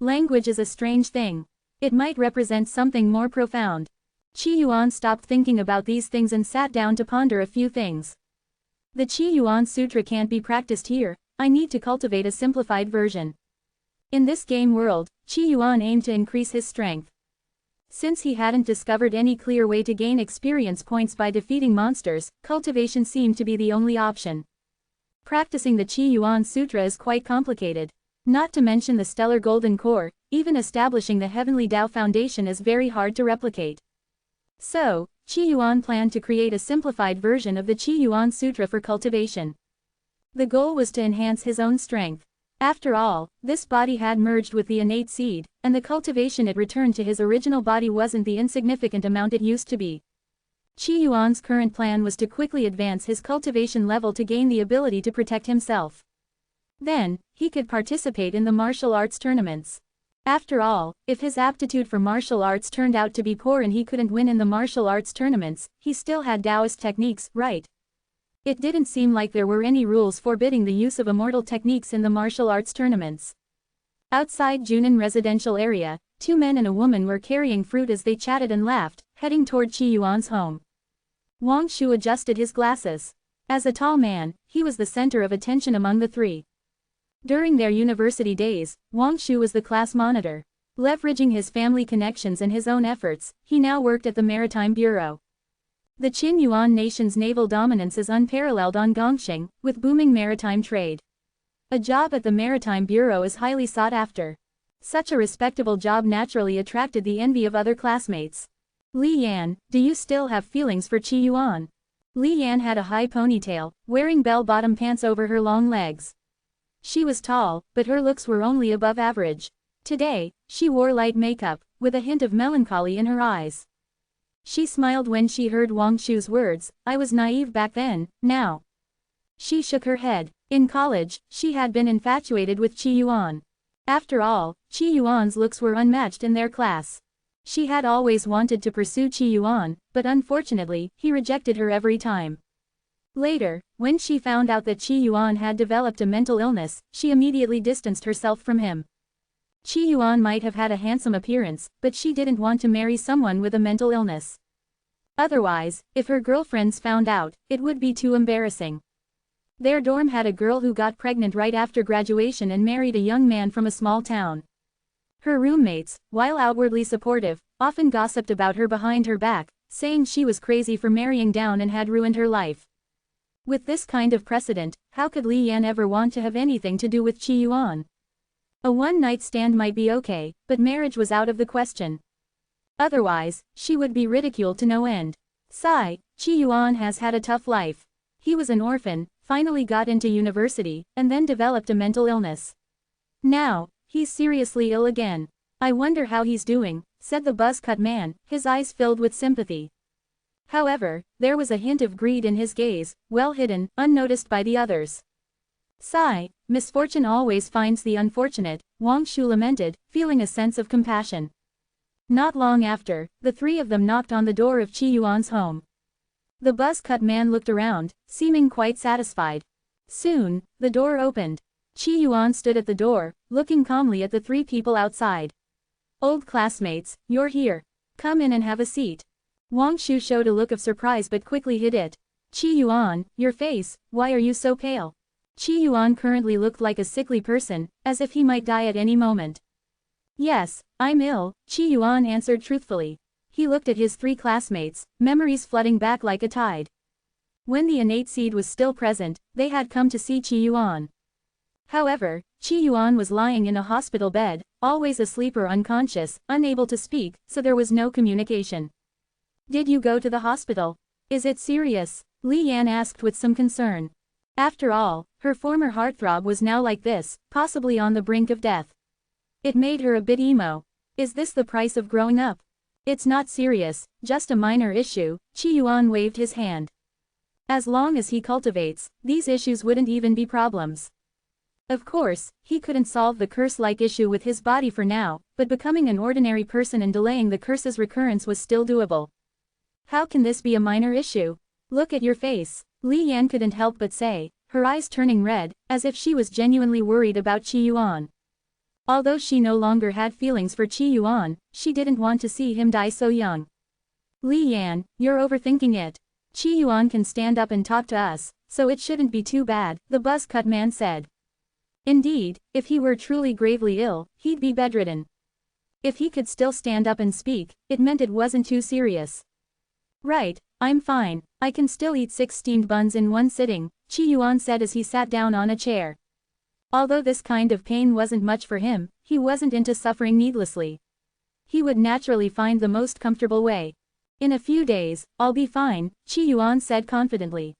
Language is a strange thing. It might represent something more profound. Qi Yuan stopped thinking about these things and sat down to ponder a few things. The Qi Yuan Sutra can't be practiced here, I need to cultivate a simplified version. In this game world, Qi Yuan aimed to increase his strength. Since he hadn't discovered any clear way to gain experience points by defeating monsters, cultivation seemed to be the only option. Practicing the Qi Yuan Sutra is quite complicated. Not to mention the stellar golden core, even establishing the heavenly Tao foundation is very hard to replicate. So, Qi Yuan planned to create a simplified version of the Qi Yuan Sutra for cultivation. The goal was to enhance his own strength. After all, this body had merged with the innate seed, and the cultivation it returned to his original body wasn't the insignificant amount it used to be. Qi Yuan's current plan was to quickly advance his cultivation level to gain the ability to protect himself. Then, he could participate in the martial arts tournaments. After all, if his aptitude for martial arts turned out to be poor and he couldn't win in the martial arts tournaments, he still had Taoist techniques, right? It didn't seem like there were any rules forbidding the use of immortal techniques in the martial arts tournaments. Outside Junin residential area, two men and a woman were carrying fruit as they chatted and laughed, heading toward Qi Yuan's home. Wang Shu adjusted his glasses. As a tall man, he was the center of attention among the three. During their university days, Wang Shu was the class monitor. Leveraging his family connections and his own efforts, he now worked at the Maritime Bureau. The Qin Yuan nation's naval dominance is unparalleled on Gongxing, with booming maritime trade. A job at the Maritime Bureau is highly sought after. Such a respectable job naturally attracted the envy of other classmates. Li Yan, do you still have feelings for Qi Yuan? Li Yan had a high ponytail, wearing bell-bottom pants over her long legs. She was tall, but her looks were only above average. Today, she wore light makeup, with a hint of melancholy in her eyes. She smiled when she heard Wang Shu's words, I was naive back then, now. She shook her head. In college, she had been infatuated with Qi Yuan. After all, Qi Yuan's looks were unmatched in their class. She had always wanted to pursue Qi Yuan, but unfortunately, he rejected her every time. Later, when she found out that Qi Yuan had developed a mental illness, she immediately distanced herself from him. Qi Yuan might have had a handsome appearance, but she didn't want to marry someone with a mental illness. Otherwise, if her girlfriends found out, it would be too embarrassing. Their dorm had a girl who got pregnant right after graduation and married a young man from a small town. Her roommates, while outwardly supportive, often gossiped about her behind her back, saying she was crazy for marrying down and had ruined her life. With this kind of precedent, how could Li Yan ever want to have anything to do with Qi Yuan? A one-night stand might be okay, but marriage was out of the question. Otherwise, she would be ridiculed to no end. Sigh, Qi Yuan has had a tough life. He was an orphan, finally got into university, and then developed a mental illness. Now, he's seriously ill again. I wonder how he's doing, said the buzz-cut man, his eyes filled with sympathy. However, there was a hint of greed in his gaze, well hidden, unnoticed by the others. Sigh, misfortune always finds the unfortunate, Wang Shu lamented, feeling a sense of compassion. Not long after, the three of them knocked on the door of Qi Yuan's home. The buzz-cut man looked around, seeming quite satisfied. Soon, the door opened. Qi Yuan stood at the door, looking calmly at the three people outside. Old classmates, you're here. Come in and have a seat. Wang Shu showed a look of surprise but quickly hid it. Qi Yuan, your face, why are you so pale? Qi Yuan currently looked like a sickly person, as if he might die at any moment. Yes, I'm ill, Qi Yuan answered truthfully. He looked at his three classmates, memories flooding back like a tide. When the innate seed was still present, they had come to see Qi Yuan. However, Qi Yuan was lying in a hospital bed, always asleep or unconscious, unable to speak, so there was no communication. Did you go to the hospital? Is it serious? Li Yan asked with some concern. After all, her former heartthrob was now like this, possibly on the brink of death. It made her a bit emo. Is this the price of growing up? It's not serious, just a minor issue, Qi Yuan waved his hand. As long as he cultivates, these issues wouldn't even be problems. Of course, he couldn't solve the curse-like issue with his body for now, but becoming an ordinary person and delaying the curse's recurrence was still doable. How can this be a minor issue? Look at your face, Li Yan couldn't help but say, her eyes turning red, as if she was genuinely worried about Qi Yuan. Although she no longer had feelings for Qi Yuan, she didn't want to see him die so young. Li Yan, you're overthinking it. Qi Yuan can stand up and talk to us, so it shouldn't be too bad, the buzz-cut man said. Indeed, if he were truly gravely ill, he'd be bedridden. If he could still stand up and speak, it meant it wasn't too serious. Right, I'm fine, I can still eat 6 steamed buns in one sitting, Qi Yuan said as he sat down on a chair. Although this kind of pain wasn't much for him, he wasn't into suffering needlessly. He would naturally find the most comfortable way. In a few days, I'll be fine, Qi Yuan said confidently.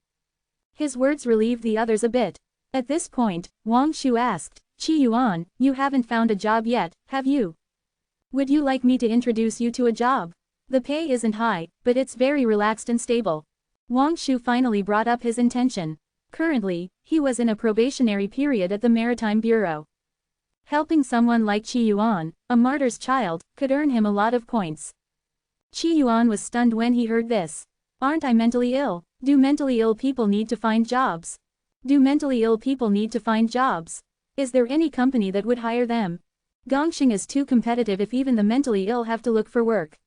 His words relieved the others a bit. At this point, Wang Shu asked, Qi Yuan, you haven't found a job yet, have you? Would you like me to introduce you to a job? The pay isn't high, but it's very relaxed and stable. Wang Shu finally brought up his intention. Currently, he was in a probationary period at the Maritime Bureau. Helping someone like Qi Yuan, a martyr's child, could earn him a lot of points. Qi Yuan was stunned when he heard this. Aren't I mentally ill? Do mentally ill people need to find jobs? Do mentally ill people need to find jobs? Is there any company that would hire them? Gongxing is too competitive if even the mentally ill have to look for work.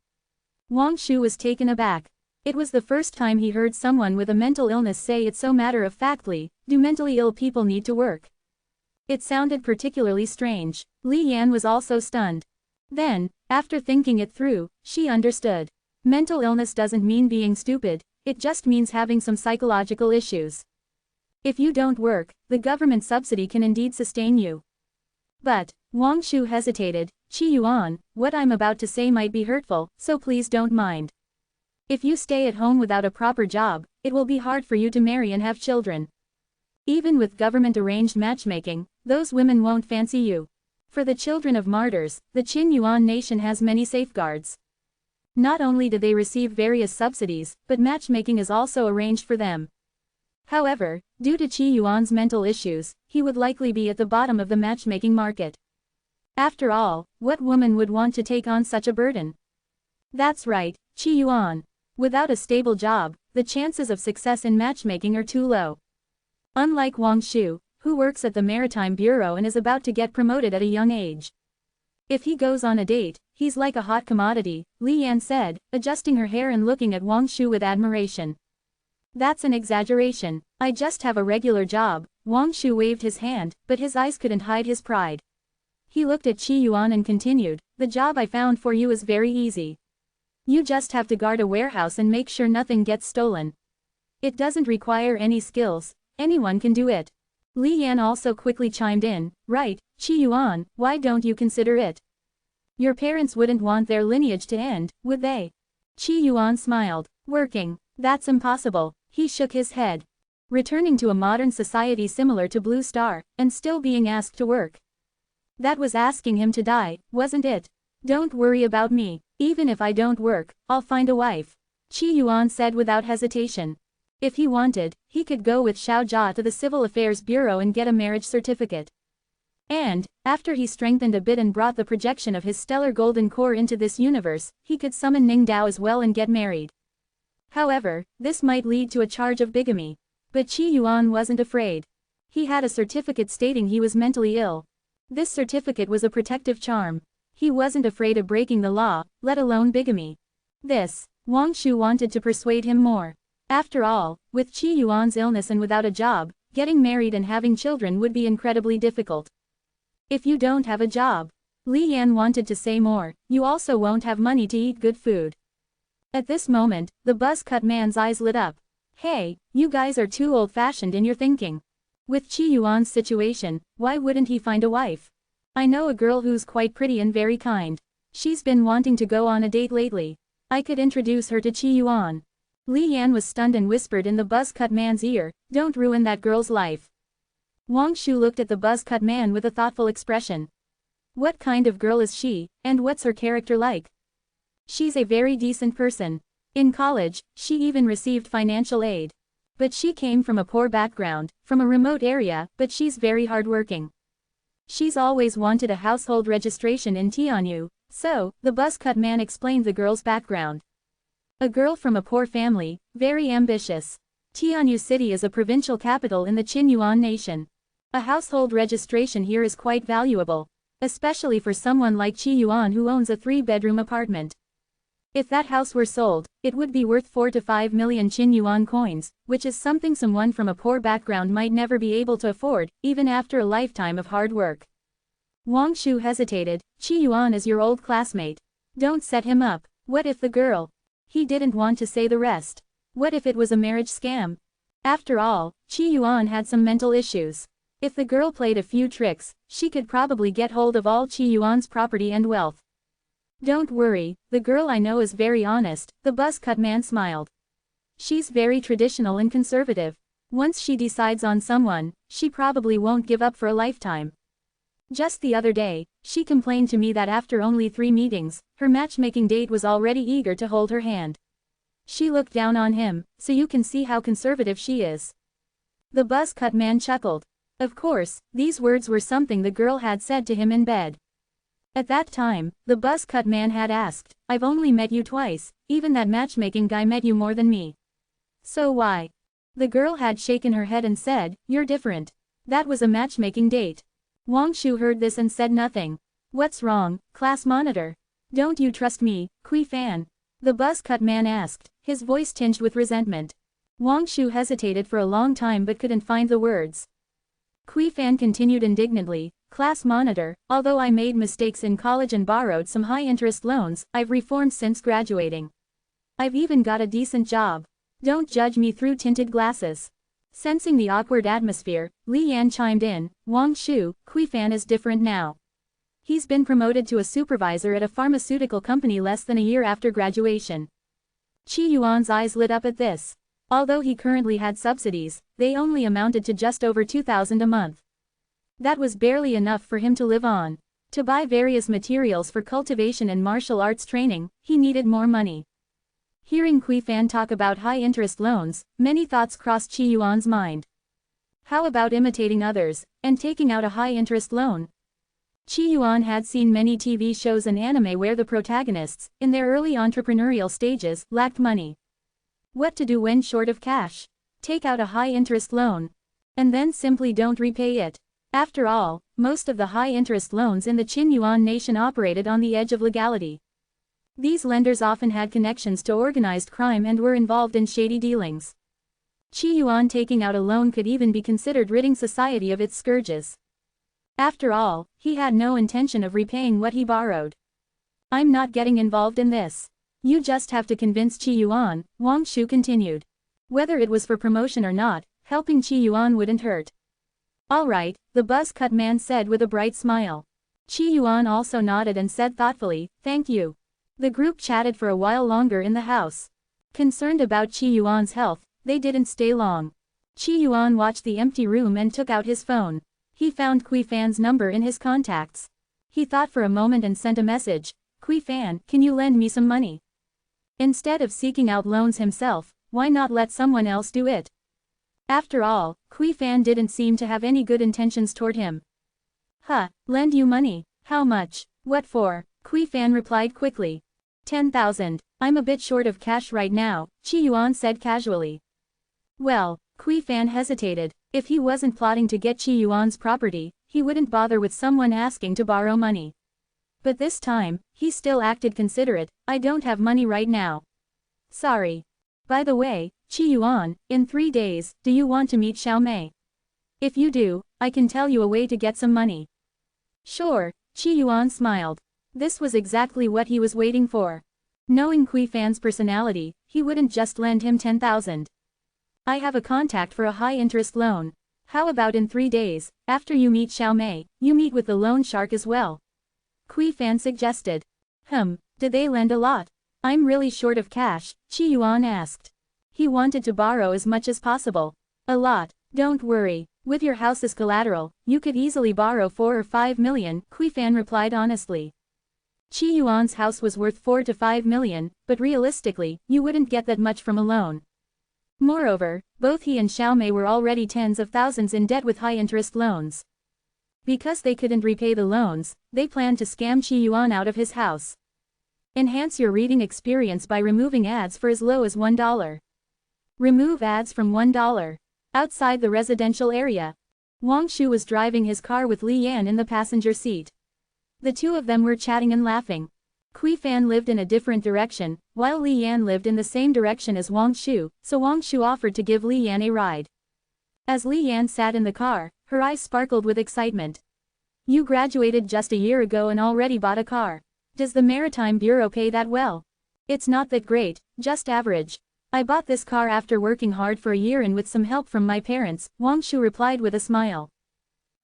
Wang Shu was taken aback. It was the first time he heard someone with a mental illness say it so matter-of-factly, do mentally ill people need to work? It sounded particularly strange. Li Yan was also stunned. Then, after thinking it through, she understood. Mental illness doesn't mean being stupid, it just means having some psychological issues. If you don't work, the government subsidy can indeed sustain you. But, Wang Shu hesitated, Qi Yuan, what I'm about to say might be hurtful, so please don't mind. If you stay at home without a proper job, it will be hard for you to marry and have children. Even with government-arranged matchmaking, those women won't fancy you. For the children of martyrs, the Qin Yuan nation has many safeguards. Not only do they receive various subsidies, but matchmaking is also arranged for them. However, due to Qi Yuan's mental issues, he would likely be at the bottom of the matchmaking market. After all, what woman would want to take on such a burden? That's right, Qi Yuan. Without a stable job, the chances of success in matchmaking are too low. Unlike Wang Shu, who works at the Maritime Bureau and is about to get promoted at a young age. If he goes on a date, he's like a hot commodity, Li Yan said, adjusting her hair and looking at Wang Shu with admiration. That's an exaggeration, I just have a regular job, Wang Shu waved his hand, but his eyes couldn't hide his pride. He looked at Qi Yuan and continued, the job I found for you is very easy. You just have to guard a warehouse and make sure nothing gets stolen. It doesn't require any skills, anyone can do it. Li Yan also quickly chimed in, right, Qi Yuan, why don't you consider it? Your parents wouldn't want their lineage to end, would they? Qi Yuan smiled, working, that's impossible, he shook his head. Returning to a modern society similar to Blue Star, and still being asked to work. That was asking him to die, wasn't it? Don't worry about me, even if I don't work, I'll find a wife. Qi Yuan said without hesitation. If he wanted, he could go with Xiao Jia to the Civil Affairs Bureau and get a marriage certificate. And, after he strengthened a bit and brought the projection of his stellar golden core into this universe, he could summon Ning Dao as well and get married. However, this might lead to a charge of bigamy. But Qi Yuan wasn't afraid. He had a certificate stating he was mentally ill. This certificate was a protective charm. He wasn't afraid of breaking the law, let alone bigamy. This, Wang Shu wanted to persuade him more. After all, with Qi Yuan's illness and without a job, getting married and having children would be incredibly difficult. If you don't have a job, Li Yan wanted to say more, you also won't have money to eat good food. At this moment, the buzz-cut man's eyes lit up. Hey, you guys are too old-fashioned in your thinking. With Qi Yuan's situation, why wouldn't he find a wife? I know a girl who's quite pretty and very kind. She's been wanting to go on a date lately. I could introduce her to Qi Yuan. Li Yan was stunned and whispered in the buzz-cut man's ear, don't ruin that girl's life. Wang Shu looked at the buzz-cut man with a thoughtful expression. What kind of girl is she, and what's her character like? She's a very decent person. In college, she even received financial aid. But she came from a poor background, from a remote area, but she's very hardworking. She's always wanted a household registration in Tianyu, so, the buzz-cut man explained the girl's background. A girl from a poor family, very ambitious. Tianyu City is a provincial capital in the Qin Yuan nation. A household registration here is quite valuable. Especially for someone like Chi Yuan who owns a 3-bedroom apartment. If that house were sold, it would be worth 4 to 5 million Qin Yuan coins, which is something someone from a poor background might never be able to afford, even after a lifetime of hard work. Wang Shu hesitated. Chi Yuan is your old classmate. Don't set him up. What if the girl? He didn't want to say the rest. What if it was a marriage scam? After all, Chi Yuan had some mental issues. If the girl played a few tricks, she could probably get hold of all Chi Yuan's property and wealth. Don't worry, the girl I know is very honest, the buzz-cut man smiled. She's very traditional and conservative. Once she decides on someone, she probably won't give up for a lifetime. Just the other day, she complained to me that after only 3 meetings, her matchmaking date was already eager to hold her hand. She looked down on him, so you can see how conservative she is. The buzz-cut man chuckled. Of course, these words were something the girl had said to him in bed. At that time, the buzz-cut man had asked, I've only met you twice, even that matchmaking guy met you more than me. So why? The girl had shaken her head and said, you're different. That was a matchmaking date. Wang Shu heard this and said nothing. What's wrong, class monitor? Don't you trust me, Kui Fan? The buzz-cut man asked, his voice tinged with resentment. Wang Shu hesitated for a long time but couldn't find the words. Kui Fan continued indignantly, class monitor, although I made mistakes in college and borrowed some high-interest loans, I've reformed since graduating. I've even got a decent job. Don't judge me through tinted glasses. Sensing the awkward atmosphere, Li Yan chimed in, Wang Shu, Kui Fan is different now. He's been promoted to a supervisor at a pharmaceutical company less than a year after graduation. Chi Yuan's eyes lit up at this. Although he currently had subsidies, they only amounted to just over 2,000 a month. That was barely enough for him to live on. To buy various materials for cultivation and martial arts training, he needed more money. Hearing Kui Fan talk about high-interest loans, many thoughts crossed Chi Yuan's mind. How about imitating others, and taking out a high-interest loan? Chi Yuan had seen many TV shows and anime where the protagonists, in their early entrepreneurial stages, lacked money. What to do when short of cash? Take out a high-interest loan. And then simply don't repay it. After all, most of the high-interest loans in the Qin Yuan nation operated on the edge of legality. These lenders often had connections to organized crime and were involved in shady dealings. Chi Yuan taking out a loan could even be considered ridding society of its scourges. After all, he had no intention of repaying what he borrowed. I'm not getting involved in this. You just have to convince Chi Yuan, Wang Shu continued. Whether it was for promotion or not, helping Chi Yuan wouldn't hurt. All right, the buzz-cut man said with a bright smile. Chi Yuan also nodded and said thoughtfully, thank you. The group chatted for a while longer in the house. Concerned about Chi Yuan's health, they didn't stay long. Chi Yuan watched the empty room and took out his phone. He found Kui Fan's number in his contacts. He thought for a moment and sent a message. Kui Fan, can you lend me some money? Instead of seeking out loans himself, why not let someone else do it? After all, Kui Fan didn't seem to have any good intentions toward him. Lend you money? How much? What for? Kui Fan replied quickly. 10,000. I'm a bit short of cash right now, Chi Yuan said casually. Well, Kui Fan hesitated. If he wasn't plotting to get Chi Yuan's property, he wouldn't bother with someone asking to borrow money. But this time, he still acted considerate. I don't have money right now. Sorry. By the way, Chi Yuan, in 3 days, do you want to meet Xiao Mei? If you do, I can tell you a way to get some money. Sure, Chi Yuan smiled. This was exactly what he was waiting for. Knowing Kui Fan's personality, he wouldn't just lend him 10,000. I have a contact for a high-interest loan. How about in 3 days, after you meet Xiao Mei, you meet with the loan shark as well? Kui Fan suggested. Do they lend a lot? I'm really short of cash, Chi Yuan asked. He wanted to borrow as much as possible. A lot, don't worry, with your house as collateral, you could easily borrow 4 or 5 million, Kui Fan replied honestly. Chi Yuan's house was worth 4 to 5 million, but realistically, you wouldn't get that much from a loan. Moreover, both he and Xiao Mei were already tens of thousands in debt with high-interest loans. Because they couldn't repay the loans, they planned to scam Chi Yuan out of his house. Enhance your reading experience by removing ads for as low as $1. Remove ads from $1. Outside the residential area. Wang Shu was driving his car with Li Yan in the passenger seat. The two of them were chatting and laughing. Kui Fan lived in a different direction, while Li Yan lived in the same direction as Wang Shu, so Wang Shu offered to give Li Yan a ride. As Li Yan sat in the car, her eyes sparkled with excitement. You graduated just a year ago and already bought a car. Does the Maritime Bureau pay that well? It's not that great, just average. I bought this car after working hard for a year and with some help from my parents, Wang Shu replied with a smile.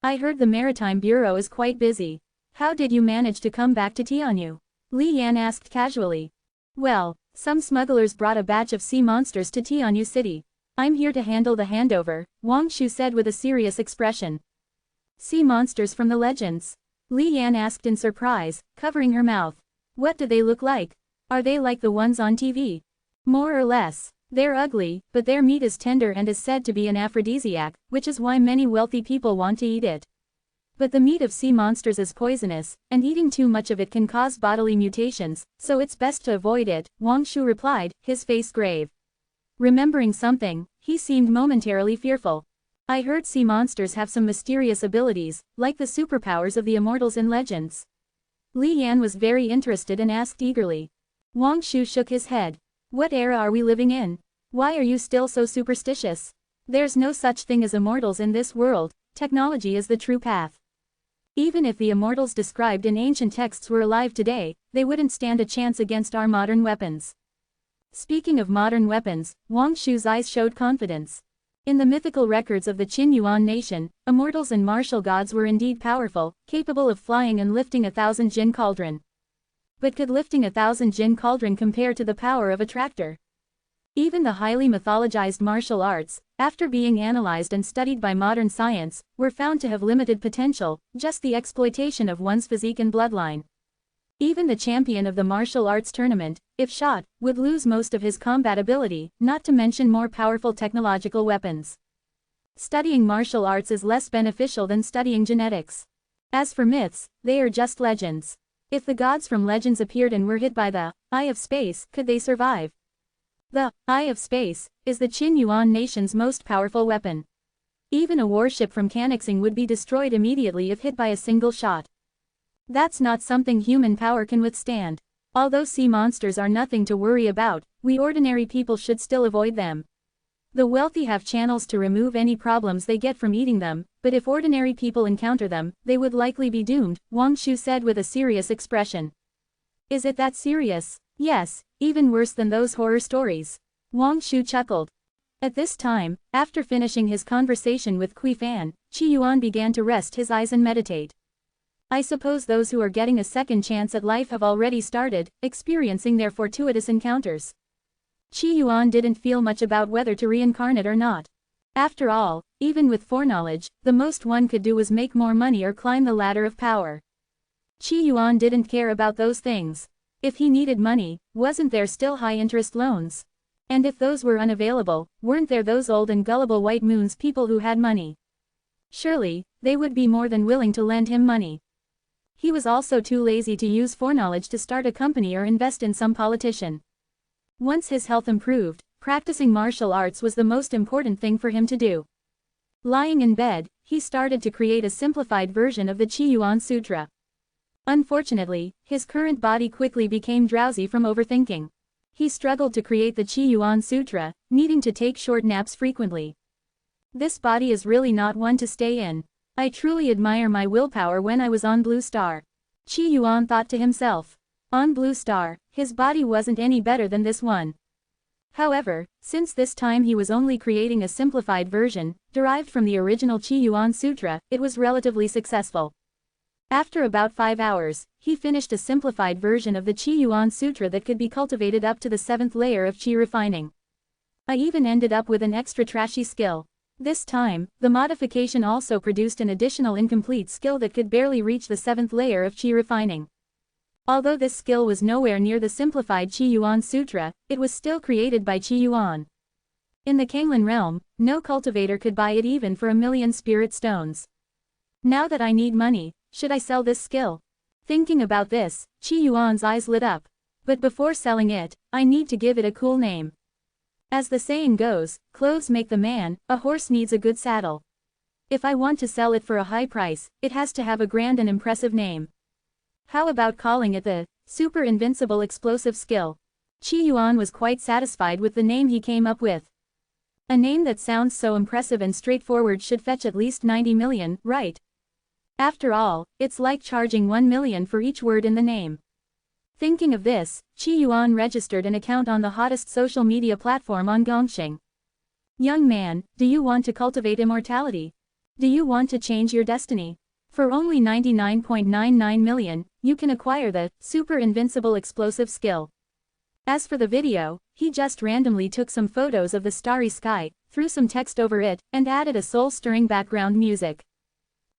I heard the Maritime Bureau is quite busy. How did you manage to come back to Tianyu? Li Yan asked casually. Well, some smugglers brought a batch of sea monsters to Tianyu City. I'm here to handle the handover, Wang Shu said with a serious expression. Sea monsters from the legends? Li Yan asked in surprise, covering her mouth. What do they look like? Are they like the ones on TV? More or less. They're ugly, but their meat is tender and is said to be an aphrodisiac, which is why many wealthy people want to eat it. But the meat of sea monsters is poisonous, and eating too much of it can cause bodily mutations, so it's best to avoid it, Wang Shu replied, his face grave. Remembering something, he seemed momentarily fearful. I heard sea monsters have some mysterious abilities, like the superpowers of the immortals in legends. Li Yan was very interested and asked eagerly. Wang Shu shook his head. What era are we living in? Why are you still so superstitious? There's no such thing as immortals in this world, technology is the true path. Even if the immortals described in ancient texts were alive today, they wouldn't stand a chance against our modern weapons. Speaking of modern weapons, Wang Shu's eyes showed confidence. In the mythical records of the Qin Yuan nation, immortals and martial gods were indeed powerful, capable of flying and lifting 1,000 jin cauldron. But could lifting 1,000 jin cauldron compare to the power of a tractor? Even the highly mythologized martial arts, after being analyzed and studied by modern science, were found to have limited potential, just the exploitation of one's physique and bloodline. Even the champion of the martial arts tournament, if shot, would lose most of his combat ability, not to mention more powerful technological weapons. Studying martial arts is less beneficial than studying genetics. As for myths, they are just legends. If the gods from legends appeared and were hit by the Eye of Space, could they survive? The Eye of Space is the Qin Yuan nation's most powerful weapon. Even a warship from Kanixing would be destroyed immediately if hit by a single shot. That's not something human power can withstand. Although sea monsters are nothing to worry about, we ordinary people should still avoid them. The wealthy have channels to remove any problems they get from eating them, but if ordinary people encounter them, they would likely be doomed, Wang Shu said with a serious expression. Is it that serious? Yes, even worse than those horror stories. Wang Shu chuckled. At this time, after finishing his conversation with Kui Fan, Qi Yuan began to rest his eyes and meditate. I suppose those who are getting a second chance at life have already started experiencing their fortuitous encounters. Qi Yuan didn't feel much about whether to reincarnate or not. After all, even with foreknowledge, the most one could do was make more money or climb the ladder of power. Qi Yuan didn't care about those things. If he needed money, wasn't there still high-interest loans? And if those were unavailable, weren't there those old and gullible White Moons people who had money? Surely, they would be more than willing to lend him money. He was also too lazy to use foreknowledge to start a company or invest in some politician. Once his health improved, practicing martial arts was the most important thing for him to do. Lying in bed, he started to create a simplified version of the Qi Yuan Sutra. Unfortunately, his current body quickly became drowsy from overthinking. He struggled to create the Qi Yuan Sutra, needing to take short naps frequently. This body is really not one to stay in. I truly admire my willpower when I was on Blue Star. Qi Yuan thought to himself. On Blue Star, his body wasn't any better than this one. However, since this time he was only creating a simplified version, derived from the original Qi Yuan Sutra, it was relatively successful. After about 5 hours, he finished a simplified version of the Qi Yuan Sutra that could be cultivated up to the 7th layer of Qi refining. I even ended up with an extra trashy skill. This time, the modification also produced an additional incomplete skill that could barely reach the 7th layer of Qi refining. Although this skill was nowhere near the simplified Qi Yuan Sutra, it was still created by Qi Yuan. In the Kanglin realm, no cultivator could buy it even for 1,000,000 spirit stones. Now that I need money, should I sell this skill? Thinking about this, Qi Yuan's eyes lit up. But before selling it, I need to give it a cool name. As the saying goes, clothes make the man, a horse needs a good saddle. If I want to sell it for a high price, it has to have a grand and impressive name. How about calling it the super invincible explosive skill? Qi Yuan was quite satisfied with the name he came up with. A name that sounds so impressive and straightforward should fetch at least 90 million, right? After all, it's like charging 1 million for each word in the name. Thinking of this, Qi Yuan registered an account on the hottest social media platform on Gongxing. Young man, do you want to cultivate immortality? Do you want to change your destiny? For only 99.99 million, you can acquire the super invincible explosive skill. As for the video, he just randomly took some photos of the starry sky, threw some text over it, and added a soul-stirring background music.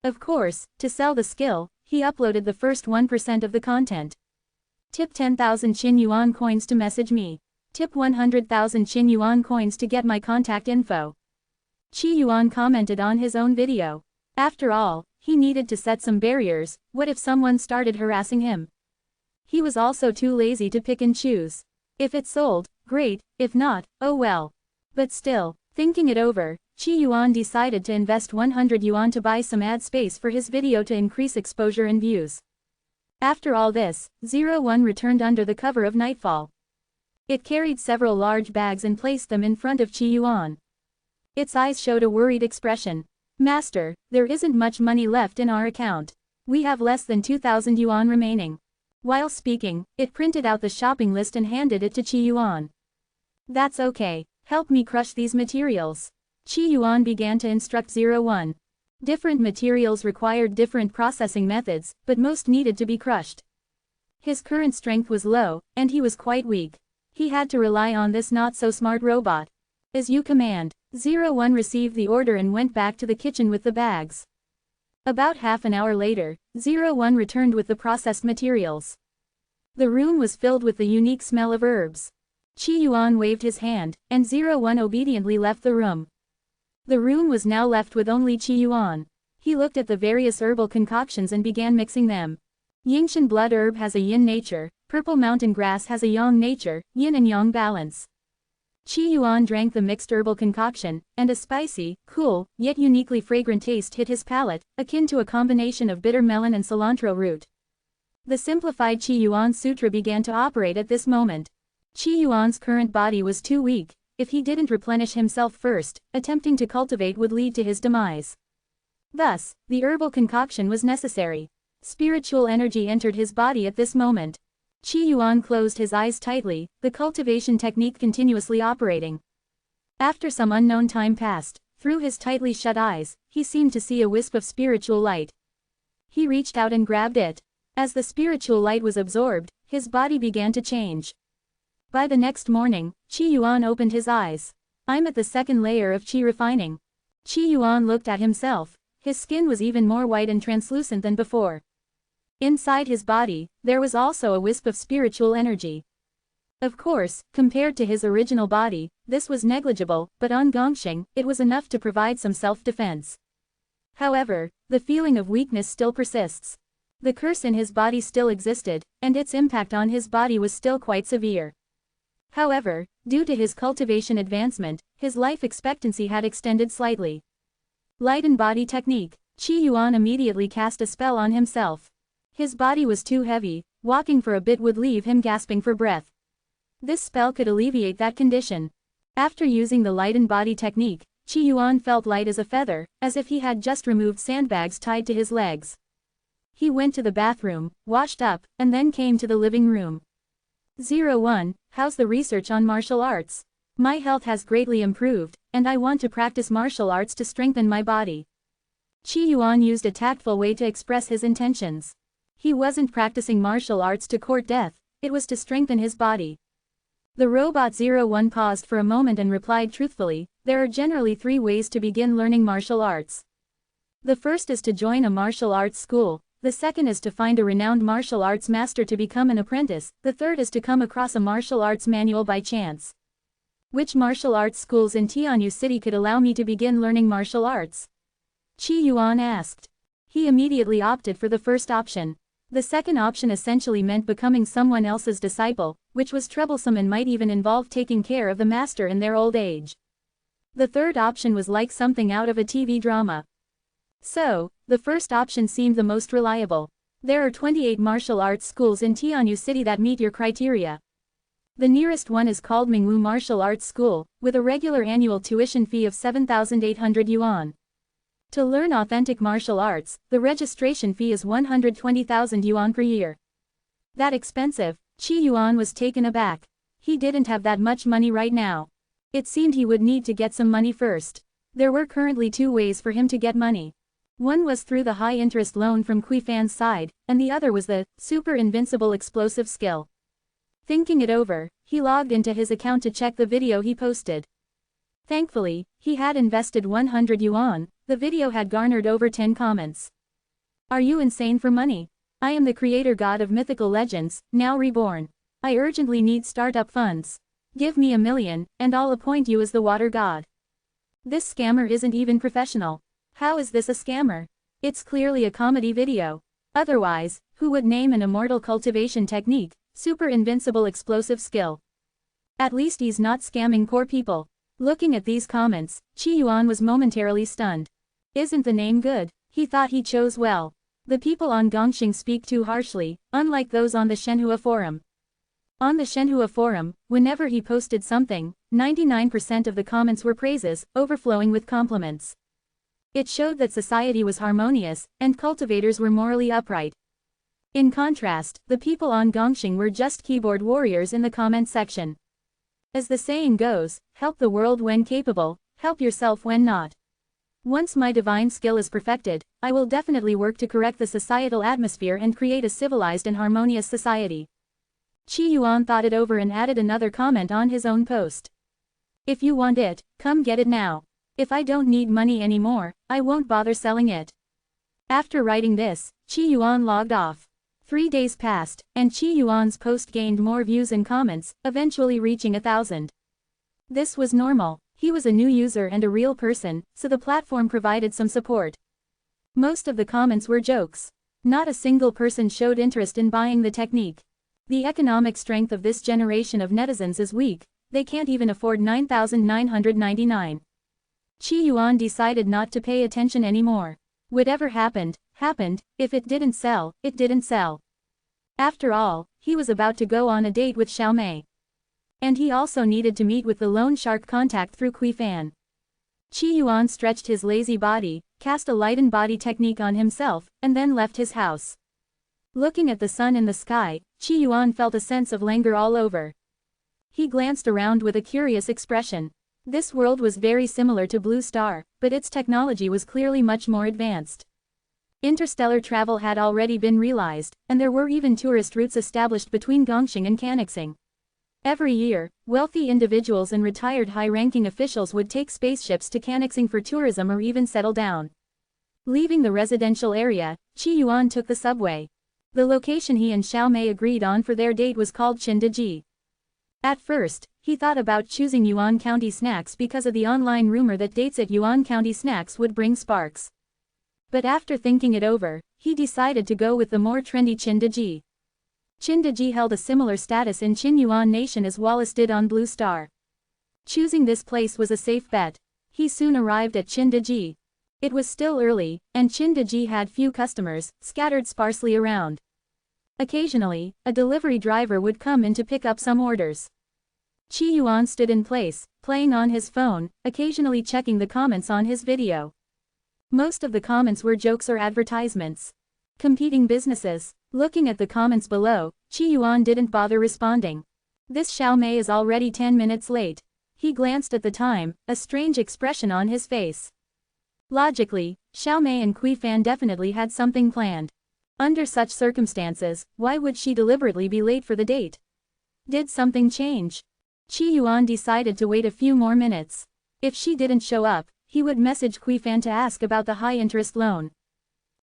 Of course, to sell the skill, he uploaded the first 1% of the content. Tip 10,000 Qin Yuan coins to message me. Tip 100,000 Qin Yuan coins to get my contact info. Qi Yuan commented on his own video. After all, he needed to set some barriers. What if someone started harassing him? He was also too lazy to pick and choose. If it sold, great, if not, oh well. But still, thinking it over, Qi Yuan decided to invest 100 yuan to buy some ad space for his video to increase exposure and views. After all this, 01 returned under the cover of nightfall. It carried several large bags and placed them in front of Qi Yuan. Its eyes showed a worried expression. Master, there isn't much money left in our account. We have less than 2,000 yuan remaining. While speaking, it printed out the shopping list and handed it to Qi Yuan. That's okay, help me crush these materials. Qi Yuan began to instruct 01. Different materials required different processing methods, but most needed to be crushed. His current strength was low, and he was quite weak. He had to rely on this not-so-smart robot. As you command. 01 received the order and went back to the kitchen with the bags. About half an hour later, 01 returned with the processed materials. The room was filled with the unique smell of herbs. Qi Yuan waved his hand, and 01 obediently left the room. The room was now left with only Qi Yuan. He looked at the various herbal concoctions and began mixing them. Yingshan blood herb has a yin nature, purple mountain grass has a yang nature, yin and yang balance. Qi Yuan drank the mixed herbal concoction, and a spicy, cool, yet uniquely fragrant taste hit his palate, akin to a combination of bitter melon and cilantro root. The simplified Qi Yuan Sutra began to operate at this moment. Qi Yuan's current body was too weak. If he didn't replenish himself first, attempting to cultivate would lead to his demise. Thus, the herbal concoction was necessary. Spiritual energy entered his body at this moment. Qi Yuan closed his eyes tightly, the cultivation technique continuously operating. After some unknown time passed, through his tightly shut eyes, he seemed to see a wisp of spiritual light. He reached out and grabbed it. As the spiritual light was absorbed, his body began to change. By the next morning, Qi Yuan opened his eyes. I'm at the second layer of Qi refining. Qi Yuan looked at himself. His skin was even more white and translucent than before. Inside his body, there was also a wisp of spiritual energy. Of course, compared to his original body, this was negligible, but on Gongxing, it was enough to provide some self-defense. However, the feeling of weakness still persists. The curse in his body still existed, and its impact on his body was still quite severe. However, due to his cultivation advancement, his life expectancy had extended slightly. Lighten body technique. Qi Yuan immediately cast a spell on himself. His body was too heavy, walking for a bit would leave him gasping for breath. This spell could alleviate that condition. After using the lighten body technique, Qi Yuan felt light as a feather, as if he had just removed sandbags tied to his legs. He went to the bathroom, washed up, and then came to the living room. 01, how's the research on martial arts? My health has greatly improved, and I want to practice martial arts to strengthen my body. Qi Yuan used a tactful way to express his intentions. He wasn't practicing martial arts to court death, it was to strengthen his body. The robot 01 paused for a moment and replied truthfully, there are generally 3 ways to begin learning martial arts. The first is to join a martial arts school, the second is to find a renowned martial arts master to become an apprentice, the third is to come across a martial arts manual by chance. Which martial arts schools in Tianyu City could allow me to begin learning martial arts? Qi Yuan asked. He immediately opted for the first option. The second option essentially meant becoming someone else's disciple, which was troublesome and might even involve taking care of the master in their old age. The third option was like something out of a TV drama. So, the first option seemed the most reliable. There are 28 martial arts schools in Tianyu City that meet your criteria. The nearest one is called Mingwu Martial Arts School, with a regular annual tuition fee of 7,800 yuan. To learn authentic martial arts, the registration fee is 120,000 yuan per year. That expensive? Qi Yuan was taken aback. He didn't have that much money right now. It seemed he would need to get some money first. There were currently two ways for him to get money. One was through the high-interest loan from Kui Fan's side, and the other was the super invincible explosive skill. Thinking it over, he logged into his account to check the video he posted. Thankfully, he had invested 100 yuan, the video had garnered over 10 comments. Are you insane for money? I am the creator god of mythical legends, now reborn. I urgently need startup funds. Give me 1 million, and I'll appoint you as the water god. This scammer isn't even professional. How is this a scammer? It's clearly a comedy video. Otherwise, who would name an immortal cultivation technique, super invincible explosive skill? At least he's not scamming poor people. Looking at these comments, Qi Yuan was momentarily stunned. Isn't the name good? He thought he chose well. The people on Gongxing speak too harshly, unlike those on the Shenhua forum. On the Shenhua forum, whenever he posted something, 99% of the comments were praises, overflowing with compliments. It showed that society was harmonious, and cultivators were morally upright. In contrast, the people on Gongxing were just keyboard warriors in the comment section. As the saying goes, help the world when capable, help yourself when not. Once my divine skill is perfected, I will definitely work to correct the societal atmosphere and create a civilized and harmonious society. Qi Yuan thought it over and added another comment on his own post. If you want it, come get it now. If I don't need money anymore, I won't bother selling it. After writing this, Qi Yuan logged off. 3 days passed, and Qi Yuan's post gained more views and comments, eventually reaching 1,000. This was normal. He was a new user and a real person, so the platform provided some support. Most of the comments were jokes. Not a single person showed interest in buying the technique. The economic strength of this generation of netizens is weak, they can't even afford 9,999. Qi Yuan decided not to pay attention anymore. Whatever happened, happened. If it didn't sell, it didn't sell. After all, he was about to go on a date with Xiaomei. And he also needed to meet with the loan shark contact through Kui Fan. Qi Yuan stretched his lazy body, cast a lightened body technique on himself, and then left his house. Looking at the sun in the sky, Qi Yuan felt a sense of languor all over. He glanced around with a curious expression. This world was very similar to Blue Star, but its technology was clearly much more advanced. Interstellar travel had already been realized, and there were even tourist routes established between Gongxing and Cannixing. Every year, wealthy individuals and retired high-ranking officials would take spaceships to Cannixing for tourism or even settle down. Leaving the residential area, Qi Yuan took the subway. The location he and Xiaomei agreed on for their date was called Qindeji. At first, he thought about choosing Yuan County Snacks because of the online rumor that dates at Yuan County Snacks would bring sparks. But after thinking it over, he decided to go with the more trendy Qindeji. Qindeji held a similar status in Qinyuan Nation as Wallace did on Blue Star. Choosing this place was a safe bet. He soon arrived at Qindeji. It was still early, and Qindeji had few customers, scattered sparsely around. Occasionally, a delivery driver would come in to pick up some orders. Qi Yuan stood in place, playing on his phone, occasionally checking the comments on his video. Most of the comments were jokes or advertisements. Competing businesses. Looking at the comments below, Qi Yuan didn't bother responding. This Xiaomei is already 10 minutes late. He glanced at the time, a strange expression on his face. Logically, Xiaomei and Kui Fan definitely had something planned. Under such circumstances, why would she deliberately be late for the date? Did something change? Qi Yuan decided to wait a few more minutes. If she didn't show up, he would message Kui Fan to ask about the high-interest loan.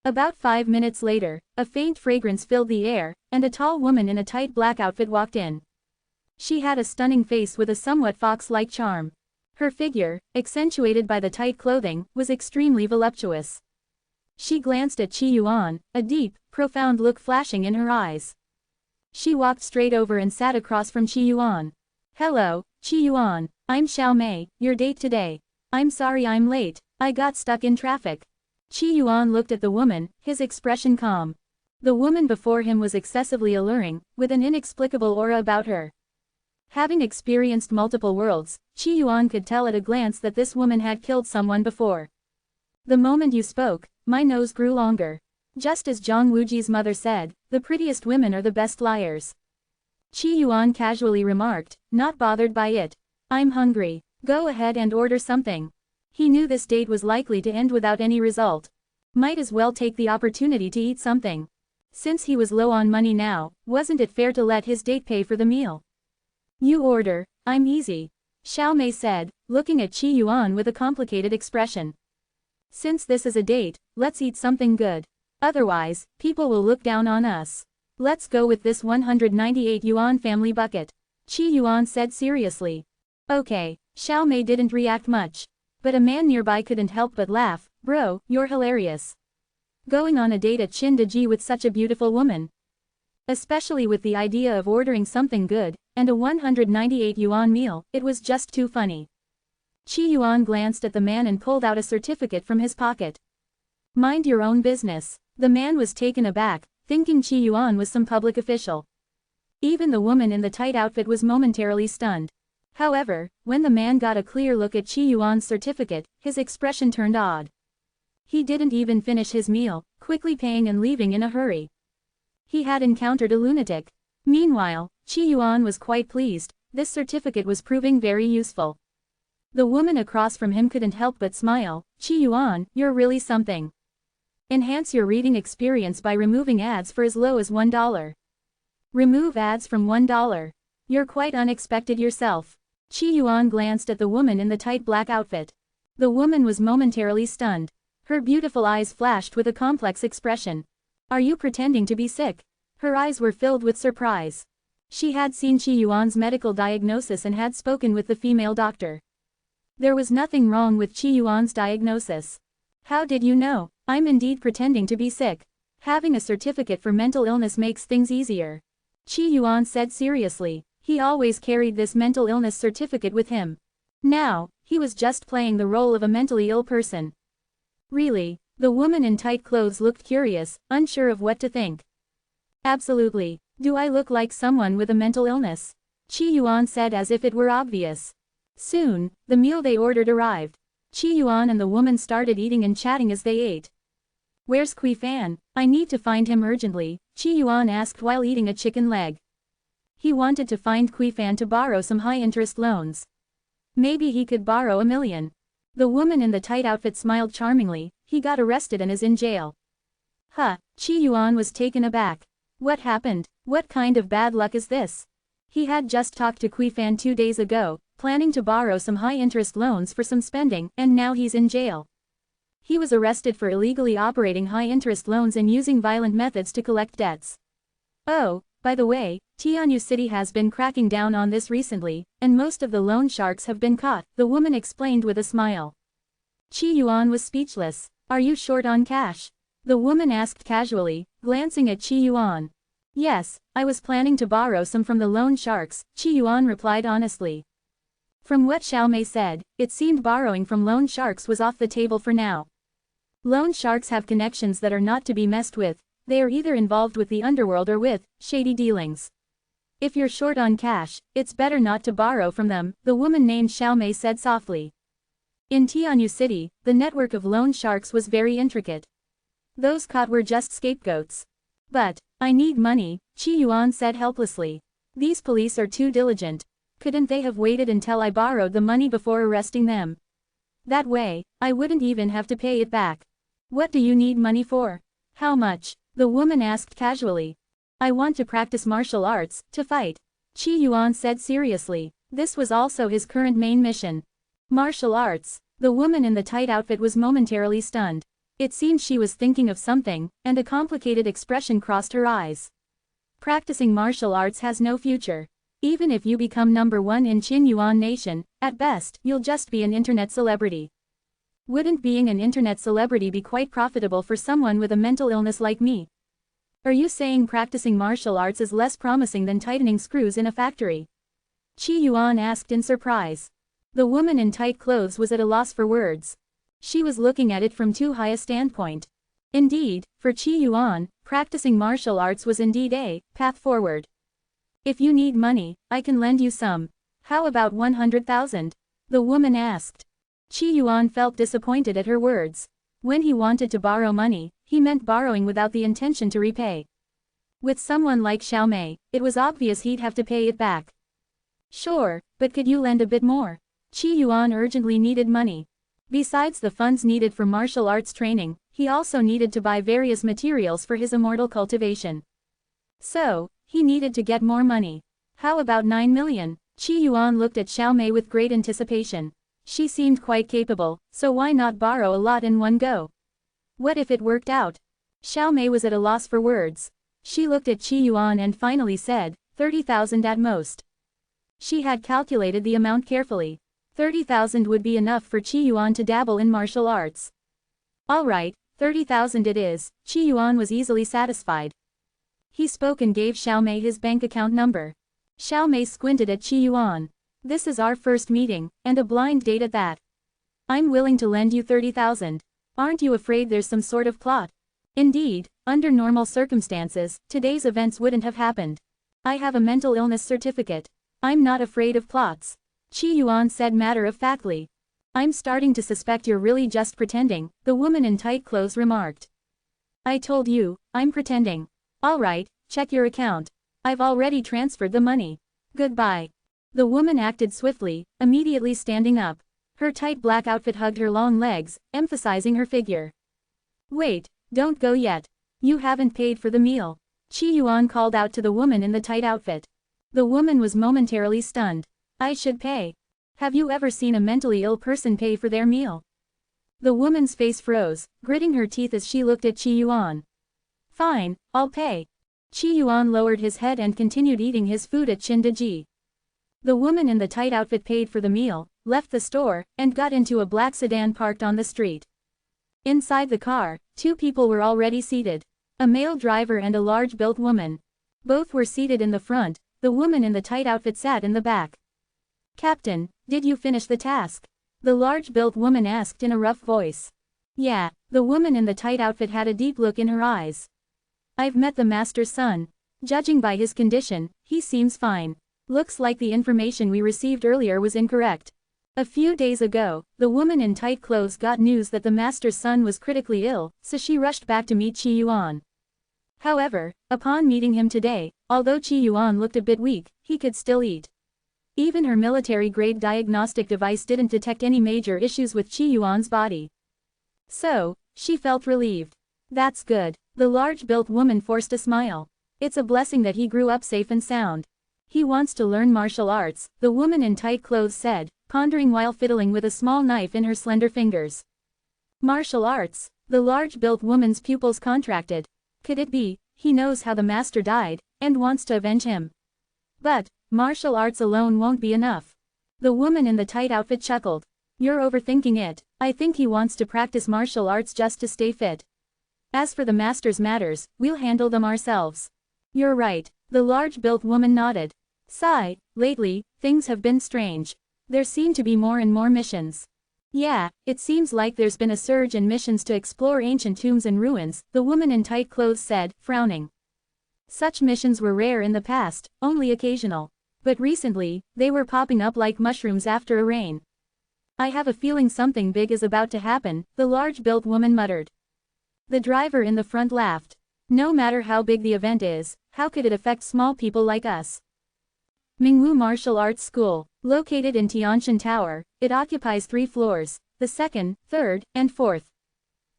About 5 minutes later, a faint fragrance filled the air, and a tall woman in a tight black outfit walked in. She had a stunning face with a somewhat fox-like charm. Her figure, accentuated by the tight clothing, was extremely voluptuous. She glanced at Qi Yuan, a deep, profound look flashing in her eyes. She walked straight over and sat across from Qi Yuan. Hello, Qi Yuan, I'm Xiaomei, your date today. I'm sorry I'm late, I got stuck in traffic. Qi Yuan looked at the woman, his expression calm. The woman before him was excessively alluring, with an inexplicable aura about her. Having experienced multiple worlds, Qi Yuan could tell at a glance that this woman had killed someone before. The moment you spoke, my nose grew longer. Just as Zhang Wuji's mother said, the prettiest women are the best liars. Qi Yuan casually remarked, not bothered by it. I'm hungry. Go ahead and order something. He knew this date was likely to end without any result. Might as well take the opportunity to eat something. Since he was low on money now, wasn't it fair to let his date pay for the meal? You order, I'm easy. Xiao Mei said, looking at Qi Yuan with a complicated expression. Since this is a date, let's eat something good. Otherwise, people will look down on us. Let's go with this 198 yuan family bucket. Qi Yuan said seriously. Okay, Xiao Mei didn't react much. But a man nearby couldn't help but laugh. Bro, you're hilarious. Going on a date at Qindeji with such a beautiful woman. Especially with the idea of ordering something good, and a 198 yuan meal, it was just too funny. Qi Yuan glanced at the man and pulled out a certificate from his pocket. Mind your own business. The man was taken aback, thinking Qi Yuan was some public official. Even the woman in the tight outfit was momentarily stunned. However, when the man got a clear look at Qi Yuan's certificate, his expression turned odd. He didn't even finish his meal, quickly paying and leaving in a hurry. He had encountered a lunatic. Meanwhile, Qi Yuan was quite pleased. This certificate was proving very useful. The woman across from him couldn't help but smile. Qi Yuan, you're really something. Enhance your reading experience by removing ads for as low as $1. Remove ads from $1. You're quite unexpected yourself. Qi Yuan glanced at the woman in the tight black outfit. The woman was momentarily stunned. Her beautiful eyes flashed with a complex expression. Are you pretending to be sick? Her eyes were filled with surprise. She had seen Qi Yuan's medical diagnosis and had spoken with the female doctor. There was nothing wrong with Qi Yuan's diagnosis. How did you know? I'm indeed pretending to be sick. Having a certificate for mental illness makes things easier. Qi Yuan said seriously. He always carried this mental illness certificate with him. Now, he was just playing the role of a mentally ill person. Really? The woman in tight clothes looked curious, unsure of what to think. Absolutely. Do I look like someone with a mental illness? Qi Yuan said as if it were obvious. Soon, the meal they ordered arrived. Qi Yuan and the woman started eating and chatting as they ate. Where's Kui Fan? I need to find him urgently, Qi Yuan asked while eating a chicken leg. He wanted to find Kui Fan to borrow some high-interest loans. Maybe he could borrow $1 million. The woman in the tight outfit smiled charmingly. He got arrested and is in jail. Huh, Qi Yuan was taken aback. What happened? What kind of bad luck is this? He had just talked to Kui Fan 2 days ago, planning to borrow some high-interest loans for some spending, and now he's in jail. He was arrested for illegally operating high-interest loans and using violent methods to collect debts. Oh, by the way, Tianyu City has been cracking down on this recently, and most of the loan sharks have been caught, the woman explained with a smile. Qi Yuan was speechless. Are you short on cash? The woman asked casually, glancing at Qi Yuan. Yes, I was planning to borrow some from the loan sharks, Qi Yuan replied honestly. From what Xiao Mei said, it seemed borrowing from loan sharks was off the table for now. Loan sharks have connections that are not to be messed with. They are either involved with the underworld or with shady dealings. If you're short on cash, it's better not to borrow from them, the woman named Xiao Mei said softly. In Tianyu City, the network of loan sharks was very intricate. Those caught were just scapegoats. But, I need money, Qi Yuan said helplessly. These police are too diligent. Couldn't they have waited until I borrowed the money before arresting them? That way, I wouldn't even have to pay it back. What do you need money for? How much? The woman asked casually. I want to practice martial arts, to fight. Qi Yuan said seriously. This was also his current main mission. Martial arts. The woman in the tight outfit was momentarily stunned. It seemed she was thinking of something, and a complicated expression crossed her eyes. Practicing martial arts has no future. Even if you become #1 in Qinyuan Nation, at best, you'll just be an internet celebrity. Wouldn't being an internet celebrity be quite profitable for someone with a mental illness like me? Are you saying practicing martial arts is less promising than tightening screws in a factory? Qi Yuan asked in surprise. The woman in tight clothes was at a loss for words. She was looking at it from too high a standpoint. Indeed, for Qi Yuan, practicing martial arts was indeed a path forward. If you need money, I can lend you some. How about 100,000? The woman asked. Qi Yuan felt disappointed at her words. When he wanted to borrow money, he meant borrowing without the intention to repay. With someone like Xiao Mei, it was obvious he'd have to pay it back. Sure, but could you lend a bit more? Qi Yuan urgently needed money. Besides the funds needed for martial arts training, he also needed to buy various materials for his immortal cultivation. So, he needed to get more money. How about 9 million? Qi Yuan looked at Xiao Mei with great anticipation. She seemed quite capable, so why not borrow a lot in one go? What if it worked out? Xiao Mei was at a loss for words. She looked at Qi Yuan and finally said, 30,000 at most. She had calculated the amount carefully. 30,000 would be enough for Qi Yuan to dabble in martial arts. Alright, 30,000 it is. Qi Yuan was easily satisfied. He spoke and gave Xiao Mei his bank account number. Xiao Mei squinted at Qi Yuan. This is our first meeting, and a blind date at that. I'm willing to lend you 30,000. Aren't you afraid there's some sort of plot? Indeed, under normal circumstances, today's events wouldn't have happened. I have a mental illness certificate. I'm not afraid of plots. Qi Yuan said matter-of-factly. I'm starting to suspect you're really just pretending, the woman in tight clothes remarked. I told you, I'm pretending. Alright, check your account. I've already transferred the money. Goodbye. The woman acted swiftly, immediately standing up. Her tight black outfit hugged her long legs, emphasizing her figure. Wait, don't go yet. You haven't paid for the meal. Qi Yuan called out to the woman in the tight outfit. The woman was momentarily stunned. I should pay. Have you ever seen a mentally ill person pay for their meal? The woman's face froze, gritting her teeth as she looked at Qi Yuan. Fine, I'll pay. Qi Yuan lowered his head and continued eating his food at Qindaji. The woman in the tight outfit paid for the meal, left the store, and got into a black sedan parked on the street. Inside the car, two people were already seated. A male driver and a large-built woman. Both were seated in the front, the woman in the tight outfit sat in the back. Captain, did you finish the task? The large-built woman asked in a rough voice. Yeah, the woman in the tight outfit had a deep look in her eyes. I've met the master's son. Judging by his condition, he seems fine. Looks like the information we received earlier was incorrect. A few days ago, the woman in tight clothes got news that the master's son was critically ill, so she rushed back to meet Qi Yuan. However, upon meeting him today, although Qi Yuan looked a bit weak, he could still eat. Even her military-grade diagnostic device didn't detect any major issues with Qi Yuan's body. So, she felt relieved. That's good. The large-built woman forced a smile. It's a blessing that he grew up safe and sound. He wants to learn martial arts, the woman in tight clothes said, pondering while fiddling with a small knife in her slender fingers. Martial arts? The large-built woman's pupils contracted. Could it be, he knows how the master died, and wants to avenge him? But, martial arts alone won't be enough. The woman in the tight outfit chuckled. You're overthinking it. I think he wants to practice martial arts just to stay fit. As for the master's matters, we'll handle them ourselves. You're right, the large-built woman nodded. Sigh, lately, things have been strange. There seem to be more and more missions. Yeah, it seems like there's been a surge in missions to explore ancient tombs and ruins, the woman in tight clothes said, frowning. Such missions were rare in the past, only occasional. But recently, they were popping up like mushrooms after a rain. I have a feeling something big is about to happen, the large-built woman muttered. The driver in the front laughed. No matter how big the event is, how could it affect small people like us? Mingwu Martial Arts School, located in Tianshan Tower, it occupies 3 floors, the 2nd, 3rd, and 4th.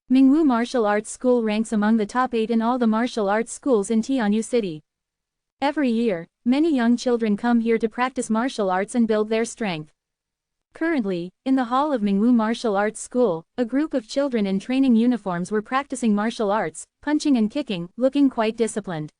Mingwu Martial Arts School ranks among the top 8 in all the martial arts schools in Tianyu City. Every year, many young children come here to practice martial arts and build their strength. Currently, in the hall of Mingwu Martial Arts School, a group of children in training uniforms were practicing martial arts, punching and kicking, looking quite disciplined.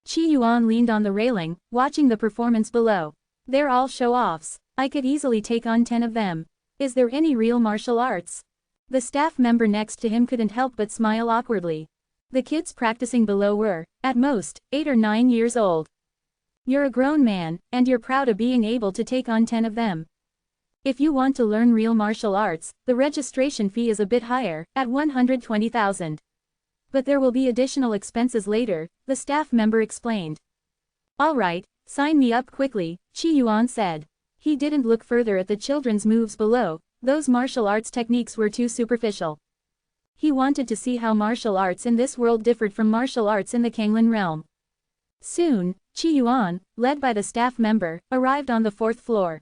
Qi Yuan leaned on the railing, watching the performance below. They're all show-offs. I could easily take on 10 of them. Is there any real martial arts? The staff member next to him couldn't help but smile awkwardly. The kids practicing below were, at most, 8 or 9 years old. You're a grown man, and you're proud of being able to take on 10 of them. If you want to learn real martial arts, the registration fee is a bit higher, at 120,000. But there will be additional expenses later, the staff member explained. Alright, sign me up quickly, Chi Yuan said. He didn't look further at the children's moves below, those martial arts techniques were too superficial. He wanted to see how martial arts in this world differed from martial arts in the Kanglin realm. Soon, Chi Yuan, led by the staff member, arrived on the 4th floor.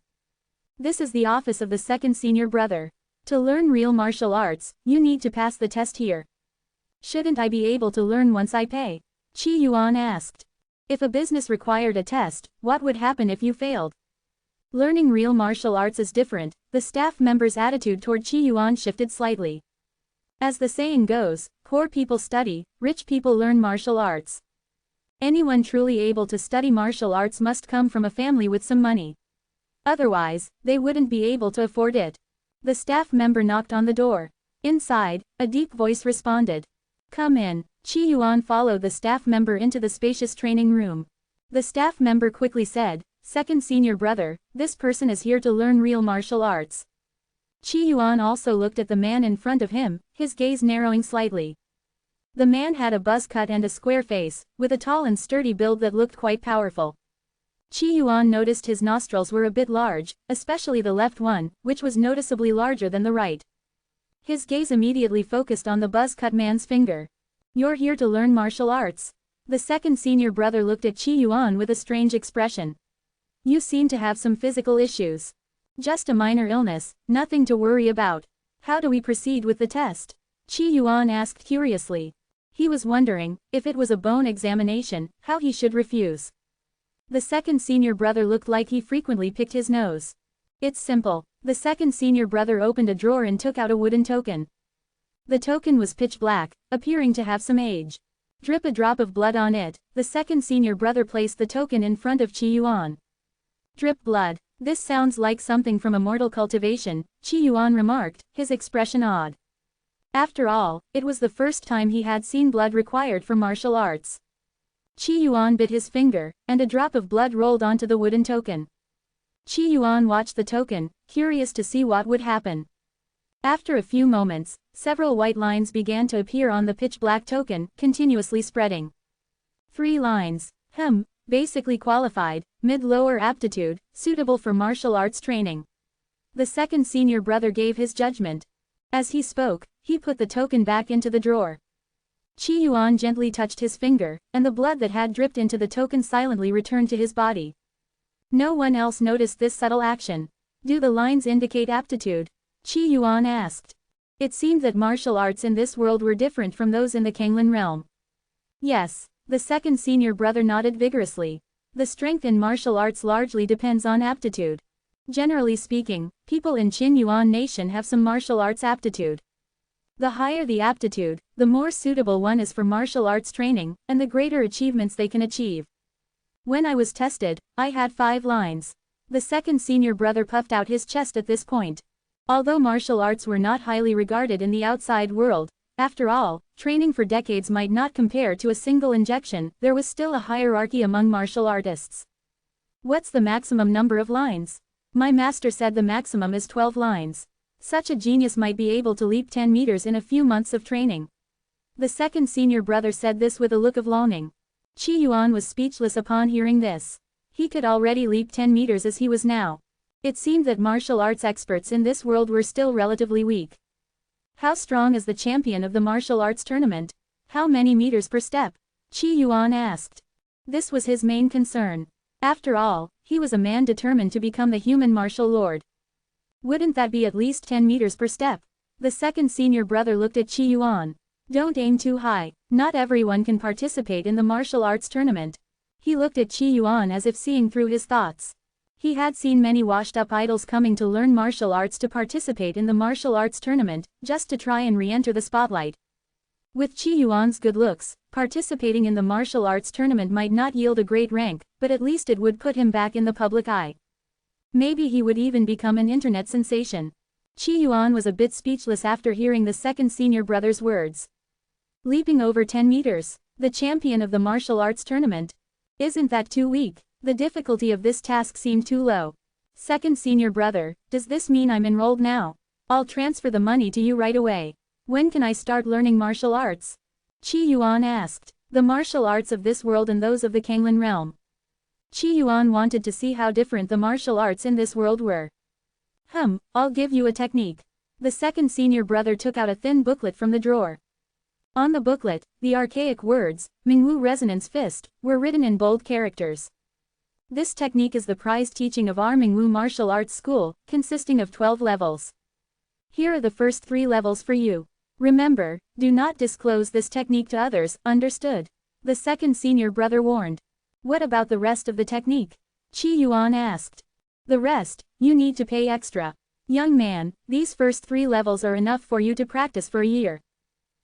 This is the office of the second senior brother. To learn real martial arts, you need to pass the test here. Shouldn't I be able to learn once I pay? Chi Yuan asked. If a business required a test, what would happen if you failed? Learning real martial arts is different, the staff member's attitude toward Chi Yuan shifted slightly. As the saying goes, poor people study, rich people learn martial arts. Anyone truly able to study martial arts must come from a family with some money. Otherwise, they wouldn't be able to afford it. The staff member knocked on the door. Inside, a deep voice responded. Come in. Chi Yuan followed the staff member into the spacious training room. The staff member quickly said, Second senior brother, this person is here to learn real martial arts. Chi Yuan also looked at the man in front of him, his gaze narrowing slightly. The man had a buzz cut and a square face, with a tall and sturdy build that looked quite powerful. Chi Yuan noticed his nostrils were a bit large, especially the left one, which was noticeably larger than the right. His gaze immediately focused on the buzz-cut man's finger. You're here to learn martial arts? The second senior brother looked at Chi Yuan with a strange expression. You seem to have some physical issues. Just a minor illness, nothing to worry about. How do we proceed with the test? Chi Yuan asked curiously. He was wondering, if it was a bone examination, how he should refuse. The second senior brother looked like he frequently picked his nose. It's simple. The second senior brother opened a drawer and took out a wooden token. The token was pitch black, appearing to have some age. Drip a drop of blood on it. The second senior brother placed the token in front of Chi Yuan. Drip blood. This sounds like something from Immortal Cultivation, Chi Yuan remarked, his expression odd. After all, it was the first time he had seen blood required for martial arts. Chi Yuan bit his finger, and a drop of blood rolled onto the wooden token. Chi Yuan watched the token, curious to see what would happen. After a few moments, several white lines began to appear on the pitch-black token, continuously spreading. 3 lines. Basically qualified, mid-lower aptitude, suitable for martial arts training. The second senior brother gave his judgment. As he spoke, he put the token back into the drawer. Chi Yuan gently touched his finger, and the blood that had dripped into the token silently returned to his body. No one else noticed this subtle action. Do the lines indicate aptitude? Chi Yuan asked. It seemed that martial arts in this world were different from those in the Kanglin realm. Yes. The second senior brother nodded vigorously. The strength in martial arts largely depends on aptitude. Generally speaking, people in Qin Yuan Nation have some martial arts aptitude. The higher the aptitude, the more suitable one is for martial arts training, and the greater achievements they can achieve. When I was tested, I had 5 lines. The second senior brother puffed out his chest at this point. Although martial arts were not highly regarded in the outside world, after all, training for decades might not compare to a single injection, there was still a hierarchy among martial artists. What's the maximum number of lines? My master said the maximum is 12 lines. Such a genius might be able to leap 10 meters in a few months of training. The second senior brother said this with a look of longing. Chi Yuan was speechless upon hearing this. He could already leap 10 meters as he was now. It seemed that martial arts experts in this world were still relatively weak. How strong is the champion of the martial arts tournament? How many meters per step? Chi Yuan asked. This was his main concern. After all, he was a man determined to become the human martial lord. Wouldn't that be at least 10 meters per step? The second senior brother looked at Chi Yuan. Don't aim too high. Not everyone can participate in the martial arts tournament. He looked at Chi Yuan as if seeing through his thoughts. He had seen many washed-up idols coming to learn martial arts to participate in the martial arts tournament, just to try and re-enter the spotlight. With Chi Yuan's good looks, participating in the martial arts tournament might not yield a great rank, but at least it would put him back in the public eye. Maybe he would even become an internet sensation. Chi Yuan was a bit speechless after hearing the second senior brother's words. Leaping over 10 meters, the champion of the martial arts tournament. Isn't that too weak? The difficulty of this task seemed too low. Second senior brother, does this mean I'm enrolled now? I'll transfer the money to you right away. When can I start learning martial arts? Qi Yuan asked. The martial arts of this world and those of the Kanglan realm. Qi Yuan wanted to see how different the martial arts in this world were. I'll give you a technique. The second senior brother took out a thin booklet from the drawer. On the booklet, the archaic words, Mingwu Resonance Fist, were written in bold characters. This technique is the prized teaching of our Mingwu Martial Arts School, consisting of 12 levels. Here are the first 3 levels for you. Remember, do not disclose this technique to others, understood? The second senior brother warned. What about the rest of the technique? Qi Yuan asked. The rest, you need to pay extra. Young man, these first 3 levels are enough for you to practice for a year.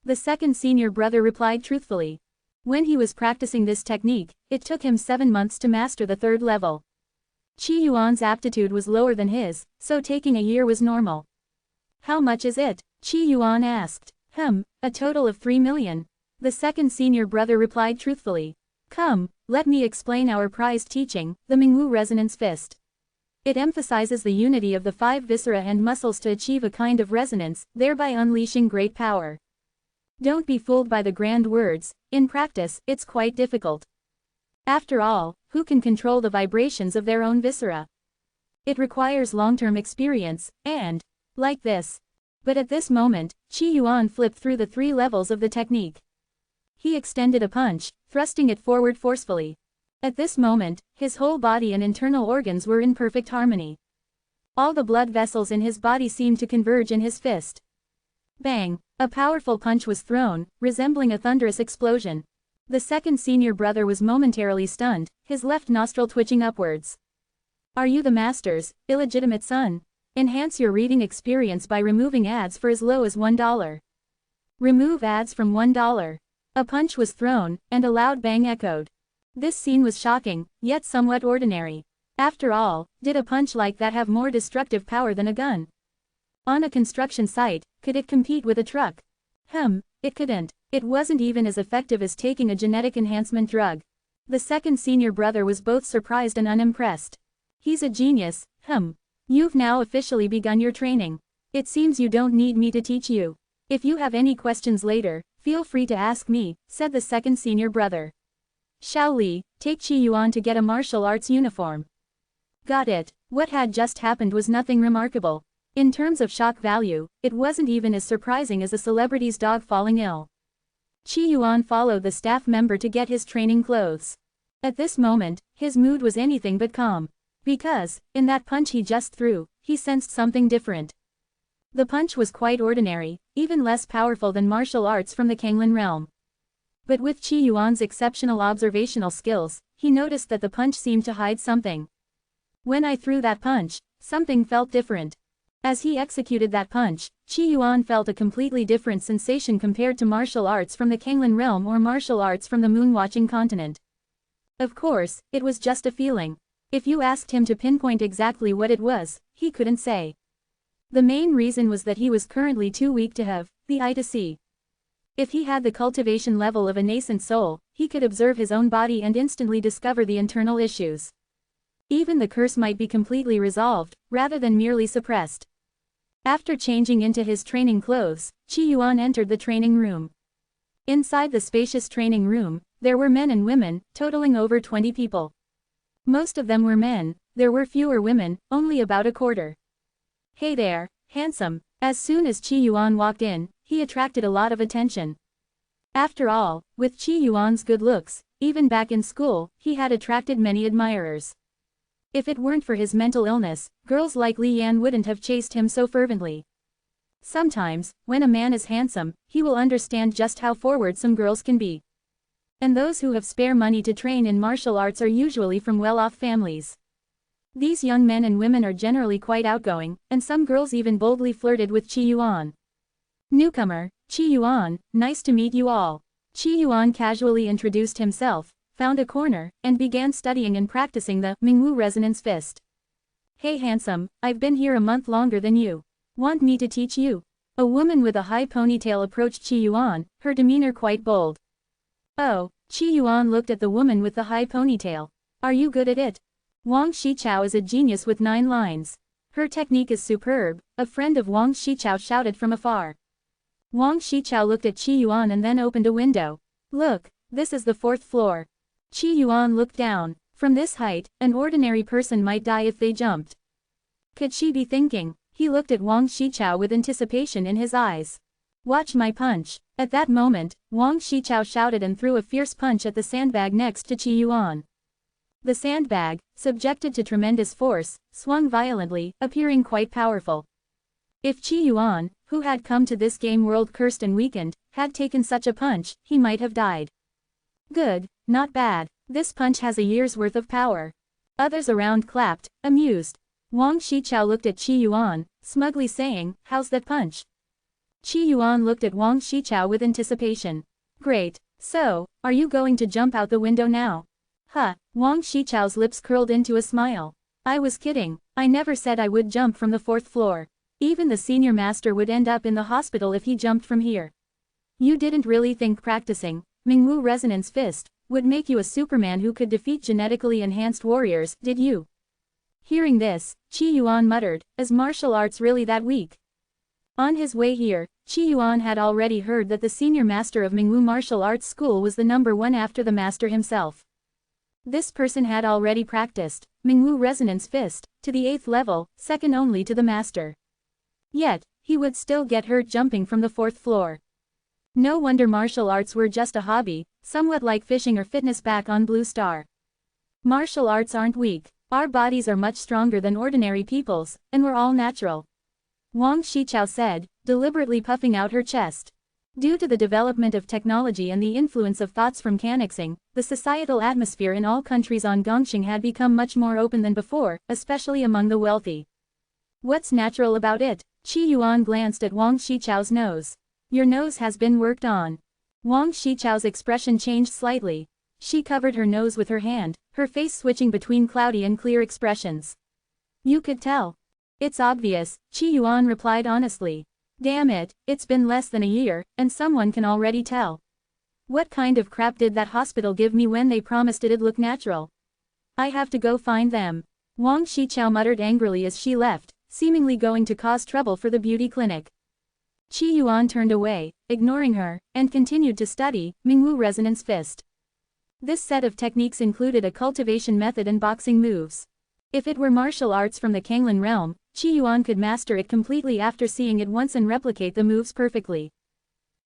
The second senior brother replied truthfully. When he was practicing this technique, it took him 7 months to master the 3rd level. Qi Yuan's aptitude was lower than his, so taking a year was normal. How much is it? Qi Yuan asked. A total of 3 million. The second senior brother replied truthfully. Come, let me explain our prized teaching, the Mingwu Resonance Fist. It emphasizes the unity of the 5 viscera and muscles to achieve a kind of resonance, thereby unleashing great power. Don't be fooled by the grand words, in practice, it's quite difficult. After all, who can control the vibrations of their own viscera? It requires long-term experience, and, like this. But at this moment, Qi Yuan flipped through the 3 levels of the technique. He extended a punch, thrusting it forward forcefully. At this moment, his whole body and internal organs were in perfect harmony. All the blood vessels in his body seemed to converge in his fist. Bang! A powerful punch was thrown, resembling a thunderous explosion. The second senior brother was momentarily stunned, his left nostril twitching upwards. Are you the master's illegitimate son? Enhance your reading experience by removing ads for as low as $1. Remove ads from $1. A punch was thrown, and a loud bang echoed. This scene was shocking, yet somewhat ordinary. After all, did a punch like that have more destructive power than a gun? On a construction site, could it compete with a truck? It couldn't. It wasn't even as effective as taking a genetic enhancement drug. The second senior brother was both surprised and unimpressed. He's a genius, You've now officially begun your training. It seems you don't need me to teach you. If you have any questions later, feel free to ask me, said the second senior brother. Xiao Li, take Qi Yuan to get a martial arts uniform. Got it. What had just happened was nothing remarkable. In terms of shock value, it wasn't even as surprising as a celebrity's dog falling ill. Qi Yuan followed the staff member to get his training clothes. At this moment, his mood was anything but calm. Because, in that punch he just threw, he sensed something different. The punch was quite ordinary, even less powerful than martial arts from the Kanglan realm. But with Qi Yuan's exceptional observational skills, he noticed that the punch seemed to hide something. When I threw that punch, something felt different. As he executed that punch, Qi Yuan felt a completely different sensation compared to martial arts from the Kanglan realm or martial arts from the moon-watching continent. Of course, it was just a feeling. If you asked him to pinpoint exactly what it was, he couldn't say. The main reason was that he was currently too weak to have the eye to see. If he had the cultivation level of a nascent soul, he could observe his own body and instantly discover the internal issues. Even the curse might be completely resolved, rather than merely suppressed. After changing into his training clothes, Qi Yuan entered the training room. Inside the spacious training room, there were men and women, totaling over 20 people. Most of them were men, there were fewer women, only about a quarter. Hey there, handsome. As soon as Qi Yuan walked in, he attracted a lot of attention. After all, with Qi Yuan's good looks, even back in school, he had attracted many admirers. If it weren't for his mental illness, girls like Li Yan wouldn't have chased him so fervently. Sometimes, when a man is handsome, he will understand just how forward some girls can be. And those who have spare money to train in martial arts are usually from well-off families. These young men and women are generally quite outgoing, and some girls even boldly flirted with Qi Yuan. Newcomer, Qi Yuan, nice to meet you all. Qi Yuan casually introduced himself, found a corner, and began studying and practicing the Mingwu Resonance Fist. Hey handsome, I've been here a month longer than you. Want me to teach you? A woman with a high ponytail approached Qi Yuan, her demeanor quite bold. Oh, Qi Yuan looked at the woman with the high ponytail. Are you good at it? Wang Shichao is a genius with 9 lines. Her technique is superb, a friend of Wang Shichao shouted from afar. Wang Shichao looked at Qi Yuan and then opened a window. Look, this is the 4th floor. Qi Yuan looked down. From this height, an ordinary person might die if they jumped. Could she be thinking? He looked at Wang Shichao with anticipation in his eyes. Watch my punch. At that moment, Wang Shichao shouted and threw a fierce punch at the sandbag next to Qi Yuan. The sandbag, subjected to tremendous force, swung violently, appearing quite powerful. If Qi Yuan, who had come to this game world cursed and weakened, had taken such a punch, he might have died. Good, not bad. This punch has a year's worth of power. Others around clapped, amused. Wang Shichao looked at Qi Yuan, smugly saying, how's that punch? Qi Yuan looked at Wang Shichao with anticipation. Great. So, are you going to jump out the window now? Huh. Wang Shichao's lips curled into a smile. I was kidding. I never said I would jump from the 4th floor. Even the senior master would end up in the hospital if he jumped from here. You didn't really think practicing Mingwu Resonance Fist would make you a Superman who could defeat genetically enhanced warriors, did you? Hearing this, Qi Yuan muttered, is martial arts really that weak? On his way here, Qi Yuan had already heard that the senior master of Mingwu Martial Arts School was the #1 after the master himself. This person had already practiced Mingwu Resonance Fist to the 8th level, second only to the master. Yet, he would still get hurt jumping from the 4th floor. No wonder martial arts were just a hobby, somewhat like fishing or fitness back on Blue Star. Martial arts aren't weak. Our bodies are much stronger than ordinary people's, and we're all natural. Wang Shichao said, deliberately puffing out her chest. Due to the development of technology and the influence of thoughts from Canixing, the societal atmosphere in all countries on Gongxing had become much more open than before, especially among the wealthy. What's natural about it? Qi Yuan glanced at Wang Shichao's nose. Your nose has been worked on. Wang Shichao's expression changed slightly. She covered her nose with her hand, her face switching between cloudy and clear expressions. You could tell. It's obvious, Qi Yuan replied honestly. Damn it, it's been less than a year, and someone can already tell. What kind of crap did that hospital give me when they promised it'd look natural? I have to go find them. Wang Shichao muttered angrily as she left, seemingly going to cause trouble for the beauty clinic. Qi Yuan turned away, ignoring her, and continued to study Mingwu Resonance Fist. This set of techniques included a cultivation method and boxing moves. If it were martial arts from the Kanglin realm, Qi Yuan could master it completely after seeing it once and replicate the moves perfectly.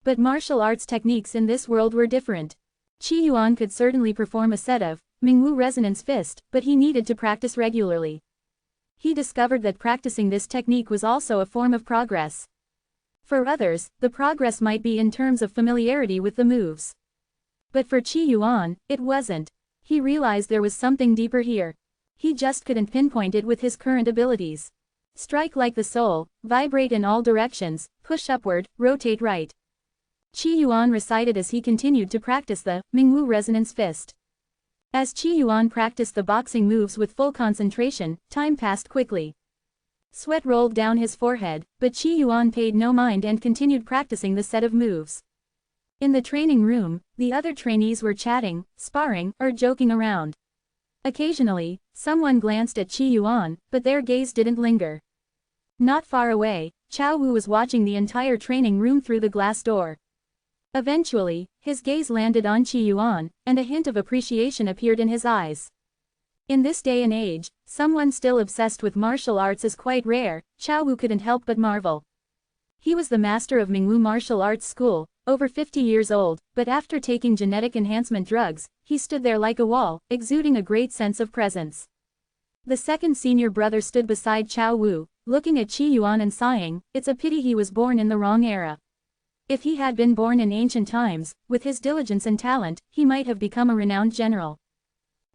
But martial arts techniques in this world were different. Qi Yuan could certainly perform a set of Mingwu Resonance Fist, but he needed to practice regularly. He discovered that practicing this technique was also a form of progress. For others, the progress might be in terms of familiarity with the moves. But for Qi Yuan, it wasn't. He realized there was something deeper here. He just couldn't pinpoint it with his current abilities. Strike like the soul, vibrate in all directions, push upward, rotate right. Qi Yuan recited as he continued to practice the Mingwu Resonance Fist. As Qi Yuan practiced the boxing moves with full concentration, time passed quickly. Sweat rolled down his forehead, but Qi Yuan paid no mind and continued practicing the set of moves. In the training room, the other trainees were chatting, sparring, or joking around. Occasionally, someone glanced at Qi Yuan, but their gaze didn't linger. Not far away, Chao Wu was watching the entire training room through the glass door. Eventually, his gaze landed on Qi Yuan, and a hint of appreciation appeared in his eyes. In this day and age, someone still obsessed with martial arts is quite rare. Chao Wu couldn't help but marvel. He was the master of Mingwu Martial Arts School, over 50 years old, but after taking genetic enhancement drugs, he stood there like a wall, exuding a great sense of presence. The second senior brother stood beside Chao Wu, looking at Qi Yuan and sighing, it's a pity he was born in the wrong era. If he had been born in ancient times, with his diligence and talent, he might have become a renowned general.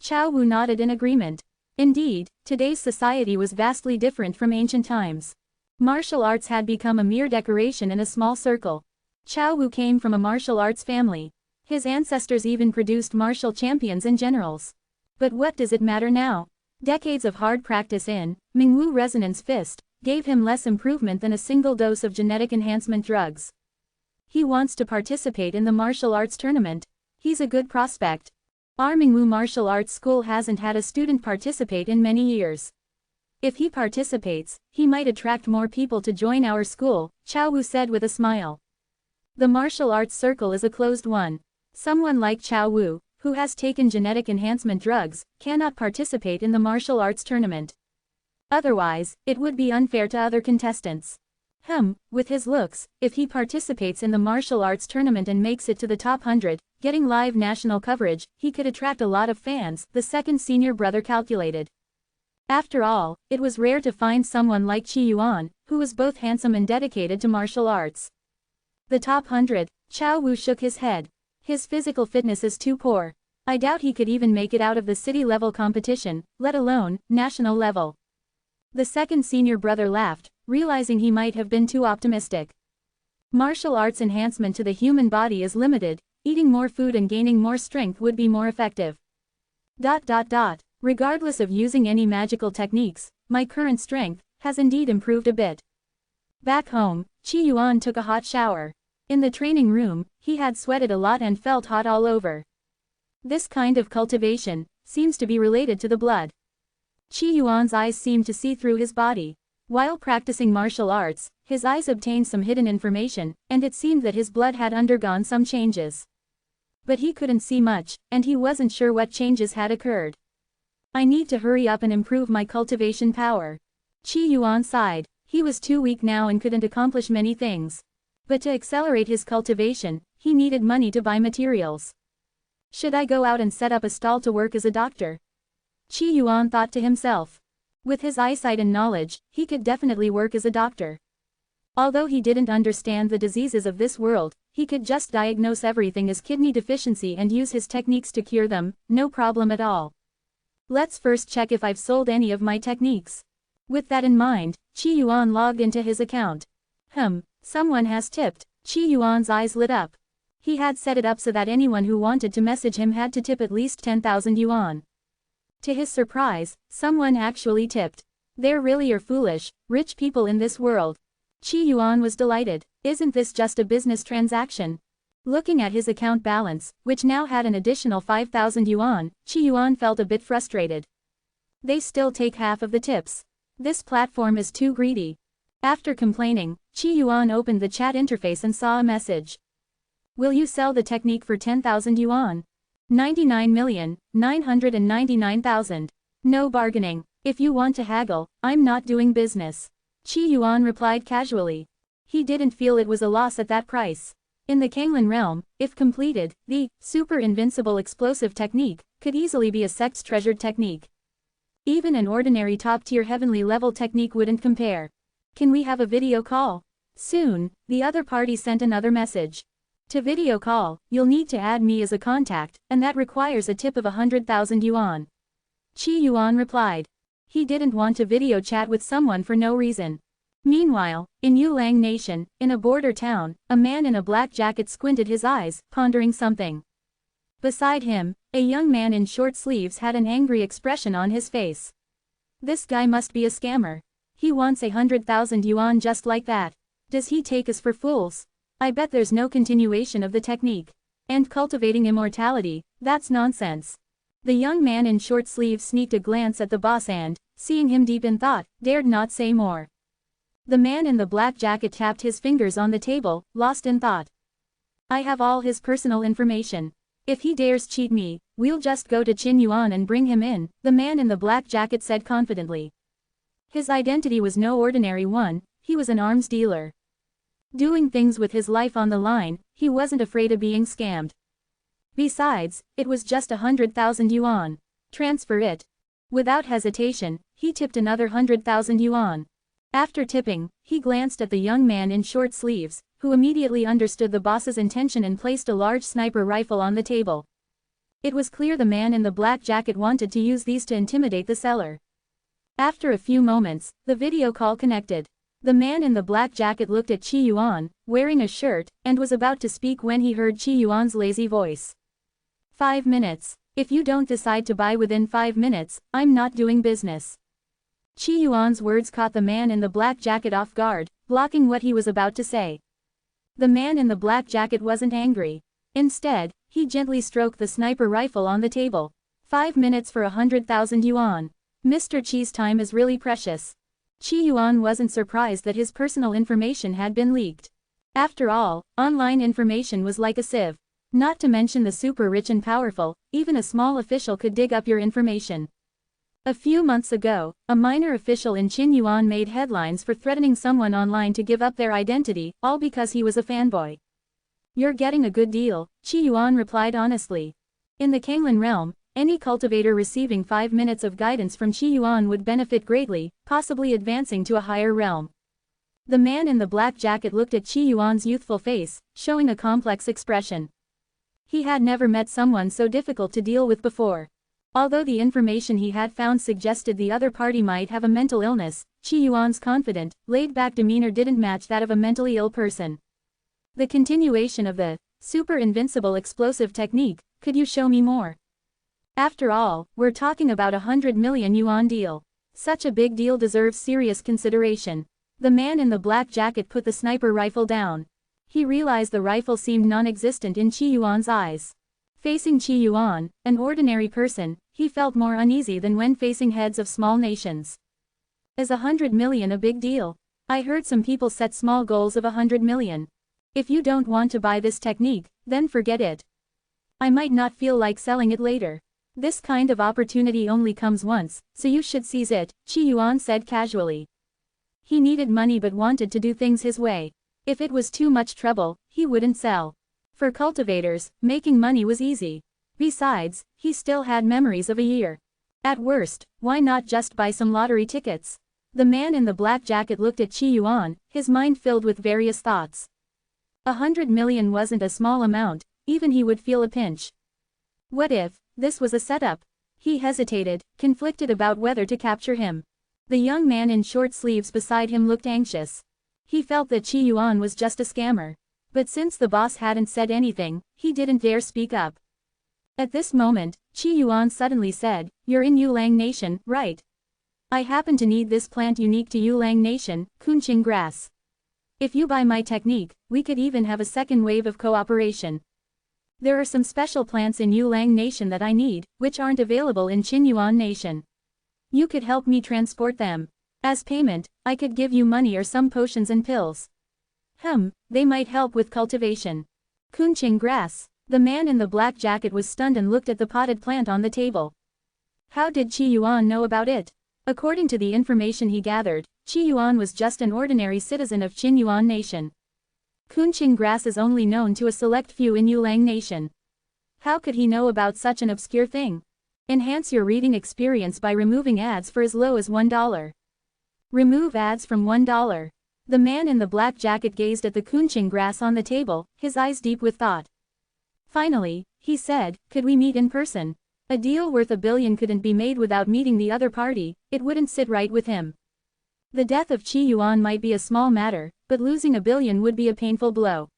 Chao Wu nodded in agreement. Indeed, today's society was vastly different from ancient times. Martial arts had become a mere decoration in a small circle. Chao Wu came from a martial arts family. His ancestors even produced martial champions and generals. But what does it matter now? Decades of hard practice in Mingwu Resonance Fist gave him less improvement than a single dose of genetic enhancement drugs. He wants to participate in the martial arts tournament. He's a good prospect. Our Mingwu Martial Arts School hasn't had a student participate in many years. If he participates, he might attract more people to join our school, Chao Wu said with a smile. The martial arts circle is a closed one. Someone like Chao Wu, who has taken genetic enhancement drugs, cannot participate in the martial arts tournament. Otherwise, it would be unfair to other contestants. With his looks, if he participates in the martial arts tournament and makes it to the top 100, getting live national coverage, he could attract a lot of fans, the second senior brother calculated. After all, it was rare to find someone like Qi Yuan, who was both handsome and dedicated to martial arts. The top 100, Chao Wu shook his head. His physical fitness is too poor. I doubt he could even make it out of the city-level competition, let alone national level. The second senior brother laughed, realizing he might have been too optimistic. Martial arts enhancement to the human body is limited, eating more food and gaining more strength would be more effective. Regardless of using any magical techniques, my current strength has indeed improved a bit. Back home, Qi Yuan took a hot shower. In the training room, he had sweated a lot and felt hot all over. This kind of cultivation seems to be related to the blood. Qi Yuan's eyes seemed to see through his body. While practicing martial arts, his eyes obtained some hidden information, and it seemed that his blood had undergone some changes. But he couldn't see much, and he wasn't sure what changes had occurred. I need to hurry up and improve my cultivation power. Qi Yuan sighed. He was too weak now and couldn't accomplish many things. But to accelerate his cultivation, he needed money to buy materials. Should I go out and set up a stall to work as a doctor? Qi Yuan thought to himself. With his eyesight and knowledge, he could definitely work as a doctor. Although he didn't understand the diseases of this world, he could just diagnose everything as kidney deficiency and use his techniques to cure them, no problem at all. Let's first check if I've sold any of my techniques. With that in mind, Qi Yuan logged into his account. Someone has tipped. Qi Yuan's eyes lit up. He had set it up so that anyone who wanted to message him had to tip at least 10,000 yuan. To his surprise, someone actually tipped. There really are foolish, rich people in this world. Qi Yuan was delighted. Isn't this just a business transaction? Looking at his account balance, which now had an additional 5,000 yuan, Qi Yuan felt a bit frustrated. They still take half of the tips. This platform is too greedy. After complaining, Qi Yuan opened the chat interface and saw a message. Will you sell the technique for 10,000 yuan? 99,999,000. No bargaining. If you want to haggle, I'm not doing business. Qi Yuan replied casually. He didn't feel it was a loss at that price. In the Kanglan realm, if completed, the super invincible explosive technique could easily be a sect's treasured technique. Even an ordinary top-tier heavenly level technique wouldn't compare. Can we have a video call? Soon, the other party sent another message. To video call, you'll need to add me as a contact, and that requires a tip of 100,000 yuan. Qi Yuan replied. He didn't want to video chat with someone for no reason. Meanwhile, in Yulang Nation, in a border town, a man in a black jacket squinted his eyes, pondering something. Beside him, a young man in short sleeves had an angry expression on his face. This guy must be a scammer. He wants 100,000 yuan just like that. Does he take us for fools? I bet there's no continuation of the technique. And cultivating immortality, that's nonsense. The young man in short sleeves sneaked a glance at the boss and, seeing him deep in thought, dared not say more. The man in the black jacket tapped his fingers on the table, lost in thought. I have all his personal information. If he dares cheat me, we'll just go to Qin Yuan and bring him in, the man in the black jacket said confidently. His identity was no ordinary one, he was an arms dealer. Doing things with his life on the line, he wasn't afraid of being scammed. Besides, it was just 100,000 yuan. Transfer it. Without hesitation, he tipped another 100,000 yuan. After tipping, he glanced at the young man in short sleeves, who immediately understood the boss's intention and placed a large sniper rifle on the table. It was clear the man in the black jacket wanted to use these to intimidate the seller. After a few moments, the video call connected. The man in the black jacket looked at Qi Yuan, wearing a shirt, and was about to speak when he heard Qi Yuan's lazy voice. 5 minutes. If you don't decide to buy within 5 minutes, I'm not doing business. Qi Yuan's words caught the man in the black jacket off guard, blocking what he was about to say. The man in the black jacket wasn't angry. Instead, he gently stroked the sniper rifle on the table. 5 minutes for 100,000 yuan. Mr. Qi's time is really precious. Qi Yuan wasn't surprised that his personal information had been leaked. After all, online information was like a sieve. Not to mention the super rich and powerful, even a small official could dig up your information. A few months ago, a minor official in Qinyuan made headlines for threatening someone online to give up their identity, all because he was a fanboy. You're getting a good deal, Qinyuan replied honestly. In the Kanglan realm, any cultivator receiving 5 minutes of guidance from Qinyuan would benefit greatly, possibly advancing to a higher realm. The man in the black jacket looked at Qinyuan's youthful face, showing a complex expression. He had never met someone so difficult to deal with before. Although the information he had found suggested the other party might have a mental illness, Qinyuan's confident, laid-back demeanor didn't match that of a mentally ill person. The continuation of the super invincible explosive technique, could you show me more? After all, we're talking about 100 million yuan deal. Such a big deal deserves serious consideration. The man in the black jacket put the sniper rifle down. He realized the rifle seemed non-existent in Qinyuan's eyes. Facing Qinyuan, an ordinary person, he felt more uneasy than when facing heads of small nations. Is 100 million a big deal? I heard some people set small goals of 100 million. If you don't want to buy this technique, then forget it. I might not feel like selling it later. This kind of opportunity only comes once, so you should seize it, Qinyuan said casually. He needed money but wanted to do things his way. If it was too much trouble, he wouldn't sell. For cultivators, making money was easy. Besides, he still had memories of a year. At worst, why not just buy some lottery tickets? The man in the black jacket looked at Qinyuan, his mind filled with various thoughts. 100 million wasn't a small amount, even he would feel a pinch. What if this was a setup? He hesitated, conflicted about whether to capture him. The young man in short sleeves beside him looked anxious. He felt that Qinyuan was just a scammer. But since the boss hadn't said anything, he didn't dare speak up. At this moment, Qinyuan suddenly said, "You're in Yulang Nation, right? I happen to need this plant unique to Yulang Nation, Kunqing grass. If you buy my technique, we could even have a second wave of cooperation. There are some special plants in Yulang Nation that I need, which aren't available in Qinyuan Nation. You could help me transport them. As payment, I could give you money or some potions and pills." They might help with cultivation. Kunqing grass. The man in the black jacket was stunned and looked at the potted plant on the table. How did Qinyuan know about it? According to the information he gathered, Qinyuan was just an ordinary citizen of Qinyuan Nation. Kunqing grass is only known to a select few in Yulang Nation. How could he know about such an obscure thing? Enhance your reading experience by removing ads for as low as $1. Remove ads from $1. The man in the black jacket gazed at the kunqing grass on the table, his eyes deep with thought. Finally, he said, "Could we meet in person? A deal worth $1 billion couldn't be made without meeting the other party, it wouldn't sit right with him." The death of Qinyuan might be a small matter, but losing $1 billion would be a painful blow.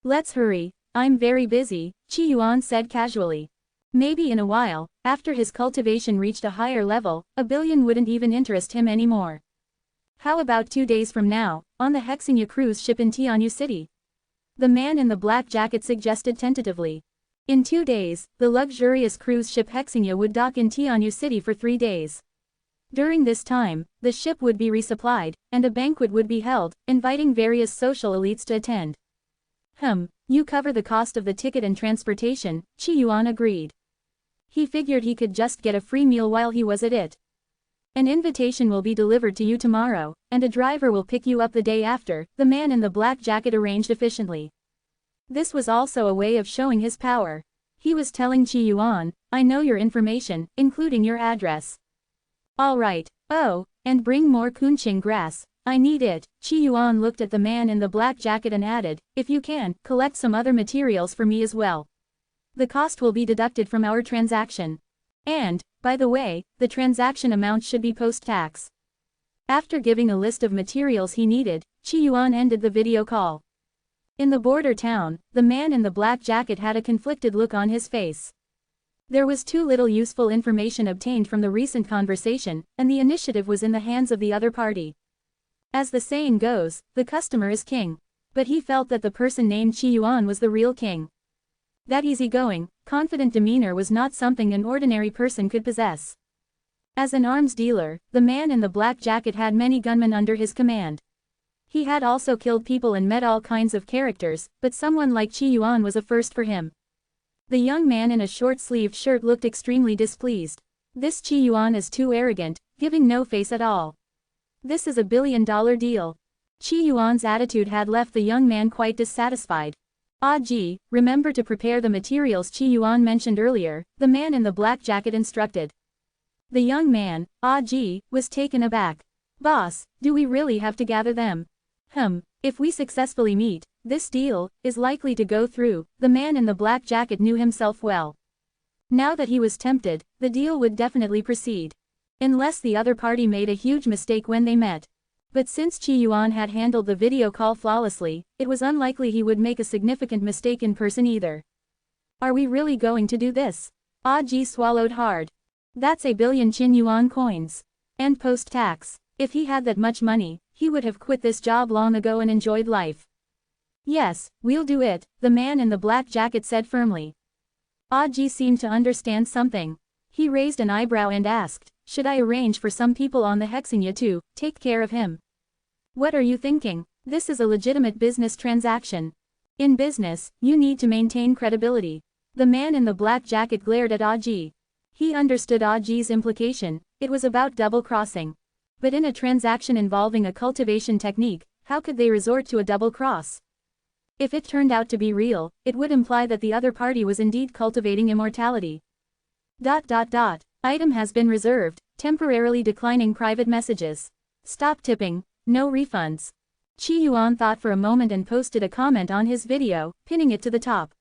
"Let's hurry, I'm very busy," Qinyuan said casually. Maybe in a while, after his cultivation reached a higher level, $1 billion wouldn't even interest him anymore. How about 2 days from now, on the Hexingya cruise ship in Tianyu City? The man in the black jacket suggested tentatively. In 2 days, the luxurious cruise ship Hexingya would dock in Tianyu City for 3 days. During this time, the ship would be resupplied, and a banquet would be held, inviting various social elites to attend. You cover the cost of the ticket and transportation, Qinyuan agreed. He figured he could just get a free meal while he was at it. An invitation will be delivered to you tomorrow, and a driver will pick you up the day after, the man in the black jacket arranged efficiently. This was also a way of showing his power. He was telling Qinyuan, "I know your information, including your address. All right, oh, and bring more kunqing grass, I need it." Qinyuan looked at the man in the black jacket and added, "If you can, collect some other materials for me as well. The cost will be deducted from our transaction. And, by the way, the transaction amount should be post-tax." After giving a list of materials he needed, Qinyuan ended the video call. In the border town, the man in the black jacket had a conflicted look on his face. There was too little useful information obtained from the recent conversation, and the initiative was in the hands of the other party. As the saying goes, the customer is king. But he felt that the person named Qinyuan was the real king. That easygoing, confident demeanor was not something an ordinary person could possess. As an arms dealer, the man in the black jacket had many gunmen under his command. He had also killed people and met all kinds of characters, but someone like Qi Yuan was a first for him. The young man in a short-sleeved shirt looked extremely displeased. This Qi Yuan is too arrogant, giving no face at all. This is a billion-dollar deal. Qi Yuan's attitude had left the young man quite dissatisfied. Ah Ji, remember to prepare the materials Qi Yuan mentioned earlier, the man in the black jacket instructed. The young man, Ah Ji, was taken aback. Boss, do we really have to gather them? If we successfully meet, this deal is likely to go through. The man in the black jacket knew himself well. Now that he was tempted, the deal would definitely proceed. Unless the other party made a huge mistake when they met. But since Qi Yuan had handled the video call flawlessly, it was unlikely he would make a significant mistake in person either. Are we really going to do this? Ah Ji swallowed hard. That's a billion Qin Yuan coins. And post-tax. If he had that much money, he would have quit this job long ago and enjoyed life. Yes, we'll do it, the man in the black jacket said firmly. Ah Ji seemed to understand something. He raised an eyebrow and asked, should I arrange for some people on the Hexingya to take care of him? What are you thinking? This is a legitimate business transaction. In business, you need to maintain credibility. The man in the black jacket glared at Ah Ji. He understood Ah Ji's implication, it was about double-crossing. But in a transaction involving a cultivation technique, how could they resort to a double cross? If it turned out to be real, it would imply that the other party was indeed cultivating immortality. Item has been reserved, temporarily declining private messages. Stop tipping, no refunds. Qi Yuan thought for a moment and posted a comment on his video, pinning it to the top.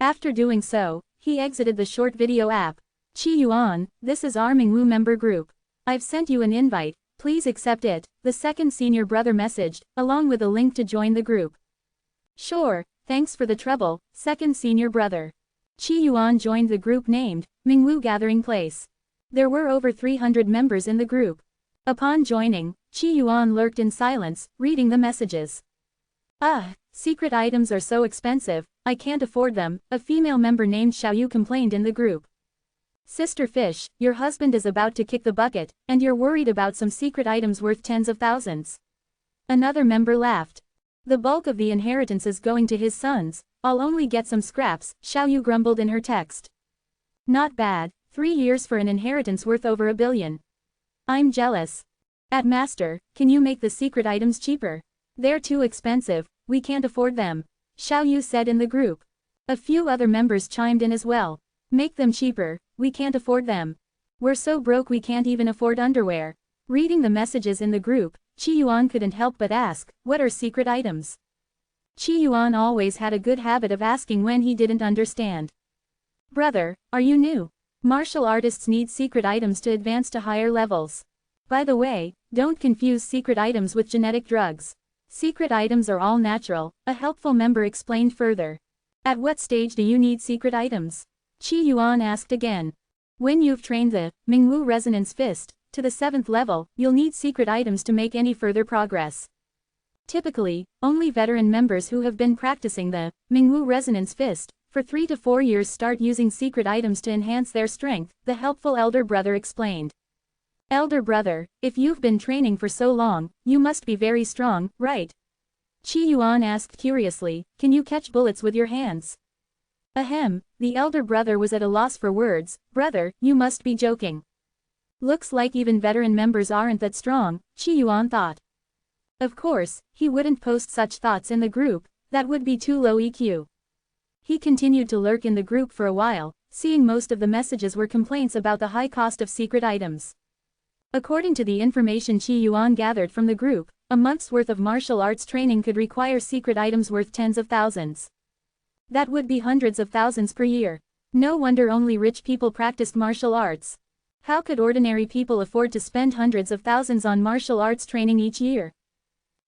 After doing so, he exited the short video app. Qi Yuan, this is our Mingwu member group. I've sent you an invite, please accept it, the second senior brother messaged, along with a link to join the group. Sure, thanks for the trouble, second senior brother. Qi Yuan joined the group named Mingwu Gathering Place. There were over 300 members in the group. Upon joining, Qi Yuan lurked in silence, reading the messages. Secret items are so expensive, I can't afford them, a female member named Xiaoyu complained in the group. Sister Fish, your husband is about to kick the bucket, and you're worried about some secret items worth tens of thousands. Another member laughed. The bulk of the inheritance is going to his sons, I'll only get some scraps, Xiaoyu grumbled in her text. Not bad, 3 years for an inheritance worth over $1 billion. I'm jealous. At Master, can you make the secret items cheaper? They're too expensive, we can't afford them, Xiaoyu said in the group. A few other members chimed in as well. Make them cheaper, we can't afford them. We're so broke we can't even afford underwear. Reading the messages in the group, Qi Yuan couldn't help but ask, what are secret items? Qi Yuan always had a good habit of asking when he didn't understand. Brother, are you new? Martial artists need secret items to advance to higher levels. By the way, don't confuse secret items with genetic drugs. Secret items are all natural, a helpful member explained further. At what stage do you need secret items? Qi Yuan asked again. When you've trained the Mingwu Resonance Fist to the 7th level, you'll need secret items to make any further progress. Typically, only veteran members who have been practicing the Mingwu Resonance Fist for 3 to 4 years start using secret items to enhance their strength, the helpful elder brother explained. Elder brother, if you've been training for so long, you must be very strong, right? Qi Yuan asked curiously, can you catch bullets with your hands? The elder brother was at a loss for words. Brother, you must be joking. Looks like even veteran members aren't that strong, Qi Yuan thought. Of course, he wouldn't post such thoughts in the group, that would be too low EQ. He continued to lurk in the group for a while, seeing most of the messages were complaints about the high cost of secret items. According to the information Qi Yuan gathered from the group, a month's worth of martial arts training could require secret items worth tens of thousands. That would be hundreds of thousands per year. No wonder only rich people practiced martial arts. How could ordinary people afford to spend hundreds of thousands on martial arts training each year?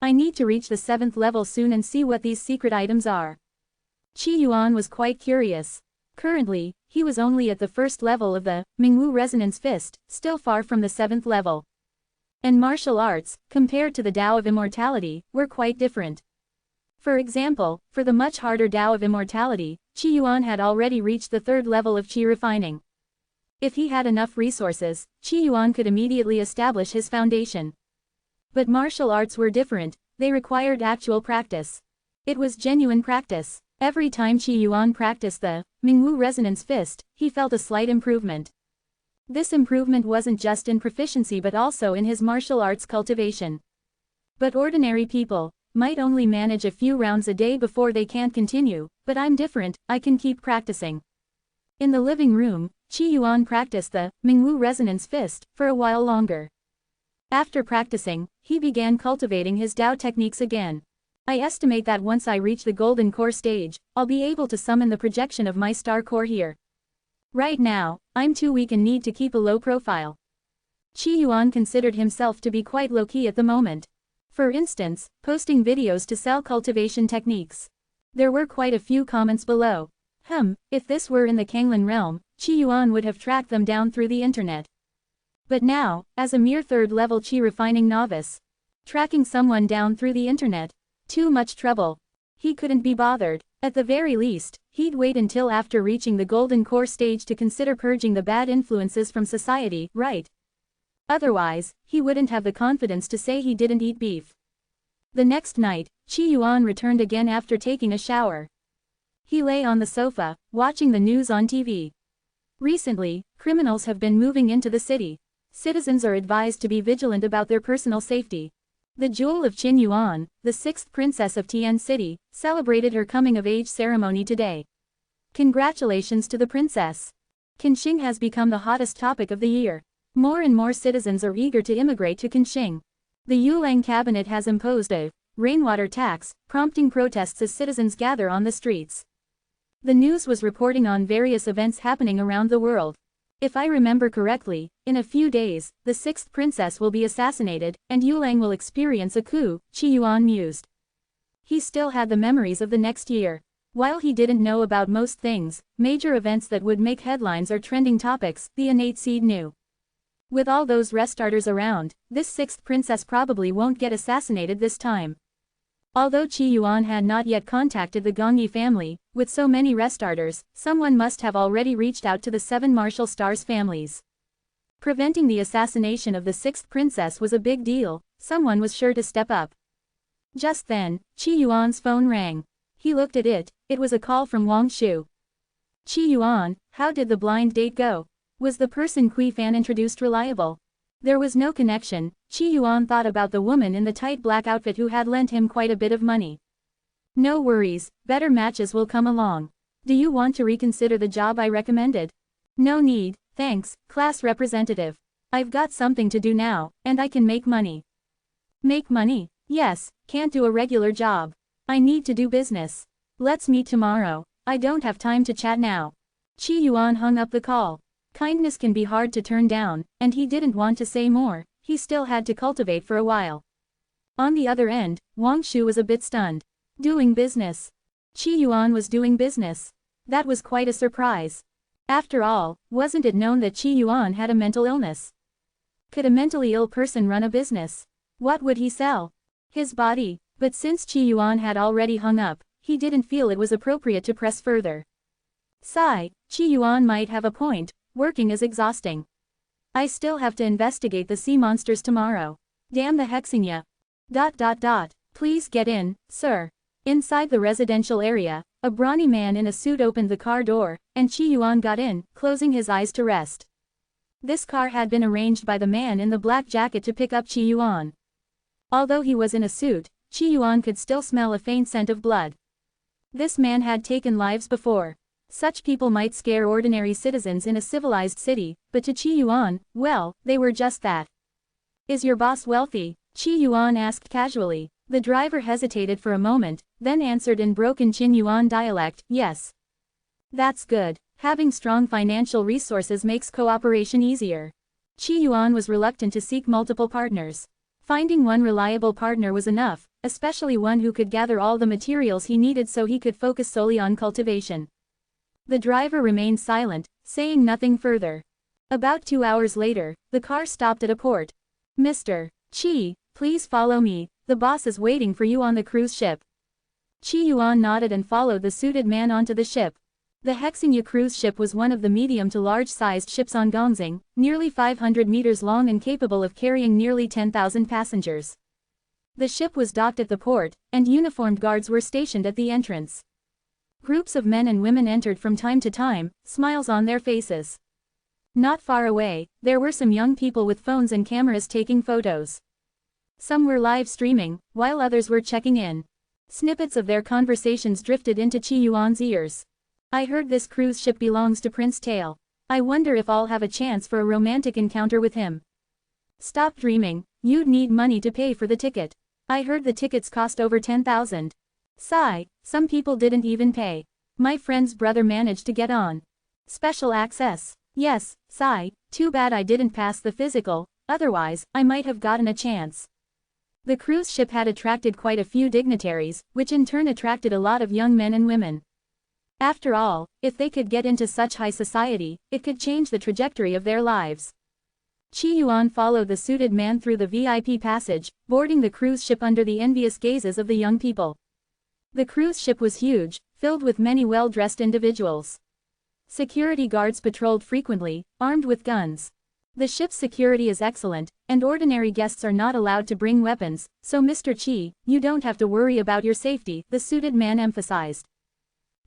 I need to reach the 7th level soon and see what these secret items are. Qi Yuan was quite curious. Currently, he was only at the 1st level of the Mingwu Resonance Fist, still far from the 7th level. And martial arts, compared to the Tao of Immortality, were quite different. For example, for the much harder Tao of Immortality, Qi Yuan had already reached the 3rd level of Qi refining. If he had enough resources, Qi Yuan could immediately establish his foundation. But martial arts were different, they required actual practice. It was genuine practice. Every time Qi Yuan practiced the Mingwu resonance fist, he felt a slight improvement. This improvement wasn't just in proficiency but also in his martial arts cultivation. But ordinary people might only manage a few rounds a day before they can't continue, but I'm different, I can keep practicing. In the living room, Qi Yuan practiced the Mingwu resonance fist for a while longer. After practicing, he began cultivating his Dao techniques again. I estimate that once I reach the golden core stage, I'll be able to summon the projection of my star core here. Right now, I'm too weak and need to keep a low profile. Qi Yuan considered himself to be quite low-key at the moment. For instance, posting videos to sell cultivation techniques. There were quite a few comments below. If this were in the Kanglin realm, Qi Yuan would have tracked them down through the internet. But now, as a mere third-level Qi refining novice, tracking someone down through the internet, too much trouble. He couldn't be bothered. At the very least, he'd wait until after reaching the golden core stage to consider purging the bad influences from society, right? Otherwise, he wouldn't have the confidence to say he didn't eat beef. The next night, Qi Yuan returned again after taking a shower. He lay on the sofa, watching the news on TV. Recently, criminals have been moving into the city. Citizens are advised to be vigilant about their personal safety. The Jewel of Qin Yuan, the 6th princess of Tian City, celebrated her coming-of-age ceremony today. Congratulations to the princess. Qinxing has become the hottest topic of the year. More and more citizens are eager to immigrate to Qinxing. The Yulang cabinet has imposed a rainwater tax, prompting protests as citizens gather on the streets. The news was reporting on various events happening around the world. If I remember correctly, in a few days, the 6th princess will be assassinated, and Yulang will experience a coup, Qi Yuan mused. He still had the memories of the next year. While he didn't know about most things, major events that would make headlines or trending topics, the innate seed knew. With all those restarters around, this 6th princess probably won't get assassinated this time. Although Qi Yuan had not yet contacted the Gongyi family, with so many restarters, someone must have already reached out to the 7 martial stars families. Preventing the assassination of the 6th princess was a big deal, someone was sure to step up. Just then, Qi Yuan's phone rang. He looked at it, it was a call from Wang Shu. Qi Yuan, how did the blind date go? Was the person Kui Fan introduced reliable? There was no connection. Qi Yuan thought about the woman in the tight black outfit who had lent him quite a bit of money. No worries, better matches will come along. Do you want to reconsider the job I recommended? No need, thanks, class representative. I've got something to do now, and I can make money. Make money? Yes, can't do a regular job. I need to do business. Let's meet tomorrow. I don't have time to chat now. Qi Yuan hung up the call. Kindness can be hard to turn down, and he didn't want to say more, he still had to cultivate for a while. On the other end, Wang Shu was a bit stunned. Doing business. Qi Yuan was doing business. That was quite a surprise. After all, wasn't it known that Qi Yuan had a mental illness? Could a mentally ill person run a business? What would he sell? His body, but since Qi Yuan had already hung up, he didn't feel it was appropriate to press further. Sigh, Qi Yuan might have a point. Working is exhausting. I still have to investigate the sea monsters tomorrow. Damn the Hexingya. Please get in, sir. Inside the residential area, a brawny man in a suit opened the car door, and Qi Yuan got in, closing his eyes to rest. This car had been arranged by the man in the black jacket to pick up Qi Yuan. Although he was in a suit, Qi Yuan could still smell a faint scent of blood. This man had taken lives before. Such people might scare ordinary citizens in a civilized city, but to Qi Yuan, well, they were just that. Is your boss wealthy? Qi Yuan asked casually. The driver hesitated for a moment, then answered in broken Qin Yuan dialect, yes. That's good. Having strong financial resources makes cooperation easier. Qi Yuan was reluctant to seek multiple partners. Finding one reliable partner was enough, especially one who could gather all the materials he needed so he could focus solely on cultivation. The driver remained silent, saying nothing further. About 2 hours later, the car stopped at a port. Mr. Qi, please follow me, the boss is waiting for you on the cruise ship. Qi Yuan nodded and followed the suited man onto the ship. The Hexingya cruise ship was one of the medium to large-sized ships on Gongxing, nearly 500 meters long and capable of carrying nearly 10,000 passengers. The ship was docked at the port, and uniformed guards were stationed at the entrance. Groups of men and women entered from time to time, smiles on their faces. Not far away, there were some young people with phones and cameras taking photos. Some were live streaming, while others were checking in. Snippets of their conversations drifted into Qi Yuan's ears. I heard this cruise ship belongs to Prince Tail. I wonder if I'll have a chance for a romantic encounter with him. Stop dreaming, you'd need money to pay for the ticket. I heard the tickets cost over 10,000. Sigh, some people didn't even pay. My friend's brother managed to get on. Special access. Yes, sigh, too bad I didn't pass the physical, otherwise, I might have gotten a chance. The cruise ship had attracted quite a few dignitaries, which in turn attracted a lot of young men and women. After all, if they could get into such high society, it could change the trajectory of their lives. Qi Yuan followed the suited man through the VIP passage, boarding the cruise ship under the envious gazes of the young people. The cruise ship was huge, filled with many well-dressed individuals. Security guards patrolled frequently, armed with guns. The ship's security is excellent, and ordinary guests are not allowed to bring weapons, so Mr. Qi, you don't have to worry about your safety, the suited man emphasized.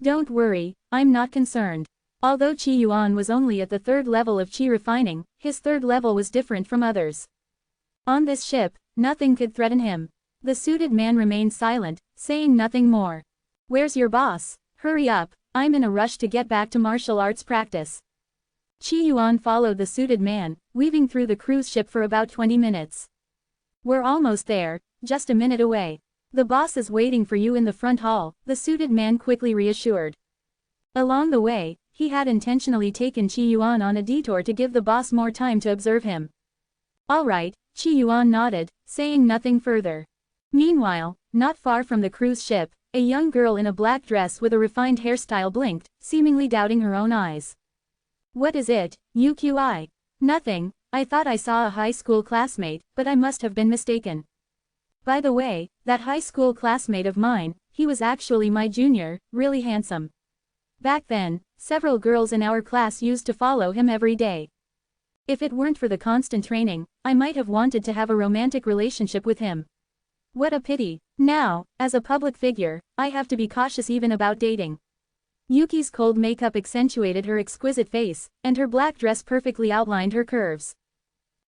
Don't worry, I'm not concerned. Although Qi Yuan was only at the third level of Qi refining, his third level was different from others. On this ship, nothing could threaten him. The suited man remained silent, saying nothing more. Where's your boss? Hurry up, I'm in a rush to get back to martial arts practice. Qi Yuan followed the suited man, weaving through the cruise ship for about 20 minutes. We're almost there, just a minute away. The boss is waiting for you in the front hall, the suited man quickly reassured. Along the way, he had intentionally taken Qi Yuan on a detour to give the boss more time to observe him. All right, Qi Yuan nodded, saying nothing further. Meanwhile, not far from the cruise ship, a young girl in a black dress with a refined hairstyle blinked, seemingly doubting her own eyes. What is it, UQI? Nothing, I thought I saw a high school classmate, but I must have been mistaken. By the way, that high school classmate of mine, he was actually my junior, really handsome. Back then, several girls in our class used to follow him every day. If it weren't for the constant training, I might have wanted to have a romantic relationship with him. What a pity. Now, as a public figure, I have to be cautious even about dating. Yuki's cold makeup accentuated her exquisite face, and her black dress perfectly outlined her curves.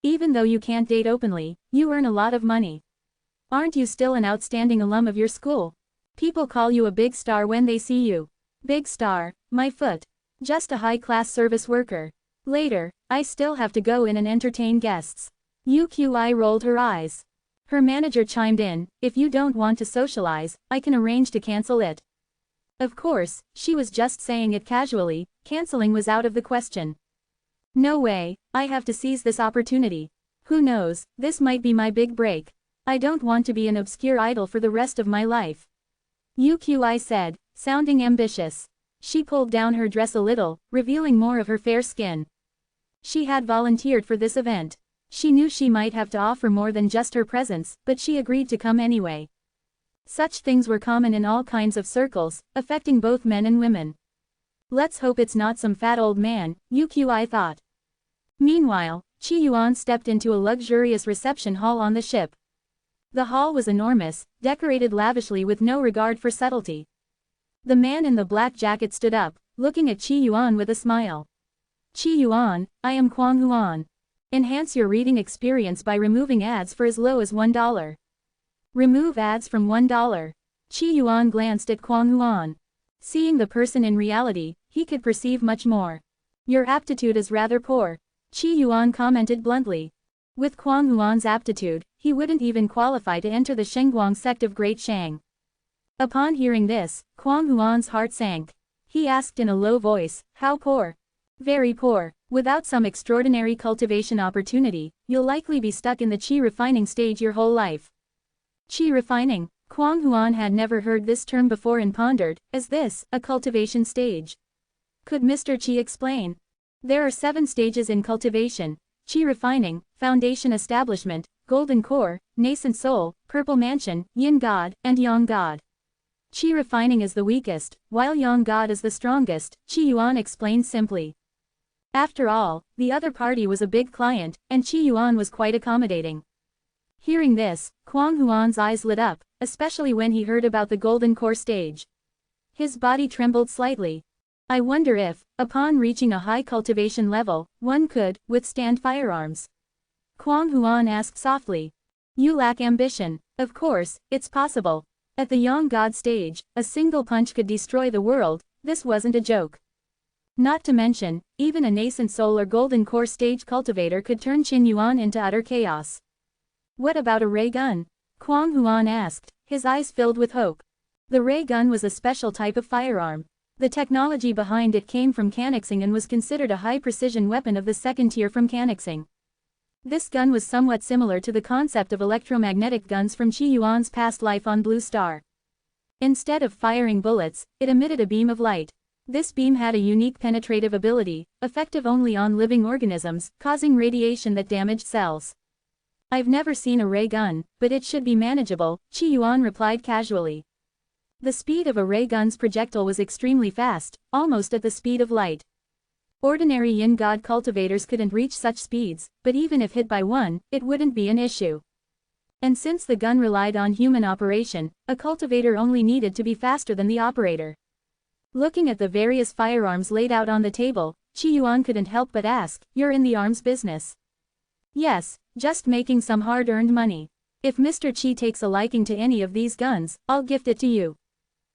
Even though you can't date openly, you earn a lot of money. Aren't you still an outstanding alum of your school? People call you a big star when they see you. Big star, my foot. Just a high-class service worker. Later, I still have to go in and entertain guests. UQI rolled her eyes. Her manager chimed in, if you don't want to socialize, I can arrange to cancel it. Of course, she was just saying it casually, canceling was out of the question. No way, I have to seize this opportunity. Who knows, this might be my big break. I don't want to be an obscure idol for the rest of my life. UQI said, sounding ambitious. She pulled down her dress a little, revealing more of her fair skin. She had volunteered for this event. She knew she might have to offer more than just her presence, but she agreed to come anyway. Such things were common in all kinds of circles, affecting both men and women. Let's hope it's not some fat old man, UQI thought. Meanwhile, Qi Yuan stepped into a luxurious reception hall on the ship. The hall was enormous, decorated lavishly with no regard for subtlety. The man in the black jacket stood up, looking at Qi Yuan with a smile. Qi Yuan, I am Kwang Huan. Enhance your reading experience by removing ads for as low as $1. Remove ads from $1. Qi Yuan glanced at Kwang Huan. Seeing the person in reality, he could perceive much more. Your aptitude is rather poor. Qi Yuan commented bluntly. With Kwang Huan's aptitude, he wouldn't even qualify to enter the Shengguang sect of Great Shang. Upon hearing this, Kwang Huan's heart sank. He asked in a low voice, how poor? Very poor. Without some extraordinary cultivation opportunity, you'll likely be stuck in the Qi refining stage your whole life. Qi refining? Kwang Huan had never heard this term before and pondered, is this a cultivation stage? Could Mr. Qi explain? There are 7 stages in cultivation: Qi refining, foundation establishment, golden core, nascent soul, purple mansion, yin god, and yang god. Qi refining is the weakest, while Yang God is the strongest, Qi Yuan explained simply. After all, the other party was a big client, and Qi Yuan was quite accommodating. Hearing this, Kwang Huan's eyes lit up, especially when he heard about the golden core stage. His body trembled slightly. I wonder if, upon reaching a high cultivation level, one could withstand firearms. Kwang Huan asked softly. You lack ambition. Of course, it's possible. At the Yang God stage, a single punch could destroy the world. This wasn't a joke. Not to mention, even a nascent soul or golden core stage cultivator could turn Qin Yuan into utter chaos. What about a ray gun? Kwang Huan asked, his eyes filled with hope. The ray gun was a special type of firearm. The technology behind it came from Canixing and was considered a high-precision weapon of the second tier from Canixing. This gun was somewhat similar to the concept of electromagnetic guns from Qi Yuan's past life on Blue Star. Instead of firing bullets, it emitted a beam of light. This beam had a unique penetrative ability, effective only on living organisms, causing radiation that damaged cells. I've never seen a ray gun, but it should be manageable, Qi Yuan replied casually. The speed of a ray gun's projectile was extremely fast, almost at the speed of light. Ordinary Yin God cultivators couldn't reach such speeds, but even if hit by one, it wouldn't be an issue. And since the gun relied on human operation, a cultivator only needed to be faster than the operator. Looking at the various firearms laid out on the table, Qi Yuan couldn't help but ask, "You're in the arms business?" "Yes, just making some hard-earned money. If Mr. Qi takes a liking to any of these guns, I'll gift it to you.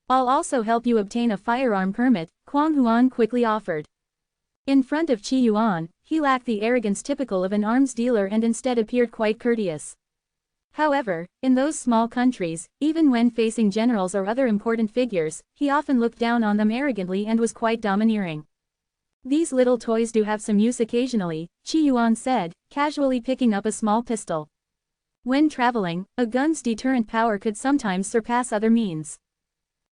I'll also help you obtain a firearm permit," Kwang Huan quickly offered. In front of Qi Yuan, he lacked the arrogance typical of an arms dealer and instead appeared quite courteous. However, in those small countries, even when facing generals or other important figures, he often looked down on them arrogantly and was quite domineering. "These little toys do have some use occasionally," Qi Yuan said, casually picking up a small pistol. When traveling, a gun's deterrent power could sometimes surpass other means.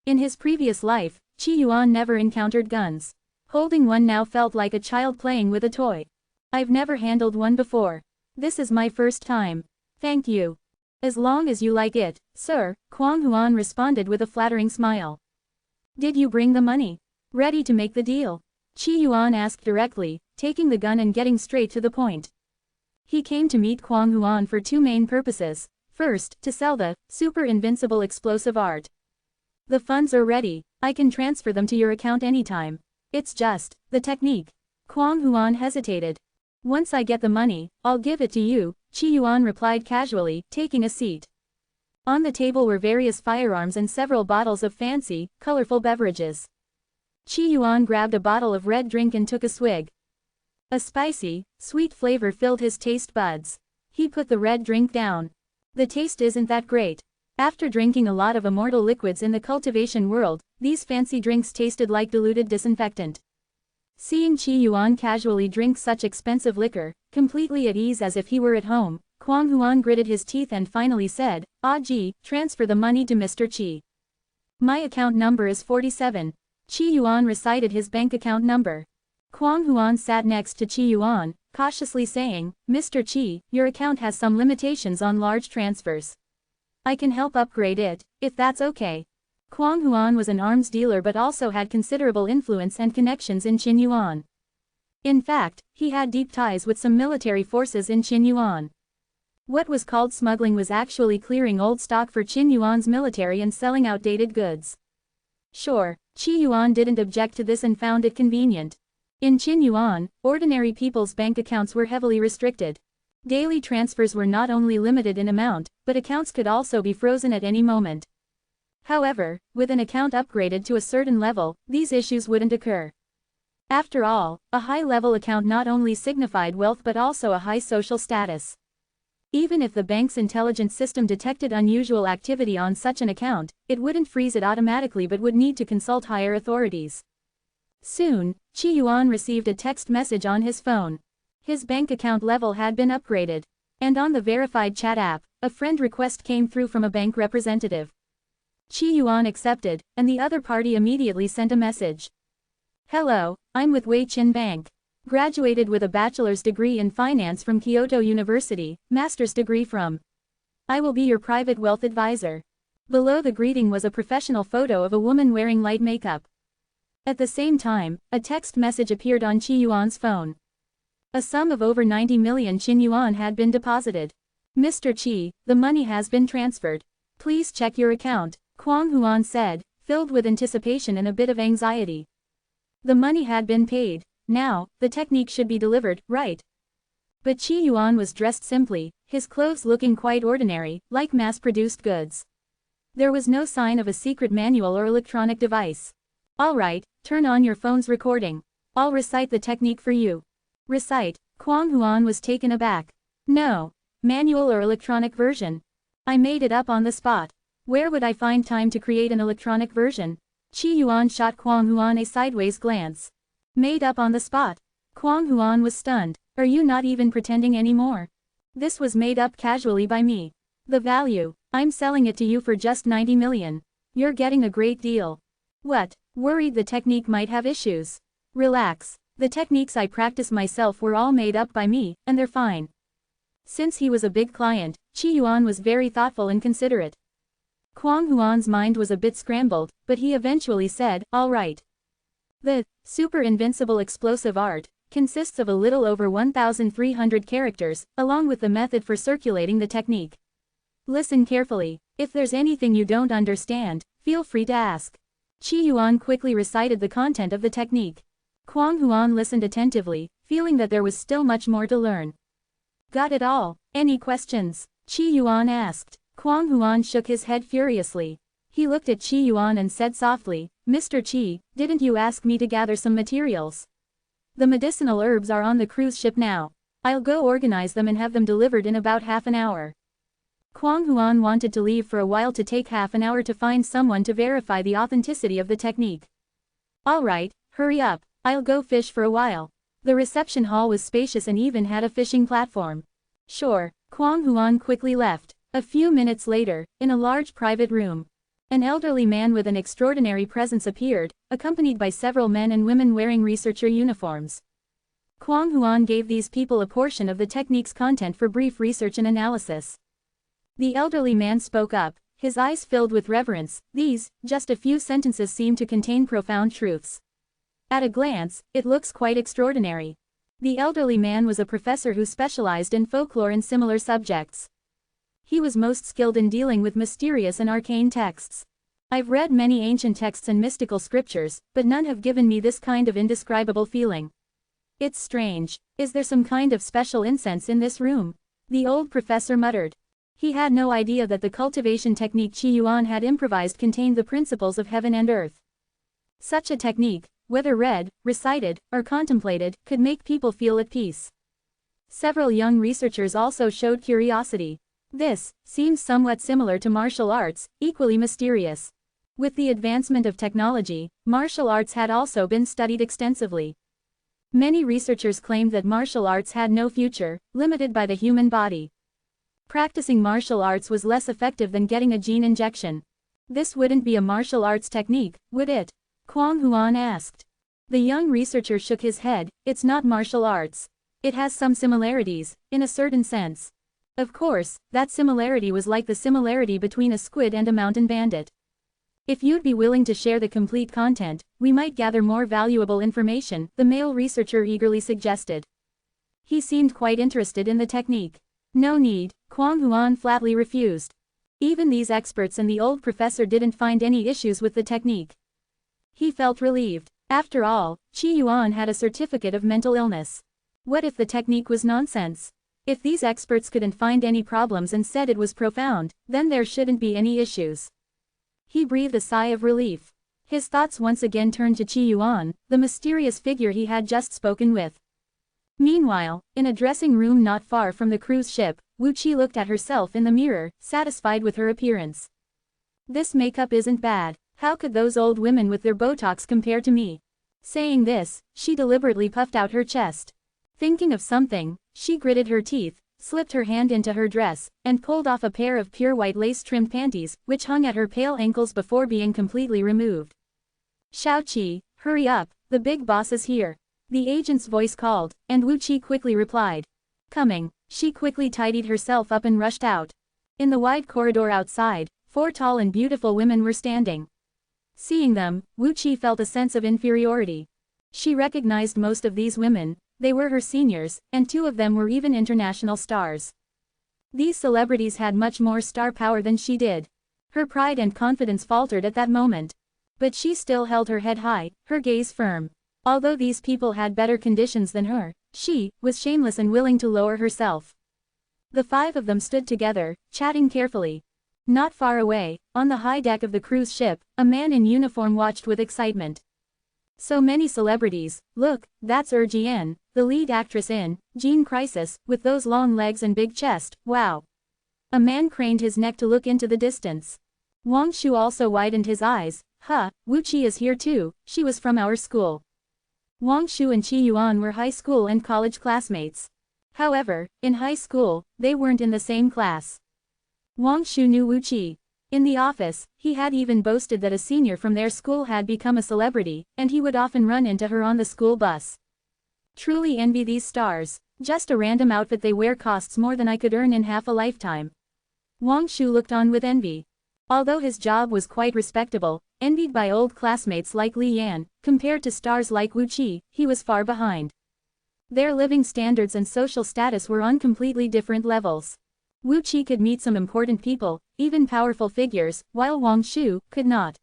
In his previous life, Qi Yuan never encountered guns. Holding one now felt like a child playing with a toy. "I've never handled one before. This is my first time." "Thank you. As long as you like it, sir," Kwang Huan responded with a flattering smile. "Did you bring the money? Ready to make the deal?" Qi Yuan asked directly, taking the gun and getting straight to the point. He came to meet Kwang Huan for two main purposes. First, to sell the super invincible explosive art. "The funds are ready. I can transfer them to your account anytime. It's just the technique." Kwang Huan hesitated. "Once I get the money, I'll give it to you," Qi Yuan replied casually, taking a seat. On the table were various firearms and several bottles of fancy, colorful beverages. Qi Yuan grabbed a bottle of red drink and took a swig. A spicy, sweet flavor filled his taste buds. He put the red drink down. "The taste isn't that great. After drinking a lot of Immortal liquids in the cultivation world, these fancy drinks tasted like diluted disinfectant." Seeing Qi Yuan casually drink such expensive liquor, completely at ease as if he were at home, Kwang Huan gritted his teeth and finally said, "Ah Ji, transfer the money to Mr. Qi. My account number is 47. Qi Yuan recited his bank account number. Kwang Huan sat next to Qi Yuan, cautiously saying, "Mr. Qi, your account has some limitations on large transfers. I can help upgrade it, if that's okay." Kwang Huan was an arms dealer but also had considerable influence and connections in Qin Yuan. In fact, he had deep ties with some military forces in Qin Yuan. What was called smuggling was actually clearing old stock for Qin Yuan's military and selling outdated goods. Sure, Qi Yuan didn't object to this and found it convenient. In Qin Yuan, ordinary people's bank accounts were heavily restricted. Daily transfers were not only limited in amount, but accounts could also be frozen at any moment. However, with an account upgraded to a certain level, these issues wouldn't occur. After all, a high-level account not only signified wealth but also a high social status. Even if the bank's intelligence system detected unusual activity on such an account, it wouldn't freeze it automatically but would need to consult higher authorities. Soon, Qi Yuan received a text message on his phone. His bank account level had been upgraded. And on the verified chat app, a friend request came through from a bank representative. Qi Yuan accepted, and the other party immediately sent a message. "Hello, I'm with Wei Qin Bank. Graduated with a bachelor's degree in finance from Kyoto University, master's degree from. I will be your private wealth advisor. Below the greeting was a professional photo of a woman wearing light makeup. At the same time, a text message appeared on Qi Yuan's phone. A sum of over 90 million Qin Yuan had been deposited. Mr. Qi, the money has been transferred. Please check your account, Kwang Huan said, filled with anticipation and a bit of anxiety. The money had been paid. Now, the technique should be delivered, right? But Qi Yuan was dressed simply, his clothes looking quite ordinary, like mass-produced goods. There was no sign of a secret manual or electronic device. All right, turn on your phone's recording. I'll recite the technique for you. Recite. Kwang Huan was taken aback. No. Manual or electronic version? I made it up on the spot. Where would I find time to create an electronic version? Qi Yuan shot Kwang Huan a sideways glance. Made up on the spot. Kwang Huan was stunned. Are you not even pretending anymore? This was made up casually by me. The value. I'm selling it to you for just 90 million. You're getting a great deal. What? Worried the technique might have issues. Relax. The techniques I practice myself were all made up by me, and they're fine. Since he was a big client, Qi Yuan was very thoughtful and considerate. Kwang Huan's mind was a bit scrambled, but he eventually said, all right. The super invincible explosive art consists of a little over 1,300 characters, along with the method for circulating the technique. Listen carefully. If there's anything you don't understand, feel free to ask. Qi Yuan quickly recited the content of the technique. Kwang Huan listened attentively, feeling that there was still much more to learn. Got it all? Any questions? Qi Yuan asked. Kwang Huan shook his head furiously. He looked at Qi Yuan and said softly, Mr. Qi, didn't you ask me to gather some materials? The medicinal herbs are on the cruise ship now. I'll go organize them and have them delivered in about half an hour. Kwang Huan wanted to leave for a while to take half an hour to find someone to verify the authenticity of the technique. All right, hurry up, I'll go fish for a while. The reception hall was spacious and even had a fishing platform. Sure, Kwang Huan quickly left. A few minutes later, in a large private room, an elderly man with an extraordinary presence appeared, accompanied by several men and women wearing researcher uniforms. Kwang Huan gave these people a portion of the technique's content for brief research and analysis. The elderly man spoke up, his eyes filled with reverence. These, just a few sentences seem to contain profound truths. At a glance, it looks quite extraordinary. The elderly man was a professor who specialized in folklore and similar subjects. He was most skilled in dealing with mysterious and arcane texts. I've read many ancient texts and mystical scriptures, but none have given me this kind of indescribable feeling. It's strange. Is there some kind of special incense in this room? The old professor muttered. He had no idea that the cultivation technique Qi Yuan had improvised contained the principles of heaven and earth. Such a technique, whether read, recited, or contemplated, could make people feel at peace. Several young researchers also showed curiosity. This seems somewhat similar to martial arts, equally mysterious. With the advancement of technology, martial arts had also been studied extensively. Many researchers claimed that martial arts had no future, limited by the human body. Practicing martial arts was less effective than getting a gene injection. This wouldn't be a martial arts technique, would it? Kwang Huan asked. The young researcher shook his head. It's not martial arts. It has some similarities, in a certain sense. Of course, that similarity was like the similarity between a squid and a mountain bandit. If you'd be willing to share the complete content, we might gather more valuable information, the male researcher eagerly suggested. He seemed quite interested in the technique. No need, Kwang Huan flatly refused. Even these experts and the old professor didn't find any issues with the technique. He felt relieved. After all, Qi Yuan had a certificate of mental illness. What if the technique was nonsense? If these experts couldn't find any problems and said it was profound, then there shouldn't be any issues. He breathed a sigh of relief. His thoughts once again turned to Qi Yuan, the mysterious figure he had just spoken with. Meanwhile, in a dressing room not far from the cruise ship, Wu Qi looked at herself in the mirror, satisfied with her appearance. This makeup isn't bad. How could those old women with their Botox compare to me? Saying this, she deliberately puffed out her chest. Thinking of something, she gritted her teeth, slipped her hand into her dress, and pulled off a pair of pure white lace-trimmed panties, which hung at her pale ankles before being completely removed. Xiao Qi, hurry up, the big boss is here. The agent's voice called, and Wu Qi quickly replied. Coming. She quickly tidied herself up and rushed out. In the wide corridor outside, 4 tall and beautiful women were standing. Seeing them, Wu Qi felt a sense of inferiority. She recognized most of these women, they were her seniors, and 2 of them were even international stars. These celebrities had much more star power than she did. Her pride and confidence faltered at that moment. But she still held her head high, her gaze firm. Although these people had better conditions than her, she was shameless and willing to lower herself. The 5 of them stood together, chatting carefully. Not far away, on the high deck of the cruise ship, a man in uniform watched with excitement. So many celebrities, look, that's Jian, the lead actress in Gene Crisis, with those long legs and big chest, wow. A man craned his neck to look into the distance. Wang Shu also widened his eyes, Wu Qi is here too, she was from our school. Wang Shu and Qi Yuan were high school and college classmates. However, in high school, they weren't in the same class. Wang Shu knew Wu Qi. In the office, he had even boasted that a senior from their school had become a celebrity, and he would often run into her on the school bus. Truly envy these stars. Just a random outfit they wear costs more than I could earn in half a lifetime. Wang Shu looked on with envy. Although his job was quite respectable, envied by old classmates like Li Yan, compared to stars like Wu Qi, he was far behind. Their living standards and social status were on completely different levels. Wu Qi could meet some important people, even powerful figures, while Wang Shu could not.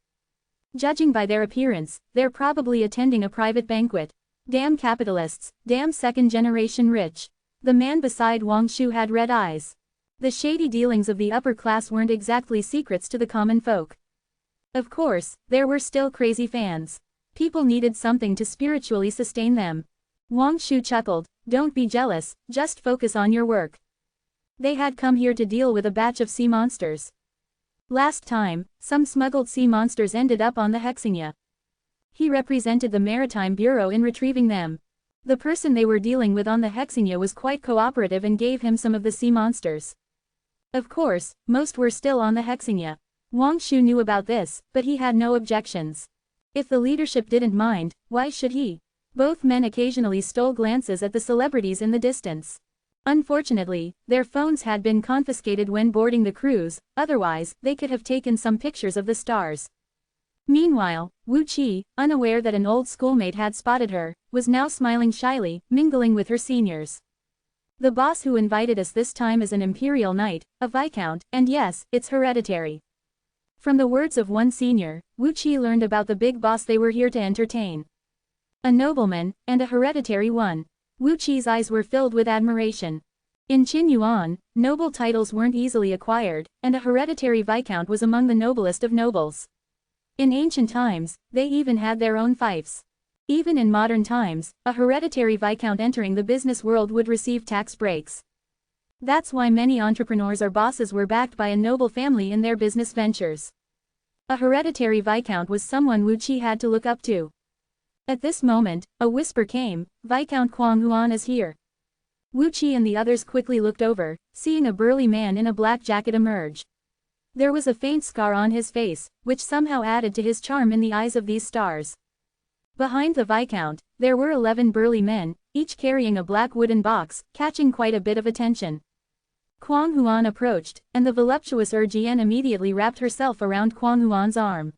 Judging by their appearance, they're probably attending a private banquet. Damn capitalists, damn second-generation rich. The man beside Wang Shu had red eyes. The shady dealings of the upper class weren't exactly secrets to the common folk. Of course, there were still crazy fans. People needed something to spiritually sustain them. Wang Shu chuckled, don't be jealous, just focus on your work. They had come here to deal with a batch of sea monsters. Last time, some smuggled sea monsters ended up on the Hexingya. He represented the Maritime Bureau in retrieving them. The person they were dealing with on the Hexingya was quite cooperative and gave him some of the sea monsters. Of course, most were still on the Hexingya. Wang Shu knew about this, but he had no objections. If the leadership didn't mind, why should he? Both men occasionally stole glances at the celebrities in the distance. Unfortunately, their phones had been confiscated when boarding the cruise, otherwise, they could have taken some pictures of the stars. Meanwhile, Wu Qi, unaware that an old schoolmate had spotted her, was now smiling shyly, mingling with her seniors. The boss who invited us this time is an imperial knight, a viscount, and yes, it's hereditary. From the words of one senior, Wu Qi learned about the big boss they were here to entertain. A nobleman, and a hereditary one. Wu Qi's eyes were filled with admiration. In Qin Yuan, noble titles weren't easily acquired, and a hereditary viscount was among the noblest of nobles. In ancient times, they even had their own fiefs. Even in modern times, a hereditary viscount entering the business world would receive tax breaks. That's why many entrepreneurs or bosses were backed by a noble family in their business ventures. A hereditary viscount was someone Wu Qi had to look up to. At this moment, a whisper came, Viscount Quang Huan is here. Wu Qi and the others quickly looked over, seeing a burly man in a black jacket emerge. There was a faint scar on his face, which somehow added to his charm in the eyes of these stars. Behind the Viscount, there were 11 burly men, each carrying a black wooden box, catching quite a bit of attention. Quang Huan approached, and the voluptuous Jian immediately wrapped herself around Quang Huan's arm.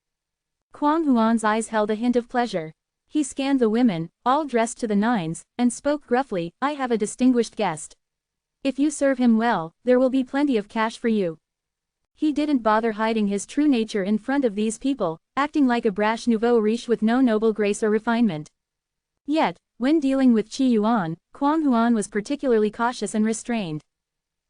Quang Huan's eyes held a hint of pleasure. He scanned the women, all dressed to the nines, and spoke gruffly, I have a distinguished guest. If you serve him well, there will be plenty of cash for you. He didn't bother hiding his true nature in front of these people, acting like a brash nouveau riche with no noble grace or refinement. Yet, when dealing with Qi Yuan, Quang Huan was particularly cautious and restrained.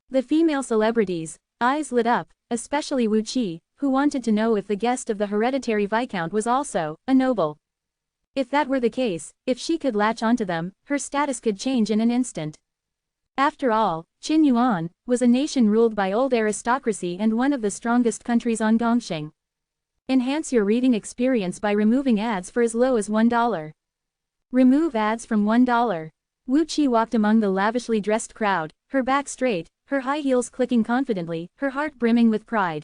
The female celebrities' eyes lit up, especially Wu Qi, who wanted to know if the guest of the hereditary viscount was also a noble. If that were the case, if she could latch onto them, her status could change in an instant. After all, Qin Yuan was a nation ruled by old aristocracy and one of the strongest countries on Gongxing. Enhance your reading experience by removing ads for as low as $1. Remove ads from $1. Wu Qi walked among the lavishly dressed crowd, her back straight, her high heels clicking confidently, her heart brimming with pride.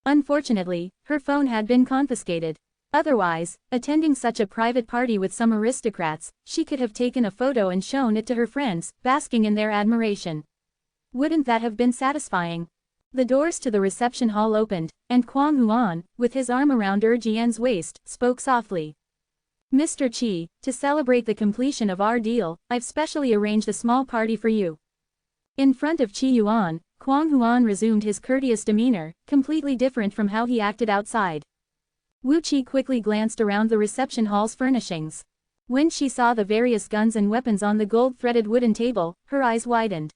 Unfortunately, her phone had been confiscated. Otherwise, attending such a private party with some aristocrats, she could have taken a photo and shown it to her friends, basking in their admiration. Wouldn't that have been satisfying? The doors to the reception hall opened, and Kwang Huan, with his arm around Jian's waist, spoke softly. Mr. Qi, to celebrate the completion of our deal, I've specially arranged a small party for you. In front of Qi Yuan, Kwang Huan resumed his courteous demeanor, completely different from how he acted outside. Wu Qi quickly glanced around the reception hall's furnishings. When she saw the various guns and weapons on the gold-threaded wooden table, her eyes widened.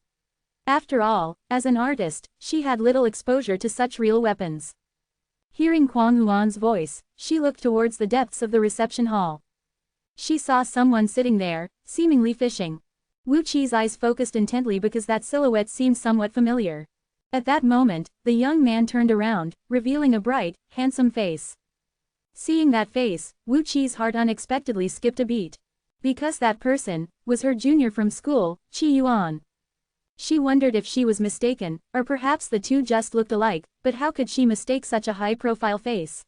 After all, as an artist, she had little exposure to such real weapons. Hearing Kwang Huan's voice, she looked towards the depths of the reception hall. She saw someone sitting there, seemingly fishing. Wu Qi's eyes focused intently because that silhouette seemed somewhat familiar. At that moment, the young man turned around, revealing a bright, handsome face. Seeing that face, Wu Qi's heart unexpectedly skipped a beat. Because that person was her junior from school, Qi Yuan. She wondered if she was mistaken, or perhaps the two just looked alike, but how could she mistake such a high-profile face?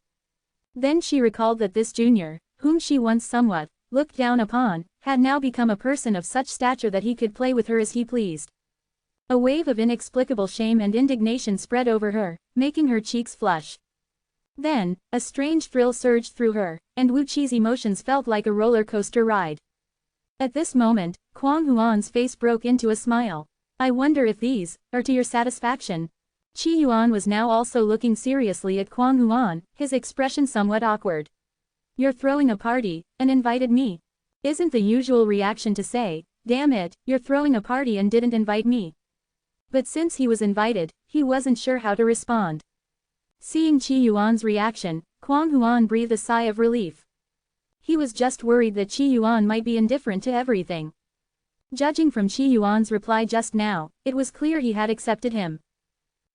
Then she recalled that this junior, whom she once somewhat looked down upon, had now become a person of such stature that he could play with her as he pleased. A wave of inexplicable shame and indignation spread over her, making her cheeks flush. Then, a strange thrill surged through her, and Wu Qi's emotions felt like a roller coaster ride. At this moment, Kwang Huan's face broke into a smile. I wonder if these are to your satisfaction. Qi Yuan was now also looking seriously at Kwang Huan, his expression somewhat awkward. You're throwing a party, and invited me. Isn't the usual reaction to say, damn it, you're throwing a party and didn't invite me? But since he was invited, he wasn't sure how to respond. Seeing Qi Yuan's reaction, Kwang Huan breathed a sigh of relief. He was just worried that Qi Yuan might be indifferent to everything. Judging from Qi Yuan's reply just now, it was clear he had accepted him.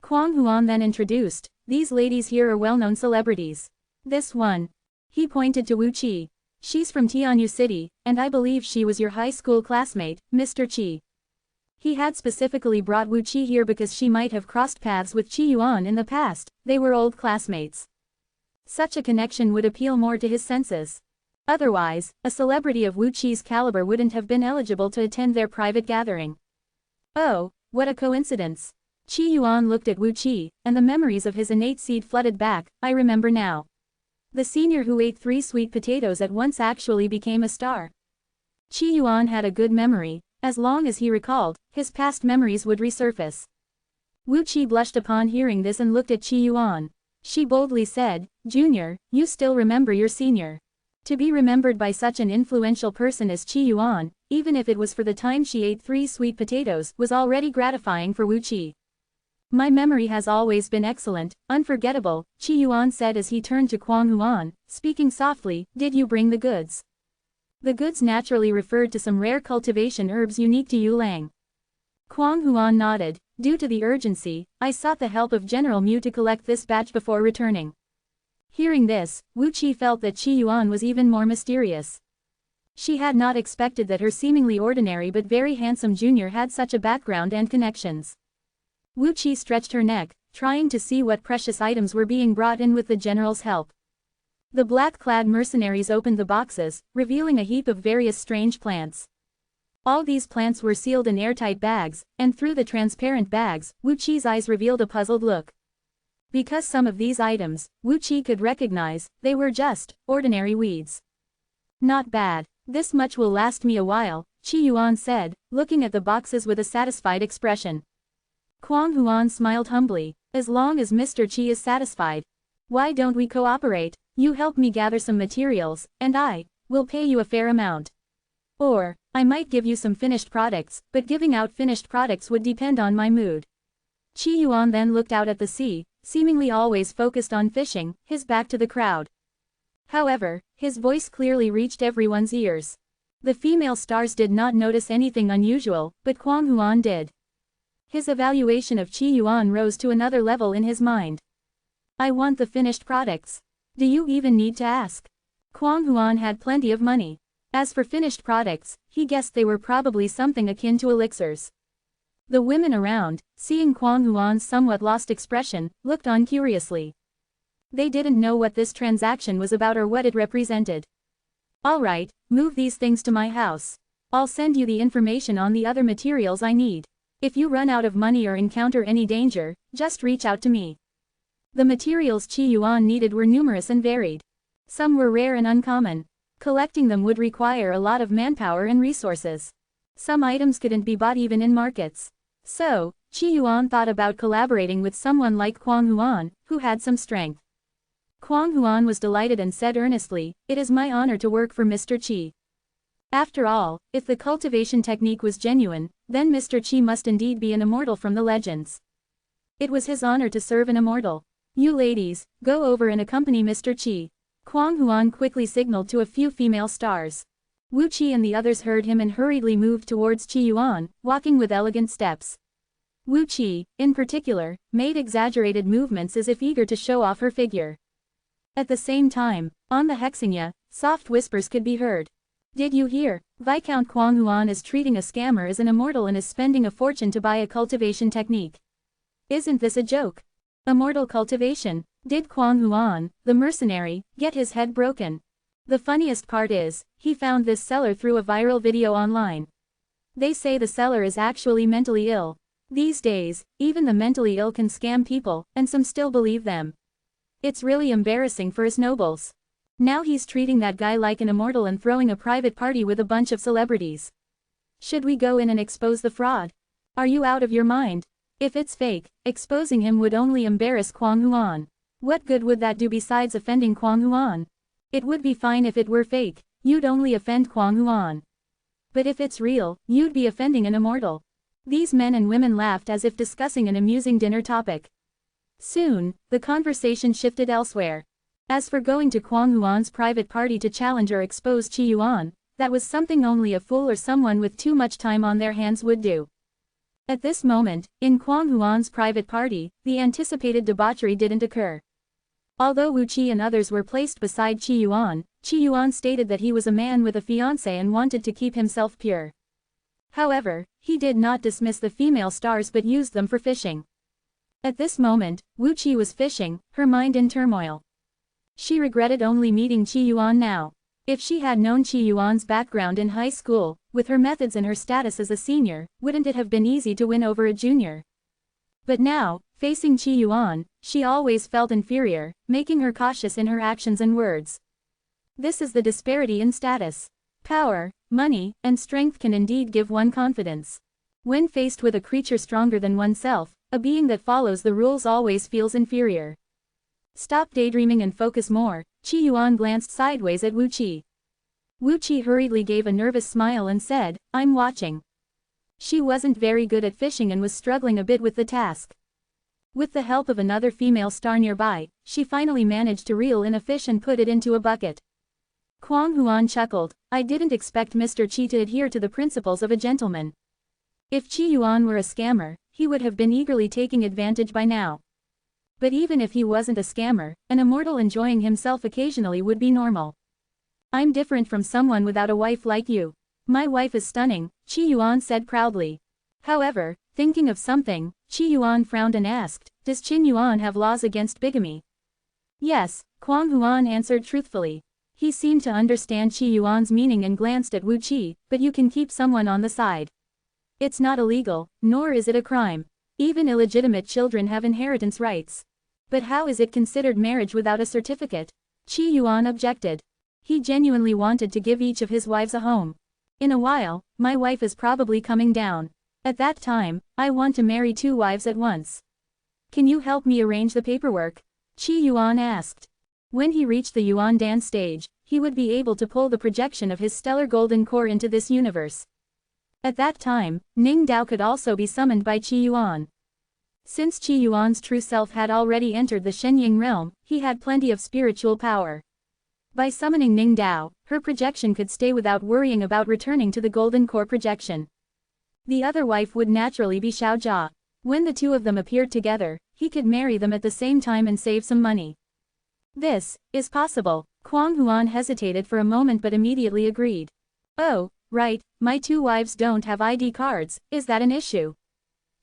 Kwang Huan then introduced, these ladies here are well-known celebrities. This one. He pointed to Wu Qi. She's from Tianyu City, and I believe she was your high school classmate, Mr. Qi. He had specifically brought Wu Qi here because she might have crossed paths with Qi Yuan in the past, they were old classmates. Such a connection would appeal more to his senses. Otherwise, a celebrity of Wu Qi's caliber wouldn't have been eligible to attend their private gathering. Oh, what a coincidence. Qi Yuan looked at Wu Qi, and the memories of his innate seed flooded back, I remember now. The senior who ate 3 sweet potatoes at once actually became a star. Qi Yuan had a good memory, as long as he recalled, his past memories would resurface. Wu Qi blushed upon hearing this and looked at Qi Yuan. She boldly said, Junior, you still remember your senior. To be remembered by such an influential person as Qi Yuan, even if it was for the time she ate 3 sweet potatoes, was already gratifying for Wu Qi. My memory has always been excellent, unforgettable, Qi Yuan said as he turned to Kwang Huan, speaking softly, did you bring the goods? The goods naturally referred to some rare cultivation herbs unique to Yulang. Kwang Huan nodded. Due to the urgency, I sought the help of General Mu to collect this batch before returning. Hearing this, Wu Qi felt that Qi Yuan was even more mysterious. She had not expected that her seemingly ordinary but very handsome junior had such a background and connections. Wu Qi stretched her neck, trying to see what precious items were being brought in with the general's help. The black-clad mercenaries opened the boxes, revealing a heap of various strange plants. All these plants were sealed in airtight bags, and through the transparent bags, Wu Qi's eyes revealed a puzzled look. Because some of these items, Wu Qi could recognize, they were just ordinary weeds. Not bad. This much will last me a while, Qi Yuan said, looking at the boxes with a satisfied expression. Kwang Huan smiled humbly. As long as Mr. Qi is satisfied. Why don't we cooperate? You help me gather some materials, and I will pay you a fair amount. Or, I might give you some finished products, but giving out finished products would depend on my mood. Qi Yuan then looked out at the sea, seemingly always focused on fishing, his back to the crowd. However, his voice clearly reached everyone's ears. The female stars did not notice anything unusual, but Kwang Huan did. His evaluation of Qi Yuan rose to another level in his mind. I want the finished products. Do you even need to ask? Kwang Huan had plenty of money. As for finished products, he guessed they were probably something akin to elixirs. The women around, seeing Kwang Huan's somewhat lost expression, looked on curiously. They didn't know what this transaction was about or what it represented. All right, move these things to my house. I'll send you the information on the other materials I need. If you run out of money or encounter any danger, just reach out to me. The materials Qi Yuan needed were numerous and varied. Some were rare and uncommon. Collecting them would require a lot of manpower and resources. Some items couldn't be bought even in markets. So, Qi Yuan thought about collaborating with someone like Kuang Huan, who had some strength. Kuang Huan was delighted and said earnestly, "It is my honor to work for Mr. Qi." After all, if the cultivation technique was genuine, then Mr. Qi must indeed be an immortal from the legends. It was his honor to serve an immortal. "You ladies, go over and accompany Mr. Qi." Kuang Huan quickly signaled to a few female stars. Wu Qi and the others heard him and hurriedly moved towards Qi Yuan, walking with elegant steps. Wu Qi, in particular, made exaggerated movements as if eager to show off her figure. At the same time, on the Hexingya, soft whispers could be heard. "Did you hear? Viscount Kuang Huan is treating a scammer as an immortal and is spending a fortune to buy a cultivation technique. Isn't this a joke? Immortal cultivation. Did Kuang Huan, the mercenary, get his head broken? The funniest part is, he found this seller through a viral video online. They say the seller is actually mentally ill. These days, even the mentally ill can scam people, and some still believe them. It's really embarrassing for us nobles. Now he's treating that guy like an immortal and throwing a private party with a bunch of celebrities. Should we go in and expose the fraud? Are you out of your mind? If it's fake, exposing him would only embarrass Kuang Huan. What good would that do besides offending Kuang Huan? It would be fine if it were fake, you'd only offend Kuang Huan. But if it's real, you'd be offending an immortal." These men and women laughed as if discussing an amusing dinner topic. Soon, the conversation shifted elsewhere. As for going to Kuang Huan's private party to challenge or expose Qi Yuan, that was something only a fool or someone with too much time on their hands would do. At this moment, in Kuang Huan's private party, the anticipated debauchery didn't occur. Although Wu Qi and others were placed beside Qi Yuan stated that he was a man with a fiancée and wanted to keep himself pure. However, he did not dismiss the female stars but used them for fishing. At this moment, Wu Qi was fishing, her mind in turmoil. She regretted only meeting Qi Yuan now. If she had known Qi Yuan's background in high school, with her methods and her status as a senior, wouldn't it have been easy to win over a junior? But now, facing Qi Yuan, she always felt inferior, making her cautious in her actions and words. This is the disparity in status. Power, money, and strength can indeed give one confidence. When faced with a creature stronger than oneself, a being that follows the rules always feels inferior. Stop daydreaming and focus more. Qi Yuan glanced sideways at Wu Qi. Wu Qi hurriedly gave a nervous smile and said, "I'm watching." She wasn't very good at fishing and was struggling a bit with the task. With the help of another female star nearby, she finally managed to reel in a fish and put it into a bucket. Kuang Huan chuckled, "I didn't expect Mr. Qi to adhere to the principles of a gentleman. If Qi Yuan were a scammer, he would have been eagerly taking advantage by now. But even if he wasn't a scammer, an immortal enjoying himself occasionally would be normal. I'm different from someone without a wife like you. My wife is stunning," Qi Yuan said proudly. However, thinking of something, Qi Yuan frowned and asked, "Does Qin Yuan have laws against bigamy?" "Yes," Kuang Huan answered truthfully. He seemed to understand Qi Yuan's meaning and glanced at Wu Qi, "But you can keep someone on the side. It's not illegal, nor is it a crime. Even illegitimate children have inheritance rights. But how is it considered marriage without a certificate?" Qi Yuan objected. He genuinely wanted to give each of his wives a home. "In a while, my wife is probably coming down. At that time, I want to marry 2 wives at once. Can you help me arrange the paperwork?" Qi Yuan asked. When he reached the Yuan Dan stage, he would be able to pull the projection of his stellar golden core into this universe. At that time, Ning Dao could also be summoned by Qi Yuan. Since Qi Yuan's true self had already entered the Shenying realm, he had plenty of spiritual power. By summoning Ning Dao, her projection could stay without worrying about returning to the golden core projection. The other wife would naturally be Xiao Jia. When the 2 of them appeared together, he could marry them at the same time and save some money. This is possible. Kuang Huan hesitated for a moment but immediately agreed. "Oh, right, my 2 wives don't have ID cards, is that an issue?"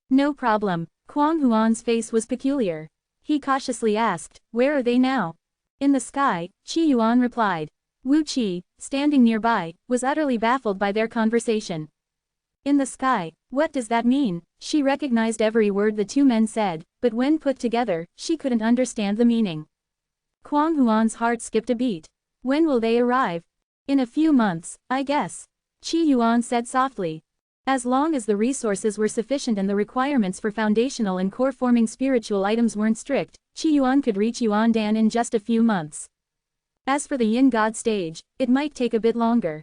"No problem." Kuang Huan's face was peculiar. He cautiously asked, "Where are they now?" "In the sky," Qi Yuan replied. Wu Qi, standing nearby, was utterly baffled by their conversation. In the sky. What does that mean? She recognized every word the two men said, but when put together, she couldn't understand the meaning. Kwang Huan's heart skipped a beat. When will they arrive? In a few months, I guess. Qi Yuan said softly. As long as the resources were sufficient and the requirements for foundational and core-forming spiritual items weren't strict, Qi Yuan could reach Yuandan in just a few months. As for the Yin God stage, it might take a bit longer.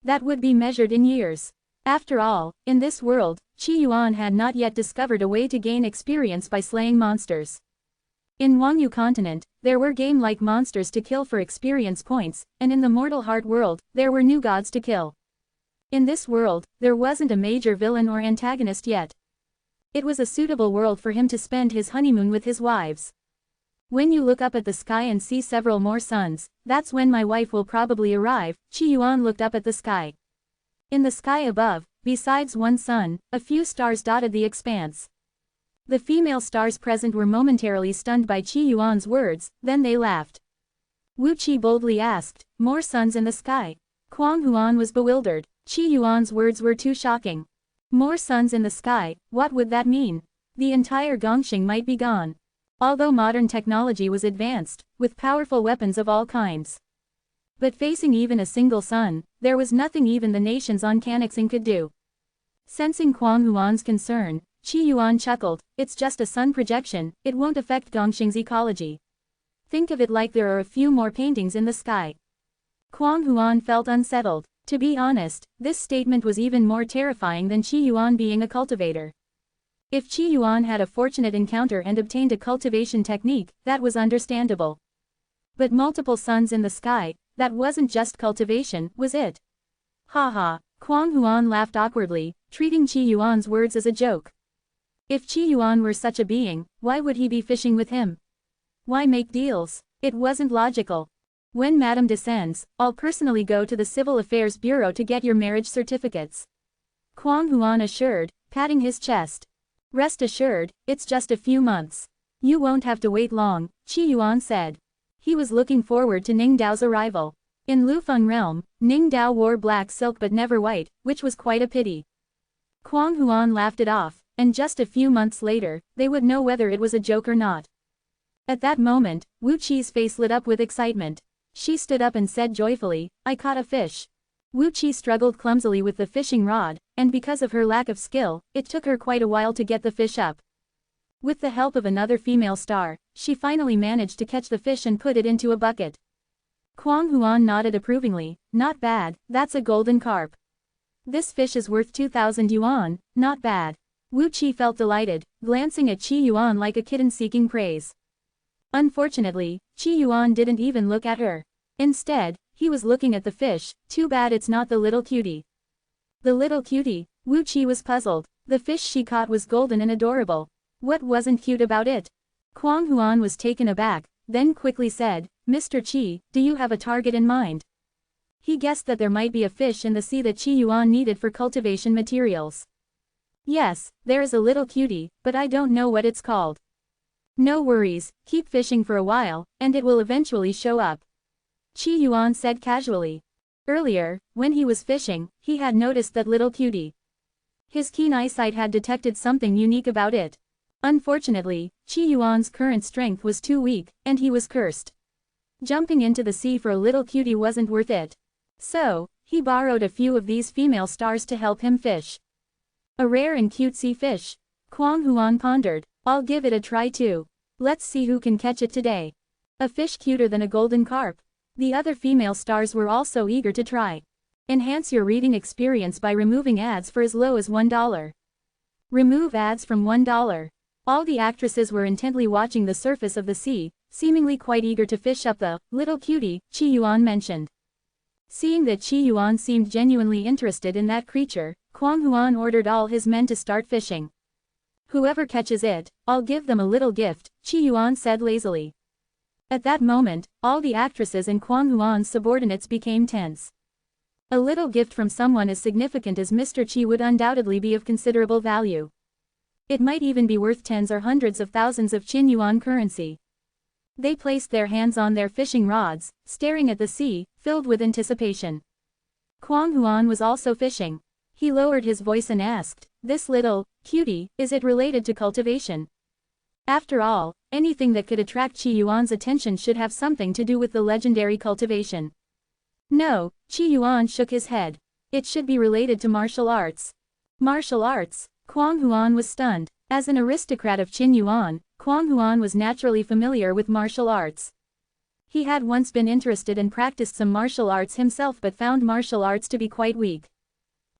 That would be measured in years. After all, in this world, Qi Yuan had not yet discovered a way to gain experience by slaying monsters. In Wangyu continent, there were game-like monsters to kill for experience points, and in the mortal heart world, there were new gods to kill. In this world, there wasn't a major villain or antagonist yet. It was a suitable world for him to spend his honeymoon with his wives. When you look up at the sky and see several more suns, that's when my wife will probably arrive. Qi Yuan looked up at the sky. In the sky above, besides one sun, a few stars dotted the expanse. The female stars present were momentarily stunned by Qi Yuan's words, then they laughed. Wu Qi boldly asked, "More suns in the sky?" Kwang Huan was bewildered. Qi Yuan's words were too shocking. More suns in the sky, what would that mean? The entire Gongxing might be gone. Although modern technology was advanced, with powerful weapons of all kinds. But facing even a single sun, there was nothing even the nations on Canaxing could do. Sensing Kwang Huan's concern, Qi Yuan chuckled, "It's just a sun projection, it won't affect Gongxing's ecology. Think of it like there are a few more paintings in the sky." Kwang Huan felt unsettled. To be honest, this statement was even more terrifying than Qi Yuan being a cultivator. If Qi Yuan had a fortunate encounter and obtained a cultivation technique, that was understandable. But multiple suns in the sky, that wasn't just cultivation, was it? Ha ha, Kwang Huan laughed awkwardly, treating Qi Yuan's words as a joke. If Qi Yuan were such a being, why would he be fishing with him? Why make deals? It wasn't logical. When Madame descends, I'll personally go to the Civil Affairs Bureau to get your marriage certificates. Kwang Huan assured, patting his chest. Rest assured, it's just a few months. You won't have to wait long, Qi Yuan said. He was looking forward to Ning Dao's arrival. In Lufeng realm, Ning Dao wore black silk but never white, which was quite a pity. Kwang Huan laughed it off, and just a few months later, they would know whether it was a joke or not. At that moment, Wu Qi's face lit up with excitement. She stood up and said joyfully, "I caught a fish." Wu Qi struggled clumsily with the fishing rod, and because of her lack of skill, it took her quite a while to get the fish up. With the help of another female star, she finally managed to catch the fish and put it into a bucket. Kwang Huan nodded approvingly, "Not bad, that's a golden carp. This fish is worth 2,000 yuan, not bad." Wu Qi felt delighted, glancing at Qi Yuan like a kitten seeking praise. Unfortunately, Qi Yuan didn't even look at her. Instead, he was looking at the fish. Too bad it's not the little cutie. The little cutie? Wu Qi was puzzled. The fish she caught was golden and adorable. What wasn't cute about it? Kwang Huan was taken aback, then quickly said, "Mr. Qi, do you have a target in mind?" He guessed that there might be a fish in the sea that Qi Yuan needed for cultivation materials. "Yes, there is a little cutie, but I don't know what it's called." "No worries, keep fishing for a while, and it will eventually show up," Qi Yuan said casually. Earlier, when he was fishing, he had noticed that little cutie. His keen eyesight had detected something unique about it. Unfortunately, Qi Yuan's current strength was too weak, and he was cursed. Jumping into the sea for a little cutie wasn't worth it. So, he borrowed a few of these female stars to help him fish. A rare and cute sea fish. Kwang Huan pondered. "I'll give it a try too. Let's see who can catch it today." A fish cuter than a golden carp. The other female stars were also eager to try. Enhance your reading experience by removing ads for as low as $1. Remove ads from $1. All the actresses were intently watching the surface of the sea, seemingly quite eager to fish up the little cutie Qi Yuan mentioned. Seeing that Qi Yuan seemed genuinely interested in that creature, Kwang Huan ordered all his men to start fishing. "Whoever catches it, I'll give them a little gift," Qi Yuan said lazily. At that moment, all the actresses and Kwang Huan's subordinates became tense. A little gift from someone as significant as Mr. Qi would undoubtedly be of considerable value. It might even be worth tens or hundreds of thousands of Qin Yuan currency. They placed their hands on their fishing rods, staring at the sea, filled with anticipation. Kwang Huan was also fishing. He lowered his voice and asked, "This little cutie, is it related to cultivation?" After all, anything that could attract Qi Yuan's attention should have something to do with the legendary cultivation. No, Qi Yuan shook his head. It should be related to martial arts. Martial arts? Kuang Huan was stunned. As an aristocrat of Qin Yuan, Kuang Huan was naturally familiar with martial arts. He had once been interested and practiced some martial arts himself but found martial arts to be quite weak.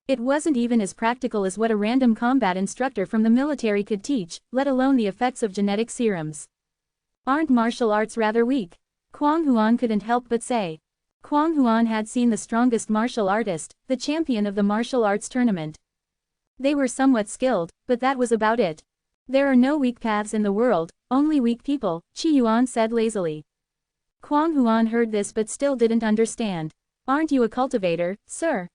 It wasn't even as practical as what a random combat instructor from the military could teach, let alone the effects of genetic serums. Aren't martial arts rather weak? Kuang Huan couldn't help but say. Kuang Huan had seen the strongest martial artist, the champion of the martial arts tournament. They were somewhat skilled, but that was about it. There are no weak paths in the world, only weak people, Qi Yuan said lazily. Kuang Huan heard this but still didn't understand. Aren't you a cultivator, sir?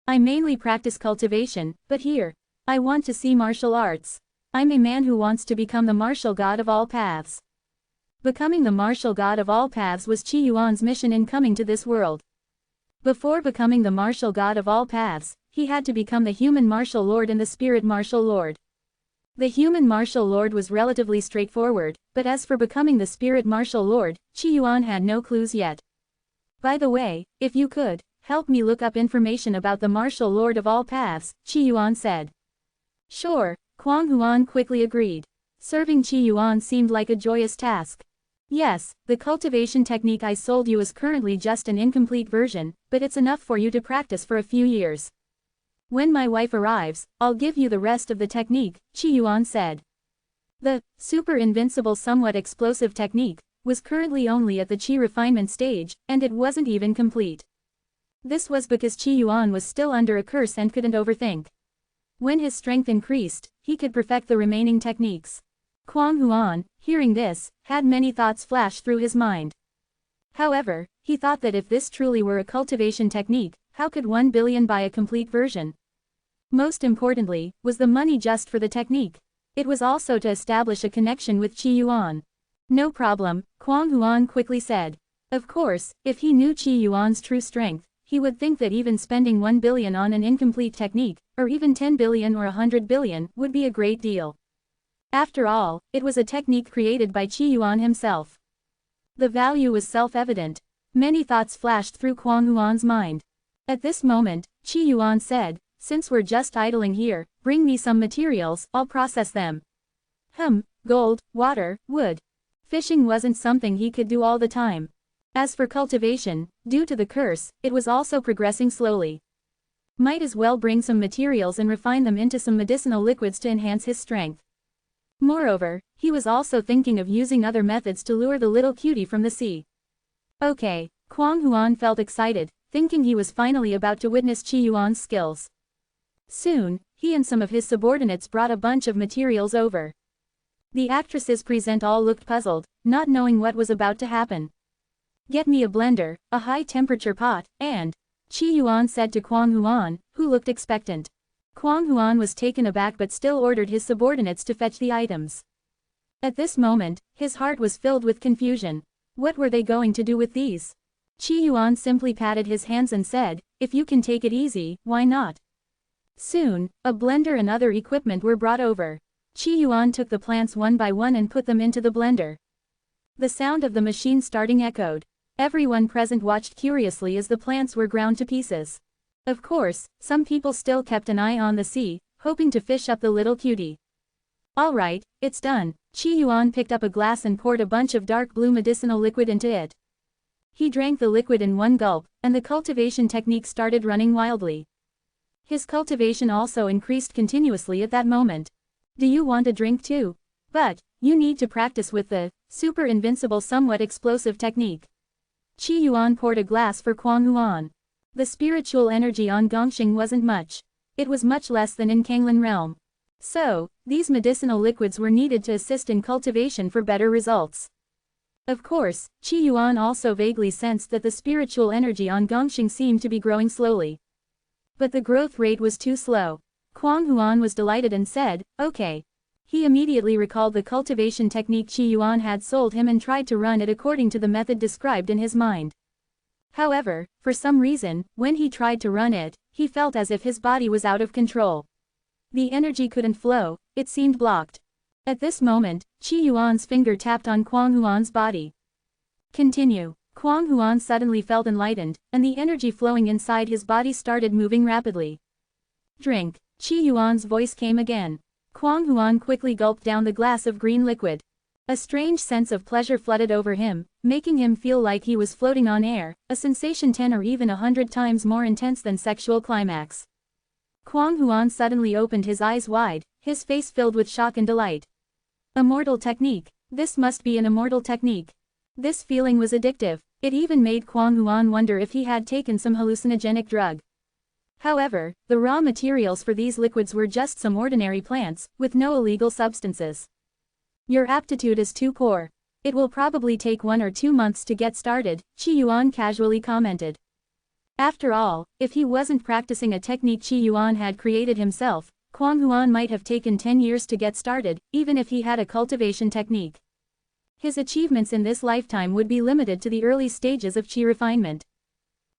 I mainly practice cultivation, but here, I want to see martial arts. I'm a man who wants to become the martial god of all paths. Becoming the martial god of all paths was Qi Yuan's mission in coming to this world. Before becoming the martial god of all paths, he had to become the human martial lord and the spirit martial lord. The human martial lord was relatively straightforward, but as for becoming the spirit martial lord, Qi Yuan had no clues yet. By the way, if you could, help me look up information about the martial lord of all paths, Qi Yuan said. Sure, Kuang Huan quickly agreed. Serving Qi Yuan seemed like a joyous task. Yes, the cultivation technique I sold you is currently just an incomplete version, but it's enough for you to practice for a few years. When my wife arrives, I'll give you the rest of the technique, Qi Yuan said. The super invincible somewhat explosive technique was currently only at the Qi refinement stage, and it wasn't even complete. This was because Qi Yuan was still under a curse and couldn't overthink. When his strength increased, he could perfect the remaining techniques. Kuang Huan, hearing this, had many thoughts flash through his mind. However, he thought that if this truly were a cultivation technique, how could 1 billion buy a complete version? Most importantly, was the money just for the technique? It was also to establish a connection with Qi Yuan. No problem, Kuang Huan quickly said. Of course, if he knew Qi Yuan's true strength, he would think that even spending 1 billion on an incomplete technique, or even 10 billion or 100 billion, would be a great deal. After all, it was a technique created by Qi Yuan himself. The value was self-evident. Many thoughts flashed through Kuang Huan's mind. At this moment, Qi Yuan said, "Since we're just idling here, bring me some materials, I'll process them." Gold, water, wood. Fishing wasn't something he could do all the time. As for cultivation, due to the curse, it was also progressing slowly. Might as well bring some materials and refine them into some medicinal liquids to enhance his strength. Moreover, he was also thinking of using other methods to lure the little cutie from the sea. Okay, Kuang Huan felt excited, thinking he was finally about to witness Qi Yuan's skills. Soon, he and some of his subordinates brought a bunch of materials over. The actresses present all looked puzzled, not knowing what was about to happen. Get me a blender, a high-temperature pot, and Qi Yuan said to Kuang Huan, who looked expectant. Kuang Huan was taken aback but still ordered his subordinates to fetch the items. At this moment, his heart was filled with confusion. What were they going to do with these? Qi Yuan simply patted his hands and said, "If you can take it easy, why not?" Soon, a blender and other equipment were brought over. Qi Yuan took the plants one by one and put them into the blender. The sound of the machine starting echoed. Everyone present watched curiously as the plants were ground to pieces. Of course, some people still kept an eye on the sea, hoping to fish up the little cutie. Alright, it's done. Qi Yuan picked up a glass and poured a bunch of dark blue medicinal liquid into it. He drank the liquid in one gulp, and the cultivation technique started running wildly. His cultivation also increased continuously at that moment. Do you want a drink too? But you need to practice with the super invincible somewhat explosive technique. Qi Yuan poured a glass for Kuang Huan. The spiritual energy on Gongxing wasn't much. It was much less than in Kanglan realm. So, these medicinal liquids were needed to assist in cultivation for better results. Of course, Qi Yuan also vaguely sensed that the spiritual energy on Gongxing seemed to be growing slowly. But the growth rate was too slow. Kuang Huan was delighted and said, "Okay." He immediately recalled the cultivation technique Qi Yuan had sold him and tried to run it according to the method described in his mind. However, for some reason, when he tried to run it, he felt as if his body was out of control. The energy couldn't flow, it seemed blocked. At this moment, Qi Yuan's finger tapped on Kuang Huan's body. Continue. Kuang Huan suddenly felt enlightened, and the energy flowing inside his body started moving rapidly. Drink. Qi Yuan's voice came again. Kuang Huan quickly gulped down the glass of green liquid. A strange sense of pleasure flooded over him, making him feel like he was floating on air, a sensation 10 or even 100 times more intense than sexual climax. Kuang Huan suddenly opened his eyes wide, his face filled with shock and delight. Immortal technique. This must be an immortal technique. This feeling was addictive. It even made Kuang Huan wonder if he had taken some hallucinogenic drug. However, the raw materials for these liquids were just some ordinary plants, with no illegal substances. Your aptitude is too poor. It will probably take 1 or 2 months to get started, Qi Yuan casually commented. After all, if he wasn't practicing a technique Qi Yuan had created himself, Kuang Huan might have taken 10 years to get started, even if he had a cultivation technique. His achievements in this lifetime would be limited to the early stages of Qi refinement.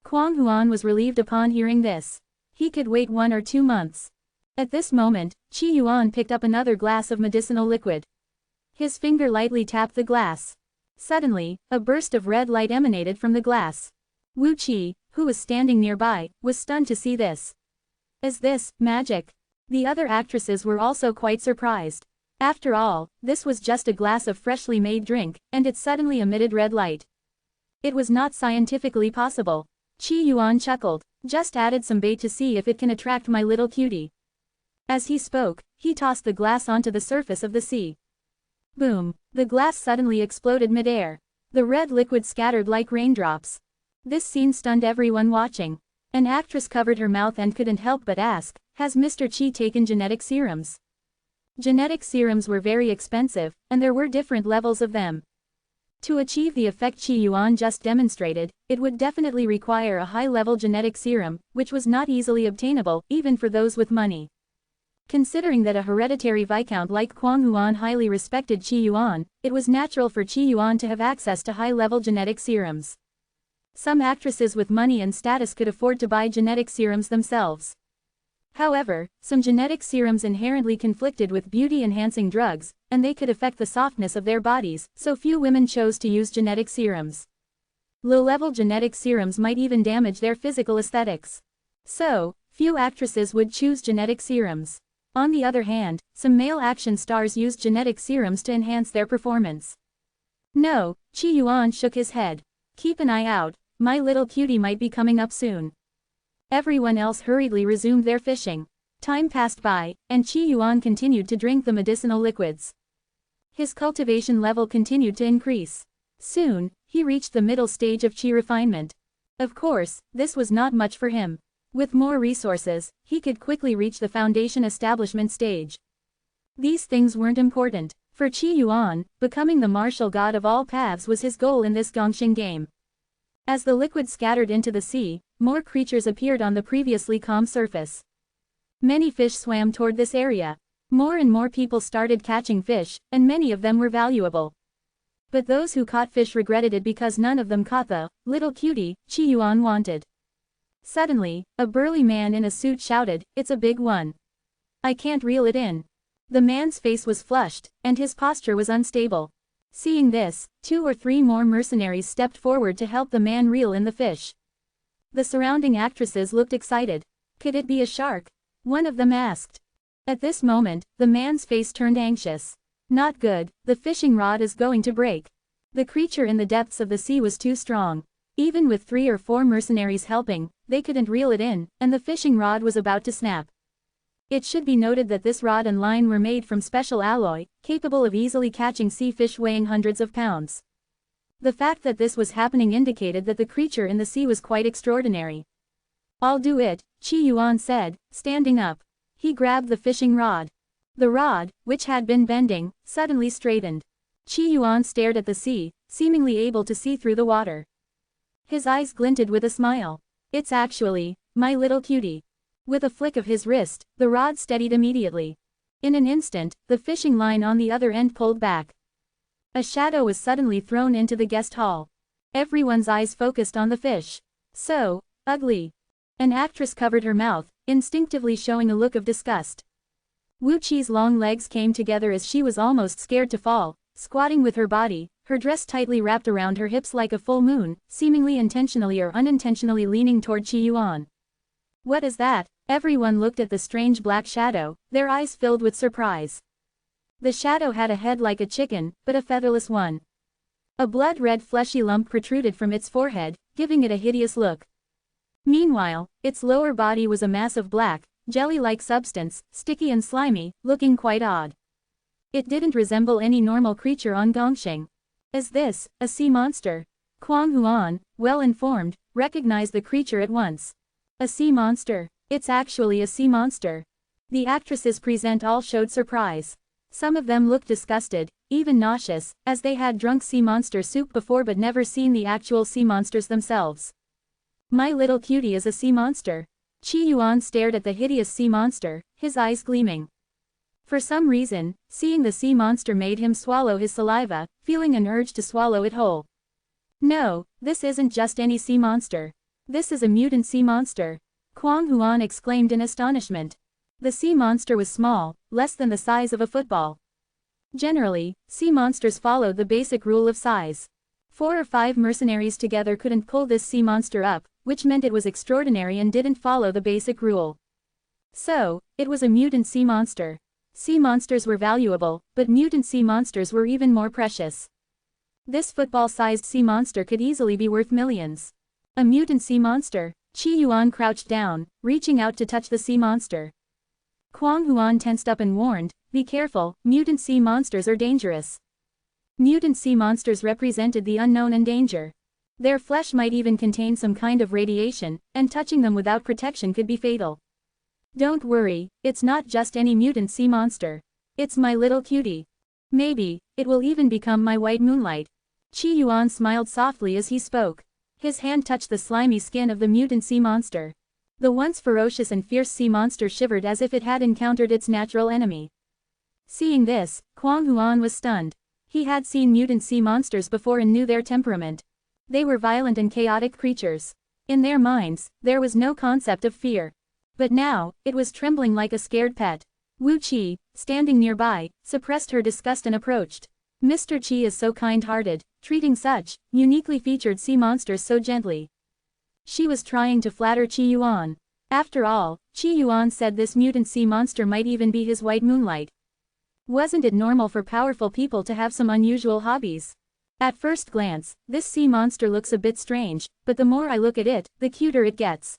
Kuang Huan was relieved upon hearing this. He could wait 1 or 2 months. At this moment, Qi Yuan picked up another glass of medicinal liquid. His finger lightly tapped the glass. Suddenly, a burst of red light emanated from the glass. Wu Qi, who was standing nearby, was stunned to see this. Is this magic? The other actresses were also quite surprised. After all, this was just a glass of freshly made drink, and it suddenly emitted red light. It was not scientifically possible. Qi Yuan chuckled. Just added some bait to see if it can attract my little cutie. As he spoke, he tossed the glass onto the surface of the sea. Boom! The glass suddenly exploded midair. The red liquid scattered like raindrops. This scene stunned everyone watching. An actress covered her mouth and couldn't help but ask, has Mr. Qi taken genetic serums? Genetic serums were very expensive, and there were different levels of them. To achieve the effect Qi Yuan just demonstrated, it would definitely require a high-level genetic serum, which was not easily obtainable, even for those with money. Considering that a hereditary viscount like Kuang Huan highly respected Qi Yuan, it was natural for Qi Yuan to have access to high-level genetic serums. Some actresses with money and status could afford to buy genetic serums themselves. However, some genetic serums inherently conflicted with beauty-enhancing drugs, and they could affect the softness of their bodies, so few women chose to use genetic serums. Low-level genetic serums might even damage their physical aesthetics. So, few actresses would choose genetic serums. On the other hand, some male action stars used genetic serums to enhance their performance. No, Qi Yuan shook his head. Keep an eye out, my little cutie might be coming up soon. Everyone else hurriedly resumed their fishing. Time passed by, and Qi Yuan continued to drink the medicinal liquids. His cultivation level continued to increase. Soon, he reached the middle stage of Qi refinement. Of course, this was not much for him. With more resources, he could quickly reach the foundation establishment stage. These things weren't important. For Qi Yuan, becoming the martial god of all paths was his goal in this Gongxing game. As the liquid scattered into the sea, more creatures appeared on the previously calm surface. Many fish swam toward this area. More and more people started catching fish, and many of them were valuable. But those who caught fish regretted it because none of them caught the little cutie Qi Yuan wanted. Suddenly, a burly man in a suit shouted, "It's a big one. I can't reel it in." The man's face was flushed, and his posture was unstable. Seeing this, 2 or 3 more mercenaries stepped forward to help the man reel in the fish. The surrounding actresses looked excited. Could it be a shark? One of them asked. At this moment, the man's face turned anxious. Not good, the fishing rod is going to break. The creature in the depths of the sea was too strong. Even with 3 or 4 mercenaries helping, they couldn't reel it in, and the fishing rod was about to snap. It should be noted that this rod and line were made from special alloy, capable of easily catching sea fish weighing hundreds of pounds. The fact that this was happening indicated that the creature in the sea was quite extraordinary. "I'll do it," Qi Yuan said, standing up. He grabbed the fishing rod. The rod, which had been bending, suddenly straightened. Qi Yuan stared at the sea, seemingly able to see through the water. His eyes glinted with a smile. "It's actually my little cutie." With a flick of his wrist, the rod steadied immediately. In an instant, the fishing line on the other end pulled back. A shadow was suddenly thrown into the guest hall. Everyone's eyes focused on the fish. So ugly. An actress covered her mouth, instinctively showing a look of disgust. Wu Qi's long legs came together as she was almost scared to fall, squatting with her body, her dress tightly wrapped around her hips like a full moon, seemingly intentionally or unintentionally leaning toward Qi Yuan. What is that? Everyone looked at the strange black shadow, their eyes filled with surprise. The shadow had a head like a chicken, but a featherless one. A blood-red fleshy lump protruded from its forehead, giving it a hideous look. Meanwhile, its lower body was a mass of black, jelly-like substance, sticky and slimy, looking quite odd. It didn't resemble any normal creature on Gongxing. Is this a sea monster? Kuang Huan, well informed, recognized the creature at once. A sea monster. It's actually a sea monster. The actresses present all showed surprise. Some of them looked disgusted, even nauseous, as they had drunk sea monster soup before but never seen the actual sea monsters themselves. My little cutie is a sea monster. Qi Yuan stared at the hideous sea monster, his eyes gleaming. For some reason, seeing the sea monster made him swallow his saliva, feeling an urge to swallow it whole. No, this isn't just any sea monster. This is a mutant sea monster. Kuang Huan exclaimed in astonishment. The sea monster was small, less than the size of a football. Generally, sea monsters followed the basic rule of size. 4 or 5 mercenaries together couldn't pull this sea monster up, which meant it was extraordinary and didn't follow the basic rule. So, it was a mutant sea monster. Sea monsters were valuable, but mutant sea monsters were even more precious. This football-sized sea monster could easily be worth millions. A mutant sea monster. Qi Yuan crouched down, reaching out to touch the sea monster. Kuang Huan tensed up and warned, "Be careful, mutant sea monsters are dangerous." Mutant sea monsters represented the unknown and danger. Their flesh might even contain some kind of radiation, and touching them without protection could be fatal. Don't worry, it's not just any mutant sea monster. It's my little cutie. Maybe, it will even become my white moonlight. Qi Yuan smiled softly as he spoke. His hand touched the slimy skin of the mutant sea monster. The once ferocious and fierce sea monster shivered as if it had encountered its natural enemy. Seeing this, Kuang Huan was stunned. He had seen mutant sea monsters before and knew their temperament. They were violent and chaotic creatures. In their minds, there was no concept of fear. But now, it was trembling like a scared pet. Wu Qi, standing nearby, suppressed her disgust and approached. Mr. Qi is so kind-hearted, treating such uniquely featured sea monsters so gently. She was trying to flatter Qi Yuan. After all, Qi Yuan said this mutant sea monster might even be his white moonlight. Wasn't it normal for powerful people to have some unusual hobbies? At first glance, this sea monster looks a bit strange, but the more I look at it, the cuter it gets.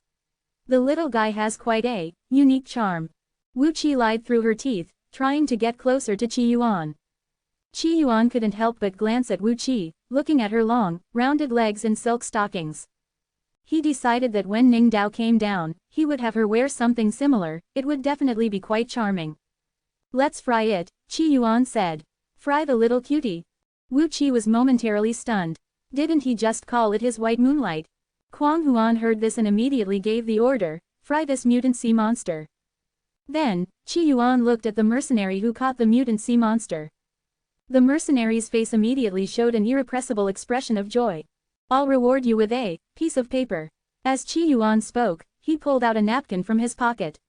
The little guy has quite a unique charm. Wu Qi lied through her teeth, trying to get closer to Qi Yuan. Qi Yuan couldn't help but glance at Wu Qi, looking at her long, rounded legs and silk stockings. He decided that when Ning Dao came down, he would have her wear something similar. It would definitely be quite charming. Let's fry it, Qi Yuan said. Fry the little cutie. Wu Qi was momentarily stunned. Didn't he just call it his white moonlight? Kuang Huan heard this and immediately gave the order, fry this mutant sea monster. Then, Qi Yuan looked at the mercenary who caught the mutant sea monster. The mercenary's face immediately showed an irrepressible expression of joy. I'll reward you with a piece of paper. As Qi Yuan spoke, he pulled out a napkin from his pocket.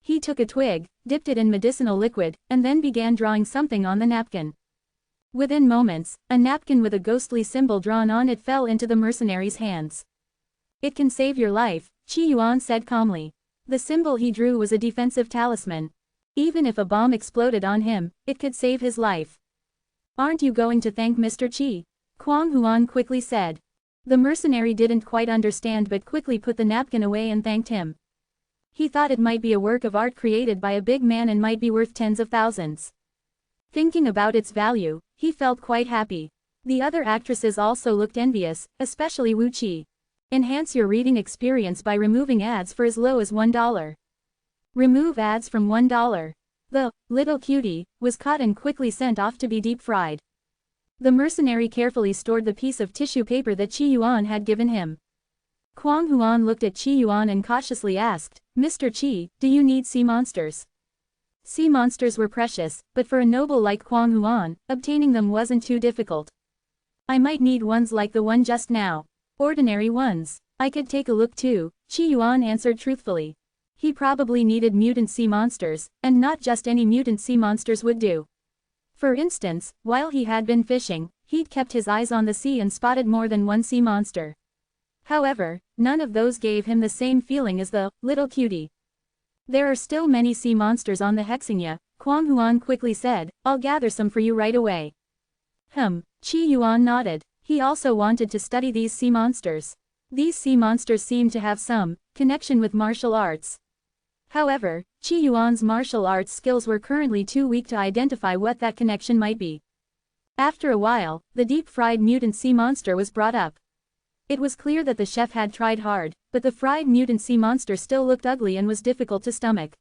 He took a twig, dipped it in medicinal liquid, and then began drawing something on the napkin. Within moments, a napkin with a ghostly symbol drawn on it fell into the mercenary's hands. It can save your life, Qi Yuan said calmly. The symbol he drew was a defensive talisman. Even if a bomb exploded on him, it could save his life. Aren't you going to thank Mr. Qi? Kuang Huan quickly said. The mercenary didn't quite understand but quickly put the napkin away and thanked him. He thought it might be a work of art created by a big man and might be worth tens of thousands. Thinking about its value, he felt quite happy. The other actresses also looked envious, especially Wu Qi. Enhance your reading experience by removing ads for as low as $1. Remove ads from $1. The little cutie was caught and quickly sent off to be deep-fried. The mercenary carefully stored the piece of tissue paper that Qi Yuan had given him. Kuang Huan looked at Qi Yuan and cautiously asked, Mr. Qi, do you need sea monsters? Sea monsters were precious, but for a noble like Kuang Huan, obtaining them wasn't too difficult. I might need ones like the one just now. Ordinary ones. I could take a look too, Qi Yuan answered truthfully. He probably needed mutant sea monsters, and not just any mutant sea monsters would do. For instance, while he had been fishing, he'd kept his eyes on the sea and spotted more than one sea monster. However, none of those gave him the same feeling as the little cutie. There are still many sea monsters on the Hexingya, Quang Huan quickly said. I'll gather some for you right away. Qi Yuan nodded. He also wanted to study these sea monsters. These sea monsters seemed to have some connection with martial arts. However, Qi Yuan's martial arts skills were currently too weak to identify what that connection might be. After a while, the deep-fried mutant sea monster was brought up. It was clear that the chef had tried hard, but the fried mutant sea monster still looked ugly and was difficult to stomach.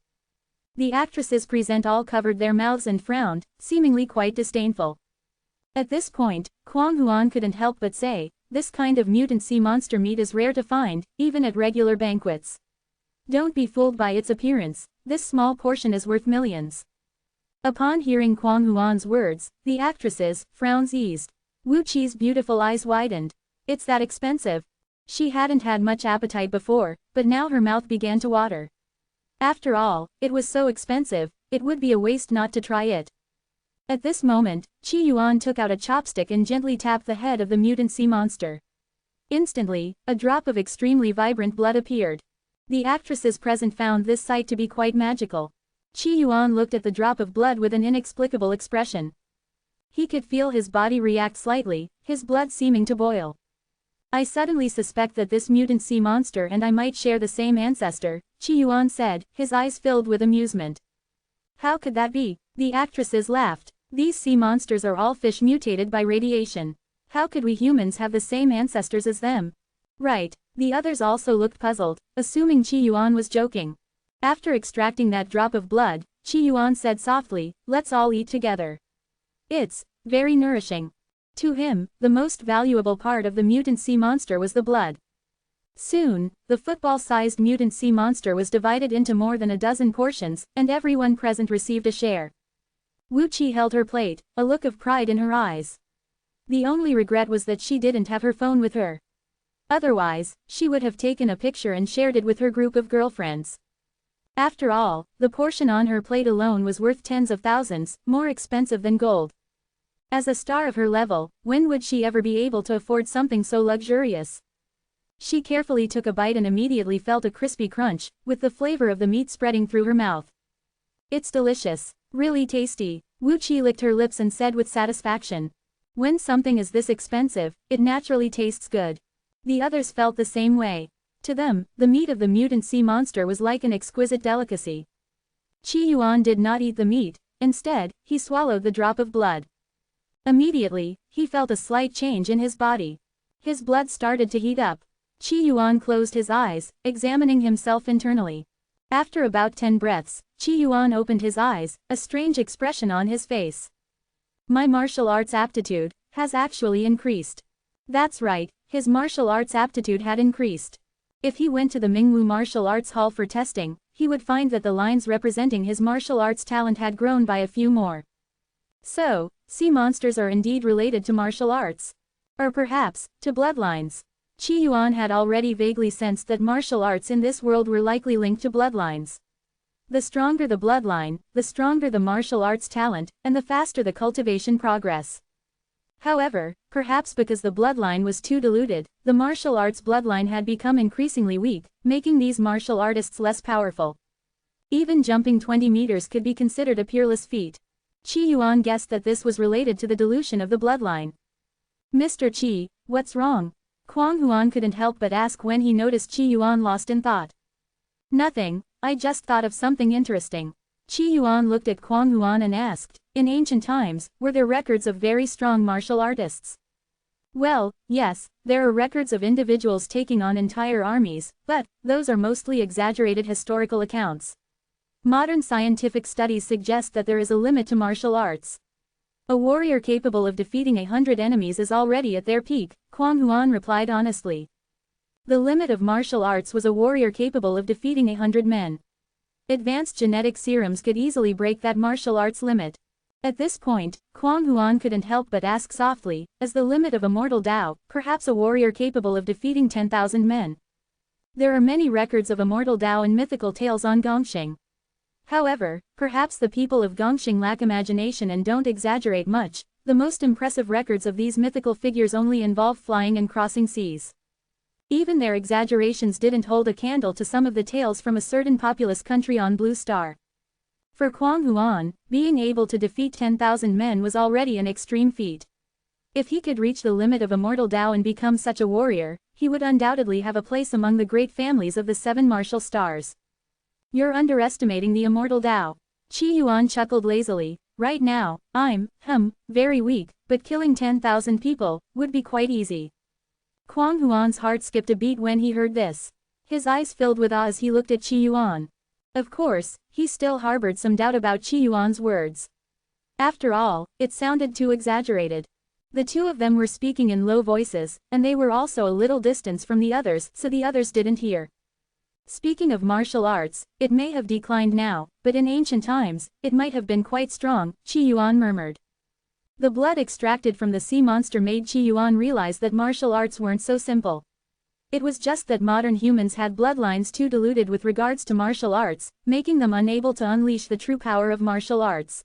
The actresses present all covered their mouths and frowned, seemingly quite disdainful. At this point, Quang Huan couldn't help but say, this kind of mutant sea monster meat is rare to find, even at regular banquets. Don't be fooled by its appearance, this small portion is worth millions. Upon hearing Quang Huan's words, the actresses' frowns eased. Wu Qi's beautiful eyes widened. It's that expensive. She hadn't had much appetite before, but now her mouth began to water. After all, it was so expensive, it would be a waste not to try it. At this moment, Qi Yuan took out a chopstick and gently tapped the head of the mutant sea monster. Instantly, a drop of extremely vibrant blood appeared. The actresses present found this sight to be quite magical. Qi Yuan looked at the drop of blood with an inexplicable expression. He could feel his body react slightly, his blood seeming to boil. I suddenly suspect that this mutant sea monster and I might share the same ancestor, Qi Yuan said, his eyes filled with amusement. How could that be? The actresses laughed. These sea monsters are all fish mutated by radiation. How could we humans have the same ancestors as them? Right. The others also looked puzzled, assuming Qi Yuan was joking. After extracting that drop of blood, Qi Yuan said softly, let's all eat together. It's very nourishing. To him, the most valuable part of the mutant sea monster was the blood. Soon, the football-sized mutant sea monster was divided into more than a dozen portions, and everyone present received a share. Wu Qi held her plate, a look of pride in her eyes. The only regret was that she didn't have her phone with her. Otherwise, she would have taken a picture and shared it with her group of girlfriends. After all, the portion on her plate alone was worth tens of thousands, more expensive than gold. As a star of her level, when would she ever be able to afford something so luxurious? She carefully took a bite and immediately felt a crispy crunch, with the flavor of the meat spreading through her mouth. It's delicious. Really tasty. Wu Qi licked her lips and said with satisfaction. When something is this expensive, it naturally tastes good. The others felt the same way. To them, the meat of the mutant sea monster was like an exquisite delicacy. Qi Yuan did not eat the meat, instead, he swallowed the drop of blood. Immediately, he felt a slight change in his body. His blood started to heat up. Qi Yuan closed his eyes, examining himself internally. After about 10 breaths, Qi Yuan opened his eyes, a strange expression on his face. My martial arts aptitude has actually increased. That's right, his martial arts aptitude had increased. If he went to the Mingwu Martial Arts Hall for testing, he would find that the lines representing his martial arts talent had grown by a few more. So, sea monsters are indeed related to martial arts. Or perhaps, to bloodlines. Qi Yuan had already vaguely sensed that martial arts in this world were likely linked to bloodlines. The stronger the bloodline, the stronger the martial arts talent, and the faster the cultivation progress. However, perhaps because the bloodline was too diluted, the martial arts bloodline had become increasingly weak, making these martial artists less powerful. Even jumping 20 meters could be considered a peerless feat. Qi Yuan guessed that this was related to the dilution of the bloodline. Mr. Qi, what's wrong? Quang Huan couldn't help but ask when he noticed Qi Yuan lost in thought. Nothing, I just thought of something interesting. Qi Yuan looked at Quang Huan and asked, in ancient times, were there records of very strong martial artists? Well, yes, there are records of individuals taking on entire armies, but those are mostly exaggerated historical accounts. Modern scientific studies suggest that there is a limit to martial arts. A warrior capable of defeating 100 enemies is already at their peak, Quang Huan replied honestly. The limit of martial arts was a warrior capable of defeating 100 men. Advanced genetic serums could easily break that martial arts limit. At this point, Kwang Huan couldn't help but ask softly, is the limit of Immortal Dao, perhaps a warrior capable of defeating 10,000 men? There are many records of Immortal Dao in mythical tales on Gongxing. However, perhaps the people of Gongxing lack imagination and don't exaggerate much. The most impressive records of these mythical figures only involve flying and crossing seas. Even their exaggerations didn't hold a candle to some of the tales from a certain populous country on Blue Star. For Kwang Huan, being able to defeat 10,000 men was already an extreme feat. If he could reach the limit of Immortal Dao and become such a warrior, he would undoubtedly have a place among the great families of the 7 martial stars. You're underestimating the Immortal Dao. Qi Yuan chuckled lazily. Right now, I'm, very weak, but killing 10,000 people would be quite easy. Kwang Huan's heart skipped a beat when he heard this. His eyes filled with awe as he looked at Qi Yuan. Of course, he still harbored some doubt about Qi Yuan's words. After all, it sounded too exaggerated. The two of them were speaking in low voices, and they were also a little distance from the others, so the others didn't hear. Speaking of martial arts, it may have declined now, but in ancient times, it might have been quite strong, Qi Yuan murmured. The blood extracted from the sea monster made Qi Yuan realize that martial arts weren't so simple. It was just that modern humans had bloodlines too diluted with regards to martial arts, making them unable to unleash the true power of martial arts.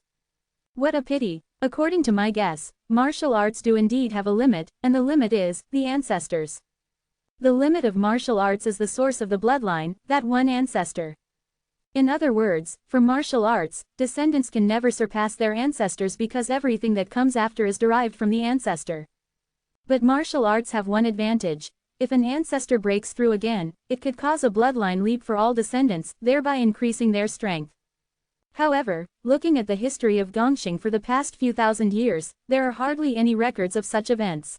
What a pity. According to my guess, martial arts do indeed have a limit, and the limit is the ancestors. The limit of martial arts is the source of the bloodline, that one ancestor. In other words, for martial arts, descendants can never surpass their ancestors because everything that comes after is derived from the ancestor. But martial arts have one advantage. If an ancestor breaks through again, it could cause a bloodline leap for all descendants, thereby increasing their strength. However, looking at the history of Gongxing for the past few thousand years, there are hardly any records of such events.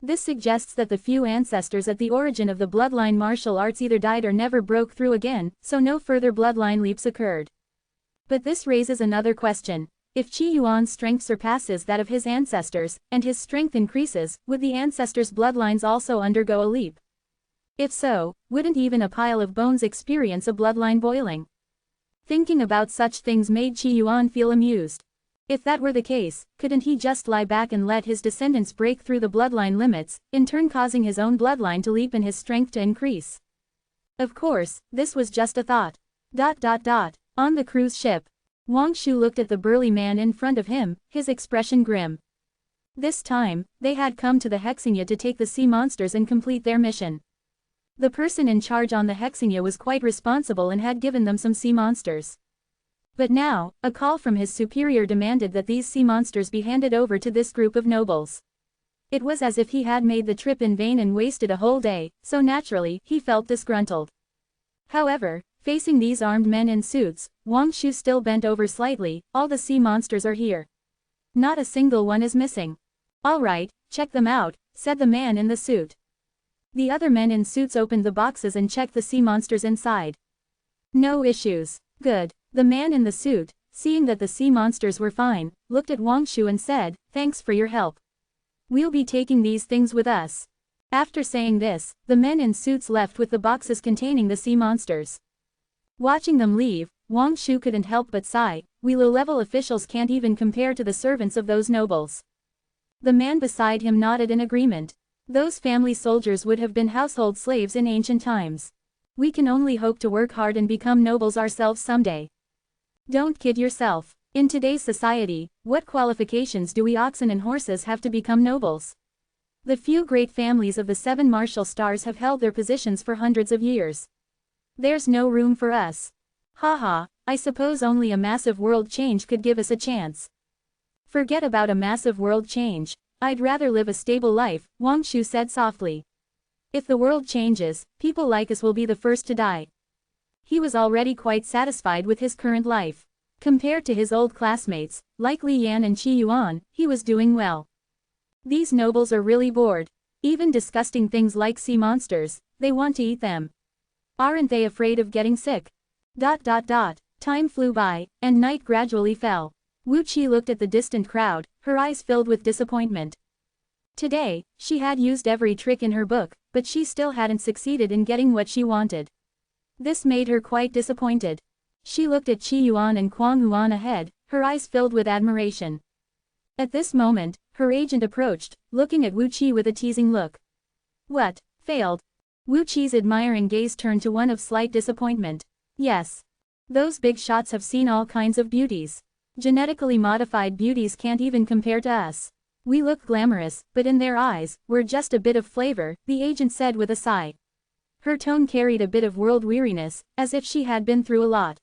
This suggests that the few ancestors at the origin of the bloodline martial arts either died or never broke through again, so no further bloodline leaps occurred. But this raises another question. If Qi Yuan's strength surpasses that of his ancestors, and his strength increases, would the ancestors' bloodlines also undergo a leap? If so, wouldn't even a pile of bones experience a bloodline boiling? Thinking about such things made Qi Yuan feel amused. If that were the case, couldn't he just lie back and let his descendants break through the bloodline limits, in turn causing his own bloodline to leap and his strength to increase? Of course, this was just a thought. On the cruise ship. Wang Shu looked at the burly man in front of him, his expression grim. This time, they had come to the Hexingya to take the sea monsters and complete their mission. The person in charge on the Hexingya was quite responsible and had given them some sea monsters. But now, a call from his superior demanded that these sea monsters be handed over to this group of nobles. It was as if he had made the trip in vain and wasted a whole day, so naturally, he felt disgruntled. However, facing these armed men in suits, Wang Shu still bent over slightly. All the sea monsters are here. Not a single one is missing. All right, check them out, said the man in the suit. The other men in suits opened the boxes and checked the sea monsters inside. No issues. Good. The man in the suit, seeing that the sea monsters were fine, looked at Wang Shu and said, thanks for your help. We'll be taking these things with us. After saying this, the men in suits left with the boxes containing the sea monsters. Watching them leave, Wang Shu couldn't help but sigh. We low-level officials can't even compare to the servants of those nobles. The man beside him nodded in agreement. Those family soldiers would have been household slaves in ancient times. We can only hope to work hard and become nobles ourselves someday. Don't kid yourself. In today's society, what qualifications do we oxen and horses have to become nobles? The few great families of the 7 martial stars have held their positions for hundreds of years. There's no room for us. Haha, I suppose only a massive world change could give us a chance. Forget about a massive world change. I'd rather live a stable life, Wang Shu said softly. If the world changes, people like us will be the first to die. He was already quite satisfied with his current life. Compared to his old classmates, like Li Yan and Qi Yuan, he was doing well. These nobles are really bored. Even disgusting things like sea monsters, they want to eat them. Aren't they afraid of getting sick? Time flew by, and night gradually fell. Wu Qi looked at the distant crowd, her eyes filled with disappointment. Today, she had used every trick in her book, but she still hadn't succeeded in getting what she wanted. This made her quite disappointed. She looked at Qi Yuan and Kwang Huan ahead, her eyes filled with admiration. At this moment, her agent approached, looking at Wu Qi with a teasing look. What? Failed? Wu Qi's admiring gaze turned to one of slight disappointment. Yes. Those big shots have seen all kinds of beauties. Genetically modified beauties can't even compare to us. We look glamorous, but in their eyes, we're just a bit of flavor, the agent said with a sigh. Her tone carried a bit of world weariness, as if she had been through a lot.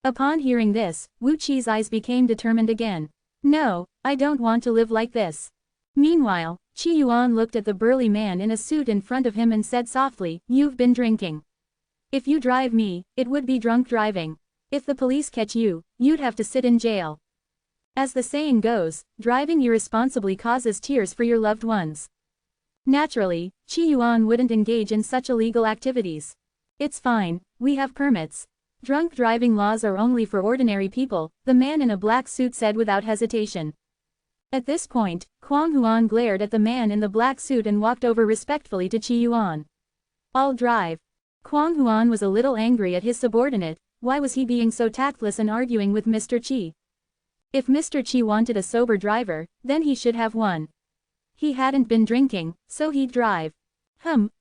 Upon hearing this, Wu Qi's eyes became determined again. No, I don't want to live like this. Meanwhile, Qi Yuan looked at the burly man in a suit in front of him and said softly, "You've been drinking. If you drive me, it would be drunk driving. If the police catch you, you'd have to sit in jail. As the saying goes, driving irresponsibly causes tears for your loved ones." Naturally, Qi Yuan wouldn't engage in such illegal activities. It's fine, we have permits. Drunk driving laws are only for ordinary people, the man in a black suit said without hesitation. At this point, Kwang Huan glared at the man in the black suit and walked over respectfully to Qi Yuan. "I'll drive." Kwang Huan was a little angry at his subordinate. Why was he being so tactless and arguing with Mr. Qi? If Mr. Qi wanted a sober driver, then he should have one. He hadn't been drinking, so he'd drive.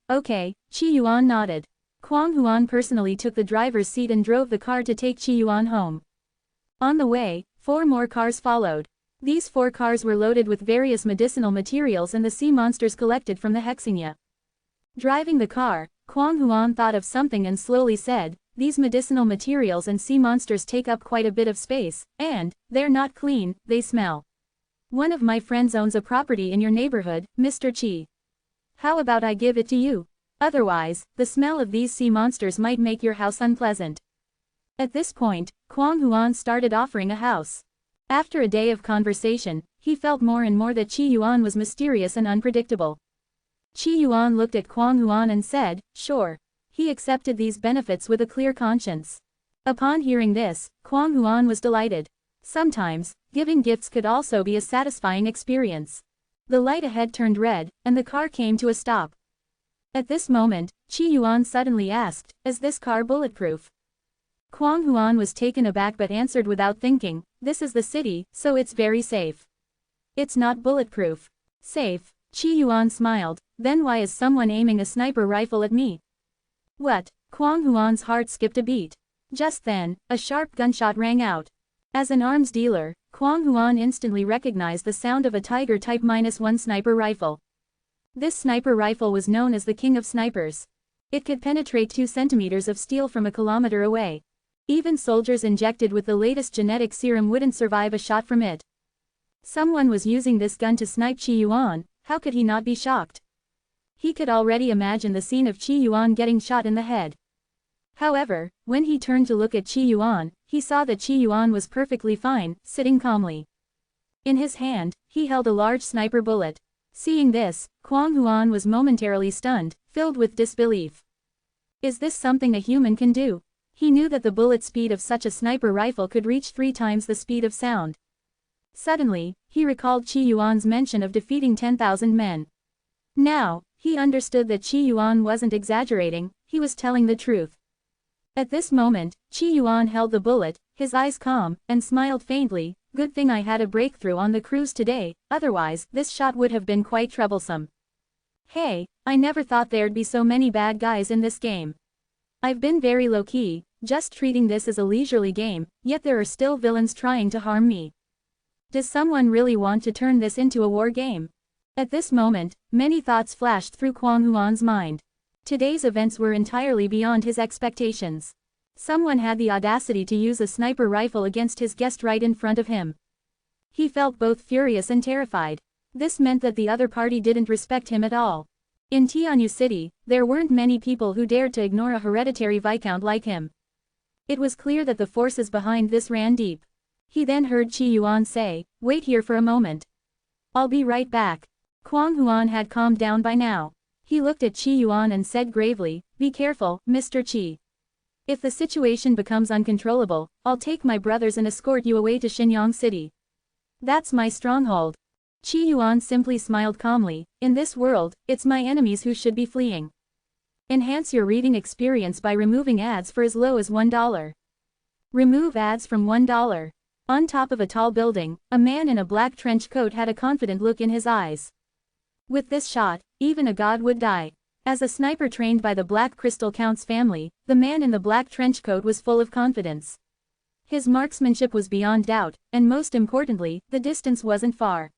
Okay, Qi Yuan nodded. Kwang Huan personally took the driver's seat and drove the car to take Qi Yuan home. On the way, 4 more cars followed. These 4 cars were loaded with various medicinal materials and the sea monsters collected from the Hexenia. Driving the car, Kwang Huan thought of something and slowly said, "These medicinal materials and sea monsters take up quite a bit of space, and they're not clean, they smell. One of my friends owns a property in your neighborhood, Mr. Qi. How about I give it to you? Otherwise, the smell of these sea monsters might make your house unpleasant." At this point, Kwang Huan started offering a house. After a day of conversation, he felt more and more that Qi Yuan was mysterious and unpredictable. Qi Yuan looked at Kwang Huan and said, "Sure." He accepted these benefits with a clear conscience. Upon hearing this, Kwang Huan was delighted. Sometimes, giving gifts could also be a satisfying experience. The light ahead turned red, and the car came to a stop. At this moment, Qi Yuan suddenly asked, "Is this car bulletproof?" Kwang Huan was taken aback but answered without thinking, "This is the city, so it's very safe." "It's not bulletproof." "Safe?" Qi Yuan smiled, "Then why is someone aiming a sniper rifle at me?" "What?" Kwang Huan's heart skipped a beat. Just then, a sharp gunshot rang out. As an arms dealer, Kwang Huan instantly recognized the sound of a Tiger Type -1 sniper rifle. This sniper rifle was known as the King of Snipers. It could penetrate 2 centimeters of steel from a kilometer away. Even soldiers injected with the latest genetic serum wouldn't survive a shot from it. Someone was using this gun to snipe Qi Yuan. How could he not be shocked? He could already imagine the scene of Qi Yuan getting shot in the head. However, when he turned to look at Qi Yuan, he saw that Qi Yuan was perfectly fine, sitting calmly. In his hand, he held a large sniper bullet. Seeing this, Kwang Huan was momentarily stunned, filled with disbelief. Is this something a human can do? He knew that the bullet speed of such a sniper rifle could reach 3 times the speed of sound. Suddenly, he recalled Qi Yuan's mention of defeating 10,000 men. Now, he understood that Qi Yuan wasn't exaggerating, he was telling the truth. At this moment, Qi Yuan held the bullet, his eyes calm, and smiled faintly. "Good thing I had a breakthrough on the cruise today, otherwise, this shot would have been quite troublesome. Hey, I never thought there'd be so many bad guys in this game. I've been very low-key, just treating this as a leisurely game, yet there are still villains trying to harm me. Does someone really want to turn this into a war game?" At this moment, many thoughts flashed through Kwang Huan's mind. Today's events were entirely beyond his expectations. Someone had the audacity to use a sniper rifle against his guest right in front of him. He felt both furious and terrified. This meant that the other party didn't respect him at all. In Tianyu City, there weren't many people who dared to ignore a hereditary viscount like him. It was clear that the forces behind this ran deep. He then heard Qi Yuan say, "Wait here for a moment. I'll be right back." Kwang Huan had calmed down by now. He looked at Qi Yuan and said gravely, "Be careful, Mr. Qi. If the situation becomes uncontrollable, I'll take my brothers and escort you away to Shenyang City. That's my stronghold." Qi Yuan simply smiled calmly. "In this world, it's my enemies who should be fleeing." Enhance your reading experience by removing ads for as low as $1. Remove ads from $1. On top of a tall building, a man in a black trench coat had a confident look in his eyes. With this shot, even a god would die. As a sniper trained by the Black Crystal Count's family, the man in the black trench coat was full of confidence. His marksmanship was beyond doubt, and most importantly, the distance wasn't far.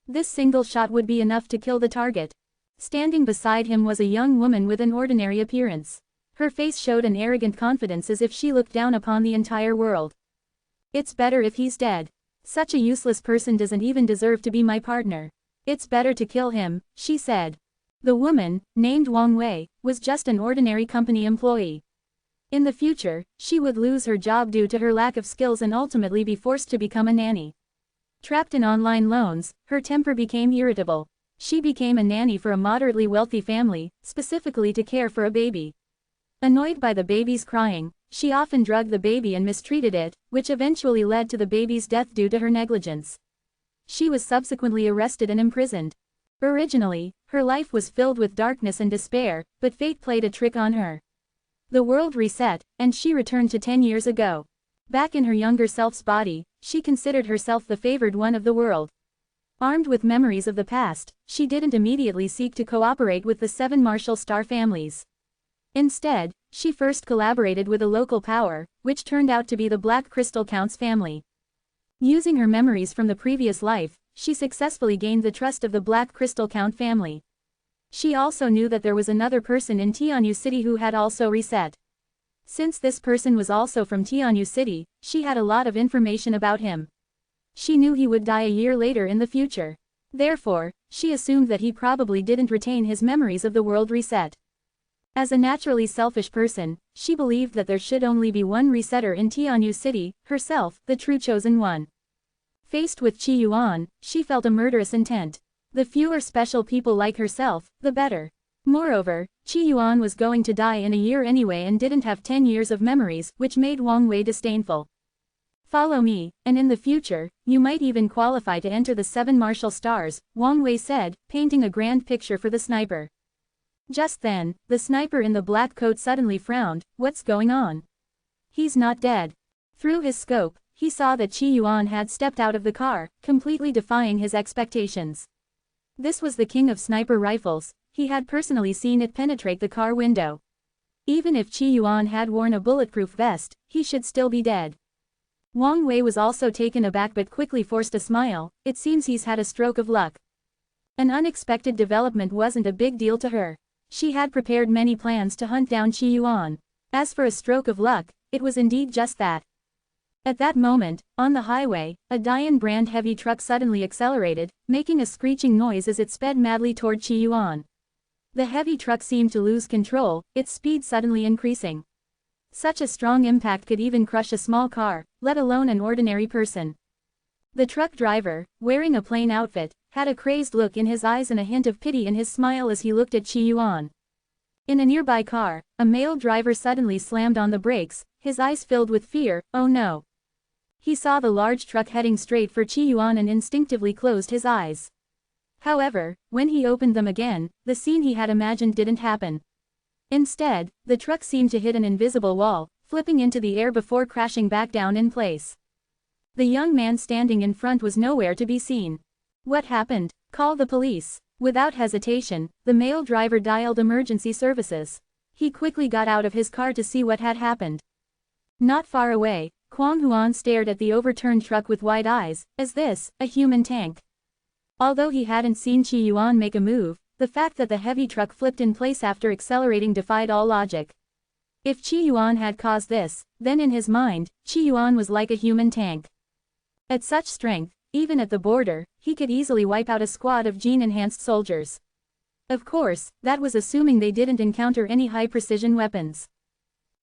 This single shot would be enough to kill the target. Standing beside him was a young woman with an ordinary appearance. Her face showed an arrogant confidence as if she looked down upon the entire world. It's better if he's dead. Such a useless person doesn't even deserve to be my partner. It's better to kill him, she said. The woman, named Wang Wei, was just an ordinary company employee. In the future, she would lose her job due to her lack of skills and ultimately be forced to become a nanny. Trapped in online loans, her temper became irritable. She became a nanny for a moderately wealthy family, specifically to care for a baby. Annoyed by the baby's crying, she often drugged the baby and mistreated it, which eventually led to the baby's death due to her negligence. She was subsequently arrested and imprisoned. Originally, her life was filled with darkness and despair, but fate played a trick on her. The world reset, and she returned to 10 years ago. Back in her younger self's body, she considered herself the favored one of the world. Armed with memories of the past, she didn't immediately seek to cooperate with the 7 martial star families. Instead, she first collaborated with a local power, which turned out to be the Black Crystal Count's family. Using her memories from the previous life, she successfully gained the trust of the Black Crystal Count family. She also knew that there was another person in Tianyu City who had also reset. Since this person was also from Tianyu City, she had a lot of information about him. She knew he would die a year later in the future. Therefore, she assumed that he probably didn't retain his memories of the world reset. As a naturally selfish person, she believed that there should only be one resetter in Tianyu City, herself, the true chosen one. Faced with Qi Yuan, she felt a murderous intent. The fewer special people like herself, the better. Moreover, Qi Yuan was going to die in a year anyway and didn't have 10 years of memories, which made Wang Wei disdainful. Follow me, and in the future, you might even qualify to enter the 7 martial stars, Wang Wei said, painting a grand picture for the sniper. Just then, the sniper in the black coat suddenly frowned. What's going on? He's not dead. Through his scope, he saw that Qi Yuan had stepped out of the car, completely defying his expectations. This was the king of sniper rifles. He had personally seen it penetrate the car window. Even if Qi Yuan had worn a bulletproof vest, he should still be dead. Wang Wei was also taken aback but quickly forced a smile. It seems he's had a stroke of luck. An unexpected development wasn't a big deal to her. She had prepared many plans to hunt down Qi Yuan. As for a stroke of luck, it was indeed just that. At that moment, on the highway, a Dian brand heavy truck suddenly accelerated, making a screeching noise as it sped madly toward Qi Yuan. The heavy truck seemed to lose control, its speed suddenly increasing. Such a strong impact could even crush a small car, let alone an ordinary person. The truck driver, wearing a plain outfit, had a crazed look in his eyes and a hint of pity in his smile as he looked at Qi Yuan. In a nearby car, a male driver suddenly slammed on the brakes, his eyes filled with fear. Oh no. He saw the large truck heading straight for Qi Yuan and instinctively closed his eyes. However, when he opened them again, the scene he had imagined didn't happen. Instead, the truck seemed to hit an invisible wall, flipping into the air before crashing back down in place. The young man standing in front was nowhere to be seen. What happened? Call the police. Without hesitation, the male driver dialed emergency services. He quickly got out of his car to see what had happened. Not far away, Kwang Huan stared at the overturned truck with wide eyes. Is this a human tank? Although he hadn't seen Qi Yuan make a move, the fact that the heavy truck flipped in place after accelerating defied all logic. If Qi Yuan had caused this, then in his mind, Qi Yuan was like a human tank. At such strength, even at the border, he could easily wipe out a squad of gene-enhanced soldiers. Of course, that was assuming they didn't encounter any high-precision weapons.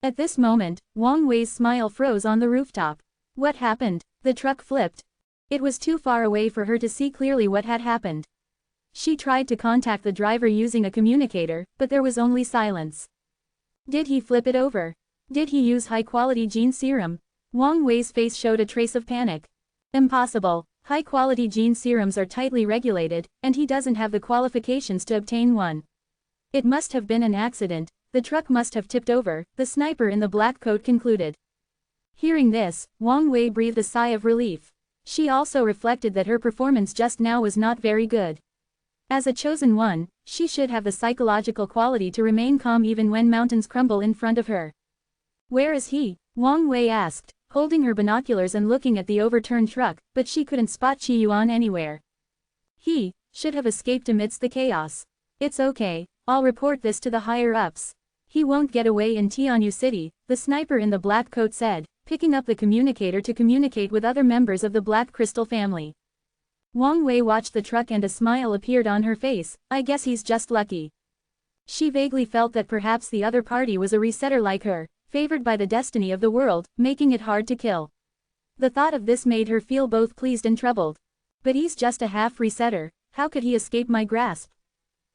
At this moment, Wang Wei's smile froze on the rooftop. What happened? The truck flipped. It was too far away for her to see clearly what had happened. She tried to contact the driver using a communicator, but there was only silence. Did he flip it over? Did he use high-quality gene serum? Wang Wei's face showed a trace of panic. Impossible. High-quality gene serums are tightly regulated, and he doesn't have the qualifications to obtain one. It must have been an accident. The truck must have tipped over, the sniper in the black coat concluded. Hearing this, Wang Wei breathed a sigh of relief. She also reflected that her performance just now was not very good. As a chosen one, she should have the psychological quality to remain calm even when mountains crumble in front of her. Where is he? Wang Wei asked, holding her binoculars and looking at the overturned truck, but she couldn't spot Qi Yuan anywhere. He should have escaped amidst the chaos. It's okay, I'll report this to the higher-ups. He won't get away in Tianyu City, the sniper in the black coat said, picking up the communicator to communicate with other members of the Black Crystal family. Wang Wei watched the truck and a smile appeared on her face. I guess he's just lucky. She vaguely felt that perhaps the other party was a resetter like her, favored by the destiny of the world, making it hard to kill. The thought of this made her feel both pleased and troubled. But he's just a half-resetter, how could he escape my grasp?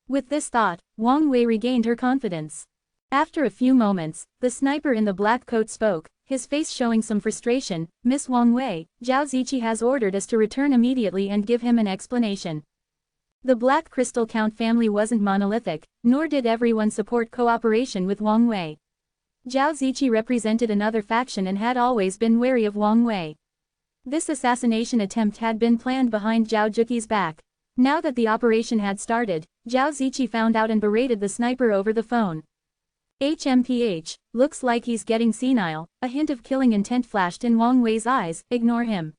With this thought, Wang Wei regained her confidence. After a few moments, the sniper in the black coat spoke, his face showing some frustration. Miss Wang Wei, Zhao Ziqi has ordered us to return immediately and give him an explanation. The Black Crystal Count family wasn't monolithic, nor did everyone support cooperation with Wang Wei. Zhao Ziqi represented another faction and had always been wary of Wang Wei. This assassination attempt had been planned behind Zhao Juqi's back. Now that the operation had started, Zhao Ziqi found out and berated the sniper over the phone. HMPH, looks like he's getting senile, a hint of killing intent flashed in Wang Wei's eyes, ignore him.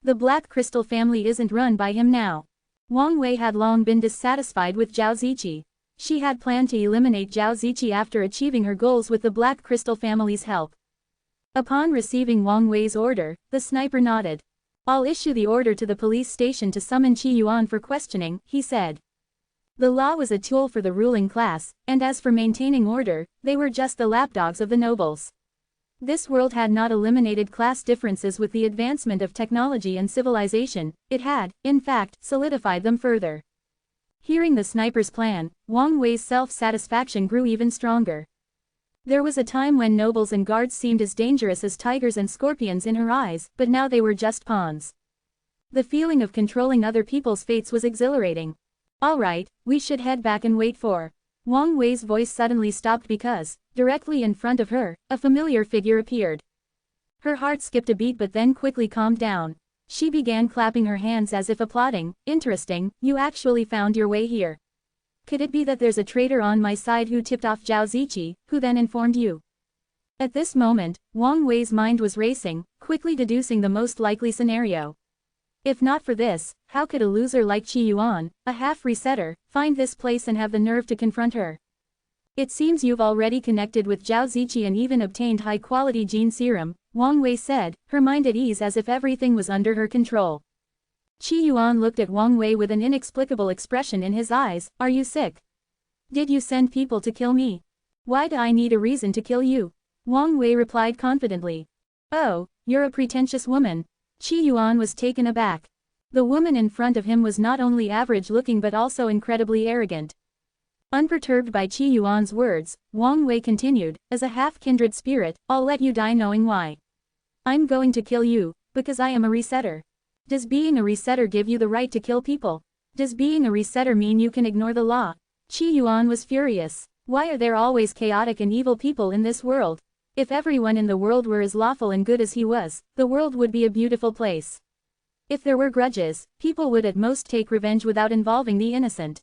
The Black Crystal family isn't run by him now. Wang Wei had long been dissatisfied with Zhao Ziqi. She had planned to eliminate Zhao Ziqi after achieving her goals with the Black Crystal family's help. Upon receiving Wang Wei's order, the sniper nodded. I'll issue the order to the police station to summon Qi Yuan for questioning, he said. The law was a tool for the ruling class, and as for maintaining order, they were just the lapdogs of the nobles. This world had not eliminated class differences with the advancement of technology and civilization, it had, in fact, solidified them further. Hearing the sniper's plan, Wang Wei's self-satisfaction grew even stronger. There was a time when nobles and guards seemed as dangerous as tigers and scorpions in her eyes, but now they were just pawns. The feeling of controlling other people's fates was exhilarating. All right, we should head back and wait for. Wang Wei's voice suddenly stopped because, directly in front of her, a familiar figure appeared. Her heart skipped a beat but then quickly calmed down. She began clapping her hands as if applauding. Interesting, you actually found your way here. Could it be that there's a traitor on my side who tipped off Zhao Ziqi, who then informed you? At this moment, Wang Wei's mind was racing, quickly deducing the most likely scenario. If not for this, how could a loser like Qi Yuan, a half-resetter, find this place and have the nerve to confront her? It seems you've already connected with Zhao Ziqi and even obtained high-quality gene serum, Wang Wei said, her mind at ease as if everything was under her control. Qi Yuan looked at Wang Wei with an inexplicable expression in his eyes. Are you sick? Did you send people to kill me? Why do I need a reason to kill you? Wang Wei replied confidently. Oh, you're a pretentious woman. Qi Yuan was taken aback. The woman in front of him was not only average-looking but also incredibly arrogant. Unperturbed by Qi Yuan's words, Wang Wei continued, as a half-kindred spirit, I'll let you die knowing why. I'm going to kill you, because I am a resetter. Does being a resetter give you the right to kill people? Does being a resetter mean you can ignore the law? Qi Yuan was furious. Why are there always chaotic and evil people in this world? If everyone in the world were as lawful and good as he was, the world would be a beautiful place. If there were grudges, people would at most take revenge without involving the innocent.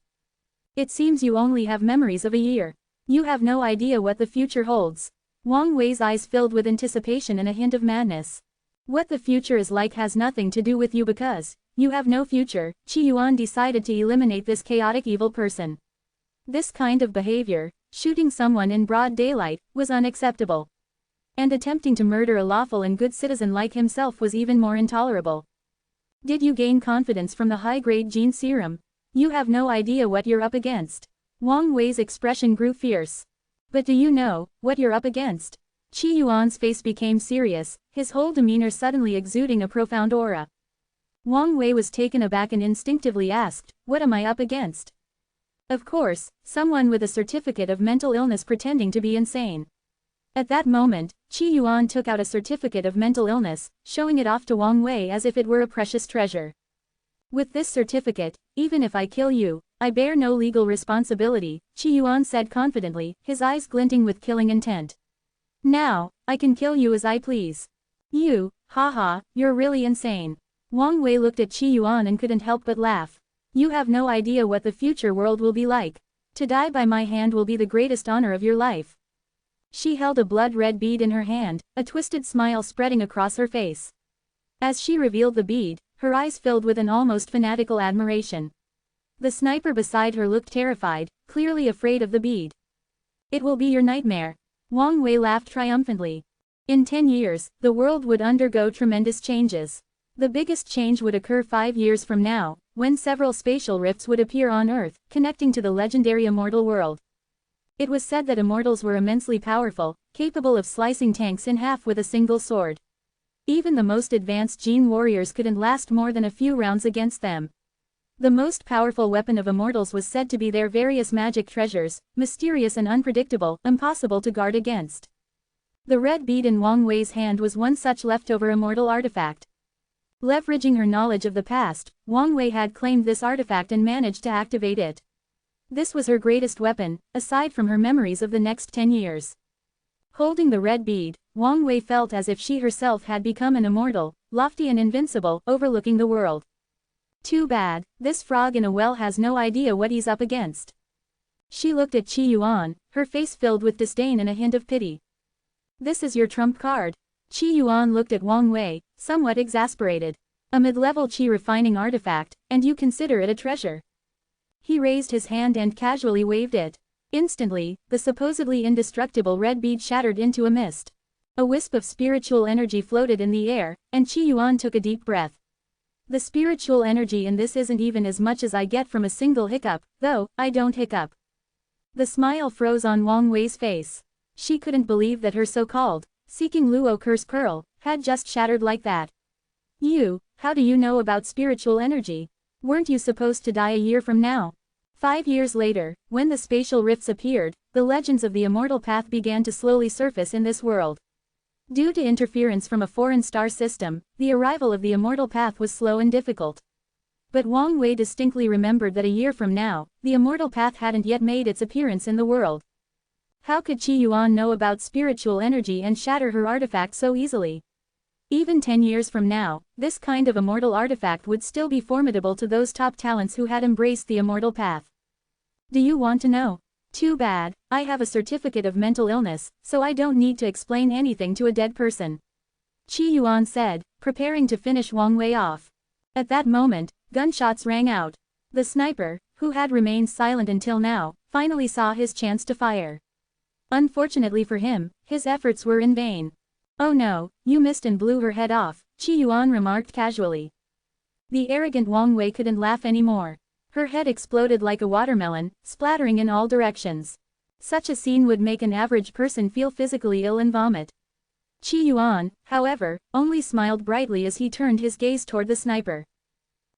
It seems you only have memories of a year. You have no idea what the future holds. Wang Wei's eyes filled with anticipation and a hint of madness. What the future is like has nothing to do with you because you have no future. Qi Yuan decided to eliminate this chaotic evil person. This kind of behavior, shooting someone in broad daylight, was unacceptable. And attempting to murder a lawful and good citizen like himself was even more intolerable. Did you gain confidence from the high-grade gene serum? You have no idea what you're up against. Wang Wei's expression grew fierce. But do you know what you're up against? Qi Yuan's face became serious, his whole demeanor suddenly exuding a profound aura. Wang Wei was taken aback and instinctively asked, what am I up against? Of course, someone with a certificate of mental illness pretending to be insane. At that moment, Qi Yuan took out a certificate of mental illness, showing it off to Wang Wei as if it were a precious treasure. With this certificate, even if I kill you, I bear no legal responsibility, Qi Yuan said confidently, his eyes glinting with killing intent. Now, I can kill you as I please. You, haha, you're really insane. Wang Wei looked at Qi Yuan and couldn't help but laugh. You have no idea what the future world will be like. To die by my hand will be the greatest honor of your life. She held a blood-red bead in her hand, a twisted smile spreading across her face. As she revealed the bead, her eyes filled with an almost fanatical admiration. The sniper beside her looked terrified, clearly afraid of the bead. It will be your nightmare. Wang Wei laughed triumphantly. In 10 years, the world would undergo tremendous changes. The biggest change would occur 5 years from now, when several spatial rifts would appear on Earth, connecting to the legendary Immortal world. It was said that Immortals were immensely powerful, capable of slicing tanks in half with a single sword. Even the most advanced Jin warriors couldn't last more than a few rounds against them. The most powerful weapon of Immortals was said to be their various magic treasures, mysterious and unpredictable, impossible to guard against. The red bead in Wang Wei's hand was one such leftover Immortal artifact. Leveraging her knowledge of the past, Wang Wei had claimed this artifact and managed to activate it. This was her greatest weapon, aside from her memories of the next 10 years. Holding the red bead, Wang Wei felt as if she herself had become an immortal, lofty and invincible, overlooking the world. Too bad, this frog in a well has no idea what he's up against. She looked at Qi Yuan, her face filled with disdain and a hint of pity. This is your trump card. Qi Yuan looked at Wang Wei, somewhat exasperated. A mid-level qi refining artifact, and you consider it a treasure. He raised his hand and casually waved it. Instantly, the supposedly indestructible red bead shattered into a mist. A wisp of spiritual energy floated in the air, and Qi Yuan took a deep breath. The spiritual energy in this isn't even as much as I get from a single hiccup, though, I don't hiccup. The smile froze on Wang Wei's face. She couldn't believe that her so-called seeking Luo curse pearl had just shattered like that. How do you know about spiritual energy? Weren't you supposed to die a year from now? 5 years later, when the spatial rifts appeared, the legends of the Immortal Path began to slowly surface in this world. Due to interference from a foreign star system, the arrival of the Immortal Path was slow and difficult. But Wang Wei distinctly remembered that a year from now, the Immortal Path hadn't yet made its appearance in the world. How could Qi Yuan know about spiritual energy and shatter her artifact so easily? Even 10 years from now, this kind of immortal artifact would still be formidable to those top talents who had embraced the Immortal Path. Do you want to know? Too bad, I have a certificate of mental illness, so I don't need to explain anything to a dead person. Qi Yuan said, preparing to finish Wang Wei off. At that moment, gunshots rang out. The sniper, who had remained silent until now, finally saw his chance to fire. Unfortunately for him, his efforts were in vain. Oh no, you missed and blew her head off, Qi Yuan remarked casually. The arrogant Wang Wei couldn't laugh anymore. Her head exploded like a watermelon, splattering in all directions. Such a scene would make an average person feel physically ill and vomit. Qi Yuan, however, only smiled brightly as he turned his gaze toward the sniper.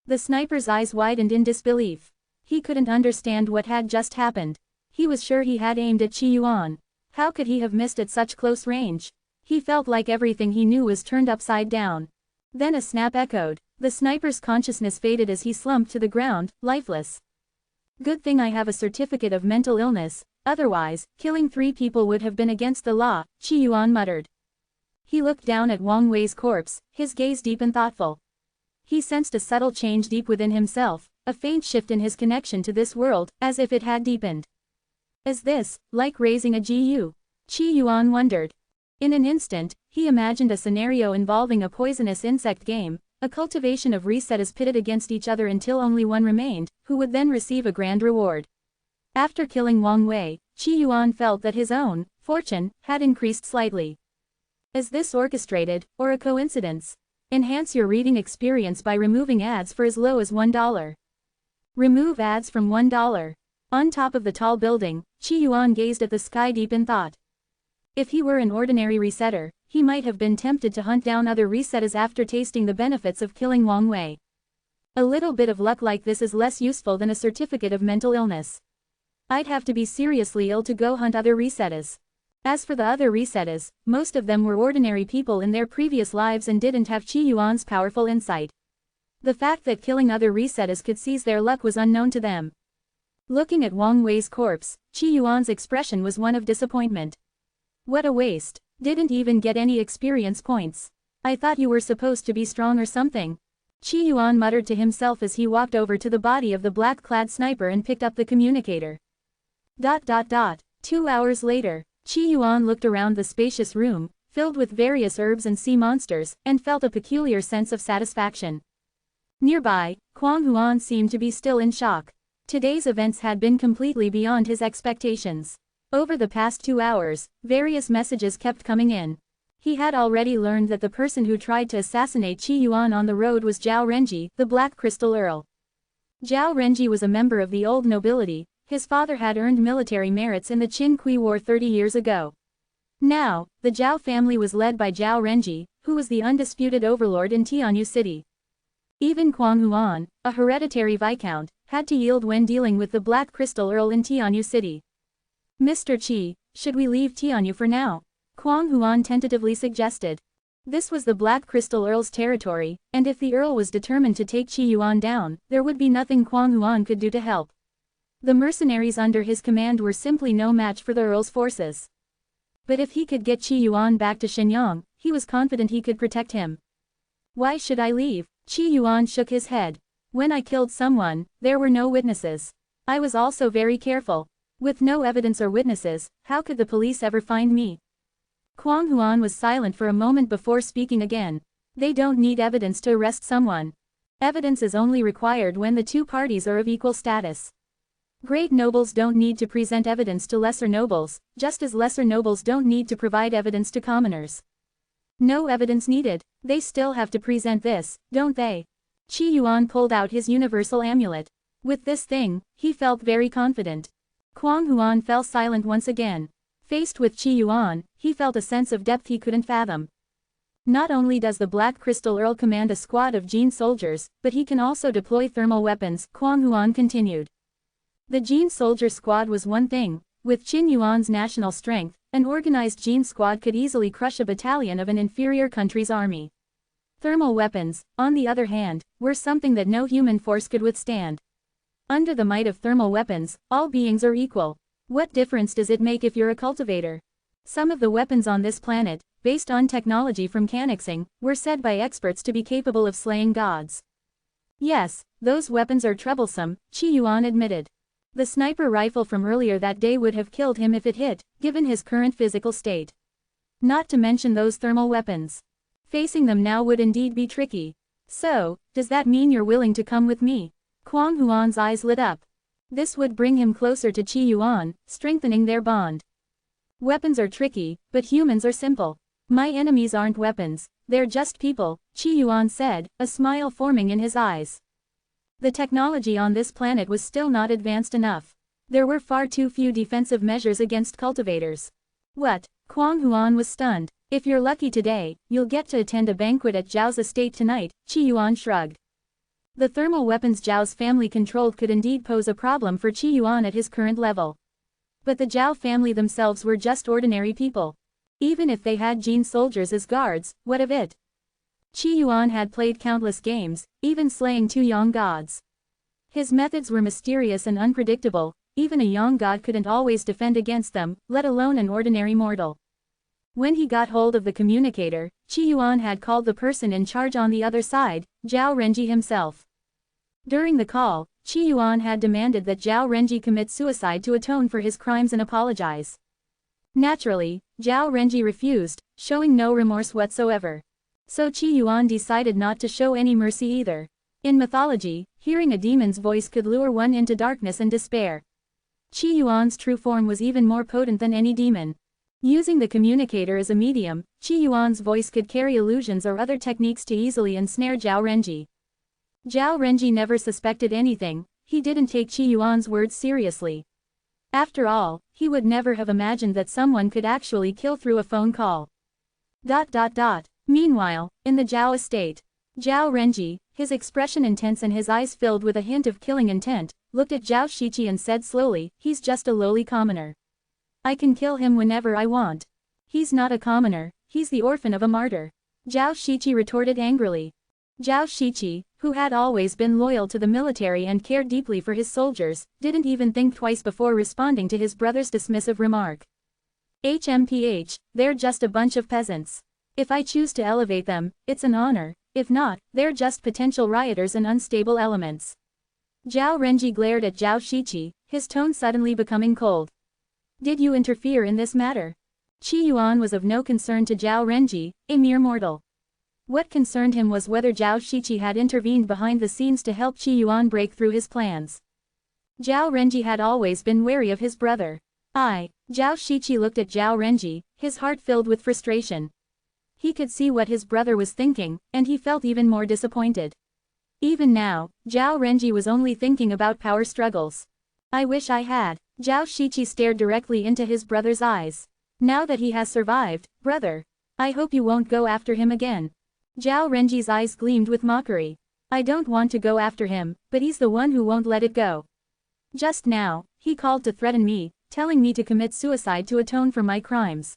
The sniper's eyes widened in disbelief. He couldn't understand what had just happened. He was sure he had aimed at Qi Yuan. How could he have missed at such close range? He felt like everything he knew was turned upside down. Then a snap echoed. The sniper's consciousness faded as he slumped to the ground, lifeless. Good thing I have a certificate of mental illness, otherwise, killing 3 people would have been against the law, Qi Yuan muttered. He looked down at Wang Wei's corpse, his gaze deep and thoughtful. He sensed a subtle change deep within himself, a faint shift in his connection to this world, as if it had deepened. Is this, like raising a GU? Qi Yuan wondered. In an instant, he imagined a scenario involving a poisonous insect game, a cultivation of resetters pitted against each other until only one remained, who would then receive a grand reward. After killing Wang Wei, Qi Yuan felt that his own fortune had increased slightly. Is this orchestrated, or a coincidence? Enhance your reading experience by removing ads for as low as $1. Remove ads from $1. On top of the tall building, Qi Yuan gazed at the sky deep in thought. If he were an ordinary resetter, he might have been tempted to hunt down other resetters after tasting the benefits of killing Wang Wei. A little bit of luck like this is less useful than a certificate of mental illness. I'd have to be seriously ill to go hunt other resetters. As for the other resetters, most of them were ordinary people in their previous lives and didn't have Qi Yuan's powerful insight. The fact that killing other resetters could seize their luck was unknown to them. Looking at Wang Wei's corpse, Qi Yuan's expression was one of disappointment. What a waste. Didn't even get any experience points. I thought you were supposed to be strong or something. Qi Yuan muttered to himself as he walked over to the body of the black-clad sniper and picked up the communicator. 2 hours later, Qi Yuan looked around the spacious room, filled with various herbs and sea monsters, and felt a peculiar sense of satisfaction. Nearby, Kwang Huan seemed to be still in shock. Today's events had been completely beyond his expectations. Over the past 2 hours, various messages kept coming in. He had already learned that the person who tried to assassinate Qi Yuan on the road was Zhao Renji, the Black Crystal Earl. Zhao Renji was a member of the old nobility. His father had earned military merits in the Qin Kui War 30 years ago. Now, the Zhao family was led by Zhao Renji, who was the undisputed overlord in Tianyu City. Even Kwang Huan, a hereditary viscount, had to yield when dealing with the Black Crystal Earl in Tianyu City. Mr. Qi, should we leave Tianyu for now? Kwang Huan tentatively suggested. This was the Black Crystal Earl's territory, and if the Earl was determined to take Qi Yuan down, there would be nothing Kwang Huan could do to help. The mercenaries under his command were simply no match for the Earl's forces. But if he could get Qi Yuan back to Shenyang, he was confident he could protect him. Why should I leave? Qi Yuan shook his head. When I killed someone, there were no witnesses. I was also very careful. With no evidence or witnesses, how could the police ever find me? Kwang Huan was silent for a moment before speaking again. They don't need evidence to arrest someone. Evidence is only required when the two parties are of equal status. Great nobles don't need to present evidence to lesser nobles, just as lesser nobles don't need to provide evidence to commoners. No evidence needed, they still have to present this, don't they? Qi Yuan pulled out his universal amulet. With this thing, he felt very confident. Kwang Huan fell silent once again. Faced with Qi Yuan, he felt a sense of depth he couldn't fathom. Not only does the Black Crystal Earl command a squad of Jin soldiers, but he can also deploy thermal weapons, Kwang Huan continued. The Jin soldier squad was one thing. With Qin Yuan's national strength, an organized Jin squad could easily crush a battalion of an inferior country's army. Thermal weapons, on the other hand, were something that no human force could withstand. Under the might of thermal weapons, all beings are equal. What difference does it make if you're a cultivator? Some of the weapons on this planet, based on technology from Canixing, were said by experts to be capable of slaying gods. Yes, those weapons are troublesome, Qi Yuan admitted. The sniper rifle from earlier that day would have killed him if it hit, given his current physical state. Not to mention those thermal weapons. Facing them now would indeed be tricky. So, does that mean you're willing to come with me? Kwang Huan's eyes lit up. This would bring him closer to Qi Yuan, strengthening their bond. Weapons are tricky, but humans are simple. My enemies aren't weapons, they're just people, Qi Yuan said, a smile forming in his eyes. The technology on this planet was still not advanced enough. There were far too few defensive measures against cultivators. What? Kwang Huan was stunned. If you're lucky today, you'll get to attend a banquet at Zhao's estate tonight, Qi Yuan shrugged. The thermal weapons Zhao's family controlled could indeed pose a problem for Qi Yuan at his current level. But the Zhao family themselves were just ordinary people. Even if they had Jin soldiers as guards, what of it? Qi Yuan had played countless games, even slaying 2 young gods. His methods were mysterious and unpredictable, even a young god couldn't always defend against them, let alone an ordinary mortal. When he got hold of the communicator, Qi Yuan had called the person in charge on the other side, Zhao Renji himself. During the call, Qi Yuan had demanded that Zhao Renji commit suicide to atone for his crimes and apologize. Naturally, Zhao Renji refused, showing no remorse whatsoever. So Qi Yuan decided not to show any mercy either. In mythology, hearing a demon's voice could lure one into darkness and despair. Qi Yuan's true form was even more potent than any demon. Using the communicator as a medium, Qi Yuan's voice could carry illusions or other techniques to easily ensnare Zhao Renji. Zhao Renji never suspected anything, he didn't take Qi Yuan's words seriously. After all, he would never have imagined that someone could actually kill through a phone call. Meanwhile, in the Zhao estate, Zhao Renji, his expression intense and his eyes filled with a hint of killing intent, looked at Zhao Shiqi and said slowly, "He's just a lowly commoner. I can kill him whenever I want." "He's not a commoner, he's the orphan of a martyr," Zhao Shiqi retorted angrily. Zhao Shiqi, who had always been loyal to the military and cared deeply for his soldiers, didn't even think twice before responding to his brother's dismissive remark. "HMPH, they're just a bunch of peasants. If I choose to elevate them, it's an honor, if not, they're just potential rioters and unstable elements. Zhao Renji glared at Zhao Shiqi, his tone suddenly becoming cold. Did you interfere in this matter? Qi Yuan was of no concern to Zhao Renji, a mere mortal. What concerned him was whether Zhao Shiqi had intervened behind the scenes to help Qi Yuan break through his plans. Zhao Renji had always been wary of his brother. Zhao Shiqi looked at Zhao Renji, his heart filled with frustration. He could see what his brother was thinking, and he felt even more disappointed. Even now, Zhao Renji was only thinking about power struggles. I wish I had. Zhao Shiqi stared directly into his brother's eyes. Now that he has survived, brother, I hope you won't go after him again. Zhao Renji's eyes gleamed with mockery. I don't want to go after him, but he's the one who won't let it go. Just now, he called to threaten me, telling me to commit suicide to atone for my crimes.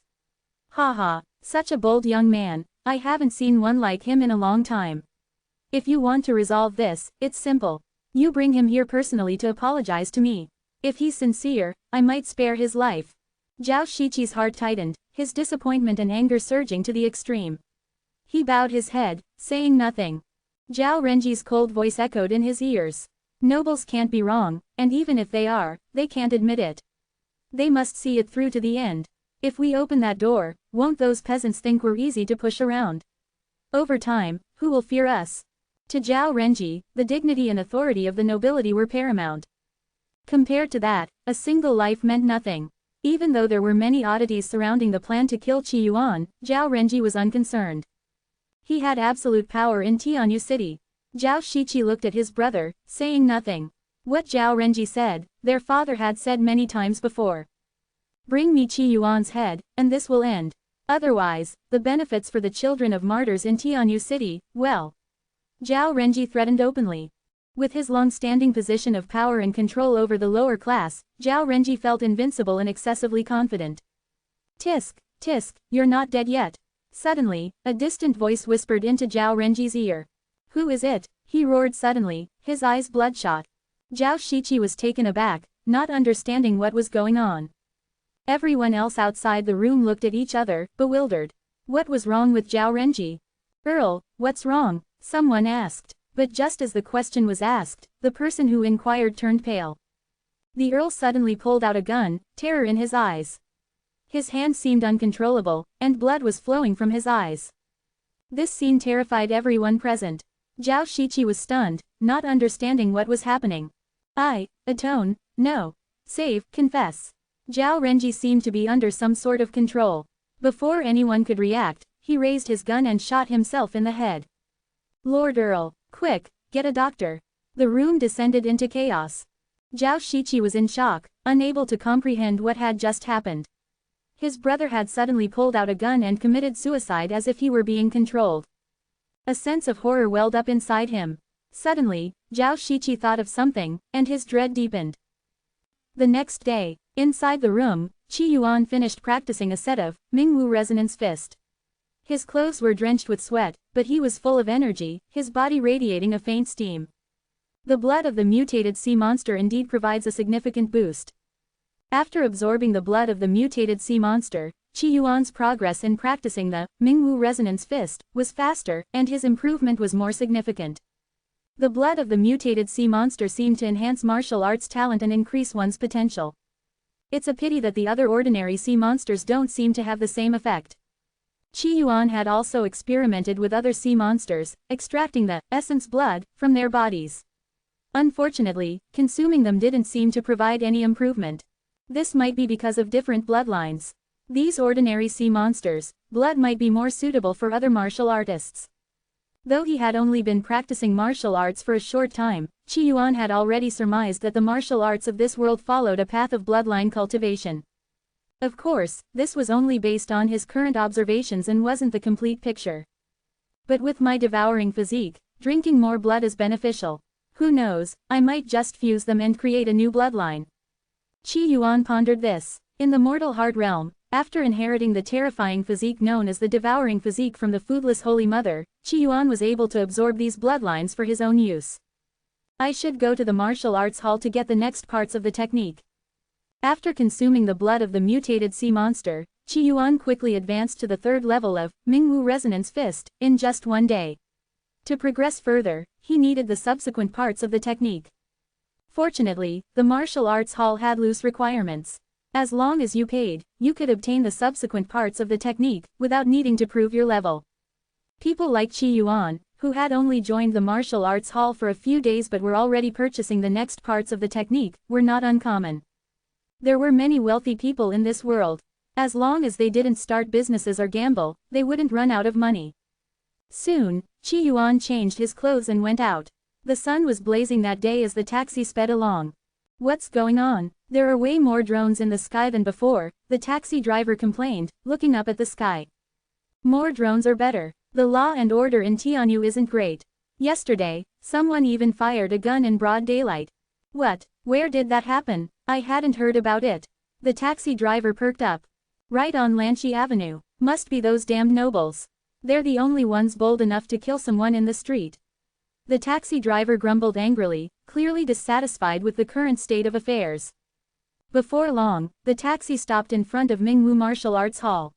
Haha, such a bold young man, I haven't seen one like him in a long time. If you want to resolve this, it's simple. You bring him here personally to apologize to me. If he's sincere, I might spare his life. Zhao Shiqi's heart tightened, his disappointment and anger surging to the extreme. He bowed his head, saying nothing. Zhao Renji's cold voice echoed in his ears. Nobles can't be wrong, and even if they are, they can't admit it. They must see it through to the end. If we open that door, won't those peasants think we're easy to push around? Over time, who will fear us? To Zhao Renji, the dignity and authority of the nobility were paramount. Compared to that, a single life meant nothing. Even though there were many oddities surrounding the plan to kill Qi Yuan, Zhao Renji was unconcerned. He had absolute power in Tianyu City. Zhao Shiqi looked at his brother, saying nothing. What Zhao Renji said, their father had said many times before. Bring me Qi Yuan's head, and this will end. Otherwise, the benefits for the children of martyrs in Tianyu City, well. Zhao Renji threatened openly. With his long-standing position of power and control over the lower class, Zhao Renji felt invincible and excessively confident. Tisk, tisk, you're not dead yet. Suddenly, a distant voice whispered into Zhao Renji's ear. Who is it? He roared suddenly, his eyes bloodshot. Zhao Shiqi was taken aback, not understanding what was going on. Everyone else outside the room looked at each other, bewildered. What was wrong with Zhao Renji? Earl, what's wrong? Someone asked. But just as the question was asked, the person who inquired turned pale. The Earl suddenly pulled out a gun, terror in his eyes. His hand seemed uncontrollable, and blood was flowing from his eyes. This scene terrified everyone present. Zhao Shiqi was stunned, not understanding what was happening. Atone, no. Save, confess. Zhao Renji seemed to be under some sort of control. Before anyone could react, he raised his gun and shot himself in the head. Lord Earl, quick, get a doctor. The room descended into chaos. Zhao Shiqi was in shock, unable to comprehend what had just happened. His brother had suddenly pulled out a gun and committed suicide as if he were being controlled. A sense of horror welled up inside him. Suddenly, Zhao Shiqi thought of something, and his dread deepened. The next day, inside the room, Qi Yuan finished practicing a set of Mingwu Resonance Fist. His clothes were drenched with sweat, but he was full of energy, his body radiating a faint steam. The blood of the mutated sea monster indeed provides a significant boost. After absorbing the blood of the mutated sea monster, Qi Yuan's progress in practicing the Mingwu Resonance Fist was faster, and his improvement was more significant. The blood of the mutated sea monster seemed to enhance martial arts talent and increase one's potential. It's a pity that the other ordinary sea monsters don't seem to have the same effect. Qi Yuan had also experimented with other sea monsters, extracting the essence blood from their bodies. Unfortunately, consuming them didn't seem to provide any improvement. This might be because of different bloodlines. These ordinary sea monsters' blood might be more suitable for other martial artists. Though he had only been practicing martial arts for a short time, Qi Yuan had already surmised that the martial arts of this world followed a path of bloodline cultivation. Of course, this was only based on his current observations and wasn't the complete picture. But with my devouring physique, drinking more blood is beneficial. Who knows, I might just fuse them and create a new bloodline. Qi Yuan pondered this. In the mortal heart realm, after inheriting the terrifying physique known as the devouring physique from the foodless Holy Mother, Qi Yuan was able to absorb these bloodlines for his own use. I should go to the martial arts hall to get the next parts of the technique. After consuming the blood of the mutated sea monster, Qi Yuan quickly advanced to the third level of Mingwu Resonance Fist in just one day. To progress further, he needed the subsequent parts of the technique. Fortunately, the martial arts hall had loose requirements. As long as you paid, you could obtain the subsequent parts of the technique without needing to prove your level. People like Qi Yuan, who had only joined the martial arts hall for a few days but were already purchasing the next parts of the technique, were not uncommon. There were many wealthy people in this world. As long as they didn't start businesses or gamble, they wouldn't run out of money. Soon, Qi Yuan changed his clothes and went out. The sun was blazing that day as the taxi sped along. "What's going on? There are way more drones in the sky than before," the taxi driver complained, looking up at the sky. "More drones are better. The law and order in Tianyu isn't great. Yesterday, someone even fired a gun in broad daylight." "What? Where did that happen? I hadn't heard about it." The taxi driver perked up. "Right on Lanchi Avenue. Must be those damned nobles. They're the only ones bold enough to kill someone in the street." The taxi driver grumbled angrily, clearly dissatisfied with the current state of affairs. Before long, the taxi stopped in front of Mingwu Martial Arts Hall.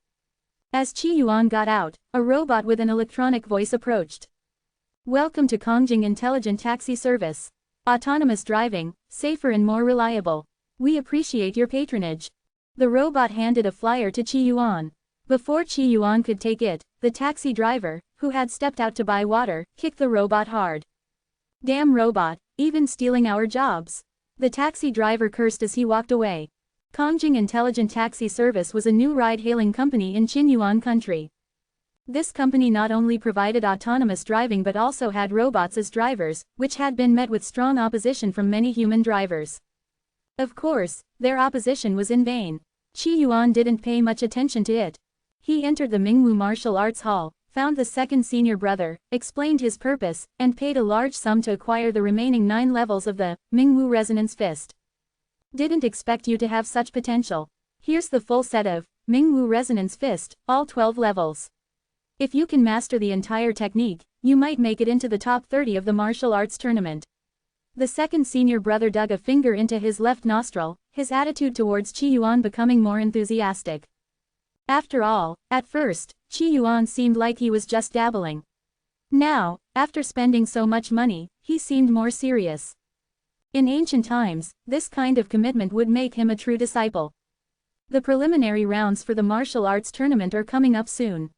As Qi Yuan got out, a robot with an electronic voice approached. "Welcome to Kongjing Intelligent Taxi Service. Autonomous driving, safer and more reliable. We appreciate your patronage." The robot handed a flyer to Qi Yuan. Before Qi Yuan could take it, the taxi driver, who had stepped out to buy water, kicked the robot hard. "Damn robot, even stealing our jobs." The taxi driver cursed as he walked away. Kongjing Intelligent Taxi Service was a new ride-hailing company in Qinyuan country. This company not only provided autonomous driving but also had robots as drivers, which had been met with strong opposition from many human drivers. Of course, their opposition was in vain. Qi Yuan didn't pay much attention to it. He entered the Mingwu Martial Arts Hall, found the second senior brother, explained his purpose, and paid a large sum to acquire the remaining 9 levels of the Mingwu Resonance Fist. "Didn't expect you to have such potential. Here's the full set of Mingwu Resonance Fist, all 12 levels. If you can master the entire technique, you might make it into the top 30 of the martial arts tournament." The second senior brother dug a finger into his left nostril, his attitude towards Qi Yuan becoming more enthusiastic. After all, at first, Qi Yuan seemed like he was just dabbling. Now, after spending so much money, he seemed more serious. In ancient times, this kind of commitment would make him a true disciple. The preliminary rounds for the martial arts tournament are coming up soon.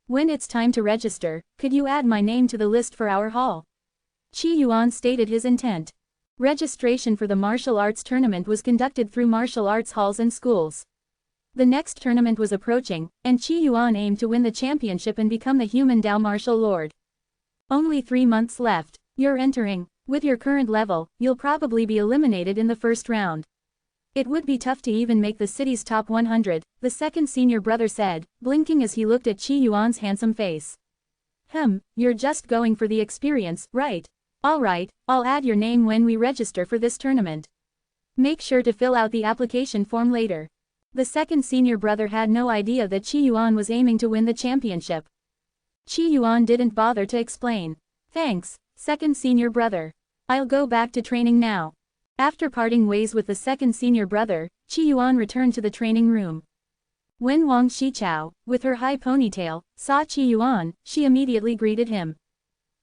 When it's time to register, could you add my name to the list for our hall? Qi Yuan stated his intent. Registration for the martial arts tournament was conducted through martial arts halls and schools. The next tournament was approaching, and Qi Yuan aimed to win the championship and become the human Dao martial lord. Only 3 months left. You're entering. With your current level, you'll probably be eliminated in the first round. It would be tough to even make the city's top 100, the second senior brother said, blinking as he looked at Qi Yuan's handsome face. You're just going for the experience, right? Alright, I'll add your name when we register for this tournament. Make sure to fill out the application form later. The second senior brother had no idea that Qi Yuan was aiming to win the championship. Qi Yuan didn't bother to explain. "Thanks, second senior brother. I'll go back to training now." After parting ways with the second senior brother, Qi Yuan returned to the training room. When Wang Xichao, with her high ponytail, saw Qi Yuan, she immediately greeted him.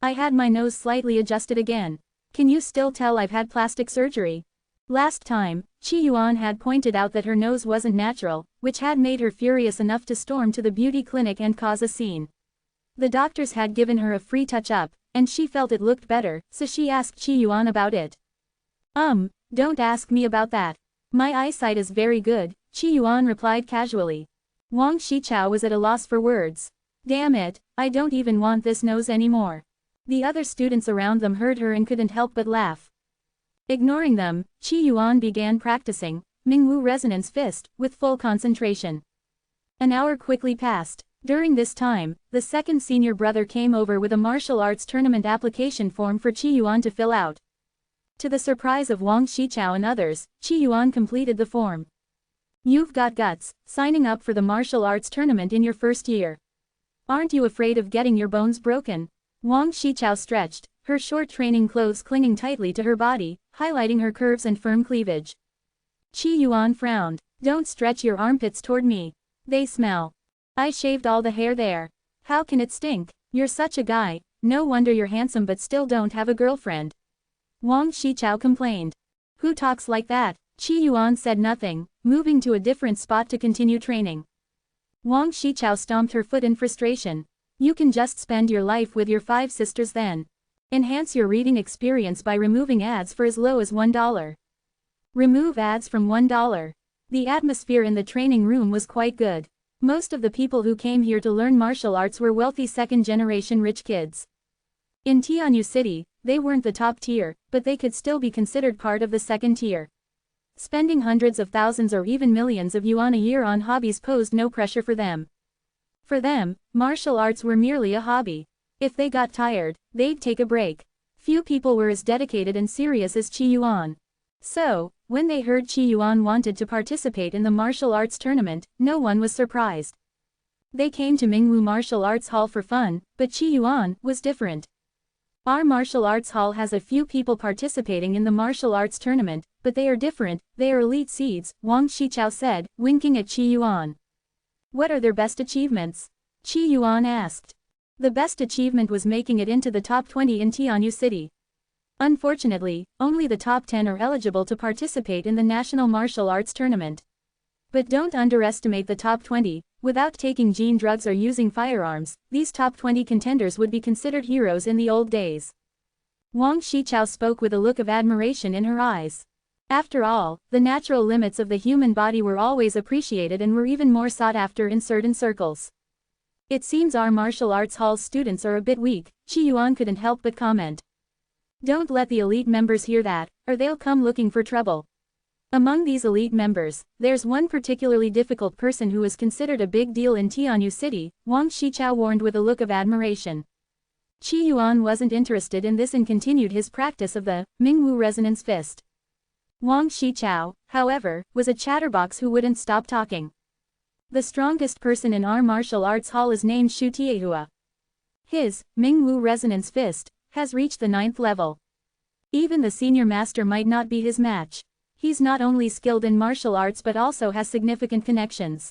"I had my nose slightly adjusted again. Can you still tell I've had plastic surgery?" Last time, Qi Yuan had pointed out that her nose wasn't natural, which had made her furious enough to storm to the beauty clinic and cause a scene. The doctors had given her a free touch-up, and she felt it looked better, so she asked Qi Yuan about it. Don't ask me about that. My eyesight is very good," Qi Yuan replied casually. Wang Xichao was at a loss for words. "Damn it, I don't even want this nose anymore." The other students around them heard her and couldn't help but laugh. Ignoring them, Qi Yuan began practicing Mingwu Resonance Fist with full concentration. An hour quickly passed. During this time, the second senior brother came over with a martial arts tournament application form for Qi Yuan to fill out. To the surprise of Wang Xichao and others, Qi Yuan completed the form. "You've got guts, signing up for the martial arts tournament in your first year. Aren't you afraid of getting your bones broken?" Wang Xichao stretched, her short training clothes clinging tightly to her body, highlighting her curves and firm cleavage. Qi Yuan frowned. "Don't stretch your armpits toward me. They smell. I shaved all the hair there. How can it stink? You're such a guy, no wonder you're handsome but still don't have a girlfriend. Wang Shichao complained. Who talks like that? Qi Yuan said nothing, moving to a different spot to continue training. Wang Shichao stomped her foot in frustration. You can just spend your life with your 5 sisters then. Enhance your reading experience by removing ads for as low as $1. Remove ads from $1. The atmosphere in the training room was quite good. Most of the people who came here to learn martial arts were wealthy second-generation rich kids. In Tianyu City, they weren't the top tier, but they could still be considered part of the second tier. Spending hundreds of thousands or even millions of yuan a year on hobbies posed no pressure for them. For them, martial arts were merely a hobby. If they got tired, they'd take a break. Few people were as dedicated and serious as Qi Yuan. So, when they heard Qi Yuan wanted to participate in the martial arts tournament, no one was surprised. They came to Mingwu Martial Arts Hall for fun, but Qi Yuan was different. Our martial arts hall has a few people participating in the martial arts tournament, but they are different, they are elite seeds, Wang Shichao said, winking at Qi Yuan. What are their best achievements? Qi Yuan asked. The best achievement was making it into the top 20 in Tianyu City. Unfortunately, only the top 10 are eligible to participate in the National Martial Arts Tournament. But don't underestimate the top 20, without taking gene drugs or using firearms, these top 20 contenders would be considered heroes in the old days. Wang Shichao spoke with a look of admiration in her eyes. After all, the natural limits of the human body were always appreciated and were even more sought after in certain circles. It seems our martial arts hall's students are a bit weak, Qi Yuan couldn't help but comment. Don't let the elite members hear that, or they'll come looking for trouble. Among these elite members, there's one particularly difficult person who is considered a big deal in Tianyu City, Wang Shichao warned with a look of admiration. Qi Yuan wasn't interested in this and continued his practice of the Mingwu Resonance Fist. Wang Shichao, however, was a chatterbox who wouldn't stop talking. The strongest person in our martial arts hall is named Shu Tiehua. His Mingwu Resonance Fist has reached the 9th level. Even the senior master might not be his match. He's not only skilled in martial arts but also has significant connections.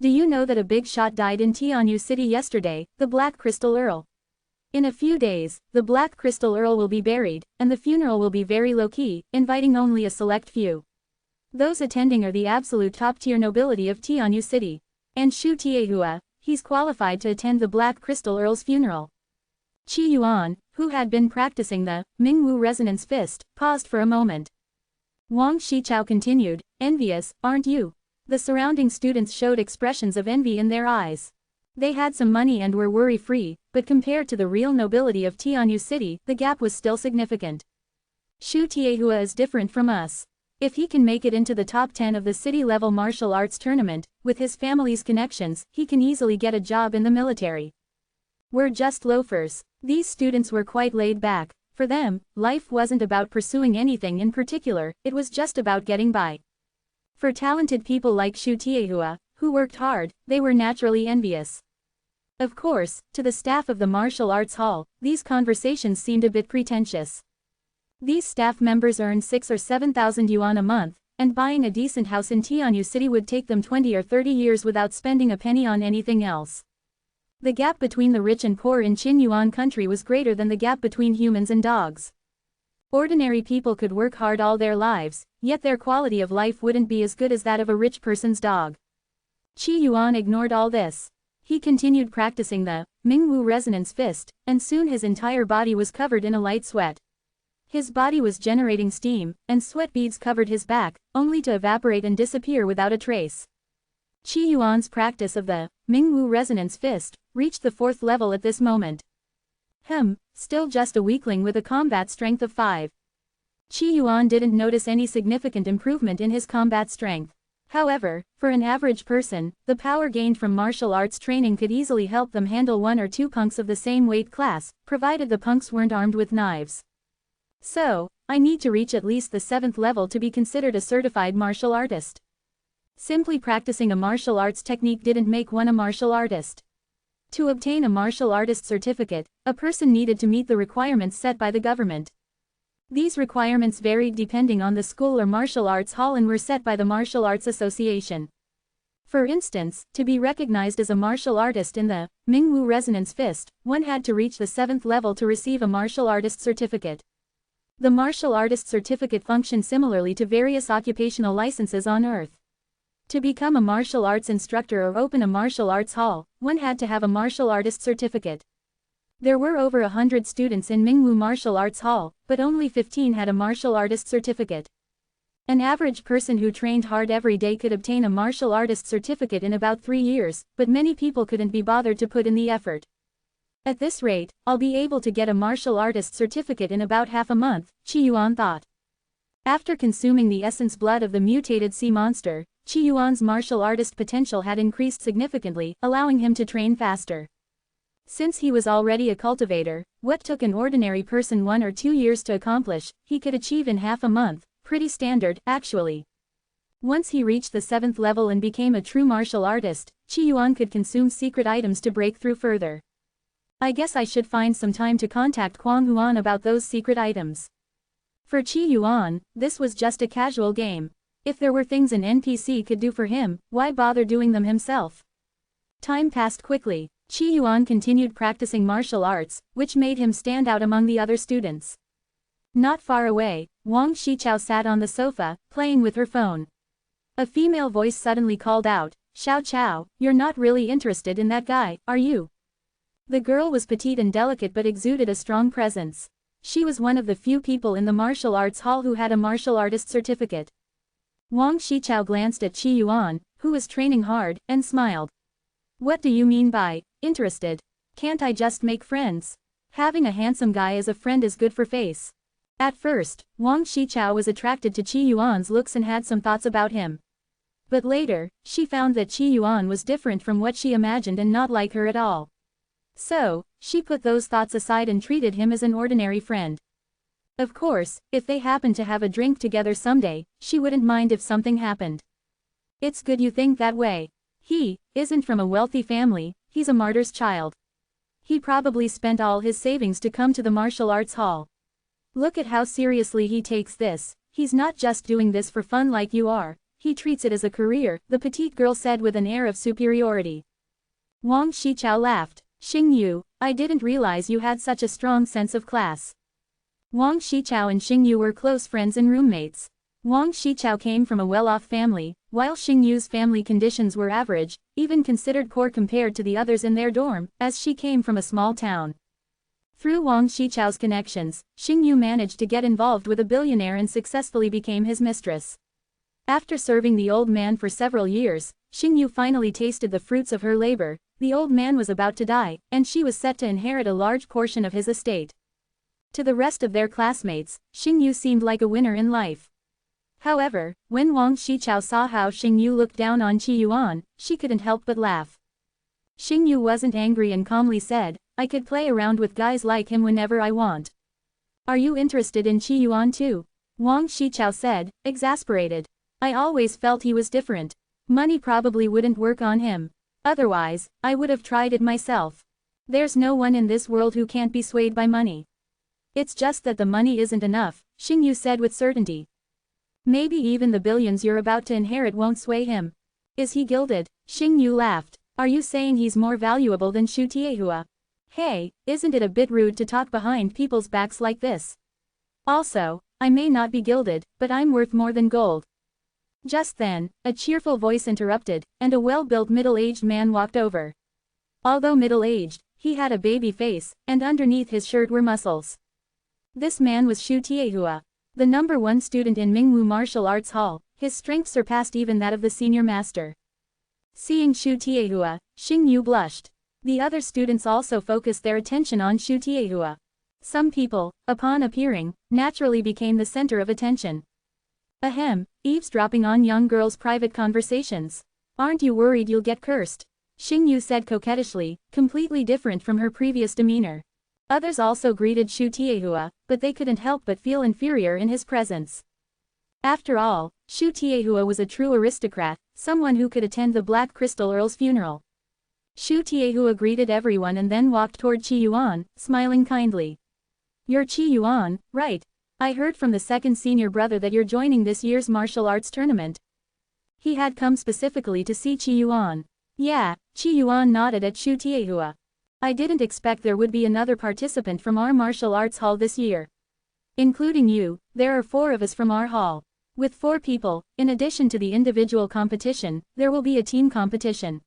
Do you know that a big shot died in Tianyu City yesterday, the Black Crystal Earl? In a few days, the Black Crystal Earl will be buried, and the funeral will be very low-key, inviting only a select few. Those attending are the absolute top-tier nobility of Tianyu City. And Shu Tiehua, he's qualified to attend the Black Crystal Earl's funeral. Qi Yuan, who had been practicing the Mingwu Resonance Fist, paused for a moment. Wang Shichao continued, envious, aren't you? The surrounding students showed expressions of envy in their eyes. They had some money and were worry-free, but compared to the real nobility of Tianyu City, the gap was still significant. Shu Tiehua is different from us. If he can make it into the top 10 of the city-level martial arts tournament, with his family's connections, he can easily get a job in the military. We're just loafers. These students were quite laid back. For them, life wasn't about pursuing anything in particular, it was just about getting by. For talented people like Shu Tiehua, who worked hard, they were naturally envious. Of course, to the staff of the martial arts hall, these conversations seemed a bit pretentious. These staff members earn 6,000 or 7,000 yuan a month, and buying a decent house in Tianyu City would take them 20 or 30 years without spending a penny on anything else. The gap between the rich and poor in Qinyuan country was greater than the gap between humans and dogs. Ordinary people could work hard all their lives, yet their quality of life wouldn't be as good as that of a rich person's dog. Qi Yuan ignored all this. He continued practicing the Mingwu Resonance Fist, and soon his entire body was covered in a light sweat. His body was generating steam, and sweat beads covered his back, only to evaporate and disappear without a trace. Qi Yuan's practice of the Mingwu Resonance Fist reached the 4th level at this moment. Still just a weakling with a combat strength of 5. Qi Yuan didn't notice any significant improvement in his combat strength. However, for an average person, the power gained from martial arts training could easily help them handle 1 or 2 punks of the same weight class, provided the punks weren't armed with knives. So, I need to reach at least the 7th level to be considered a certified martial artist. Simply practicing a martial arts technique didn't make one a martial artist. To obtain a martial artist certificate, a person needed to meet the requirements set by the government. These requirements varied depending on the school or martial arts hall and were set by the Martial Arts Association. For instance, to be recognized as a martial artist in the Mingwu Resonance Fist, one had to reach the 7th level to receive a martial artist certificate. The martial artist certificate functioned similarly to various occupational licenses on Earth. To become a martial arts instructor or open a martial arts hall, one had to have a martial artist certificate. There were over 100 students in Mingwu Martial Arts Hall, but only 15 had a martial artist certificate. An average person who trained hard every day could obtain a martial artist certificate in about 3 years, but many people couldn't be bothered to put in the effort. At this rate, I'll be able to get a martial artist certificate in about half a month, Qi Yuan thought. After consuming the essence blood of the mutated sea monster, Qi Yuan's martial artist potential had increased significantly, allowing him to train faster. Since he was already a cultivator, what took an ordinary person 1 or 2 years to accomplish, he could achieve in half a month. Pretty standard, actually. Once he reached the 7th level and became a true martial artist, Qi Yuan could consume secret items to break through further. I guess I should find some time to contact Huang Huan about those secret items. For Qi Yuan, this was just a casual game. If there were things an NPC could do for him, why bother doing them himself? Time passed quickly. Qi Yuan continued practicing martial arts, which made him stand out among the other students. Not far away, Wang Xichao sat on the sofa, playing with her phone. A female voice suddenly called out, "Xiao Chao, you're not really interested in that guy, are you?" The girl was petite and delicate but exuded a strong presence. She was one of the few people in the martial arts hall who had a martial artist certificate. Wang Xichao glanced at Qi Yuan, who was training hard, and smiled. "What do you mean by interested? Can't I just make friends? Having a handsome guy as a friend is good for face." At first, Wang Xichao was attracted to Qi Yuan's looks and had some thoughts about him. But later, she found that Qi Yuan was different from what she imagined and not like her at all. So, she put those thoughts aside and treated him as an ordinary friend. Of course, if they happened to have a drink together someday, she wouldn't mind if something happened. It's good you think that way. He isn't from a wealthy family, he's a martyr's child. He probably spent all his savings to come to the martial arts hall. Look at how seriously he takes this. He's not just doing this for fun like you are, he treats it as a career, the petite girl said with an air of superiority. Wang Xichao laughed. "Xing Yu, I didn't realize you had such a strong sense of class." Wang Xichao and Xing Yu were close friends and roommates. Wang Xichao came from a well-off family, while Xing Yu's family conditions were average, even considered poor compared to the others in their dorm, as she came from a small town. Through Wang Xichao's connections, Xing Yu managed to get involved with a billionaire and successfully became his mistress. After serving the old man for several years, Xing Yu finally tasted the fruits of her labor. The old man was about to die, and she was set to inherit a large portion of his estate. To the rest of their classmates, Xing Yu seemed like a winner in life. However, when Wang Xichao saw how Xing Yu looked down on Qi Yuan, she couldn't help but laugh. Xing Yu wasn't angry and calmly said, "I could play around with guys like him whenever I want." "Are you interested in Qi Yuan too?" Wang Xichao said, exasperated. "I always felt he was different. Money probably wouldn't work on him. Otherwise, I would have tried it myself. There's no one in this world who can't be swayed by money." "It's just that the money isn't enough," Xing Yu said with certainty. "Maybe even the billions you're about to inherit won't sway him." "Is he gilded?" Xing Yu laughed. "Are you saying he's more valuable than Shu Tiehua? Hey, isn't it a bit rude to talk behind people's backs like this? Also, I may not be gilded, but I'm worth more than gold." Just then, a cheerful voice interrupted, and a well-built middle-aged man walked over. Although middle-aged, he had a baby face, and underneath his shirt were muscles. This man was Shu Tiehua, the #1 student in Mingwu Martial Arts Hall. His strength surpassed even that of the senior master. Seeing Shu Tiehua, Xing Yu blushed. The other students also focused their attention on Shu Tiehua. Some people, upon appearing, naturally became the center of attention. Ahem, eavesdropping on young girls' private conversations. Aren't you worried you'll get cursed? Xing Yu said coquettishly, completely different from her previous demeanor. Others also greeted Shu Tiehua, but they couldn't help but feel inferior in his presence. After all, Shu Tiehua was a true aristocrat, someone who could attend the Black Crystal Earl's funeral. Shu Tiehua greeted everyone and then walked toward Qi Yuan, smiling kindly. "You're Qi Yuan, right? I heard from the second senior brother that you're joining this year's martial arts tournament." He had come specifically to see Qi Yuan. Yeah, Qi Yuan nodded at Shu Tiehua. I didn't expect there would be another participant from our martial arts hall this year. Including you, there are 4 of us from our hall. With 4 people, in addition to the individual competition, there will be a team competition.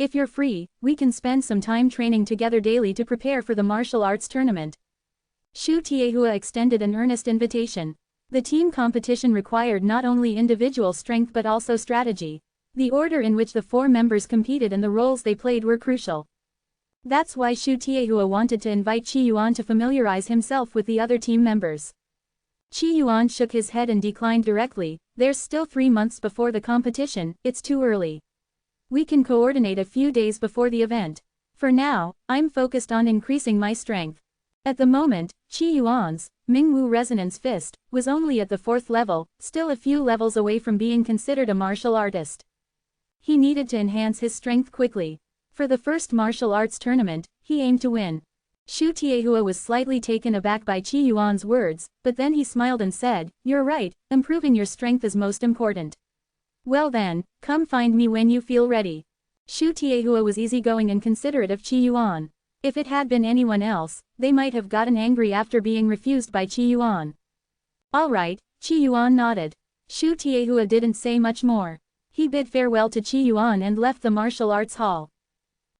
If you're free, we can spend some time training together daily to prepare for the martial arts tournament. Shu Tiehua extended an earnest invitation. The team competition required not only individual strength but also strategy. The order in which the 4 members competed and the roles they played were crucial. That's why Shu Tiehua wanted to invite Qi Yuan to familiarize himself with the other team members. Qi Yuan shook his head and declined directly. There's still 3 months before the competition, it's too early. We can coordinate a few days before the event. For now, I'm focused on increasing my strength. At the moment, Qi Yuan's Mingwu Resonance Fist was only at the 4th level, still a few levels away from being considered a martial artist. He needed to enhance his strength quickly. For the first martial arts tournament, he aimed to win. Shu Tiehua was slightly taken aback by Qi Yuan's words, but then he smiled and said, "You're right, improving your strength is most important. Well then, come find me when you feel ready." Shu Tiehua was easygoing and considerate of Qi Yuan. If it had been anyone else, they might have gotten angry after being refused by Qi Yuan. All right, Qi Yuan nodded. Shu Tiehua didn't say much more. He bid farewell to Qi Yuan and left the martial arts hall.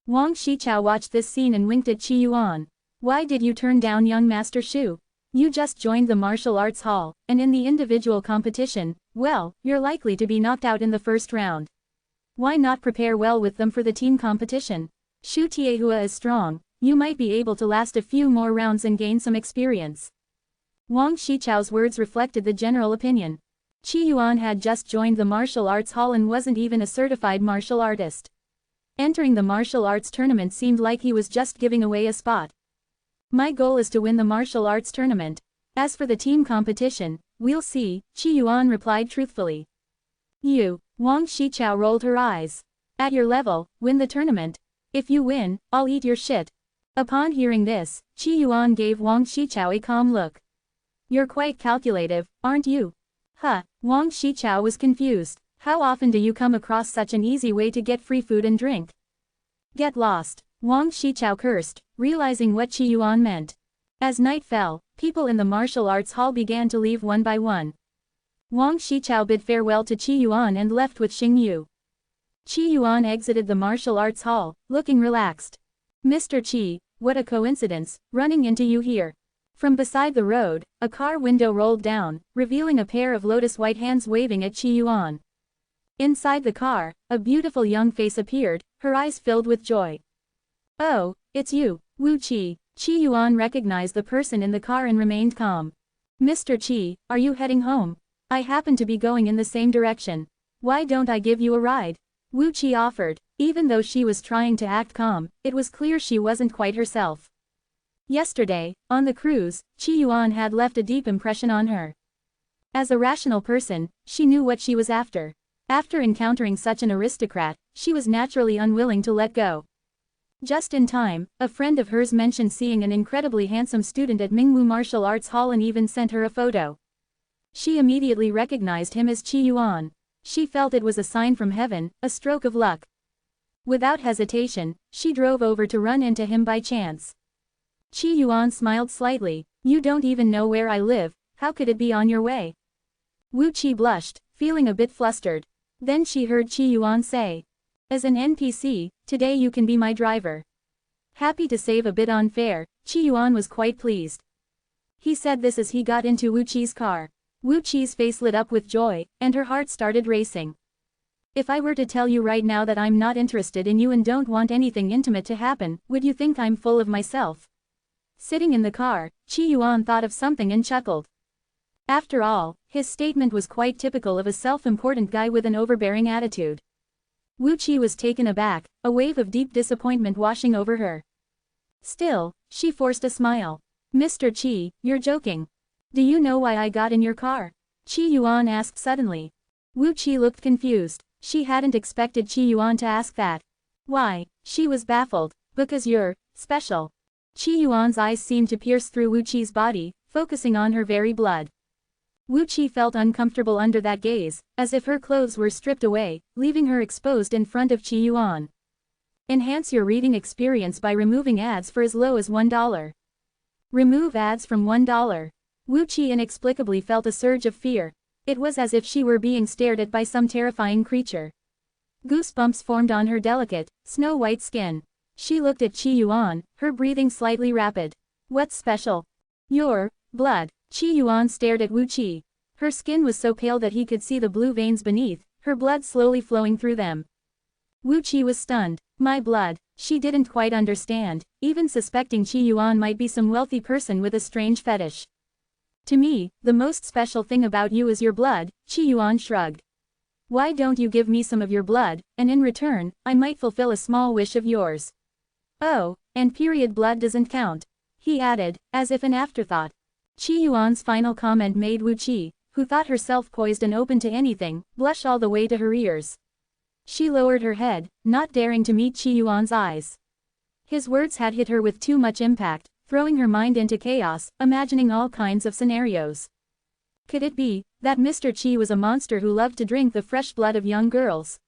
Wang Shichao watched this scene and winked at Qi Yuan. Why did you turn down young Master Shu? You just joined the martial arts hall, and in the individual competition, well, you're likely to be knocked out in the first round. Why not prepare well with them for the team competition? Shu Tiehua is strong, you might be able to last a few more rounds and gain some experience. Wang Shichao's words reflected the general opinion. Qi Yuan had just joined the martial arts hall and wasn't even a certified martial artist. Entering the martial arts tournament seemed like he was just giving away a spot. My goal is to win the martial arts tournament. As for the team competition, we'll see, Qi Yuan replied truthfully. Wang Shichao rolled her eyes. At your level, win the tournament. If you win, I'll eat your shit. Upon hearing this, Qi Yuan gave Wang Shichao a calm look. You're quite calculative, aren't you? Wang Shichao was confused. How often do you come across such an easy way to get free food and drink? Get lost, Wang Shichao cursed, realizing what Qi Yuan meant. As night fell, people in the martial arts hall began to leave one by one. Wang Shichao bid farewell to Qi Yuan and left with Xing Yu. Qi Yuan exited the martial arts hall, looking relaxed. Mr. Qi, what a coincidence, running into you here. From beside the road, a car window rolled down, revealing a pair of lotus-white hands waving at Qi Yuan. Inside the car, a beautiful young face appeared, her eyes filled with joy. Oh, it's you, Wu Qi. Qi Yuan recognized the person in the car and remained calm. Mr. Qi, are you heading home? I happen to be going in the same direction. Why don't I give you a ride? Wu Qi offered. Even though she was trying to act calm, it was clear she wasn't quite herself. Yesterday, on the cruise, Qi Yuan had left a deep impression on her. As a rational person, she knew what she was after. After encountering such an aristocrat, she was naturally unwilling to let go. Just in time, a friend of hers mentioned seeing an incredibly handsome student at Mingwu Martial Arts Hall and even sent her a photo. She immediately recognized him as Qi Yuan. She felt it was a sign from heaven, a stroke of luck. Without hesitation, she drove over to run into him by chance. Qi Yuan smiled slightly. You don't even know where I live, how could it be on your way? Wu Qi blushed, feeling a bit flustered. Then she heard Qi Yuan say. As an NPC, today you can be my driver. Happy to save a bit on fare, Qi Yuan was quite pleased. He said this as he got into Wu Qi's car. Wu Qi's face lit up with joy, and her heart started racing. If I were to tell you right now that I'm not interested in you and don't want anything intimate to happen, would you think I'm full of myself? Sitting in the car, Qi Yuan thought of something and chuckled. After all, his statement was quite typical of a self-important guy with an overbearing attitude. Wu Qi was taken aback, a wave of deep disappointment washing over her. Still, she forced a smile. Mr. Qi, you're joking. Do you know why I got in your car? Qi Yuan asked suddenly. Wu Qi looked confused. She hadn't expected Qi Yuan to ask that. Why? She was baffled. Because you're special. Qi Yuan's eyes seemed to pierce through Wu Qi's body, focusing on her very blood. Wu Qi felt uncomfortable under that gaze, as if her clothes were stripped away, leaving her exposed in front of Qi Yuan. Enhance your reading experience by removing ads for as low as $1. Remove ads from $1. Wu Qi inexplicably felt a surge of fear. It was as if she were being stared at by some terrifying creature. Goosebumps formed on her delicate, snow-white skin. She looked at Qi Yuan, her breathing slightly rapid. What's special? Your blood. Qi Yuan stared at Wu Qi. Her skin was so pale that he could see the blue veins beneath, her blood slowly flowing through them. Wu Qi was stunned. My blood. She didn't quite understand, even suspecting Qi Yuan might be some wealthy person with a strange fetish. To me, the most special thing about you is your blood, Qi Yuan shrugged. Why don't you give me some of your blood, and in return, I might fulfill a small wish of yours. Oh, and period blood doesn't count, he added, as if an afterthought. Qi Yuan's final comment made Wu Qi, who thought herself poised and open to anything, blush all the way to her ears. She lowered her head, not daring to meet Qi Yuan's eyes. His words had hit her with too much impact, throwing her mind into chaos, imagining all kinds of scenarios. Could it be that Mr. Qi was a monster who loved to drink the fresh blood of young girls?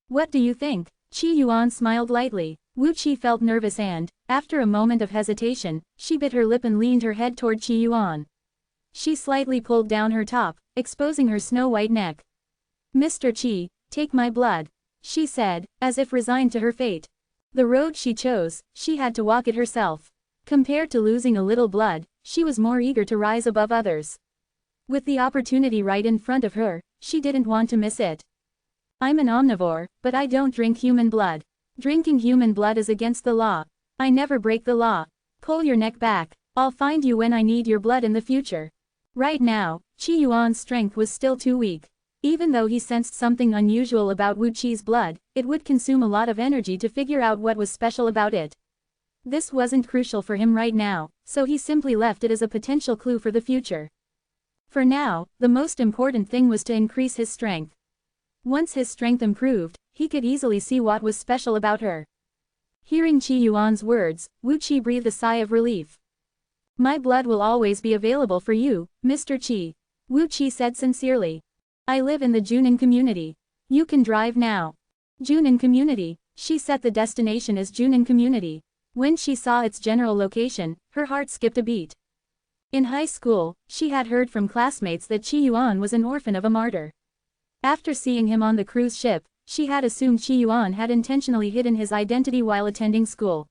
What do you think? Qi Yuan smiled lightly. Wu Qi felt nervous and, after a moment of hesitation, she bit her lip and leaned her head toward Qi Yuan. She slightly pulled down her top, exposing her snow-white neck. Mr. Qi, take my blood, she said, as if resigned to her fate. The road she chose, she had to walk it herself. Compared to losing a little blood, she was more eager to rise above others. With the opportunity right in front of her, she didn't want to miss it. I'm an omnivore, but I don't drink human blood. Drinking human blood is against the law. I never break the law. Pull your neck back. I'll find you when I need your blood in the future. Right now, Qi Yuan's strength was still too weak. Even though he sensed something unusual about Wu Qi's blood, it would consume a lot of energy to figure out what was special about it. This wasn't crucial for him right now, so he simply left it as a potential clue for the future. For now, the most important thing was to increase his strength. Once his strength improved, he could easily see what was special about her. Hearing Qi Yuan's words, Wu Qi breathed a sigh of relief. My blood will always be available for you, Mr. Qi, Wu Qi said sincerely. I live in the Junin community. You can drive now. Junin community. She set the destination as Junin community. When she saw its general location, her heart skipped a beat. In high school, she had heard from classmates that Qi Yuan was an orphan of a martyr. After seeing him on the cruise ship, she had assumed Qi Yuan had intentionally hidden his identity while attending school.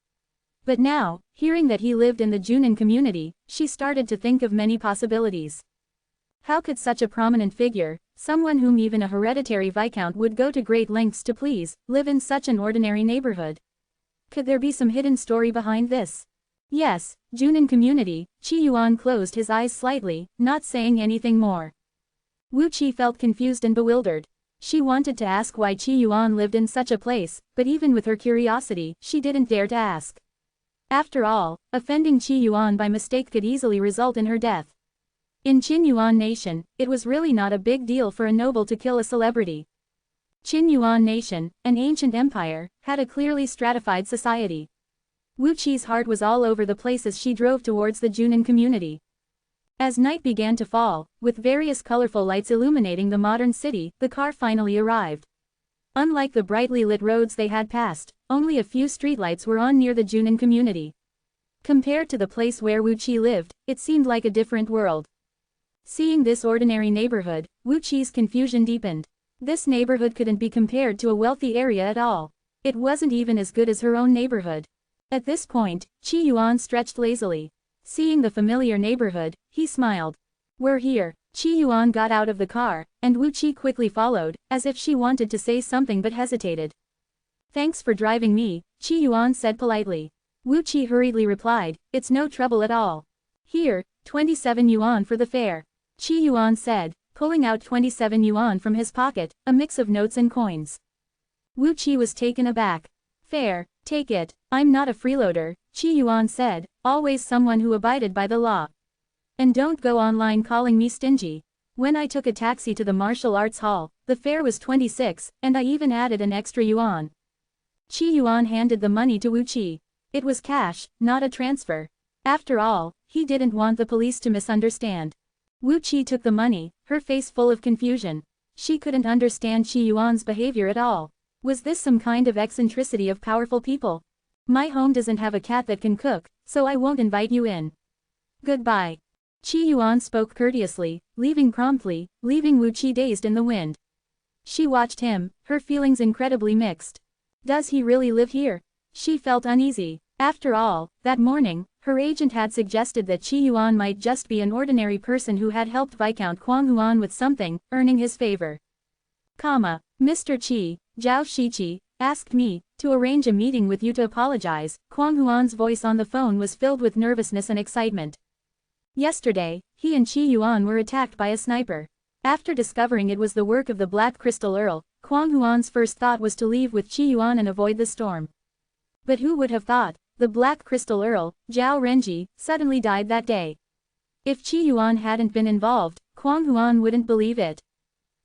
But now, hearing that he lived in the Junin community, she started to think of many possibilities. How could such a prominent figure, someone whom even a hereditary viscount would go to great lengths to please, live in such an ordinary neighborhood? Could there be some hidden story behind this? Yes, Junin community. Qi Yuan closed his eyes slightly, not saying anything more. Wu Qi felt confused and bewildered. She wanted to ask why Qi Yuan lived in such a place, but even with her curiosity, she didn't dare to ask. After all, offending Qi Yuan by mistake could easily result in her death. In Qin Yuan Nation, it was really not a big deal for a noble to kill a celebrity. Qin Yuan Nation, an ancient empire, had a clearly stratified society. Wu Qi's heart was all over the place as she drove towards the Junin community. As night began to fall, with various colorful lights illuminating the modern city, the car finally arrived. Unlike the brightly lit roads they had passed, only a few streetlights were on near the Junin community. Compared to the place where Wu Qi lived, it seemed like a different world. Seeing this ordinary neighborhood, Wu Qi's confusion deepened. This neighborhood couldn't be compared to a wealthy area at all. It wasn't even as good as her own neighborhood. At this point, Qi Yuan stretched lazily. Seeing the familiar neighborhood, he smiled. We're here. Qi Yuan got out of the car, and Wu Qi quickly followed, as if she wanted to say something but hesitated. Thanks for driving me, Qi Yuan said politely. Wu Qi hurriedly replied, it's no trouble at all. Here, 27 yuan for the fare. Qi Yuan said, pulling out 27 yuan from his pocket, a mix of notes and coins. Wu Qi was taken aback. Fair, take it, I'm not a freeloader, Qi Yuan said, always someone who abided by the law. And don't go online calling me stingy. When I took a taxi to the martial arts hall, the fare was 26, and I even added an extra yuan. Qi Yuan handed the money to Wu Qi. It was cash, not a transfer. After all, he didn't want the police to misunderstand. Wu Qi took the money, her face full of confusion. She couldn't understand Qi Yuan's behavior at all. Was this some kind of eccentricity of powerful people? My home doesn't have a cat that can cook, so I won't invite you in. Goodbye. Qi Yuan spoke courteously, leaving promptly, leaving Wu Qi dazed in the wind. She watched him, her feelings incredibly mixed. Does he really live here? She felt uneasy. After all, that morning, her agent had suggested that Qi Yuan might just be an ordinary person who had helped Viscount Quang Huan with something, earning his favor. Mr. Qi, Zhao Shiqi, asked me to arrange a meeting with you to apologize. Quang Huan's voice on the phone was filled with nervousness and excitement. Yesterday, he and Qi Yuan were attacked by a sniper. After discovering it was the work of the Black Crystal Earl, Quang Huan's first thought was to leave with Qi Yuan and avoid the storm. But who would have thought, the Black Crystal Earl, Zhao Renji, suddenly died that day. If Qi Yuan hadn't been involved, Quang Huan wouldn't believe it.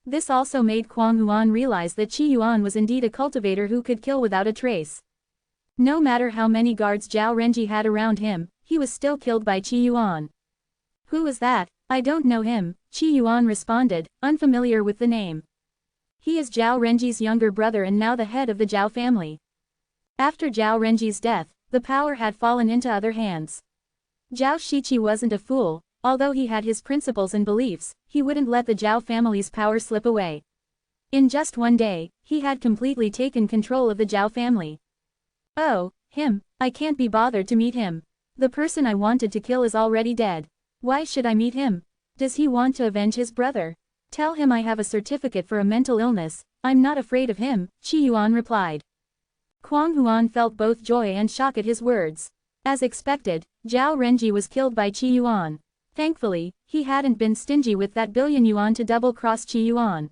This also made Quang Huan realize that Qi Yuan was indeed a cultivator who could kill without a trace. No matter how many guards Zhao Renji had around him, he was still killed by Qi Yuan. Who is that? I don't know him, Qi Yuan responded, unfamiliar with the name. He is Zhao Renji's younger brother and now the head of the Zhao family. After Zhao Renji's death, the power had fallen into other hands. Zhao Shiqi wasn't a fool, although he had his principles and beliefs, he wouldn't let the Zhao family's power slip away. In just one day, he had completely taken control of the Zhao family. Oh, him, I can't be bothered to meet him. The person I wanted to kill is already dead. Why should I meet him? Does he want to avenge his brother? Tell him I have a certificate for a mental illness, I'm not afraid of him, Qi Yuan replied. Quang Huan felt both joy and shock at his words. As expected, Zhao Renji was killed by Qi Yuan. Thankfully, he hadn't been stingy with that billion yuan to double-cross Qi Yuan.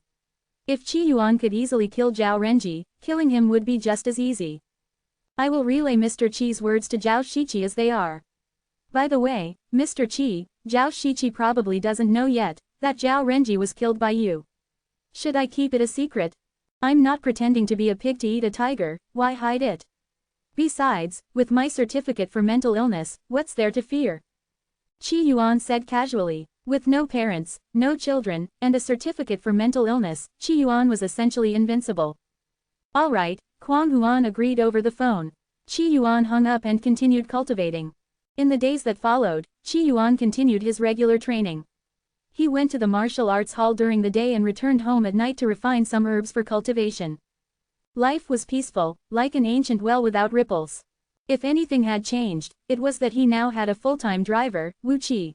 If Qi Yuan could easily kill Zhao Renji, killing him would be just as easy. I will relay Mr. Qi's words to Zhao Shiqi as they are. By the way, Mr. Qi, Zhao Shiqi probably doesn't know yet that Zhao Renji was killed by you. Should I keep it a secret? I'm not pretending to be a pig to eat a tiger, why hide it? Besides, with my certificate for mental illness, what's there to fear? Qi Yuan said casually. With no parents, no children, and a certificate for mental illness, Qi Yuan was essentially invincible. All right, Quang Huan agreed over the phone. Qi Yuan hung up and continued cultivating. In the days that followed, Qi Yuan continued his regular training. He went to the martial arts hall during the day and returned home at night to refine some herbs for cultivation. Life was peaceful, like an ancient well without ripples. If anything had changed, it was that he now had a full-time driver, Wu Qi.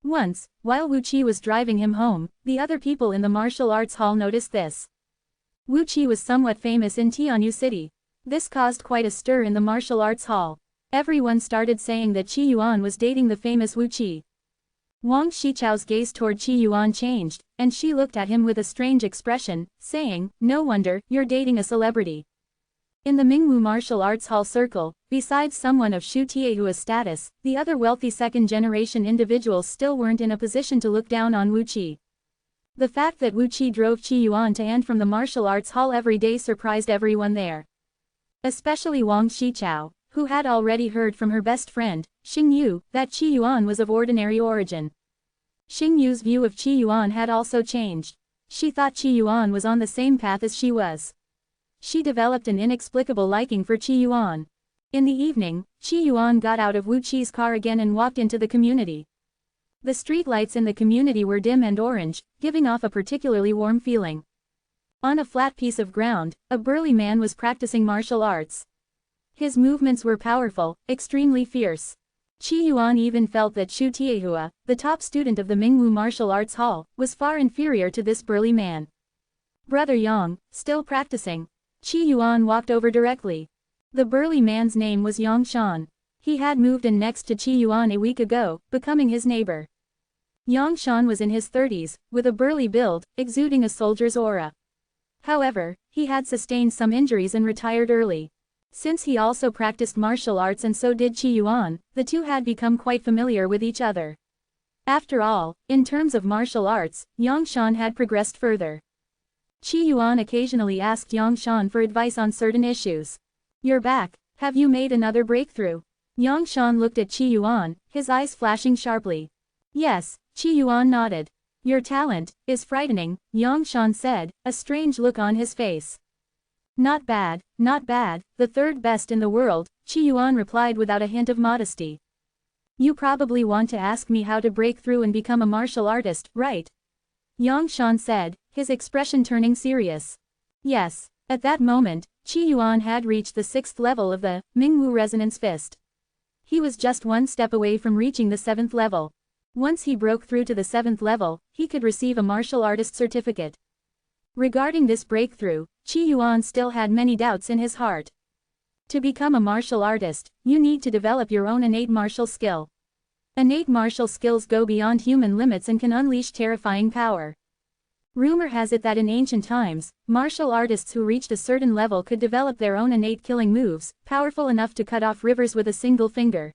Once, while Wu Qi was driving him home, the other people in the martial arts hall noticed this. Wu Qi was somewhat famous in Tianyu City. This caused quite a stir in the martial arts hall. Everyone started saying that Qi Yuan was dating the famous Wu Qi. Wang Shichao's gaze toward Qi Yuan changed, and she looked at him with a strange expression, saying, "No wonder, you're dating a celebrity." In the Mingwu martial arts hall circle, besides someone of Shu Tiehua's status, the other wealthy second-generation individuals still weren't in a position to look down on Wu Qi. The fact that Wu Qi drove Qi Yuan to and from the martial arts hall every day surprised everyone there. Especially Wang Shichao, who had already heard from her best friend, Xing Yu, that Qi Yuan was of ordinary origin. Xing Yu's view of Qi Yuan had also changed. She thought Qi Yuan was on the same path as she was. She developed an inexplicable liking for Qi Yuan. In the evening, Qi Yuan got out of Wu Qi's car again and walked into the community. The street lights in the community were dim and orange, giving off a particularly warm feeling. On a flat piece of ground, a burly man was practicing martial arts. His movements were powerful, extremely fierce. Qi Yuan even felt that Shu Tiehua, the top student of the Mingwu Martial Arts Hall, was far inferior to this burly man. Brother Yang, still practicing. Qi Yuan walked over directly. The burly man's name was Yang Shan. He had moved in next to Qi Yuan a week ago, becoming his neighbor. Yang Shan was in his 30s, with a burly build, exuding a soldier's aura. However, he had sustained some injuries and retired early. Since he also practiced martial arts and so did Qi Yuan, the two had become quite familiar with each other. After all, in terms of martial arts, Yang Shan had progressed further. Qi Yuan occasionally asked Yang Shan for advice on certain issues. "You're back, have you made another breakthrough?" Yang Shan looked at Qi Yuan, his eyes flashing sharply. Yes, Qi Yuan nodded. Your talent is frightening, Yang Shan said, a strange look on his face. Not bad, not bad, the third best in the world, Qi Yuan replied without a hint of modesty. You probably want to ask me how to break through and become a martial artist, right? Yang Shan said, his expression turning serious. Yes. At that moment, Qi Yuan had reached the 6th level of the Mingwu Resonance Fist. He was just one step away from reaching the 7th level. Once he broke through to the 7th level, he could receive a martial artist certificate. Regarding this breakthrough, Qi Yuan still had many doubts in his heart. To become a martial artist, you need to develop your own innate martial skill. Innate martial skills go beyond human limits and can unleash terrifying power. Rumor has it that in ancient times, martial artists who reached a certain level could develop their own innate killing moves, powerful enough to cut off rivers with a single finger.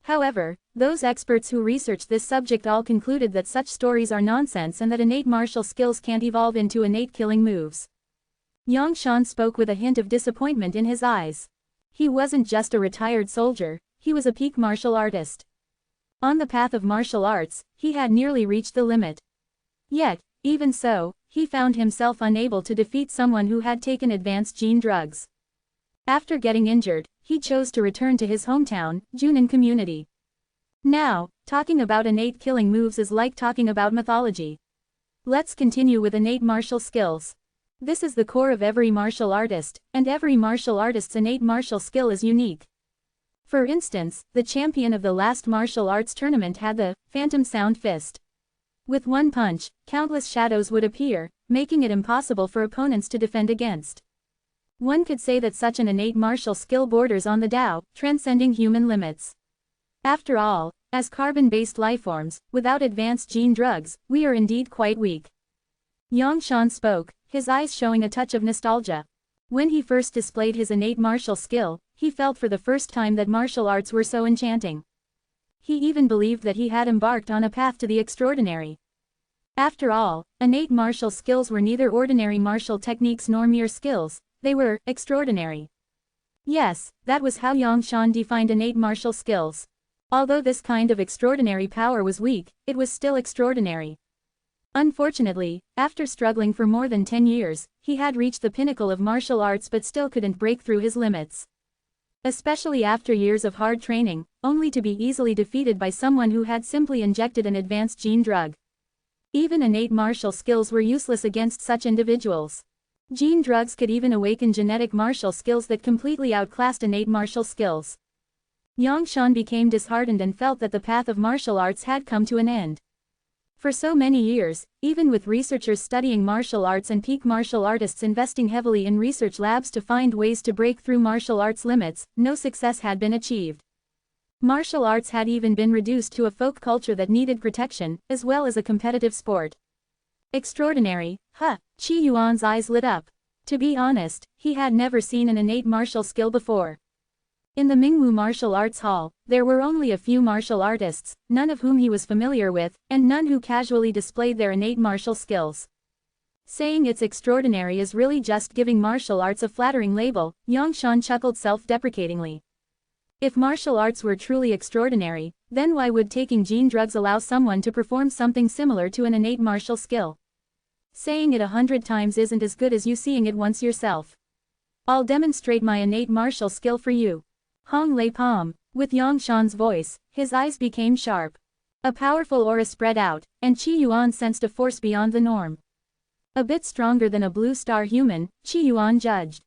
However, those experts who researched this subject all concluded that such stories are nonsense and that innate martial skills can't evolve into innate killing moves. Yang Shan spoke with a hint of disappointment in his eyes. He wasn't just a retired soldier, he was a peak martial artist. On the path of martial arts, he had nearly reached the limit. Yet, even so, he found himself unable to defeat someone who had taken advanced gene drugs. After getting injured, he chose to return to his hometown, Junin community. Now, talking about innate killing moves is like talking about mythology. Let's continue with innate martial skills. This is the core of every martial artist, and every martial artist's innate martial skill is unique. For instance, the champion of the last martial arts tournament had the Phantom Sound Fist. With one punch, countless shadows would appear, making it impossible for opponents to defend against. One could say that such an innate martial skill borders on the Tao, transcending human limits. After all, as carbon-based lifeforms, without advanced gene drugs, we are indeed quite weak. Yang Shan spoke, his eyes showing a touch of nostalgia. When he first displayed his innate martial skill, he felt for the first time that martial arts were so enchanting. He even believed that he had embarked on a path to the extraordinary. After all, innate martial skills were neither ordinary martial techniques nor mere skills, they were extraordinary. Yes, that was how Yang Shan defined innate martial skills. Although this kind of extraordinary power was weak, it was still extraordinary. Unfortunately, after struggling for more than 10 years, he had reached the pinnacle of martial arts but still couldn't break through his limits. Especially after years of hard training, only to be easily defeated by someone who had simply injected an advanced gene drug. Even innate martial skills were useless against such individuals. Gene drugs could even awaken genetic martial skills that completely outclassed innate martial skills. Yang Shan became disheartened and felt that the path of martial arts had come to an end. For so many years, even with researchers studying martial arts and peak martial artists investing heavily in research labs to find ways to break through martial arts limits, no success had been achieved. Martial arts had even been reduced to a folk culture that needed protection, as well as a competitive sport. Extraordinary, huh? Qi Yuan's eyes lit up. To be honest, he had never seen an innate martial skill before. In the Mingwu Martial Arts Hall, there were only a few martial artists, none of whom he was familiar with, and none who casually displayed their innate martial skills. Saying it's extraordinary is really just giving martial arts a flattering label, Yang Shan chuckled self-deprecatingly. If martial arts were truly extraordinary, then why would taking gene drugs allow someone to perform something similar to an innate martial skill? Saying it 100 times isn't as good as you seeing it once yourself. I'll demonstrate my innate martial skill for you. Hong Lei Palm, with Yang Shan's voice, his eyes became sharp. A powerful aura spread out, and Qi Yuan sensed a force beyond the norm. A bit stronger than a blue star human, Qi Yuan judged.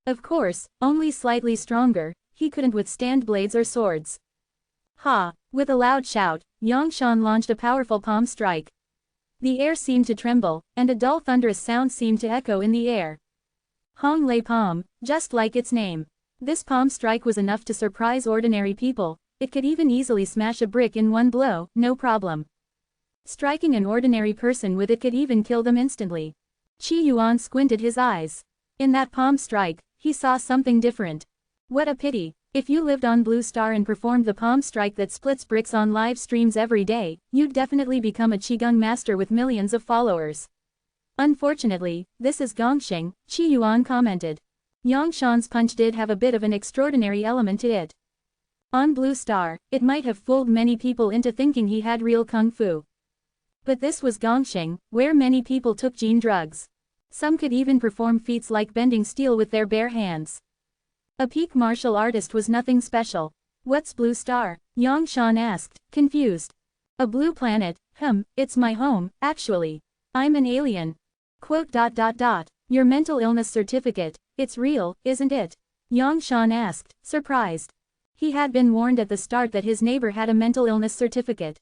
Of course, only slightly stronger, he couldn't withstand blades or swords. Ha! With a loud shout, Yang Shan launched a powerful palm strike. The air seemed to tremble, and a dull thunderous sound seemed to echo in the air. Hong Lei Palm, just like its name. This palm strike was enough to surprise ordinary people, it could even easily smash a brick in one blow, no problem. Striking an ordinary person with it could even kill them instantly. Qi Yuan squinted his eyes. In that palm strike, he saw something different. What a pity, if you lived on Blue Star and performed the palm strike that splits bricks on live streams every day, you'd definitely become a Qigong master with millions of followers. Unfortunately, this is Gongxing, Qi Yuan commented. Yang Shan's punch did have a bit of an extraordinary element to it. On Blue Star, it might have fooled many people into thinking he had real kung fu. But this was Gongxing, where many people took gene drugs. Some could even perform feats like bending steel with their bare hands. A peak martial artist was nothing special. What's Blue Star? Yang Shan asked, confused. A blue planet, it's my home, actually. I'm an alien. Quote. Your mental illness certificate, it's real, isn't it? Yang Shan asked, surprised. He had been warned at the start that his neighbor had a mental illness certificate.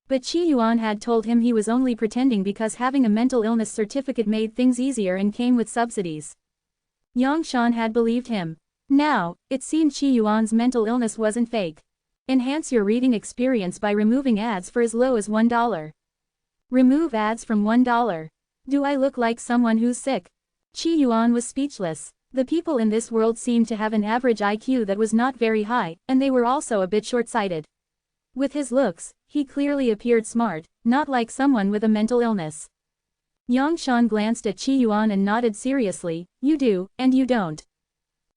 But Qi Yuan had told him he was only pretending because having a mental illness certificate made things easier and came with subsidies. Yang Shan had believed him. Now, it seemed Qi Yuan's mental illness wasn't fake. Enhance your reading experience by removing ads for as low as $1. Remove ads from $1. Do I look like someone who's sick? Qi Yuan was speechless. The people in this world seemed to have an average IQ that was not very high, and they were also a bit short-sighted. With his looks, he clearly appeared smart, not like someone with a mental illness. Yang Shan glanced at Qi Yuan and nodded seriously, you do, and you don't.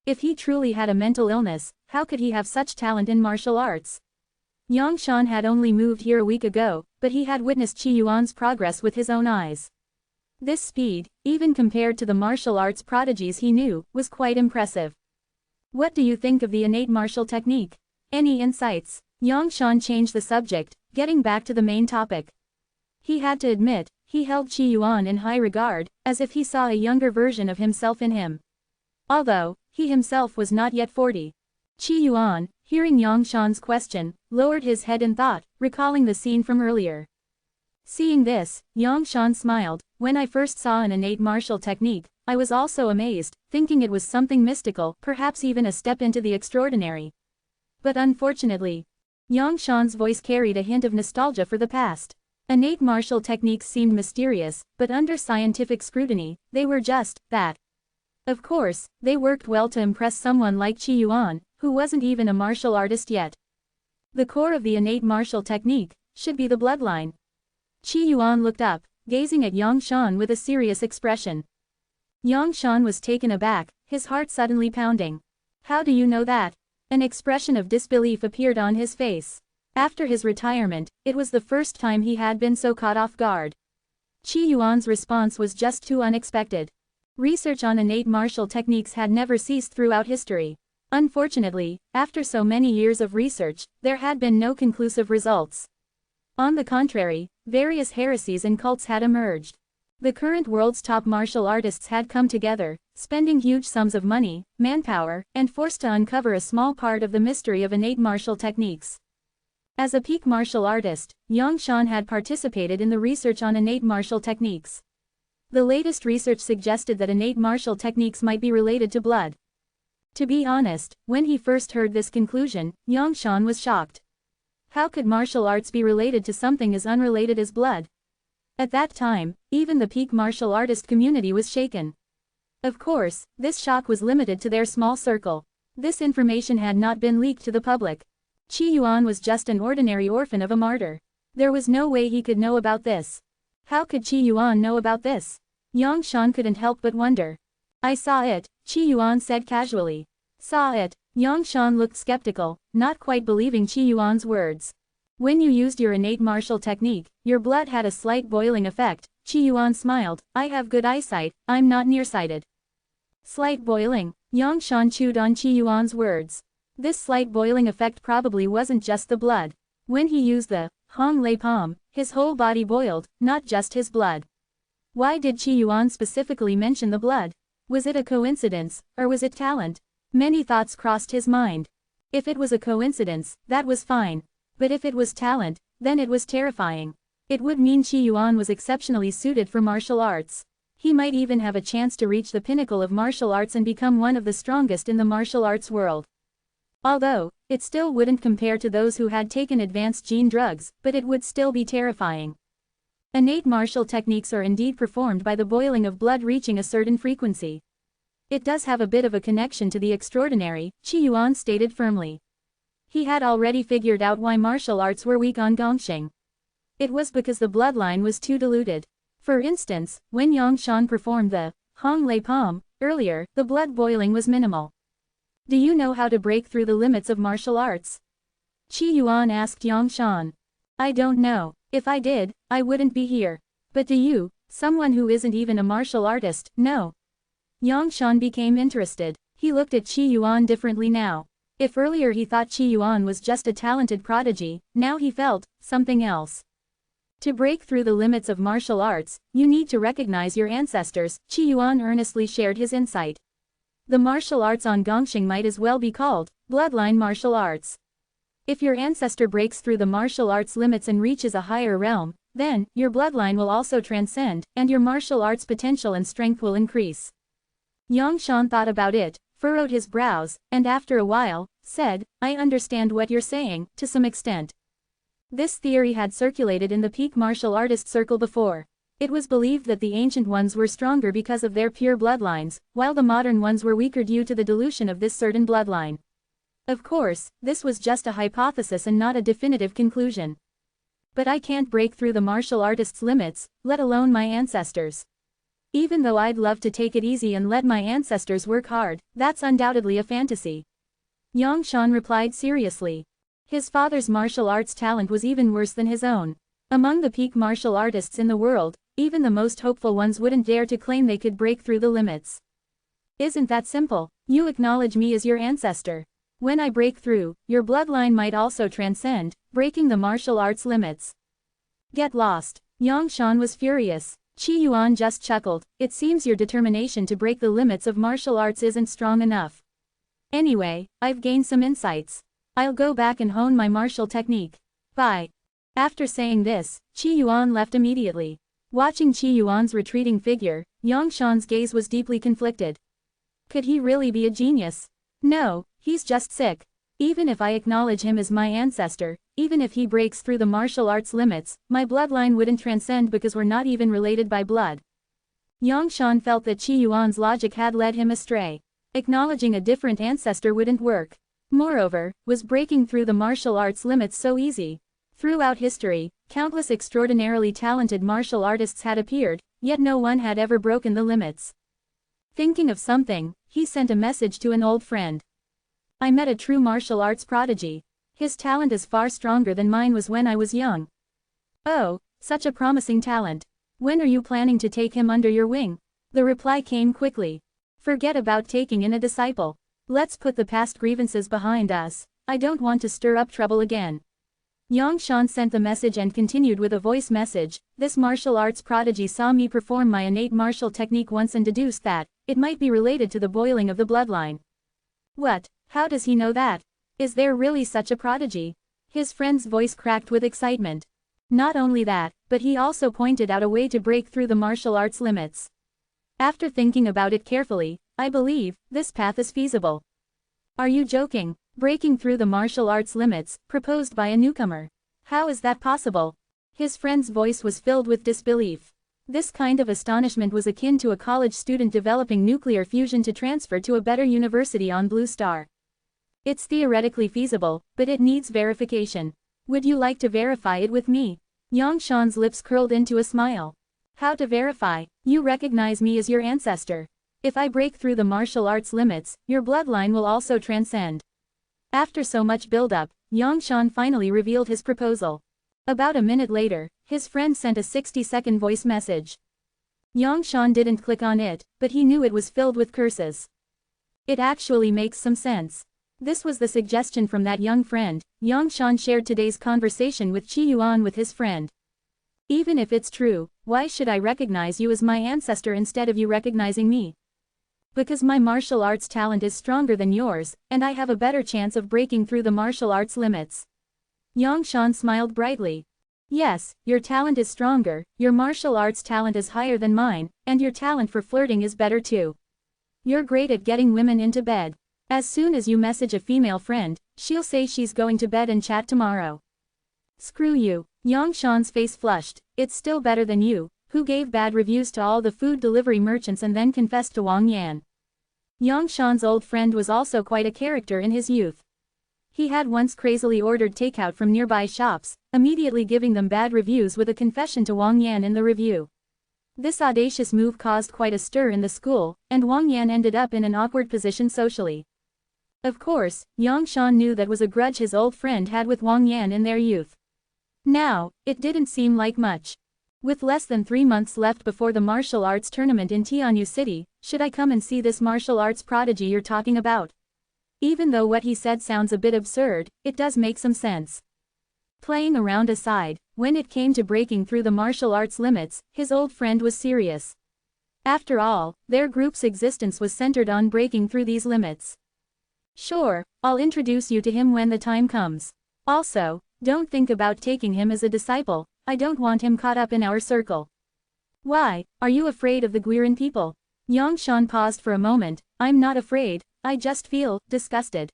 If he truly had a mental illness, how could he have such talent in martial arts? Yang Shan had only moved here a week ago, but he had witnessed Qi Yuan's progress with his own eyes. This speed, even compared to the martial arts prodigies he knew, was quite impressive. What do you think of the innate martial technique? Any insights? Yang Shan changed the subject, getting back to the main topic. He had to admit, he held Qi Yuan in high regard, as if he saw a younger version of himself in him. Although, he himself was not yet 40. Qi Yuan, hearing Yang Shan's question, lowered his head in thought, recalling the scene from earlier. Seeing this, Yang Shan smiled. When I first saw an innate martial technique, I was also amazed, thinking it was something mystical, perhaps even a step into the extraordinary. But unfortunately, Yang Shan's voice carried a hint of nostalgia for the past. Innate martial techniques seemed mysterious, but under scientific scrutiny, they were just that. Of course, they worked well to impress someone like Qi Yuan, who wasn't even a martial artist yet. The core of the innate martial technique should be the bloodline. Qi Yuan looked up, gazing at Yang Shan with a serious expression. Yang Shan was taken aback, his heart suddenly pounding. How do you know that? An expression of disbelief appeared on his face. After his retirement, it was the first time he had been so caught off guard. Qi Yuan's response was just too unexpected. Research on innate martial techniques had never ceased throughout history. Unfortunately, after so many years of research, there had been no conclusive results. On the contrary, various heresies and cults had emerged. The current world's top martial artists had come together, spending huge sums of money, manpower, and force to uncover a small part of the mystery of innate martial techniques. As a peak martial artist, Yang Shan had participated in the research on innate martial techniques. The latest research suggested that innate martial techniques might be related to blood. To be honest, when he first heard this conclusion, Yang Shan was shocked. How could martial arts be related to something as unrelated as blood? At that time, even the peak martial artist community was shaken. Of course, this shock was limited to their small circle. This information had not been leaked to the public. Qi Yuan was just an ordinary orphan of a martyr. There was no way he could know about this. How could Qi Yuan know about this? Yang Shan couldn't help but wonder. I saw it, Qi Yuan said casually. Saw it? Yang Shan looked skeptical, not quite believing Qi Yuan's words. When you used your innate martial technique, your blood had a slight boiling effect. Qi Yuan smiled. I have good eyesight, I'm not nearsighted. Slight boiling? Yang Shan chewed on Qi Yuan's words. This slight boiling effect probably wasn't just the blood. When he used the Hong Lei Palm, his whole body boiled, not just his blood. Why did Qi Yuan specifically mention the blood? Was it a coincidence, or was it talent? Many thoughts crossed his mind. If it was a coincidence, that was fine. But if it was talent, then it was terrifying. It would mean Qi Yuan was exceptionally suited for martial arts. He might even have a chance to reach the pinnacle of martial arts and become one of the strongest in the martial arts world. Although, it still wouldn't compare to those who had taken advanced gene drugs, but it would still be terrifying. Innate martial techniques are indeed performed by the boiling of blood reaching a certain frequency. It does have a bit of a connection to the extraordinary, Qi Yuan stated firmly. He had already figured out why martial arts were weak on Gongxing. It was because the bloodline was too diluted. For instance, when Yang Shan performed the Hong Lei Palm earlier, the blood boiling was minimal. Do you know how to break through the limits of martial arts? Qi Yuan asked Yangshan. I don't know. If I did, I wouldn't be here. But do you, someone who isn't even a martial artist, know? Yangshan became interested. He looked at Qi Yuan differently now. If earlier he thought Qi Yuan was just a talented prodigy, now he felt something else. To break through the limits of martial arts, you need to recognize your ancestors. Qi Yuan earnestly shared his insight. The martial arts on Gongxing might as well be called bloodline martial arts. If your ancestor breaks through the martial arts limits and reaches a higher realm, then your bloodline will also transcend, and your martial arts potential and strength will increase. Yangshan thought about it, furrowed his brows, and after a while, said, I understand what you're saying, to some extent. This theory had circulated in the peak martial artist circle before. It was believed that the ancient ones were stronger because of their pure bloodlines, while the modern ones were weaker due to the dilution of this certain bloodline. Of course, this was just a hypothesis and not a definitive conclusion. But I can't break through the martial artist's limits, let alone my ancestors. Even though I'd love to take it easy and let my ancestors work hard, that's undoubtedly a fantasy. Yangshan replied seriously. His father's martial arts talent was even worse than his own. Among the peak martial artists in the world, even the most hopeful ones wouldn't dare to claim they could break through the limits. Isn't that simple? You acknowledge me as your ancestor. When I break through, your bloodline might also transcend, breaking the martial arts limits. Get lost. Yangshan was furious. Qi Yuan just chuckled. It seems your determination to break the limits of martial arts isn't strong enough. Anyway, I've gained some insights. I'll go back and hone my martial technique. Bye. After saying this, Qi Yuan left immediately. Watching Qi Yuan's retreating figure, Yangshan's gaze was deeply conflicted. Could he really be a genius? No, he's just sick. Even if I acknowledge him as my ancestor, even if he breaks through the martial arts limits, my bloodline wouldn't transcend because we're not even related by blood. Yangshan felt that Qi Yuan's logic had led him astray. Acknowledging a different ancestor wouldn't work. Moreover, was breaking through the martial arts limits so easy? Throughout history, countless extraordinarily talented martial artists had appeared, yet no one had ever broken the limits. Thinking of something, he sent a message to an old friend. I met a true martial arts prodigy. His talent is far stronger than mine was when I was young. Oh, such a promising talent. When are you planning to take him under your wing? The reply came quickly. Forget about taking in a disciple. Let's put the past grievances behind us. I don't want to stir up trouble again. Yangshan sent the message and continued with a voice message. This martial arts prodigy saw me perform my innate martial technique once and deduced that it might be related to the boiling of the bloodline. What? How does he know that? Is there really such a prodigy? His friend's voice cracked with excitement. Not only that, but he also pointed out a way to break through the martial arts limits. After thinking about it carefully, I believe this path is feasible. Are you joking? Breaking through the martial arts limits, proposed by a newcomer. How is that possible? His friend's voice was filled with disbelief. This kind of astonishment was akin to a college student developing nuclear fusion to transfer to a better university on Blue Star. It's theoretically feasible, but it needs verification. Would you like to verify it with me? Yangshan's lips curled into a smile. How to verify? You recognize me as your ancestor. If I break through the martial arts limits, your bloodline will also transcend. After so much build-up, Yangshan finally revealed his proposal. About a minute later, his friend sent a 60-second voice message. Yangshan didn't click on it, but he knew it was filled with curses. It actually makes some sense. This was the suggestion from that young friend. Yangshan shared today's conversation with Qi Yuan with his friend. Even if it's true, why should I recognize you as my ancestor instead of you recognizing me? Because my martial arts talent is stronger than yours, and I have a better chance of breaking through the martial arts limits. Yangshan smiled brightly. Yes, your talent is stronger, your martial arts talent is higher than mine, and your talent for flirting is better too. You're great at getting women into bed. As soon as you message a female friend, she'll say she's going to bed and chat tomorrow. Screw you. Yangshan's face flushed. It's still better than you, who gave bad reviews to all the food delivery merchants and then confessed to Wang Yan. Yangshan's old friend was also quite a character in his youth. He had once crazily ordered takeout from nearby shops, immediately giving them bad reviews with a confession to Wang Yan in the review. This audacious move caused quite a stir in the school, and Wang Yan ended up in an awkward position socially. Of course, Yang Shan knew that was a grudge his old friend had with Wang Yan in their youth. Now, it didn't seem like much. With less than 3 months left before the martial arts tournament in Tianyu City, should I come and see this martial arts prodigy you're talking about? Even though what he said sounds a bit absurd, it does make some sense. Playing around aside, when it came to breaking through the martial arts limits, his old friend was serious. After all, their group's existence was centered on breaking through these limits. Sure, I'll introduce you to him when the time comes. Also, don't think about taking him as a disciple, I don't want him caught up in our circle. Why, are you afraid of the Guiran people? Yang Shan paused for a moment. I'm not afraid, I just feel disgusted.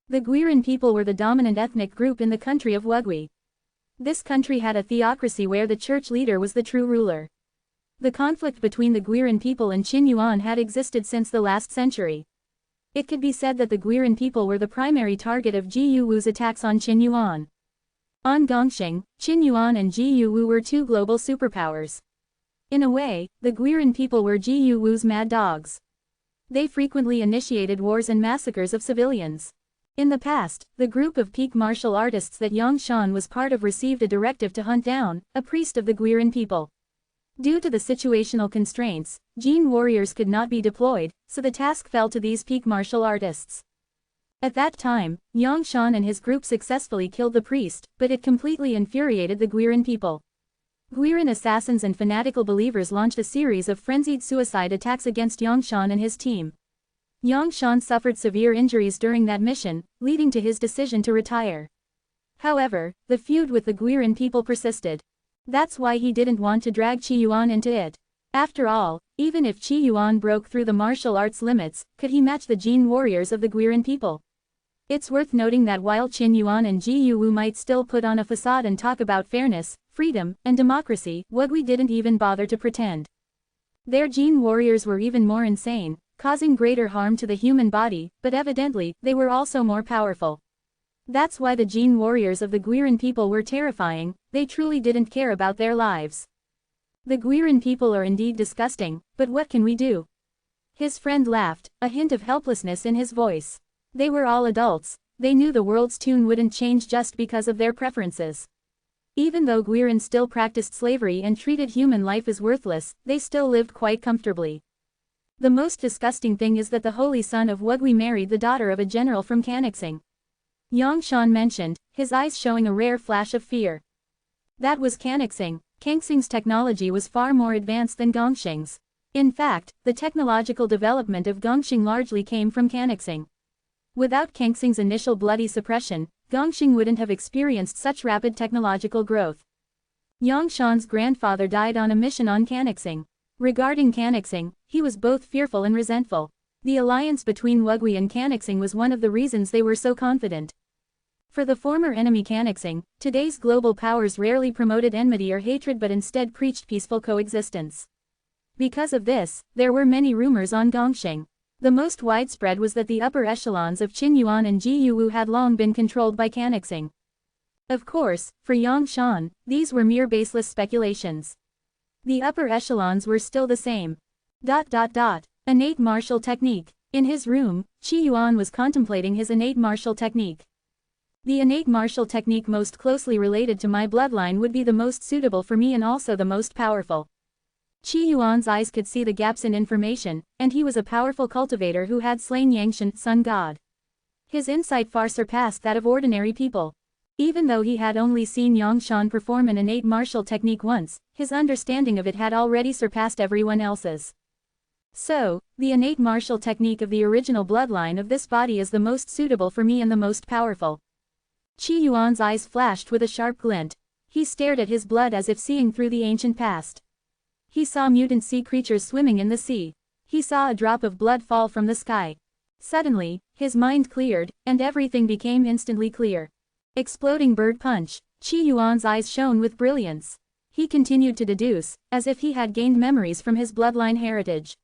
The Guiran people were the dominant ethnic group in the country of Wugui. This country had a theocracy where the church leader was the true ruler. The conflict between the Guiran people and Qin Yuan had existed since the last century. It could be said that the Guiran people were the primary target of Ji Yuwu's attacks on Qin Yuan. On Gongxing, Qin Yuan and Ji Yuwu were two global superpowers. In a way, the Guiran people were Ji Yuwu's mad dogs. They frequently initiated wars and massacres of civilians. In the past, the group of peak martial artists that Yang Shan was part of received a directive to hunt down a priest of the Guiran people. Due to the situational constraints, Jin warriors could not be deployed, so the task fell to these peak martial artists. At that time, Yang Shan and his group successfully killed the priest, but it completely infuriated the Guiran people. Guiran assassins and fanatical believers launched a series of frenzied suicide attacks against Yang Shan and his team. Yang Shan suffered severe injuries during that mission, leading to his decision to retire. However, the feud with the Guiran people persisted. That's why he didn't want to drag Qi Yuan into it. After all, even if Qi Yuan broke through the martial arts limits, could he match the Jin warriors of the Guiran people? It's worth noting that while Qin Yuan and Ji Yuwu might still put on a facade and talk about fairness, freedom, and democracy, Wugui didn't even bother to pretend. Their Jin warriors were even more insane, causing greater harm to the human body, but evidently, they were also more powerful. That's why the Jin warriors of the Guiran people were terrifying, they truly didn't care about their lives. The Guiran people are indeed disgusting, but what can we do? His friend laughed, a hint of helplessness in his voice. They were all adults, they knew the world's tune wouldn't change just because of their preferences. Even though Guiran still practiced slavery and treated human life as worthless, they still lived quite comfortably. The most disgusting thing is that the holy son of Wugui married the daughter of a general from Canaxing. Yang Shan mentioned, his eyes showing a rare flash of fear. That was Canaxing. Canaxing's technology was far more advanced than Gongxing's. In fact, the technological development of Gongxing largely came from Canaxing. Without Canaxing's initial bloody suppression, Gongxing wouldn't have experienced such rapid technological growth. Yang Shan's grandfather died on a mission on Canaxing. Regarding Canaxing, he was both fearful and resentful. The alliance between Wugui and Canaxing was one of the reasons they were so confident. For the former enemy Canaxing, today's global powers rarely promoted enmity or hatred but instead preached peaceful coexistence. Because of this, there were many rumors on Gongxing. The most widespread was that the upper echelons of Qin Yuan and Ji Yuwu had long been controlled by Canaxing. Of course, for Yang Shan, these were mere baseless speculations. The upper echelons were still the same. Innate martial technique. In his room, Qi Yuan was contemplating his innate martial technique. The innate martial technique most closely related to my bloodline would be the most suitable for me and also the most powerful. Qi Yuan's eyes could see the gaps in information, and he was a powerful cultivator who had slain Yangshan, sun god. His insight far surpassed that of ordinary people. Even though he had only seen Yang Shan perform an innate martial technique once, his understanding of it had already surpassed everyone else's. So, the innate martial technique of the original bloodline of this body is the most suitable for me and the most powerful. Qi Yuan's eyes flashed with a sharp glint. He stared at his blood as if seeing through the ancient past. He saw mutant sea creatures swimming in the sea. He saw a drop of blood fall from the sky. Suddenly, his mind cleared, and everything became instantly clear. Exploding bird punch. Qi Yuan's eyes shone with brilliance. He continued to deduce, as if he had gained memories from his bloodline heritage.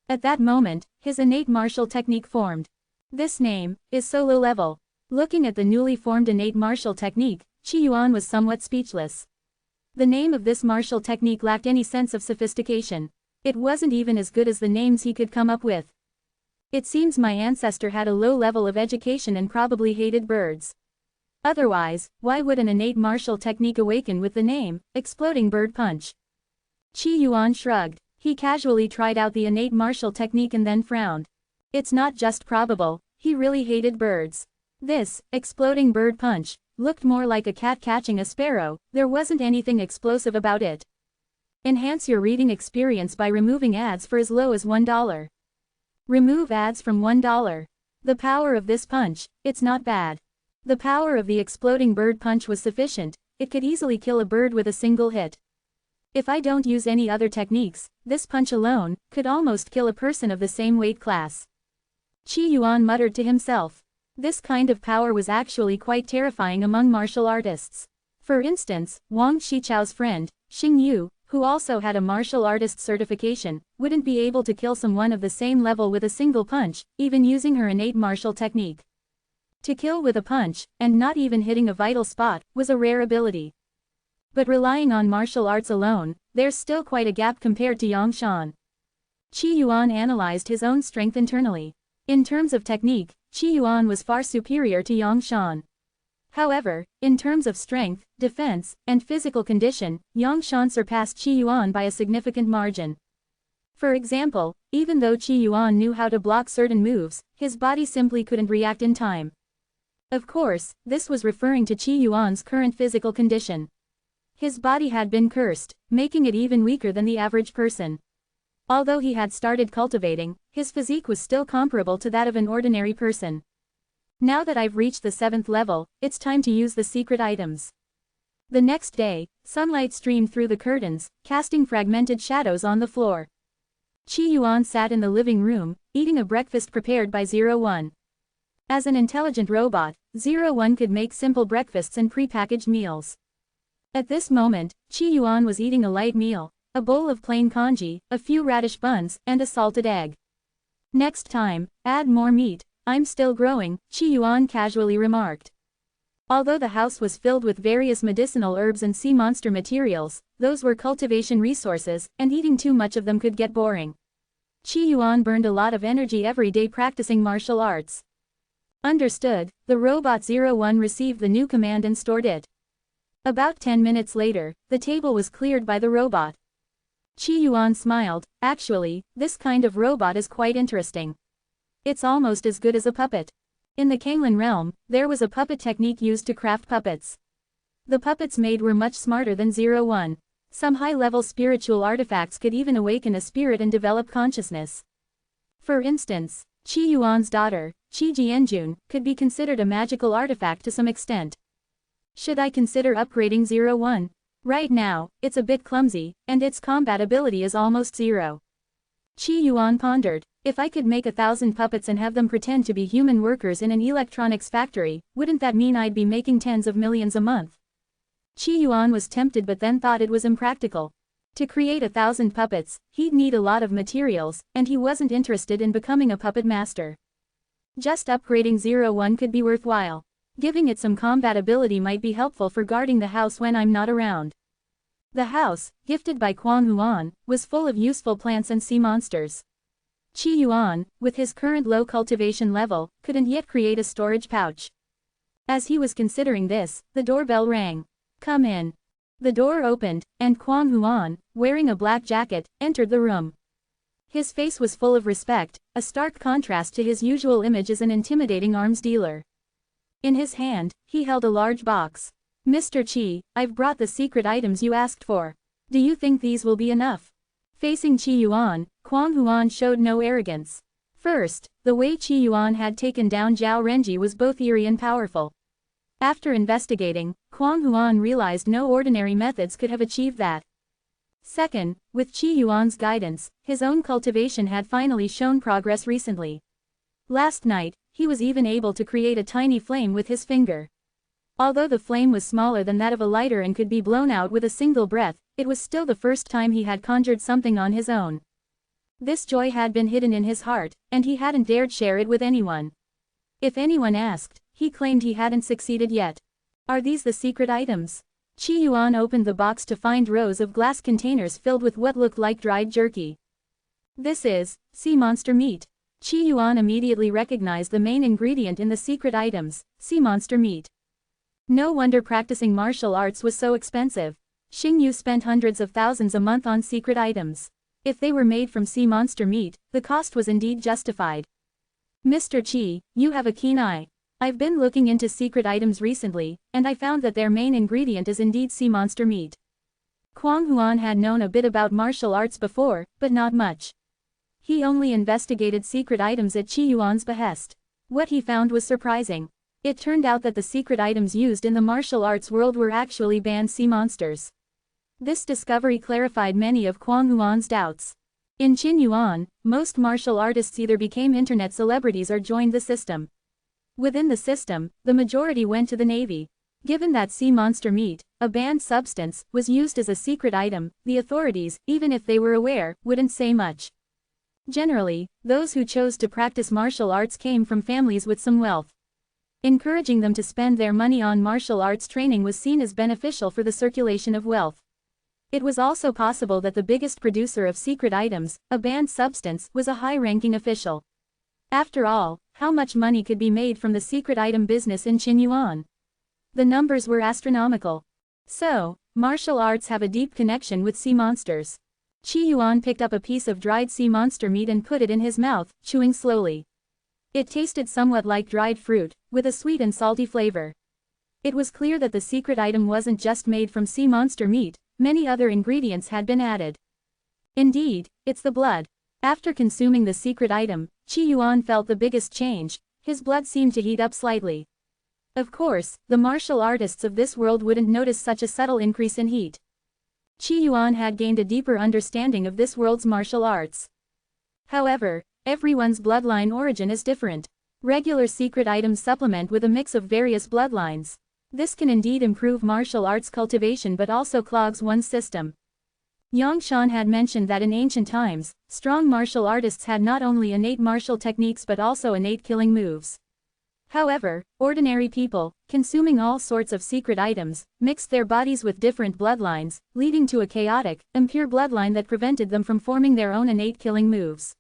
At that moment, his innate martial technique formed. This name is so low level. Looking at the newly formed innate martial technique, Qi Yuan was somewhat speechless. The name of this martial technique lacked any sense of sophistication. It wasn't even as good as the names he could come up with. It seems my ancestor had a low level of education and probably hated birds. Otherwise, why would an innate martial technique awaken with the name, Exploding Bird Punch? Qi Yuan shrugged. He casually tried out the innate martial technique and then frowned. It's not just probable, he really hated birds. This, Exploding Bird Punch, looked more like a cat catching a sparrow. There wasn't anything explosive about it. Enhance your reading experience by removing ads for as low as $1. Remove ads from $1. The power of this punch, it's not bad. The power of the Exploding Bird Punch was sufficient, it could easily kill a bird with a single hit. If I don't use any other techniques, this punch alone could almost kill a person of the same weight class. Qi Yuan muttered to himself. This kind of power was actually quite terrifying among martial artists. For instance, Wang Shichao's friend, Xing Yu, who also had a martial artist certification, wouldn't be able to kill someone of the same level with a single punch, even using her innate martial technique. To kill with a punch, and not even hitting a vital spot, was a rare ability. But relying on martial arts alone, there's still quite a gap compared to Yang Shan. Qi Yuan analyzed his own strength internally. In terms of technique, Qi Yuan was far superior to Yang Shan. However, in terms of strength, defense, and physical condition, Yang Shan surpassed Qi Yuan by a significant margin. For example, even though Qi Yuan knew how to block certain moves, his body simply couldn't react in time. Of course, this was referring to Qi Yuan's current physical condition. His body had been cursed, making it even weaker than the average person. Although he had started cultivating, his physique was still comparable to that of an ordinary person. Now that I've reached the 7th level, it's time to use the secret items. The next day, sunlight streamed through the curtains, casting fragmented shadows on the floor. Qi Yuan sat in the living room, eating a breakfast prepared by 01. As an intelligent robot, 01 could make simple breakfasts and pre-packaged meals. At this moment, Qi Yuan was eating a light meal, a bowl of plain congee, a few radish buns, and a salted egg. Next time, add more meat. I'm still growing, Qi Yuan casually remarked. Although the house was filled with various medicinal herbs and sea monster materials, those were cultivation resources, and eating too much of them could get boring. Qi Yuan burned a lot of energy every day practicing martial arts. Understood, the robot 01 received the new command and stored it. About 10 minutes later, the table was cleared by the robot. Qi Yuan smiled. Actually, this kind of robot is quite interesting. It's almost as good as a puppet. In the Kanglan realm, there was a puppet technique used to craft puppets. The puppets made were much smarter than 01. Some high-level spiritual artifacts could even awaken a spirit and develop consciousness. For instance, Qi Yuan's daughter, Qi Jianjun, could be considered a magical artifact to some extent. Should I consider upgrading 01? Right now, it's a bit clumsy, and its combat ability is almost 0. Qi Yuan pondered. If I could make 1,000 puppets and have them pretend to be human workers in an electronics factory, wouldn't that mean I'd be making tens of millions a month? Qi Yuan was tempted but then thought it was impractical. To create 1,000 puppets, he'd need a lot of materials, and he wasn't interested in becoming a puppet master. Just upgrading 01 could be worthwhile. Giving it some combat ability might be helpful for guarding the house when I'm not around. The house, gifted by Quang Huan, was full of useful plants and sea monsters. Qi Yuan, with his current low cultivation level, couldn't yet create a storage pouch. As he was considering this, the doorbell rang. Come in. The door opened, and Quang Huan, wearing a black jacket, entered the room. His face was full of respect, a stark contrast to his usual image as an intimidating arms dealer. In his hand, he held a large box. Mr. Qi, I've brought the secret items you asked for. Do you think these will be enough? Facing Qi Yuan, Quang Huan showed no arrogance. First, the way Qi Yuan had taken down Zhao Renji was both eerie and powerful. After investigating, Quang Huan realized no ordinary methods could have achieved that. Second, with Qi Yuan's guidance, his own cultivation had finally shown progress recently. Last night, he was even able to create a tiny flame with his finger. Although the flame was smaller than that of a lighter and could be blown out with a single breath, it was still the first time he had conjured something on his own. This joy had been hidden in his heart, and he hadn't dared share it with anyone. If anyone asked, he claimed he hadn't succeeded yet. Are these the secret items? Qi Yuan opened the box to find rows of glass containers filled with what looked like dried jerky. This is sea monster meat. Qi Yuan immediately recognized the main ingredient in the secret items, sea monster meat. No wonder practicing martial arts was so expensive. Xing Yu spent hundreds of thousands a month on secret items. If they were made from sea monster meat, the cost was indeed justified. Mr. Qi, you have a keen eye. I've been looking into secret items recently, and I found that their main ingredient is indeed sea monster meat. Kuang Huan had known a bit about martial arts before, but not much. He only investigated secret items at Qi Yuan's behest. What he found was surprising. It turned out that the secret items used in the martial arts world were actually banned sea monsters. This discovery clarified many of Kuang Huan's doubts. In Qin Yuan, most martial artists either became internet celebrities or joined the system. Within the system, the majority went to the Navy. Given that sea monster meat, a banned substance, was used as a secret item, the authorities, even if they were aware, wouldn't say much. Generally, those who chose to practice martial arts came from families with some wealth. Encouraging them to spend their money on martial arts training was seen as beneficial for the circulation of wealth. It was also possible that the biggest producer of secret items, a banned substance, was a high-ranking official. After all, how much money could be made from the secret item business in Qin Yuan? The numbers were astronomical. So, martial arts have a deep connection with sea monsters. Qi Yuan picked up a piece of dried sea monster meat and put it in his mouth, chewing slowly. It tasted somewhat like dried fruit, with a sweet and salty flavor. It was clear that the secret item wasn't just made from sea monster meat, many other ingredients had been added. Indeed, it's the blood. After consuming the secret item, Qi Yuan felt the biggest change. His blood seemed to heat up slightly. Of course, the martial artists of this world wouldn't notice such a subtle increase in heat. Qi Yuan had gained a deeper understanding of this world's martial arts. However, everyone's bloodline origin is different. Regular secret items supplement with a mix of various bloodlines. This can indeed improve martial arts cultivation but also clogs one's system. Yang Shan had mentioned that in ancient times, strong martial artists had not only innate martial techniques but also innate killing moves. However, ordinary people, consuming all sorts of secret items, mixed their bodies with different bloodlines, leading to a chaotic, impure bloodline that prevented them from forming their own innate killing moves.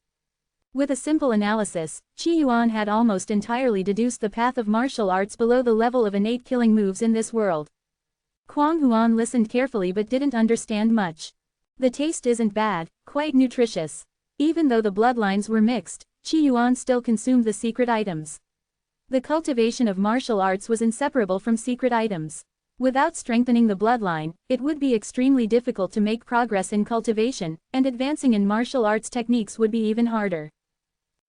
With a simple analysis, Qi Yuan had almost entirely deduced the path of martial arts below the level of innate killing moves in this world. Kuang Huan listened carefully but didn't understand much. The taste isn't bad, quite nutritious. Even though the bloodlines were mixed, Qi Yuan still consumed the secret items. The cultivation of martial arts was inseparable from secret items. Without strengthening the bloodline, it would be extremely difficult to make progress in cultivation, and advancing in martial arts techniques would be even harder.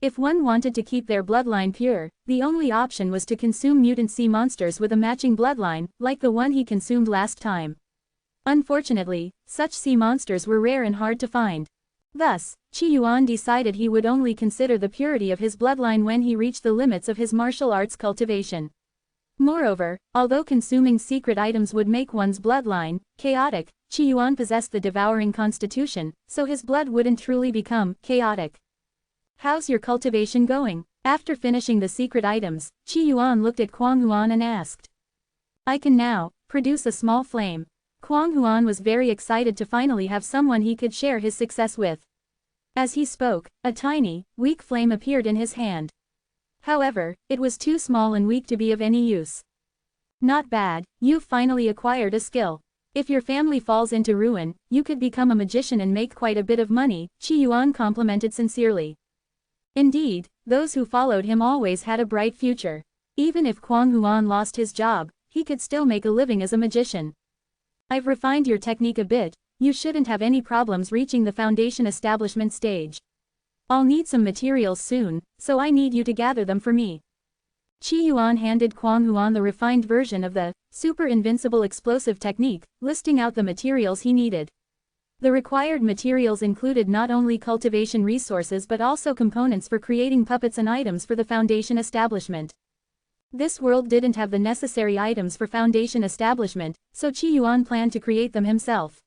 If one wanted to keep their bloodline pure, the only option was to consume mutant sea monsters with a matching bloodline, like the one he consumed last time. Unfortunately, such sea monsters were rare and hard to find. Thus, Qi Yuan decided he would only consider the purity of his bloodline when he reached the limits of his martial arts cultivation. Moreover, although consuming secret items would make one's bloodline chaotic, Qi Yuan possessed the devouring constitution, so his blood wouldn't truly become chaotic. How's your cultivation going? After finishing the secret items, Qi Yuan looked at Kuang Huan and asked. I can now produce a small flame. Kuang Huan was very excited to finally have someone he could share his success with. As he spoke, a tiny, weak flame appeared in his hand. However, it was too small and weak to be of any use. Not bad, you've finally acquired a skill. If your family falls into ruin, you could become a magician and make quite a bit of money, Qi Yuan complimented sincerely. Indeed, those who followed him always had a bright future. Even if Kuang Huan lost his job, he could still make a living as a magician. I've refined your technique a bit, you shouldn't have any problems reaching the foundation establishment stage. I'll need some materials soon, so I need you to gather them for me. Qi Yuan handed Kuang Huan the refined version of the super invincible explosive technique, listing out the materials he needed. The required materials included not only cultivation resources but also components for creating puppets and items for the foundation establishment. This world didn't have the necessary items for foundation establishment, so Qi Yuan planned to create them himself.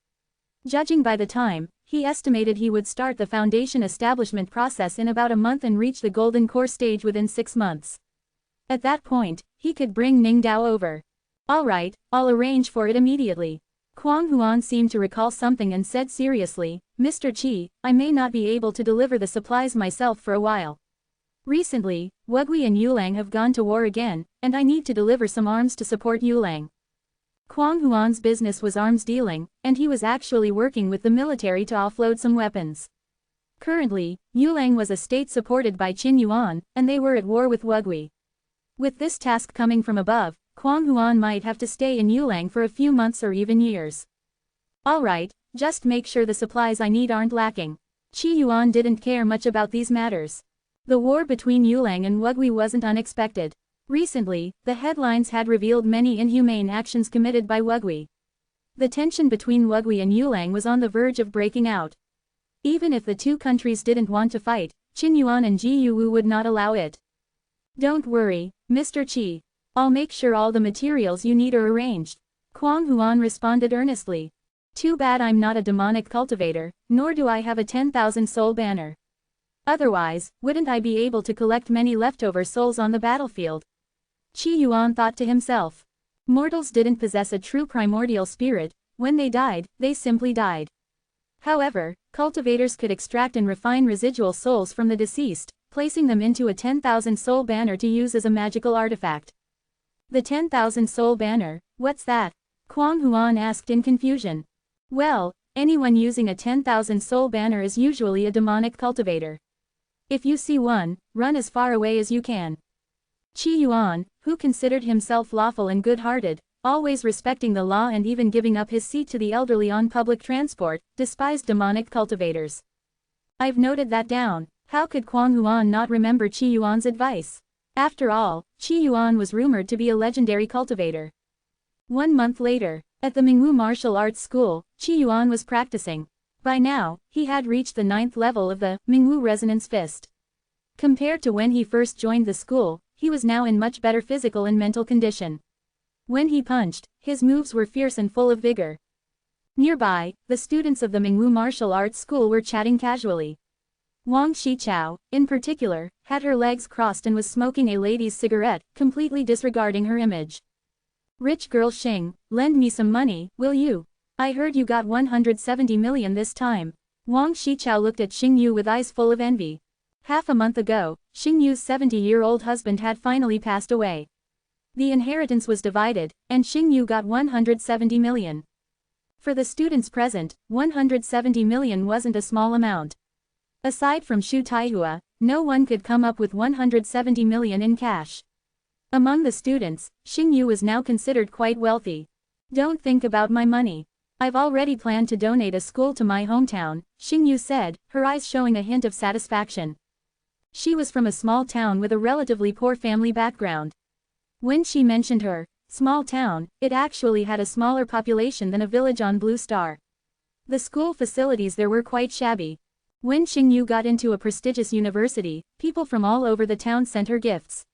Judging by the time, he estimated he would start the foundation establishment process in about a month and reach the golden core stage within 6 months. At that point, he could bring Ningdao over. Alright, I'll arrange for it immediately. Kuang Huan seemed to recall something and said seriously, Mr. Qi, I may not be able to deliver the supplies myself for a while. Recently, Wugui and Yulang have gone to war again, and I need to deliver some arms to support Yulang. Kwang Huan's business was arms dealing, and he was actually working with the military to offload some weapons. Currently, Yulang was a state supported by Qin Yuan, and they were at war with Wugui. With this task coming from above, Kwang Huan might have to stay in Yulang for a few months or even years. Alright, just make sure the supplies I need aren't lacking. Qi Yuan didn't care much about these matters. The war between Yulang and Wugui wasn't unexpected. Recently, the headlines had revealed many inhumane actions committed by Wugui. The tension between Wugui and Yulang was on the verge of breaking out. Even if the two countries didn't want to fight, Qin Yuan and Ji Yuwu would not allow it. Don't worry, Mr. Qi. I'll make sure all the materials you need are arranged. Kwang Huan responded earnestly. Too bad I'm not a demonic cultivator, nor do I have a 10,000 soul banner. Otherwise, wouldn't I be able to collect many leftover souls on the battlefield? Qi Yuan thought to himself. Mortals didn't possess a true primordial spirit, when they died, they simply died. However, cultivators could extract and refine residual souls from the deceased, placing them into a 10,000 soul banner to use as a magical artifact. The 10,000 soul banner, what's that? Kwang Huan asked in confusion. Well, anyone using a 10,000 soul banner is usually a demonic cultivator. If you see one, run as far away as you can. Qi Yuan, who considered himself lawful and good-hearted, always respecting the law and even giving up his seat to the elderly on public transport, despised demonic cultivators. I've noted that down. How could Kwang Huan not remember Qi Yuan's advice? After all, Qi Yuan was rumored to be a legendary cultivator. 1 month later, at the Mingwu Martial Arts School, Qi Yuan was practicing. By now, he had reached the 9th level of the Mingwu Resonance Fist. Compared to when he first joined the school, he was now in much better physical and mental condition. When he punched, his moves were fierce and full of vigor. Nearby, the students of the Mingwu Martial Arts School were chatting casually. Wang Xichao, in particular, had her legs crossed and was smoking a lady's cigarette, completely disregarding her image. Rich girl Xing, lend me some money, will you? I heard you got 170 million this time. Wang Xichao looked at Xing Yu with eyes full of envy. Half a month ago, Xing Yu's 70-year-old husband had finally passed away. The inheritance was divided, and Xing Yu got 170 million. For the students present, 170 million wasn't a small amount. Aside from Xu Taihua, no one could come up with 170 million in cash. Among the students, Xing Yu was now considered quite wealthy. Don't think about my money. I've already planned to donate a school to my hometown, Xing Yu said, her eyes showing a hint of satisfaction. She was from a small town with a relatively poor family background. When she mentioned her small town, it actually had a smaller population than a village on Blue Star. The school facilities there were quite shabby. When Xing Yu got into a prestigious university, people from all over the town sent her gifts.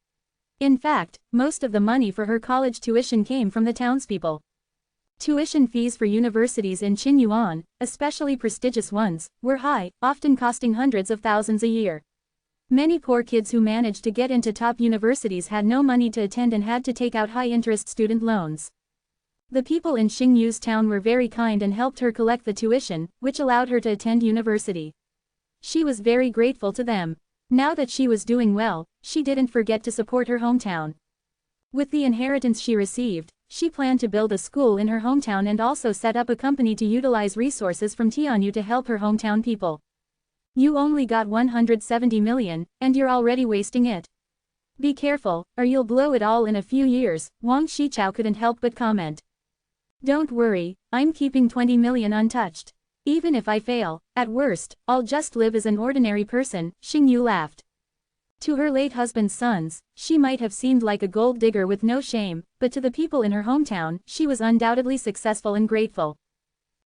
In fact, most of the money for her college tuition came from the townspeople. Tuition fees for universities in Qin Yuan, especially prestigious ones, were high, often costing hundreds of thousands a year. Many poor kids who managed to get into top universities had no money to attend and had to take out high-interest student loans. The people in Xing Yu's town were very kind and helped her collect the tuition, which allowed her to attend university. She was very grateful to them. Now that she was doing well, she didn't forget to support her hometown. With the inheritance she received, she planned to build a school in her hometown and also set up a company to utilize resources from Tianyu to help her hometown people. You only got 170 million, and you're already wasting it. Be careful, or you'll blow it all in a few years, Wang Xichao couldn't help but comment. Don't worry, I'm keeping 20 million untouched. Even if I fail, at worst, I'll just live as an ordinary person, Xing Yu laughed. To her late husband's sons, she might have seemed like a gold digger with no shame, but to the people in her hometown, she was undoubtedly successful and grateful.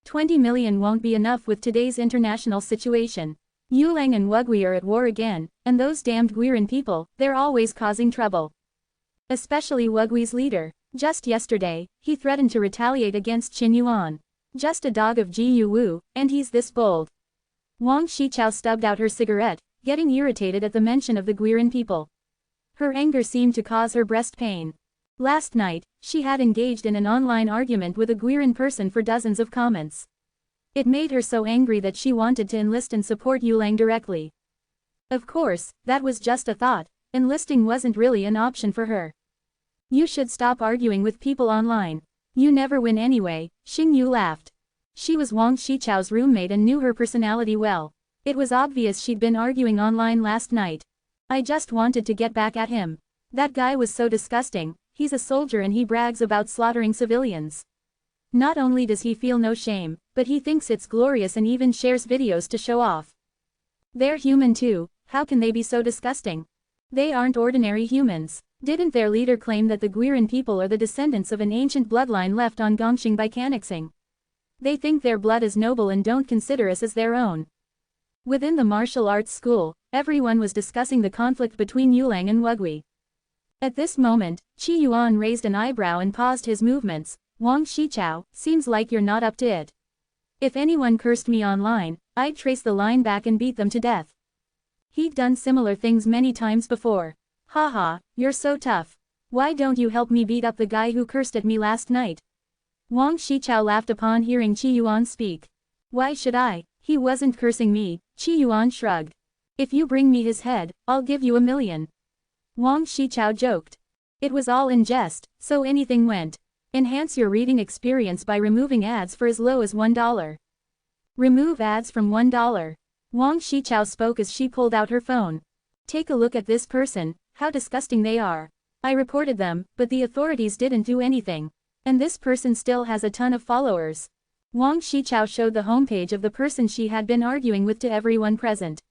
20 million won't be enough with today's international situation. Yulang and Wugui are at war again, and those damned Guiran people, they're always causing trouble. Especially Wugui's leader. Just yesterday, he threatened to retaliate against Qin Yuan. Just a dog of Ji Yuwu, and he's this bold. Wang Xichao stubbed out her cigarette, getting irritated at the mention of the Guiran people. Her anger seemed to cause her breast pain. Last night, she had engaged in an online argument with a Guiran person for dozens of comments. It made her so angry that she wanted to enlist and support Yulang directly. Of course, that was just a thought. Enlisting wasn't really an option for her. You should stop arguing with people online. You never win anyway, Xing Yu laughed. She was Wang Shichao's roommate and knew her personality well. It was obvious she'd been arguing online last night. I just wanted to get back at him. That guy was so disgusting. He's a soldier and he brags about slaughtering civilians. Not only does he feel no shame, but he thinks it's glorious and even shares videos to show off. They're human too, how can they be so disgusting? They aren't ordinary humans. Didn't their leader claim that the Guiran people are the descendants of an ancient bloodline left on Gongxing by Canixing? They think their blood is noble and don't consider us as their own. Within the martial arts school, everyone was discussing the conflict between Yulang and Wugui. At this moment, Qi Yuan raised an eyebrow and paused his movements. Wang Shichao, seems like you're not up to it. If anyone cursed me online, I'd trace the line back and beat them to death. He'd done similar things many times before. Haha, you're so tough. Why don't you help me beat up the guy who cursed at me last night? Wang Shichao laughed upon hearing Qi Yuan speak. Why should I? He wasn't cursing me, Qi Yuan shrugged. If you bring me his head, I'll give you 1,000,000. Wang Shichao joked. It was all in jest, so anything went. Enhance your reading experience by removing ads for as low as $1. Remove ads from $1. Wang Shichao spoke as she pulled out her phone. Take a look at this person, how disgusting they are. I reported them, but the authorities didn't do anything. And this person still has a ton of followers. Wang Shichao showed the homepage of the person she had been arguing with to everyone present.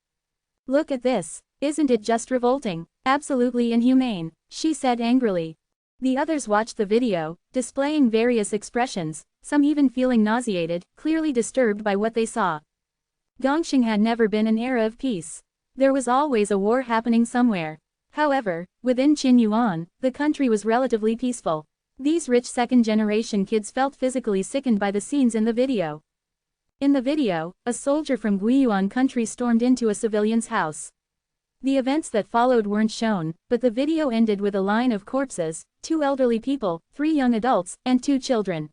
Look at this, isn't it just revolting? Absolutely inhumane, she said angrily. The others watched the video, displaying various expressions, some even feeling nauseated, clearly disturbed by what they saw. Gongxing had never been an era of peace. There was always a war happening somewhere. However, within Qin Yuan, the country was relatively peaceful. These rich second-generation kids felt physically sickened by the scenes in the video. In the video, a soldier from Guiyuan country stormed into a civilian's house. The events that followed weren't shown, but the video ended with a line of corpses, 2 elderly people, 3 young adults, and 2 children.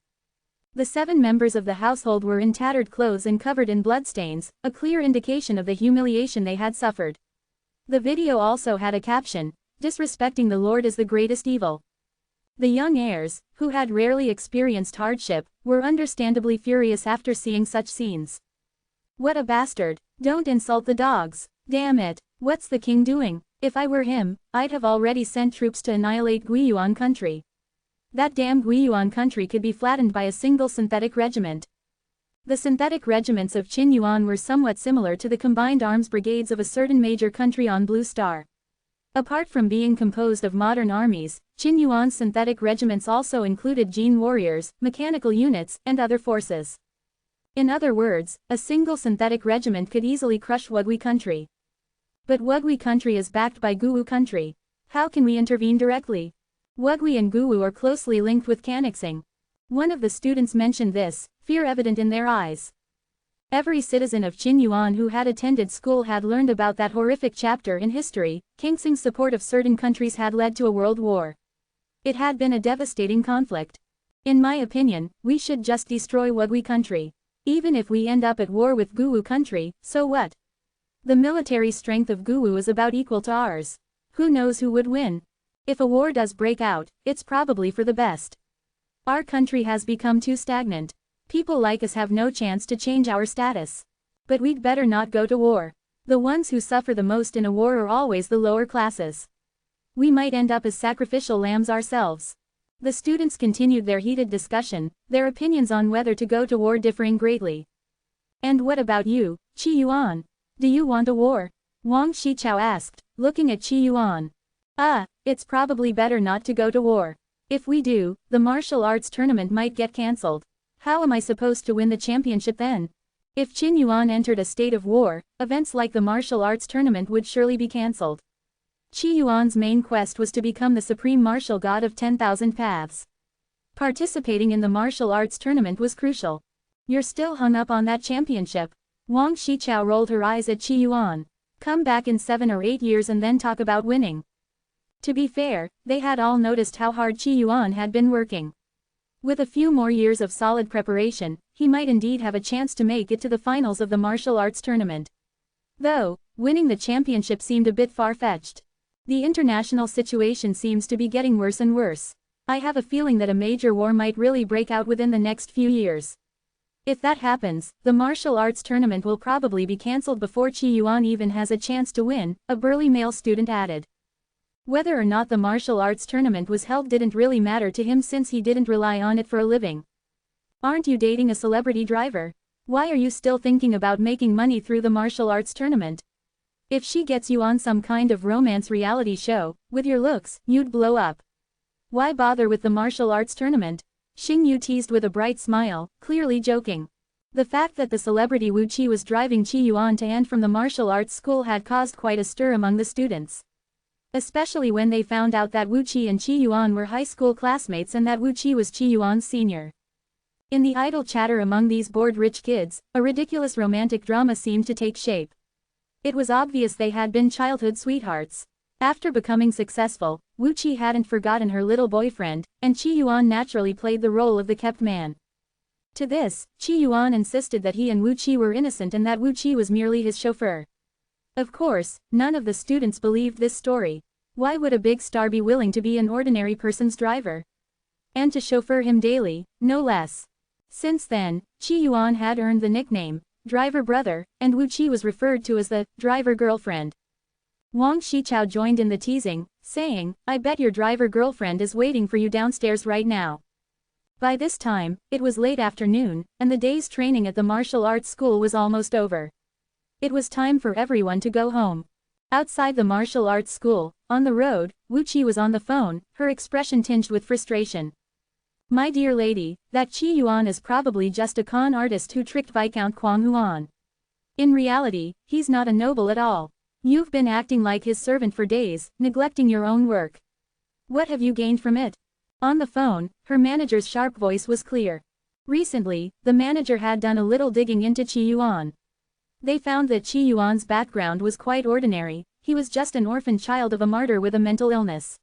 The 7 members of the household were in tattered clothes and covered in bloodstains, a clear indication of the humiliation they had suffered. The video also had a caption, "Disrespecting the Lord is the greatest evil." The young heirs, who had rarely experienced hardship, were understandably furious after seeing such scenes. What a bastard! Don't insult the dogs! Damn it! What's the king doing? If I were him, I'd have already sent troops to annihilate Guiyuan country. That damn Guiyuan country could be flattened by a single synthetic regiment. The synthetic regiments of Qin Yuan were somewhat similar to the combined arms brigades of a certain major country on Blue Star. Apart from being composed of modern armies, Qin Yuan's synthetic regiments also included gene warriors, mechanical units, and other forces. In other words, a single synthetic regiment could easily crush Wugui country. But Wugui country is backed by Guwu country. How can we intervene directly? Wugui and Guwu are closely linked with Canixing. One of the students mentioned this, fear evident in their eyes. Every citizen of Qin Yuan who had attended school had learned about that horrific chapter in history. Canixing's support of certain countries had led to a world war. It had been a devastating conflict. In my opinion, we should just destroy Wugui country. Even if we end up at war with Guwu country, so what? The military strength of Guwu is about equal to ours. Who knows who would win? If a war does break out, it's probably for the best. Our country has become too stagnant. People like us have no chance to change our status. But we'd better not go to war. The ones who suffer the most in a war are always the lower classes. We might end up as sacrificial lambs ourselves. The students continued their heated discussion, their opinions on whether to go to war differing greatly. And what about you, Qi Yuan? Do you want a war? Wang Shichao asked, looking at Qi Yuan. It's probably better not to go to war. If we do, the martial arts tournament might get cancelled. How am I supposed to win the championship then? If Qin Yuan entered a state of war, events like the martial arts tournament would surely be cancelled. Qi Yuan's main quest was to become the supreme martial god of 10,000 paths. Participating in the martial arts tournament was crucial. You're still hung up on that championship. Wang Shichao rolled her eyes at Qi Yuan. Come back in 7 or 8 years and then talk about winning. To be fair, they had all noticed how hard Qi Yuan had been working. With a few more years of solid preparation, he might indeed have a chance to make it to the finals of the martial arts tournament. Though, Winning the championship seemed a bit far-fetched. The international situation seems to be getting worse and worse. I have a feeling that a major war might really break out within the next few years. If that happens, the martial arts tournament will probably be cancelled before Qi Yuan even has a chance to win, a burly male student added. Whether or not the martial arts tournament was held didn't really matter to him since he didn't rely on it for a living. Aren't you dating a celebrity driver? Why are you still thinking about making money through the martial arts tournament? If she gets you on some kind of romance reality show, with your looks, you'd blow up. Why bother with the martial arts tournament? Xing Yu teased with a bright smile, clearly joking. The fact that the celebrity Wu Qi was driving Qi Yuan to and from the martial arts school had caused quite a stir among the students. Especially when they found out that Wu Qi and Qi Yuan were high school classmates and that Wu Qi was Qi Yuan's senior. In the idle chatter among these bored rich kids, a ridiculous romantic drama seemed to take shape. It was obvious they had been childhood sweethearts. After becoming successful, Wu Qi hadn't forgotten her little boyfriend, and Qi Yuan naturally played the role of the kept man. To this, Qi Yuan insisted that he and Wu Qi were innocent and that Wu Qi was merely his chauffeur. Of course, none of the students believed this story. Why would a big star be willing to be an ordinary person's driver? And to chauffeur him daily, no less. Since then, Qi Yuan had earned the nickname, driver brother, and Wu Qi was referred to as the driver girlfriend. Wang Shichao joined in the teasing, saying, "I bet your driver girlfriend is waiting for you downstairs right now." By this time, it was late afternoon, and the day's training at the martial arts school was almost over. It was time for everyone to go home. Outside the martial arts school, on the road, Wu Qi was on the phone, her expression tinged with frustration. "My dear lady, that Qi Yuan is probably just a con artist who tricked Viscount Quang Huan. In reality, he's not a noble at all. You've been acting like his servant for days, neglecting your own work. What have you gained from it?" On the phone, her manager's sharp voice was clear. Recently, the manager had done a little digging into Qi Yuan. They found that Qi Yuan's background was quite ordinary. He was just an orphan child of a martyr with a mental illness.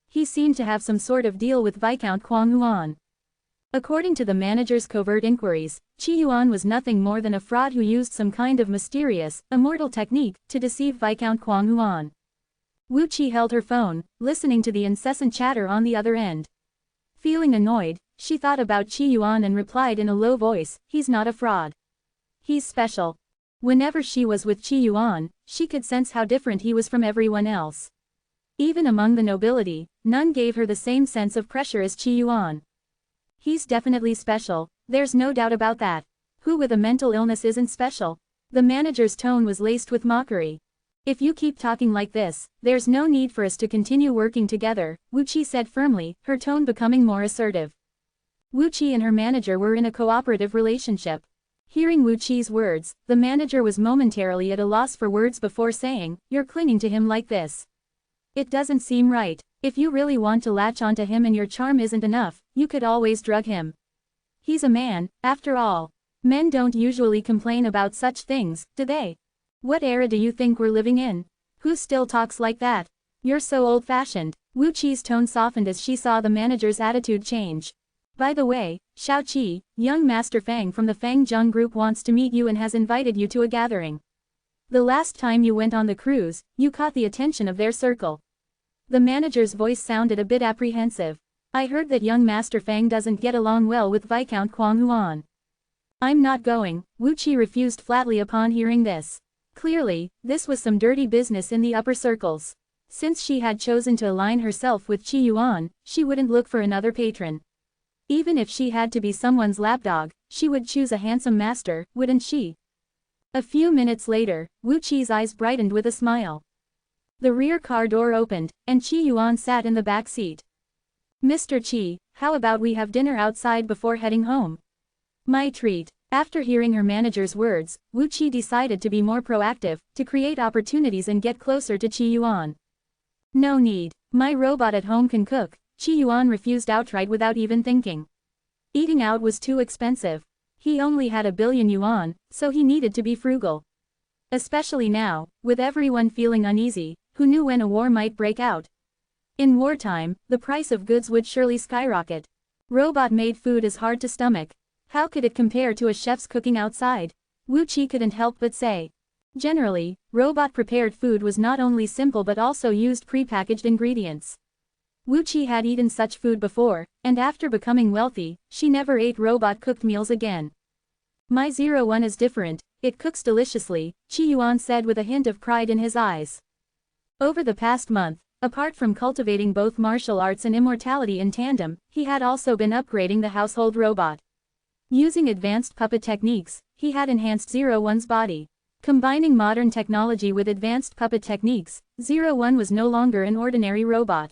He seemed to have some sort of deal with Viscount Quang Huan. According to the manager's covert inquiries, Qi Yuan was nothing more than a fraud who used some kind of mysterious, immortal technique to deceive Viscount Quang Huan. Wu Qi held her phone, listening to the incessant chatter on the other end. Feeling annoyed, she thought about Qi Yuan and replied in a low voice, "He's not a fraud. He's special." Whenever she was with Qi Yuan, she could sense how different he was from everyone else. Even among the nobility, none gave her the same sense of pressure as Qi Yuan. "He's definitely special, there's no doubt about that. Who with a mental illness isn't special?" The manager's tone was laced with mockery. "If you keep talking like this, there's no need for us to continue working together," Wu Qi said firmly, her tone becoming more assertive. Wu Qi and her manager were in a cooperative relationship. Hearing Wu Qi's words, the manager was momentarily at a loss for words before saying, "You're clinging to him like this. It doesn't seem right. If you really want to latch onto him and your charm isn't enough, you could always drug him. He's a man, after all. Men don't usually complain about such things, do they? What era do you think we're living in? Who still talks like that? You're so old-fashioned." Wu Qi's tone softened as she saw the manager's attitude change. "By the way, Xiao Qi, young Master Fang from the Fang Zheng group wants to meet you and has invited you to a gathering. The last time you went on the cruise, you caught the attention of their circle." The manager's voice sounded a bit apprehensive. "I heard that young Master Fang doesn't get along well with Viscount Quang Huan." "I'm not going," Wu Qi refused flatly upon hearing this. Clearly, this was some dirty business in the upper circles. Since she had chosen to align herself with Qi Yuan, she wouldn't look for another patron. Even if she had to be someone's lapdog, she would choose a handsome master, wouldn't she? A few minutes later, Wu Qi's eyes brightened with a smile. The rear car door opened, and Qi Yuan sat in the back seat. "Mr. Qi, how about we have dinner outside before heading home?" "My treat." After hearing her manager's words, Wu Qi decided to be more proactive, to create opportunities and get closer to Qi Yuan. "No need. My robot at home can cook," Qi Yuan refused outright without even thinking. Eating out was too expensive. He only had 1,000,000,000 yuan, so he needed to be frugal. Especially now, with everyone feeling uneasy, who knew when a war might break out? In wartime, the price of goods would surely skyrocket. Robot-made food is hard to stomach. How could it compare to a chef's cooking outside? Wu Qi couldn't help but say. Generally, robot-prepared food was not only simple but also used pre-packaged ingredients. Wuqi had eaten such food before, and after becoming wealthy, she never ate robot-cooked meals again. My 01 is different, it cooks deliciously, Qi Yuan said with a hint of pride in his eyes. Over the past month, apart from cultivating both martial arts and immortality in tandem, he had also been upgrading the household robot. Using advanced puppet techniques, he had enhanced 01's body. Combining modern technology with advanced puppet techniques, 01 was no longer an ordinary robot.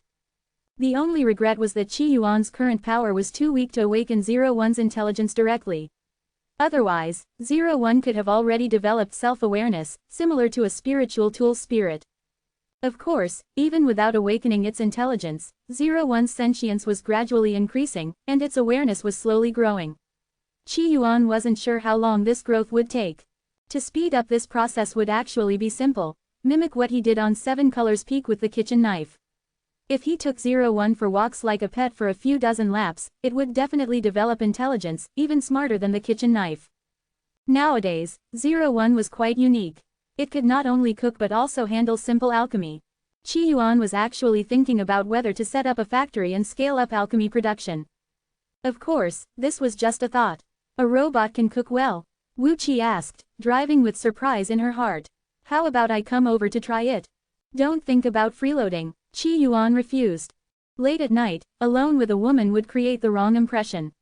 The only regret was that Qi Yuan's current power was too weak to awaken 01's intelligence directly. Otherwise, 01 could have already developed self-awareness, similar to a spiritual tool's spirit. Of course, even without awakening its intelligence, 01's sentience was gradually increasing, and its awareness was slowly growing. Qi Yuan wasn't sure how long this growth would take. To speed up this process would actually be simple. Mimic what he did on 7 Colors Peak with the kitchen knife. If he took 01 for walks like a pet for a few dozen laps, it would definitely develop intelligence, even smarter than the kitchen knife. Nowadays, 01 was quite unique. It could not only cook but also handle simple alchemy. Qi Yuan was actually thinking about whether to set up a factory and scale up alchemy production. Of course, this was just a thought. A robot can cook well? Wuqi asked, driving with surprise in her heart. How about I come over to try it? Don't think about freeloading. Qi Yuan refused. Late at night, alone with a woman would create the wrong impression.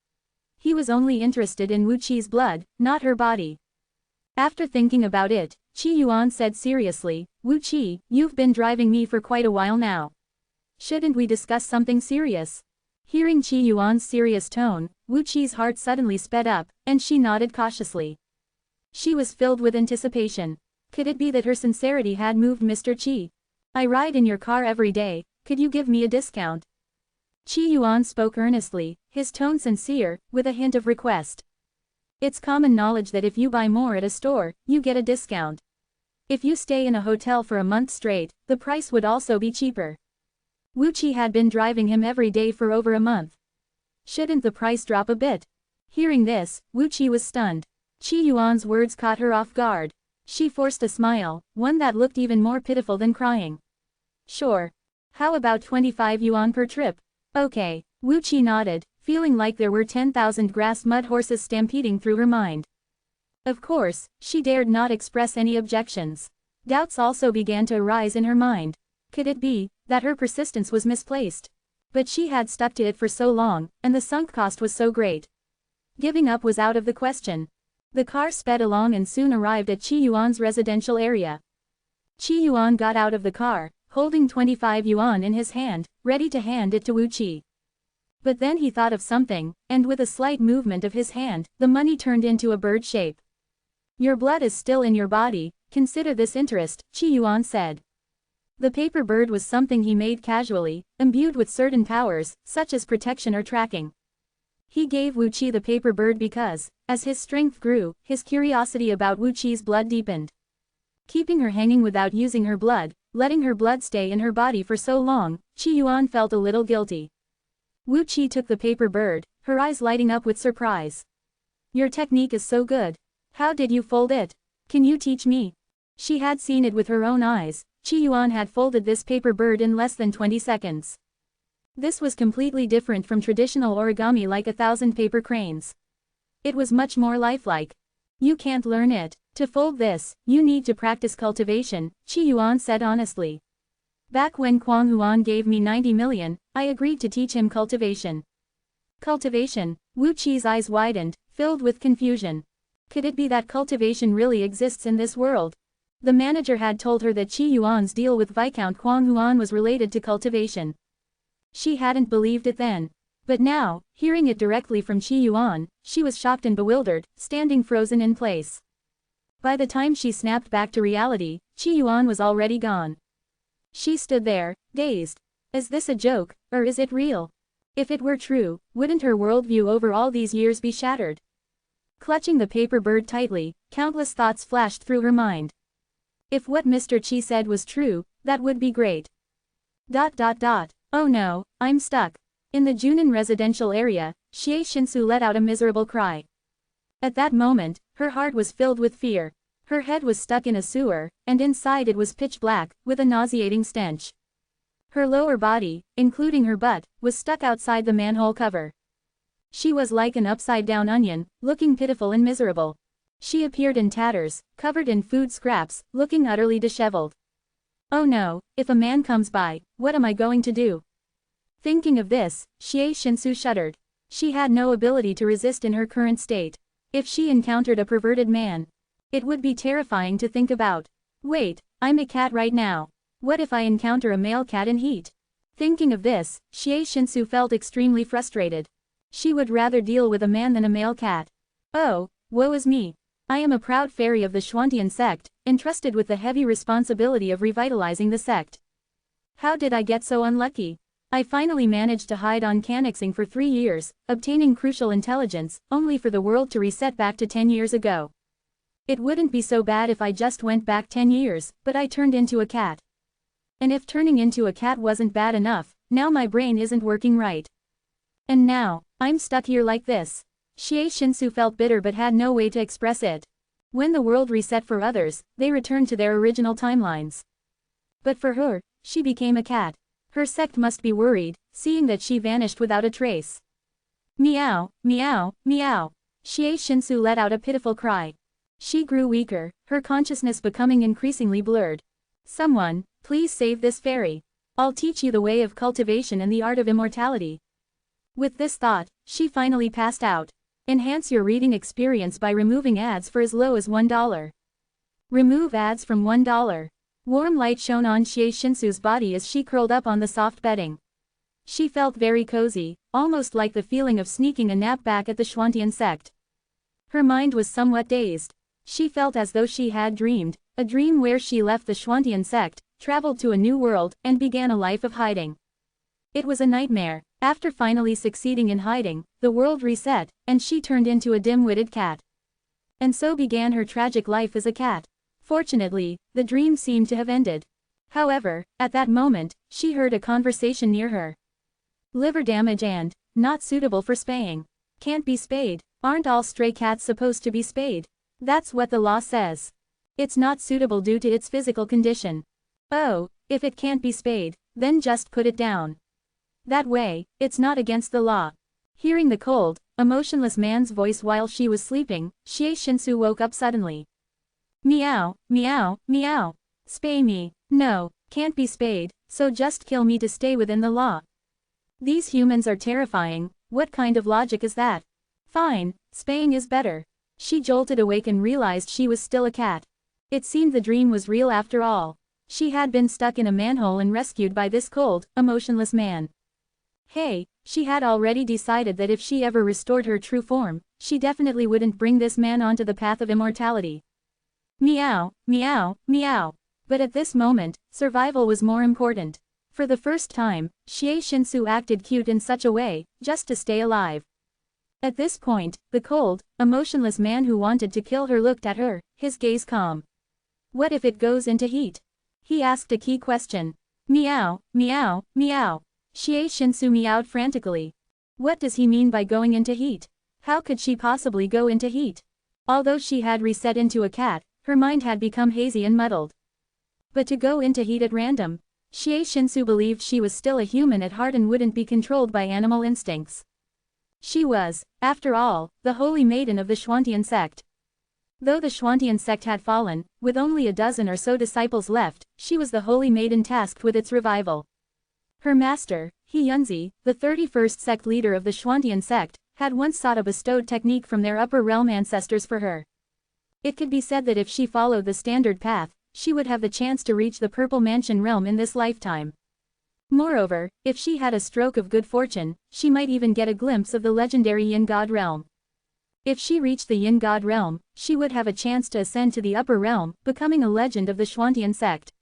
He was only interested in Wuqi's blood, not her body. After thinking about it, Qi Yuan said seriously, Wuqi, you've been driving me for quite a while now. Shouldn't we discuss something serious? Hearing Qi Yuan's serious tone, Wuqi's heart suddenly sped up, and she nodded cautiously. She was filled with anticipation. Could it be that her sincerity had moved Mr. Qi? I ride in your car every day, could you give me a discount? Qi Yuan spoke earnestly, his tone sincere, with a hint of request. It's common knowledge that if you buy more at a store, you get a discount. If you stay in a hotel for a month straight, the price would also be cheaper. Wuqi had been driving him every day for over a month. Shouldn't the price drop a bit? Hearing this, Wuqi was stunned. Qi Yuan's words caught her off guard. She forced a smile, one that looked even more pitiful than crying. Sure. How about 25 yuan per trip? Okay. Wuqi nodded, feeling like there were 10,000 grass mud horses stampeding through her mind. Of course, she dared not express any objections. Doubts also began to arise in her mind. Could it be that her persistence was misplaced? But she had stuck to it for so long, and the sunk cost was so great. Giving up was out of the question. The car sped along and soon arrived at Qi Yuan's residential area. Qi Yuan got out of the car, holding 25 yuan in his hand, ready to hand it to Wuqi. But then he thought of something, and with a slight movement of his hand, the money turned into a bird shape. Your blood is still in your body, consider this interest, Qi Yuan said. The paper bird was something he made casually, imbued with certain powers, such as protection or tracking. He gave Wuqi the paper bird because, as his strength grew, his curiosity about Wuqi's blood deepened. Keeping her hanging without using her blood, letting her blood stay in her body for so long, Qi Yuan felt a little guilty. Wuqi took the paper bird, her eyes lighting up with surprise. Your technique is so good. How did you fold it? Can you teach me? She had seen it with her own eyes. Qi Yuan had folded this paper bird in less than 20 seconds. This was completely different from traditional origami like 1,000 paper cranes. It was much more lifelike. You can't learn it. To fold this, you need to practice cultivation, Qi Yuan said honestly. Back when Quang Huan gave me 90 million, I agreed to teach him cultivation. Cultivation? Wuqi's eyes widened, filled with confusion. Could it be that cultivation really exists in this world? The manager had told her that Qi Yuan's deal with Viscount Quang Huan was related to cultivation. She hadn't believed it then. But now, hearing it directly from Qi Yuan, she was shocked and bewildered, standing frozen in place. By the time she snapped back to reality, Qi Yuan was already gone. She stood there, dazed. Is this a joke, or is it real? If it were true, wouldn't her worldview over all these years be shattered? Clutching the paper bird tightly, countless thoughts flashed through her mind. If what Mr. Qi said was true, that would be great. Oh no, I'm stuck. In the Junin residential area, Xie Shinsu let out a miserable cry. At that moment, her heart was filled with fear. Her head was stuck in a sewer, and inside it was pitch black, with a nauseating stench. Her lower body, including her butt, was stuck outside the manhole cover. She was like an upside-down onion, looking pitiful and miserable. She appeared in tatters, covered in food scraps, looking utterly disheveled. Oh no, if a man comes by, what am I going to do? Thinking of this, Xie Shinsu shuddered. She had no ability to resist in her current state. If she encountered a perverted man, it would be terrifying to think about. Wait, I'm a cat right now. What if I encounter a male cat in heat? Thinking of this, Xie Shinsu felt extremely frustrated. She would rather deal with a man than a male cat. Oh, woe is me. I am a proud fairy of the Xuantian sect, entrusted with the heavy responsibility of revitalizing the sect. How did I get so unlucky? I finally managed to hide on Canaxing for 3 years, obtaining crucial intelligence, only for the world to reset back to 10 years ago. It wouldn't be so bad if I just went back 10 years, but I turned into a cat. And if turning into a cat wasn't bad enough, now my brain isn't working right. And now, I'm stuck here like this. Xie Shinsu felt bitter but had no way to express it. When the world reset for others, they returned to their original timelines. But for her, she became a cat. Her sect must be worried, seeing that she vanished without a trace. Meow, meow, meow. Xie Shinsu let out a pitiful cry. She grew weaker, her consciousness becoming increasingly blurred. Someone, please save this fairy. I'll teach you the way of cultivation and the art of immortality. With this thought, she finally passed out. Enhance your reading experience by removing ads for as low as $1. Remove ads from $1. Warm light shone on Xie Shinsu's body as she curled up on the soft bedding. She felt very cozy, almost like the feeling of sneaking a nap back at the Xuantian sect. Her mind was somewhat dazed. She felt as though she had dreamed, a dream where she left the Xuantian sect, traveled to a new world, and began a life of hiding. It was a nightmare. After finally succeeding in hiding, the world reset, and she turned into a dim-witted cat. And so began her tragic life as a cat. Fortunately, the dream seemed to have ended. However, at that moment, she heard a conversation near her. Liver damage and not suitable for spaying. Can't be spayed. Aren't all stray cats supposed to be spayed? That's what the law says. It's not suitable due to its physical condition. Oh, if it can't be spayed, then just put it down. That way, it's not against the law. Hearing the cold, emotionless man's voice while she was sleeping, Xie Shinsu woke up suddenly. Meow, meow, meow. Spay me. No, can't be spayed, so just kill me to stay within the law. These humans are terrifying, what kind of logic is that? Fine, spaying is better. She jolted awake and realized she was still a cat. It seemed the dream was real after all. She had been stuck in a manhole and rescued by this cold, emotionless man. Hey, she had already decided that if she ever restored her true form, she definitely wouldn't bring this man onto the path of immortality. Meow, meow, meow. But at this moment, survival was more important. For the first time, Xie Shinsu acted cute in such a way, just to stay alive. At this point, the cold, emotionless man who wanted to kill her looked at her, his gaze calm. What if it goes into heat? He asked a key question. Meow, meow, meow. Xie Shinsu meowed frantically. What does he mean by going into heat? How could she possibly go into heat? Although she had reset into a cat, her mind had become hazy and muddled. But to go into heat at random? Xie Shinsu believed she was still a human at heart and wouldn't be controlled by animal instincts. She was, after all, the holy maiden of the Xuantian sect. Though the Xuantian sect had fallen, with only a dozen or so disciples left, she was the holy maiden tasked with its revival. Her master, He Yunzi, the 31st sect leader of the Xuantian sect, had once sought a bestowed technique from their upper realm ancestors for her. It could be said that if she followed the standard path, she would have the chance to reach the Purple Mansion realm in this lifetime. Moreover, if she had a stroke of good fortune, she might even get a glimpse of the legendary Yin God realm. If she reached the Yin God realm, she would have a chance to ascend to the upper realm, becoming a legend of the Xuantian sect.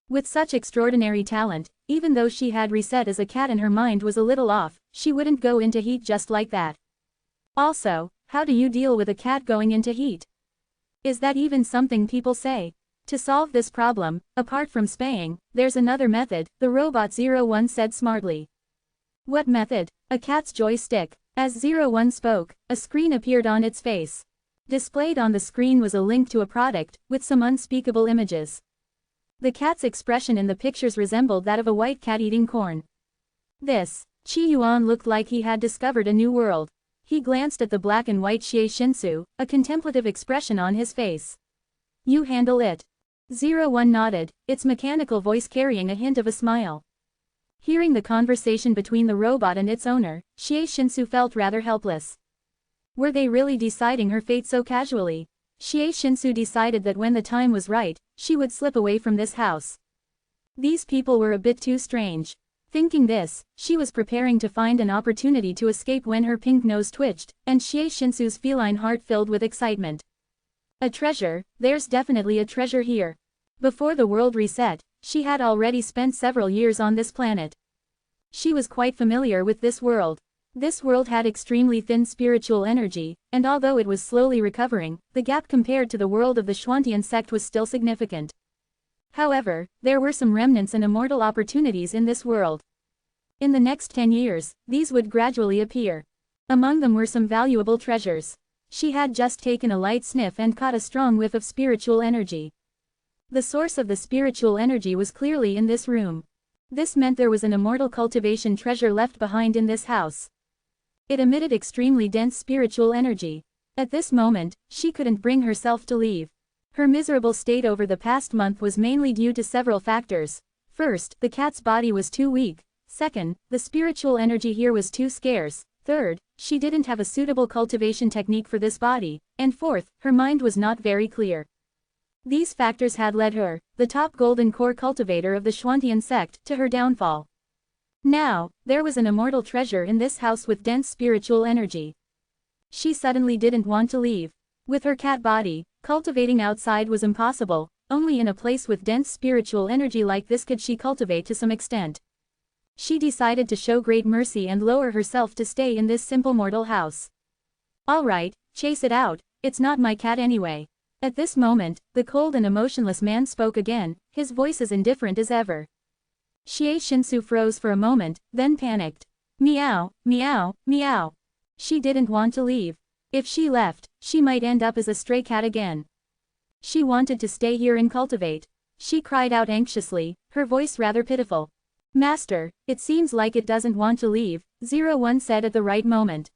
With such extraordinary talent, even though she had reset as a cat and her mind was a little off, she wouldn't go into heat just like that. Also, how do you deal with a cat going into heat? Is that even something people say? To solve this problem, apart from spaying, there's another method, the Robot 01 said smartly. What method? A cat's joystick. As 01 spoke, a screen appeared on its face. Displayed on the screen was a link to a product, with some unspeakable images. The cat's expression in the pictures resembled that of a white cat eating corn. This, Qi Yuan looked like he had discovered a new world. He glanced at the black and white Xie Shinsu, a contemplative expression on his face. You handle it. 01 nodded, its mechanical voice carrying a hint of a smile. Hearing the conversation between the robot and its owner, Xie Shinsu felt rather helpless. Were they really deciding her fate so casually? Xie Shinsu decided that when the time was right, she would slip away from this house. These people were a bit too strange. Thinking this, she was preparing to find an opportunity to escape when her pink nose twitched, and Xie Shinsu's feline heart filled with excitement. A treasure, there's definitely a treasure here. Before the world reset, she had already spent several years on this planet. She was quite familiar with this world. This world had extremely thin spiritual energy, and although it was slowly recovering, the gap compared to the world of the Xuantian sect was still significant. However, there were some remnants and immortal opportunities in this world. In the next 10 years, these would gradually appear. Among them were some valuable treasures. She had just taken a light sniff and caught a strong whiff of spiritual energy. The source of the spiritual energy was clearly in this room. This meant there was an immortal cultivation treasure left behind in this house. It emitted extremely dense spiritual energy. At this moment, she couldn't bring herself to leave. Her miserable state over the past month was mainly due to several factors. First, the cat's body was too weak. Second, the spiritual energy here was too scarce. Third, she didn't have a suitable cultivation technique for this body. And fourth, her mind was not very clear. These factors had led her, the top golden core cultivator of the Xuantian sect, to her downfall. Now, there was an immortal treasure in this house with dense spiritual energy. She suddenly didn't want to leave. With her cat body, cultivating outside was impossible, only in a place with dense spiritual energy like this could she cultivate to some extent. She decided to show great mercy and lower herself to stay in this simple mortal house. Alright, chase it out, it's not my cat anyway. At this moment, the cold and emotionless man spoke again, his voice as indifferent as ever. Xie Shinsu froze for a moment, then panicked. Meow, meow, meow. She didn't want to leave. If she left, she might end up as a stray cat again. She wanted to stay here and cultivate. She cried out anxiously, her voice rather pitiful. Master, it seems like it doesn't want to leave, 01 said at the right moment.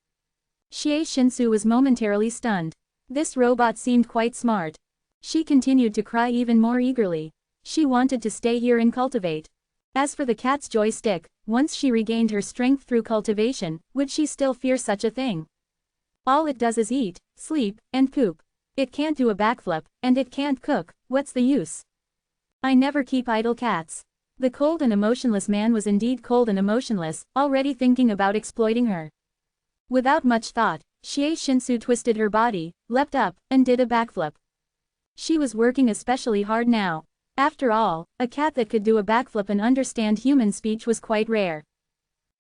Xie Shinsu was momentarily stunned. This robot seemed quite smart. She continued to cry even more eagerly. She wanted to stay here and cultivate. As for the cat's joystick, once she regained her strength through cultivation, would she still fear such a thing? All it does is eat, sleep, and poop. It can't do a backflip, and it can't cook, what's the use? I never keep idle cats. The cold and emotionless man was indeed cold and emotionless, already thinking about exploiting her. Without much thought, Xie Shinsu twisted her body, leapt up, and did a backflip. She was working especially hard now. After all, a cat that could do a backflip and understand human speech was quite rare.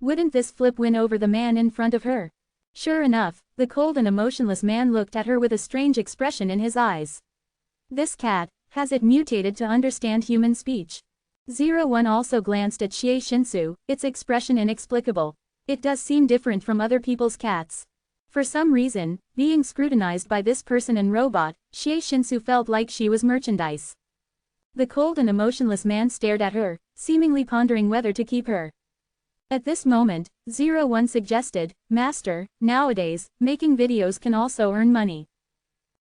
Wouldn't this flip win over the man in front of her? Sure enough, the cold and emotionless man looked at her with a strange expression in his eyes. This cat, has it mutated to understand human speech? 01 also glanced at Xie Shinsu, its expression inexplicable. It does seem different from other people's cats. For some reason, being scrutinized by this person and robot, Xie Shinsu felt like she was merchandise. The cold and emotionless man stared at her, seemingly pondering whether to keep her. At this moment, 01 suggested, Master, nowadays, making videos can also earn money.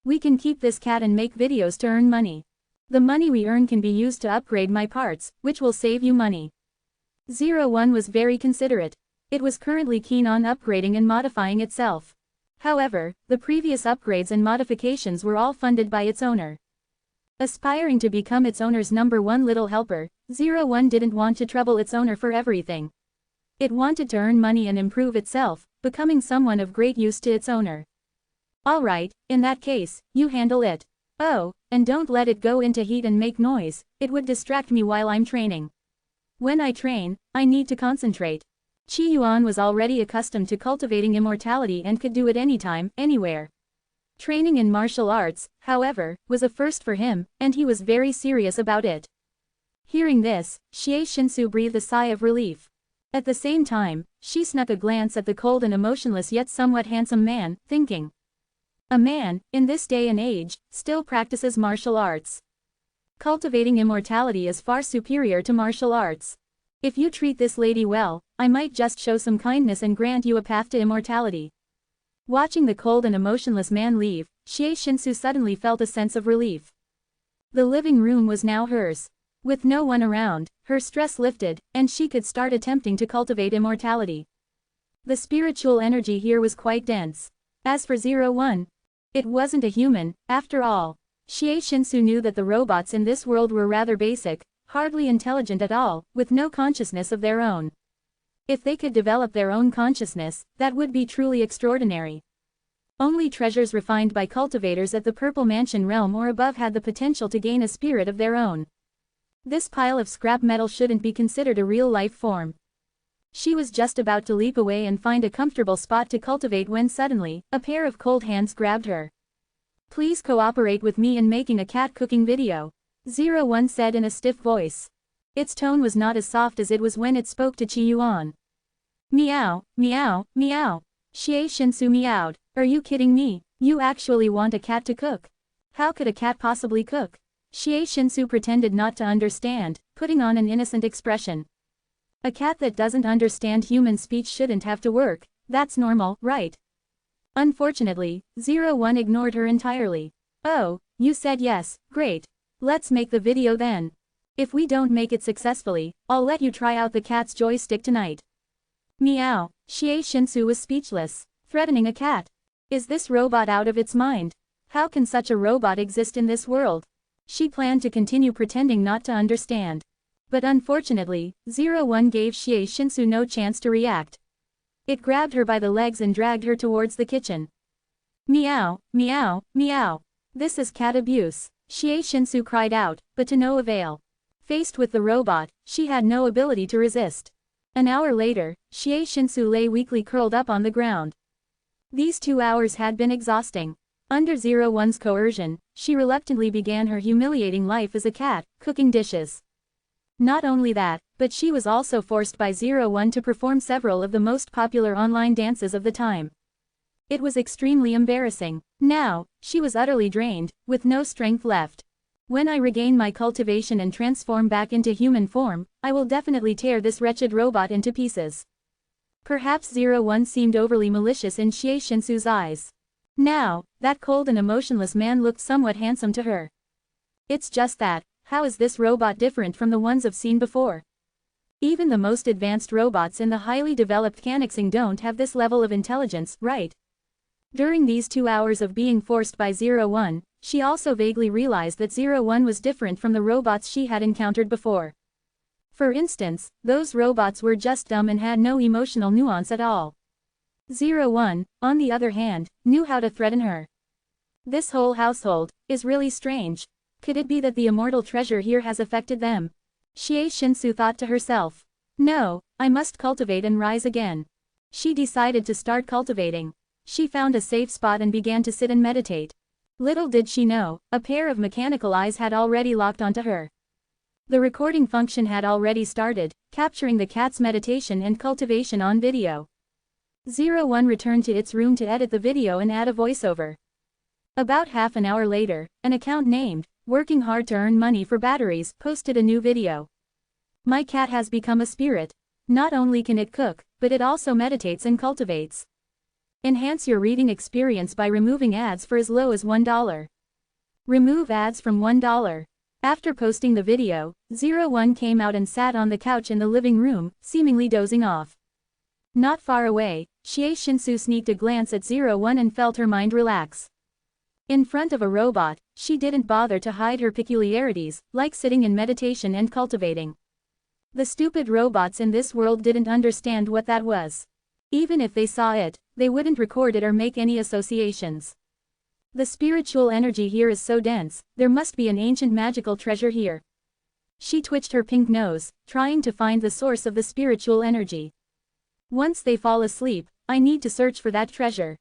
We can keep this cat and make videos to earn money. The money we earn can be used to upgrade my parts, which will save you money. 01 was very considerate. It was currently keen on upgrading and modifying itself. However, the previous upgrades and modifications were all funded by its owner. Aspiring to become its owner's #1 little helper, 01 didn't want to trouble its owner for everything. It wanted to earn money and improve itself, becoming someone of great use to its owner. Alright, in that case, you handle it. Oh, and don't let it go into heat and make noise, it would distract me while I'm training. When I train, I need to concentrate. Qi Yuan was already accustomed to cultivating immortality and could do it anytime, anywhere. Training in martial arts, however, was a first for him, and he was very serious about it. Hearing this, Xie Shinsu breathed a sigh of relief. At the same time, she snuck a glance at the cold and emotionless yet somewhat handsome man, thinking. A man, in this day and age, still practices martial arts. Cultivating immortality is far superior to martial arts. If you treat this lady well, I might just show some kindness and grant you a path to immortality. Watching the cold and emotionless man leave, Xie Shinsu suddenly felt a sense of relief. The living room was now hers. With no one around, her stress lifted, and she could start attempting to cultivate immortality. The spiritual energy here was quite dense. As for 01, it wasn't a human, after all. Xie Shinsu knew that the robots in this world were rather basic, hardly intelligent at all, with no consciousness of their own. If they could develop their own consciousness, that would be truly extraordinary. Only treasures refined by cultivators at the Purple Mansion realm or above had the potential to gain a spirit of their own. This pile of scrap metal shouldn't be considered a real life form. She was just about to leap away and find a comfortable spot to cultivate when suddenly, a pair of cold hands grabbed her. "Please cooperate with me in making a cat cooking video," 01 said in a stiff voice. Its tone was not as soft as it was when it spoke to Qi Yuan. "Meow, meow, meow." Xie Shinsu meowed. "Are you kidding me? You actually want a cat to cook? How could a cat possibly cook?" Xie Shinsu pretended not to understand, putting on an innocent expression. "A cat that doesn't understand human speech shouldn't have to work, that's normal, right?" Unfortunately, 01 ignored her entirely. "Oh, you said yes, great. Let's make the video then. If we don't make it successfully, I'll let you try out the cat's joystick tonight." Meow. Xie Shinsu was speechless. Threatening a cat. Is this robot out of its mind? How can such a robot exist in this world? She planned to continue pretending not to understand. But unfortunately, 01 gave Xie Shinsu no chance to react. It grabbed her by the legs and dragged her towards the kitchen. "Meow, meow, meow. This is cat abuse," Xie Shinsu cried out, but to no avail. Faced with the robot, she had no ability to resist. An hour later, Xie Shinsu lay weakly curled up on the ground. These 2 hours had been exhausting. Under 01's coercion, she reluctantly began her humiliating life as a cat, cooking dishes. Not only that, but she was also forced by 01 to perform several of the most popular online dances of the time. It was extremely embarrassing. Now, she was utterly drained, with no strength left. "When I regain my cultivation and transform back into human form, I will definitely tear this wretched robot into pieces." Perhaps 01 seemed overly malicious in Xie Shinsu's eyes. Now, that cold and emotionless man looked somewhat handsome to her. It's just that, how is this robot different from the ones I've seen before? Even the most advanced robots in the highly developed Canaxing don't have this level of intelligence, right? During these 2 hours of being forced by 01, she also vaguely realized that 01 was different from the robots she had encountered before. For instance, those robots were just dumb and had no emotional nuance at all. 01, on the other hand, knew how to threaten her. This whole household is really strange. Could it be that the immortal treasure here has affected them? Xie Shinsu thought to herself. No, I must cultivate and rise again. She decided to start cultivating. She found a safe spot and began to sit and meditate. Little did she know, a pair of mechanical eyes had already locked onto her. The recording function had already started, capturing the cat's meditation and cultivation on video. 01 returned to its room to edit the video and add a voiceover. About half an hour later, an account named, "Working Hard to Earn Money for Batteries," posted a new video. "My cat has become a spirit. Not only can it cook, but it also meditates and cultivates. Enhance your reading experience by removing ads for as low as $1. Remove ads from $1. After posting the video, 01 came out and sat on the couch in the living room, seemingly dozing off. Not far away, Xie Shinsu sneaked a glance at 01 and felt her mind relax. In front of a robot, she didn't bother to hide her peculiarities, like sitting in meditation and cultivating. The stupid robots in this world didn't understand what that was. Even if they saw it, they wouldn't record it or make any associations. The spiritual energy here is so dense, there must be an ancient magical treasure here. She twitched her pink nose, trying to find the source of the spiritual energy. Once they fall asleep, I need to search for that treasure.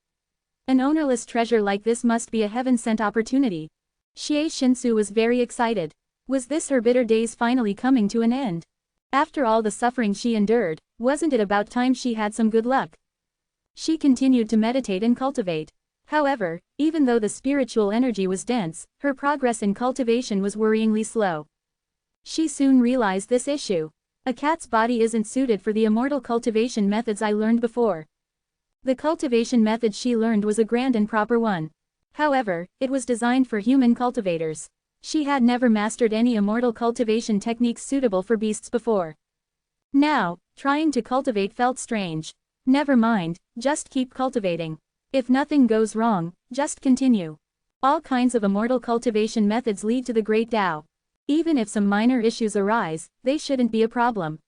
An ownerless treasure like this must be a heaven-sent opportunity. Xie Shinsu was very excited. Was this her bitter days finally coming to an end? After all the suffering she endured, wasn't it about time she had some good luck? She continued to meditate and cultivate. However, even though the spiritual energy was dense, her progress in cultivation was worryingly slow. She soon realized this issue. A cat's body isn't suited for the immortal cultivation methods I learned before. The cultivation method she learned was a grand and proper one. However, it was designed for human cultivators. She had never mastered any immortal cultivation techniques suitable for beasts before. Now, trying to cultivate felt strange. Never mind, just keep cultivating. If nothing goes wrong, just continue. All kinds of immortal cultivation methods lead to the great Tao. Even if some minor issues arise, they shouldn't be a problem.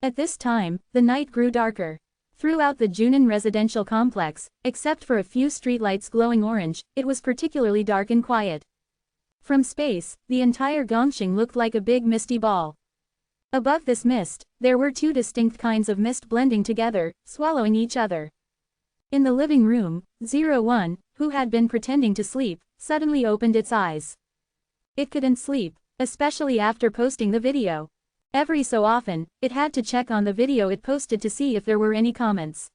At this time, the night grew darker. Throughout the Junin residential complex, except for a few streetlights glowing orange, it was particularly dark and quiet. From space, the entire Gongxing looked like a big misty ball. Above this mist, there were two distinct kinds of mist blending together, swallowing each other. In the living room, 01, who had been pretending to sleep, suddenly opened its eyes. It couldn't sleep, especially after posting the video. Every so often, it had to check on the video it posted to see if there were any comments.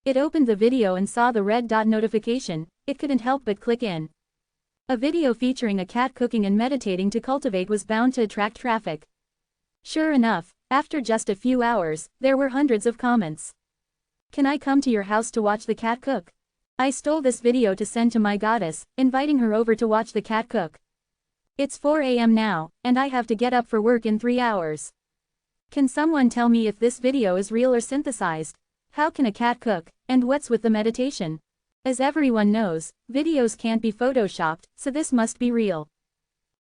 It opened the video and saw the red dot notification. It couldn't help but click in. A video featuring a cat cooking and meditating to cultivate was bound to attract traffic. Sure enough, after just a few hours, there were hundreds of comments. Can I come to your house to watch the cat cook? I stole this video to send to my goddess, inviting her over to watch the cat cook. It's 4 a.m. now, and I have to get up for work in 3 hours. Can someone tell me if this video is real or synthesized? How can a cat cook, and what's with the meditation? As everyone knows, videos can't be photoshopped, so this must be real.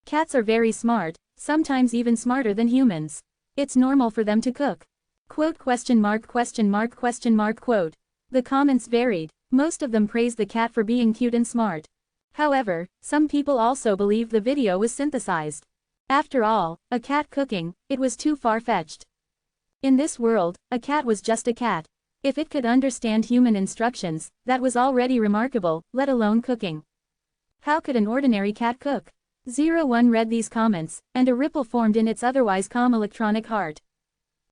Cats are very smart, sometimes even smarter than humans. It's normal for them to cook. Quote question mark question mark question mark quote. The comments varied. Most of them praised the cat for being cute and smart. However, some people also believed the video was synthesized. After all, a cat cooking, it was too far-fetched. In this world, a cat was just a cat. If it could understand human instructions, that was already remarkable, let alone cooking. How could an ordinary cat cook? 01 read these comments, and a ripple formed in its otherwise calm electronic heart.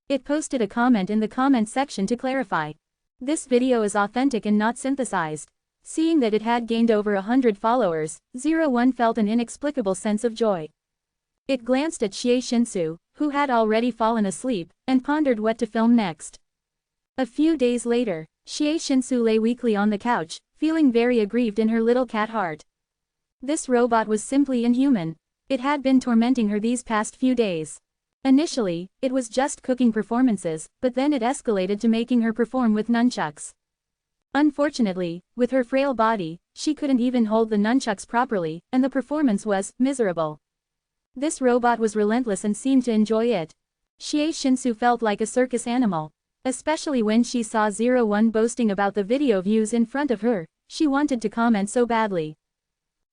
It posted a comment in the comment section to clarify. This video is authentic and not synthesized. Seeing that it had gained over 100 followers, 01 felt an inexplicable sense of joy. It glanced at Xie Shinsu, who had already fallen asleep, and pondered what to film next. A few days later, Xie Shinsu lay weakly on the couch, feeling very aggrieved in her little cat heart. This robot was simply inhuman. It had been tormenting her these past few days. Initially, it was just cooking performances, but then it escalated to making her perform with nunchucks. Unfortunately, with her frail body, she couldn't even hold the nunchucks properly, and the performance was miserable. This robot was relentless and seemed to enjoy it. Xie Shinsu felt like a circus animal. Especially when she saw 01 boasting about the video views in front of her, she wanted to comment so badly.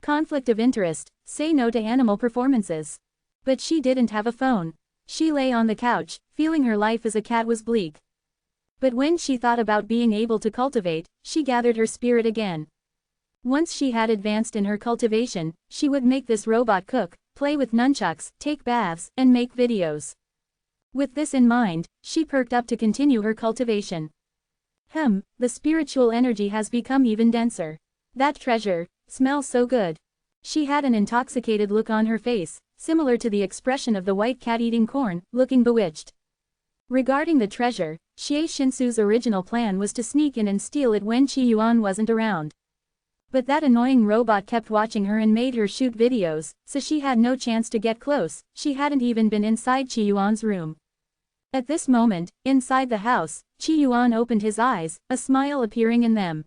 Conflict of interest, say no to animal performances. But she didn't have a phone. She lay on the couch, feeling her life as a cat was bleak. But when she thought about being able to cultivate, she gathered her spirit again. Once she had advanced in her cultivation, she would make this robot cook, play with nunchucks, take baths, and make videos. With this in mind, she perked up to continue her cultivation. The spiritual energy has become even denser. That treasure smells so good. She had an intoxicated look on her face, similar to the expression of the white cat eating corn, looking bewitched. Regarding the treasure, Xie Shinsu's original plan was to sneak in and steal it when Qi Yuan wasn't around. But that annoying robot kept watching her and made her shoot videos, so she had no chance to get close. She hadn't even been inside Qi Yuan's room. At this moment, inside the house, Qi Yuan opened his eyes, a smile appearing in them.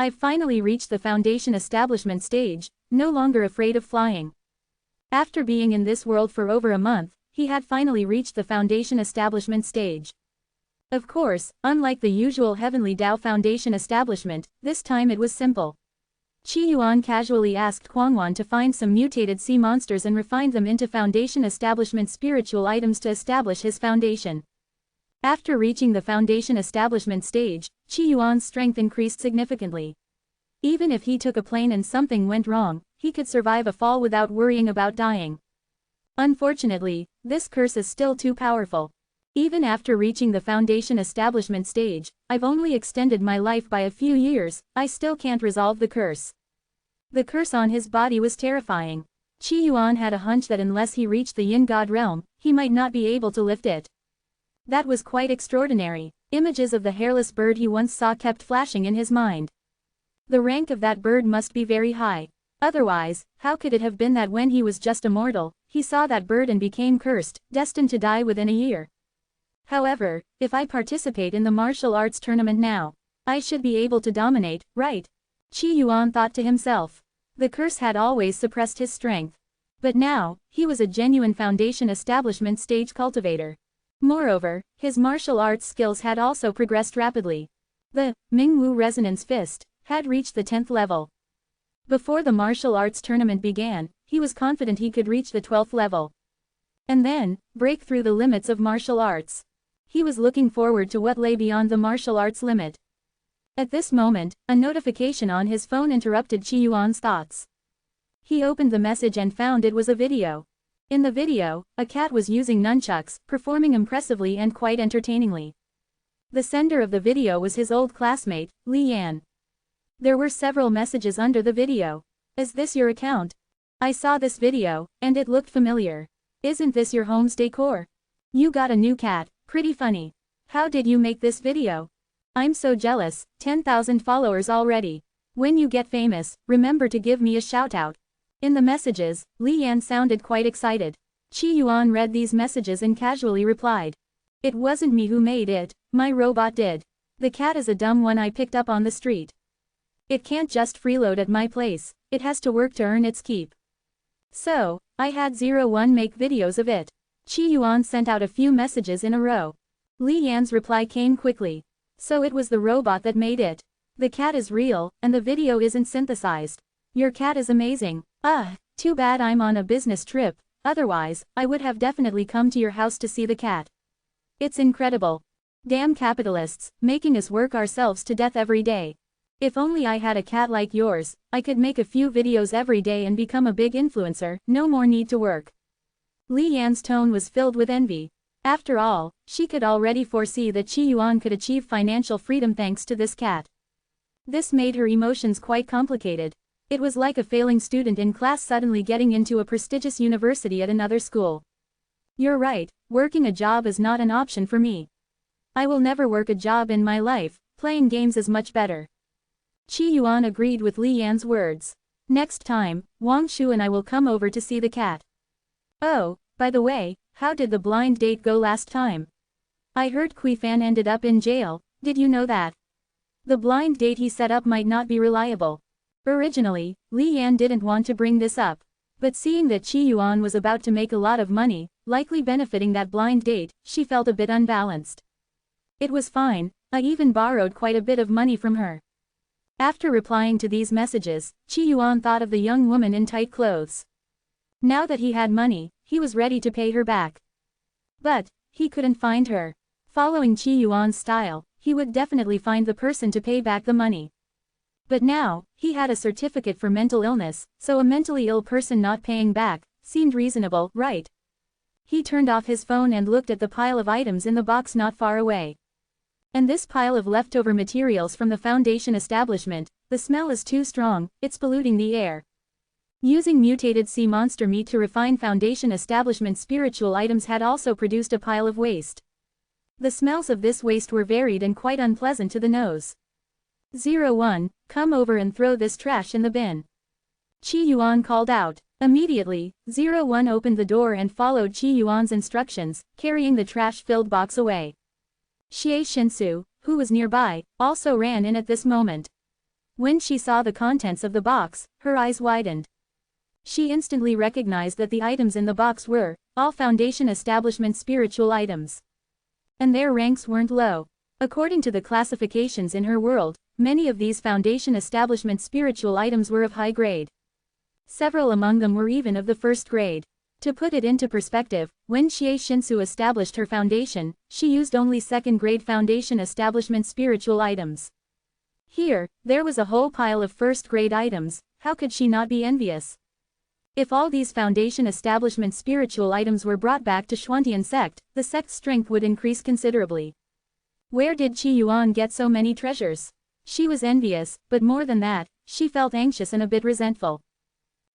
I've finally reached the foundation establishment stage, no longer afraid of flying. After being in this world for over a month, he had finally reached the foundation establishment stage. Of course, unlike the usual Heavenly Tao Foundation establishment, this time it was simple. Qi Yuan casually asked Kuangwan to find some mutated sea monsters and refine them into foundation establishment spiritual items to establish his foundation. After reaching the foundation establishment stage, Qi Yuan's strength increased significantly. Even if he took a plane and something went wrong, he could survive a fall without worrying about dying. Unfortunately, this curse is still too powerful. Even after reaching the foundation establishment stage, I've only extended my life by a few years, I still can't resolve the curse. The curse on his body was terrifying. Qi Yuan had a hunch that unless he reached the Yin God realm, he might not be able to lift it. That was quite extraordinary. Images of the hairless bird he once saw kept flashing in his mind. The rank of that bird must be very high. Otherwise, how could it have been that when he was just a mortal, he saw that bird and became cursed, destined to die within a year? However, if I participate in the martial arts tournament now, I should be able to dominate, right? Qi Yuan thought to himself. The curse had always suppressed his strength. But now, he was a genuine foundation establishment stage cultivator. Moreover, his martial arts skills had also progressed rapidly. The Mingwu Resonance Fist had reached the 10th level. Before the martial arts tournament began, he was confident he could reach the 12th level. And then, break through the limits of martial arts. He was looking forward to what lay beyond the martial arts limit. At this moment, a notification on his phone interrupted Qi Yuan's thoughts. He opened the message and found it was a video. In the video, a cat was using nunchucks, performing impressively and quite entertainingly. The sender of the video was his old classmate, Li Yan. There were several messages under the video. Is this your account? I saw this video, and it looked familiar. Isn't this your home's decor? You got a new cat, pretty funny. How did you make this video? I'm so jealous, 10,000 followers already. When you get famous, remember to give me a shout-out. In the messages, Li Yan sounded quite excited. Qi Yuan read these messages and casually replied. It wasn't me who made it, my robot did. The cat is a dumb one I picked up on the street. It can't just freeload at my place, it has to work to earn its keep. So, I had 01 make videos of it. Qi Yuan sent out a few messages in a row. Li Yan's reply came quickly. So it was the robot that made it. The cat is real, and the video isn't synthesized. Your cat is amazing. Too bad I'm on a business trip, otherwise, I would have definitely come to your house to see the cat. It's incredible. Damn capitalists, making us work ourselves to death every day. If only I had a cat like yours, I could make a few videos every day and become a big influencer, no more need to work. Li Yan's tone was filled with envy. After all, she could already foresee that Qi Yuan could achieve financial freedom thanks to this cat. This made her emotions quite complicated. It was like a failing student in class suddenly getting into a prestigious university at another school. You're right, working a job is not an option for me. I will never work a job in my life, playing games is much better. Qi Yuan agreed with Li Yan's words. Next time, Wang Shu and I will come over to see the cat. Oh, by the way, how did the blind date go last time? I heard Kui Fan ended up in jail, did you know that? The blind date he set up might not be reliable. Originally, Li Yan didn't want to bring this up. But seeing that Qi Yuan was about to make a lot of money, likely benefiting that blind date, she felt a bit unbalanced. It was fine, I even borrowed quite a bit of money from her. After replying to these messages, Qi Yuan thought of the young woman in tight clothes. Now that he had money, he was ready to pay her back. But, he couldn't find her. Following Qi Yuan's style, he would definitely find the person to pay back the money. But now, he had a certificate for mental illness, so a mentally ill person not paying back seemed reasonable, right? He turned off his phone and looked at the pile of items in the box not far away. And this pile of leftover materials from the foundation establishment, the smell is too strong, it's polluting the air. Using mutated sea monster meat to refine foundation establishment spiritual items had also produced a pile of waste. The smells of this waste were varied and quite unpleasant to the nose. 01, come over and throw this trash in the bin. Qi Yuan called out. Immediately, 01 opened the door and followed Qi Yuan's instructions, carrying the trash-filled box away. Xie Shinsu, who was nearby, also ran in at this moment. When she saw the contents of the box, her eyes widened. She instantly recognized that the items in the box were all foundation establishment spiritual items. And their ranks weren't low. According to the classifications in her world, many of these foundation establishment spiritual items were of high grade. Several among them were even of the first grade. To put it into perspective, when Xie Shinsu established her foundation, she used only second-grade foundation establishment spiritual items. Here, there was a whole pile of first-grade items, how could she not be envious? If all these Foundation establishment spiritual items were brought back to Xuantian sect, the sect's strength would increase considerably. Where did Qi Yuan get so many treasures? She was envious, but more than that, she felt anxious and a bit resentful.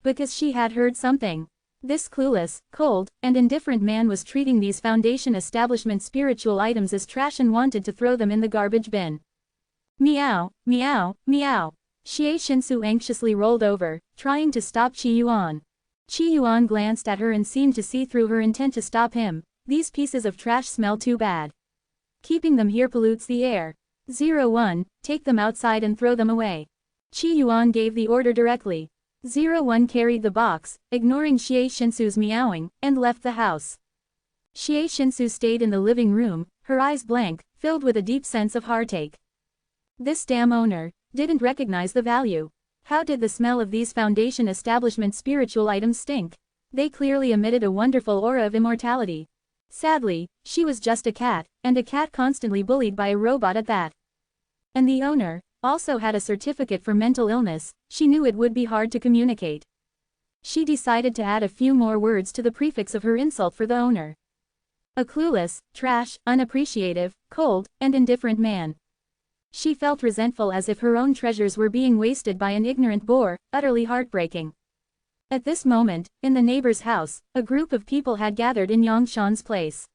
Because she had heard something. This clueless, cold, and indifferent man was treating these Foundation establishment spiritual items as trash and wanted to throw them in the garbage bin. Meow, meow, meow. Xie Xinsu anxiously rolled over, trying to stop Qi Yuan. Qi Yuan glanced at her and seemed to see through her intent to stop him. These pieces of trash smell too bad. Keeping them here pollutes the air. 01, take them outside and throw them away. Qi Yuan gave the order directly. 01 carried the box, ignoring Xie Xinsu's meowing, and left the house. Xie Xinsu stayed in the living room, her eyes blank, filled with a deep sense of heartache. This damn owner didn't recognize the value. How did the smell of these Foundation establishment spiritual items stink? They clearly emitted a wonderful aura of immortality. Sadly, she was just a cat, and a cat constantly bullied by a robot at that. And the owner also had a certificate for mental illness. She knew it would be hard to communicate. She decided to add a few more words to the prefix of her insult for the owner. A clueless, trash, unappreciative, cold, and indifferent man. She felt resentful as if her own treasures were being wasted by an ignorant boor, utterly heartbreaking. At this moment, in the neighbor's house, a group of people had gathered in Yangshan's place.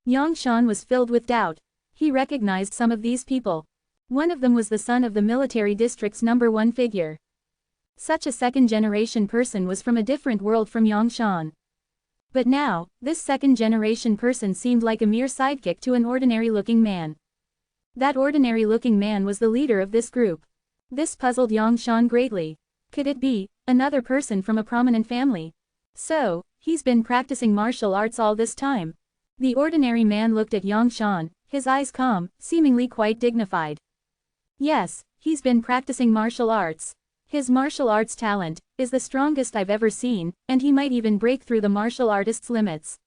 Yangshan was filled with doubt. He recognized some of these people. One of them was the son of the military district's #1 figure. Such a second-generation person was from a different world from Yangshan. But now, this second-generation person seemed like a mere sidekick to an ordinary-looking man. That ordinary-looking man was the leader of this group. This puzzled Yangshan greatly. Could it be another person from a prominent family? So, he's been practicing martial arts all this time. The ordinary man looked at Yangshan, his eyes calm, seemingly quite dignified. Yes, he's been practicing martial arts. His martial arts talent is the strongest I've ever seen, and he might even break through the martial artist's limits.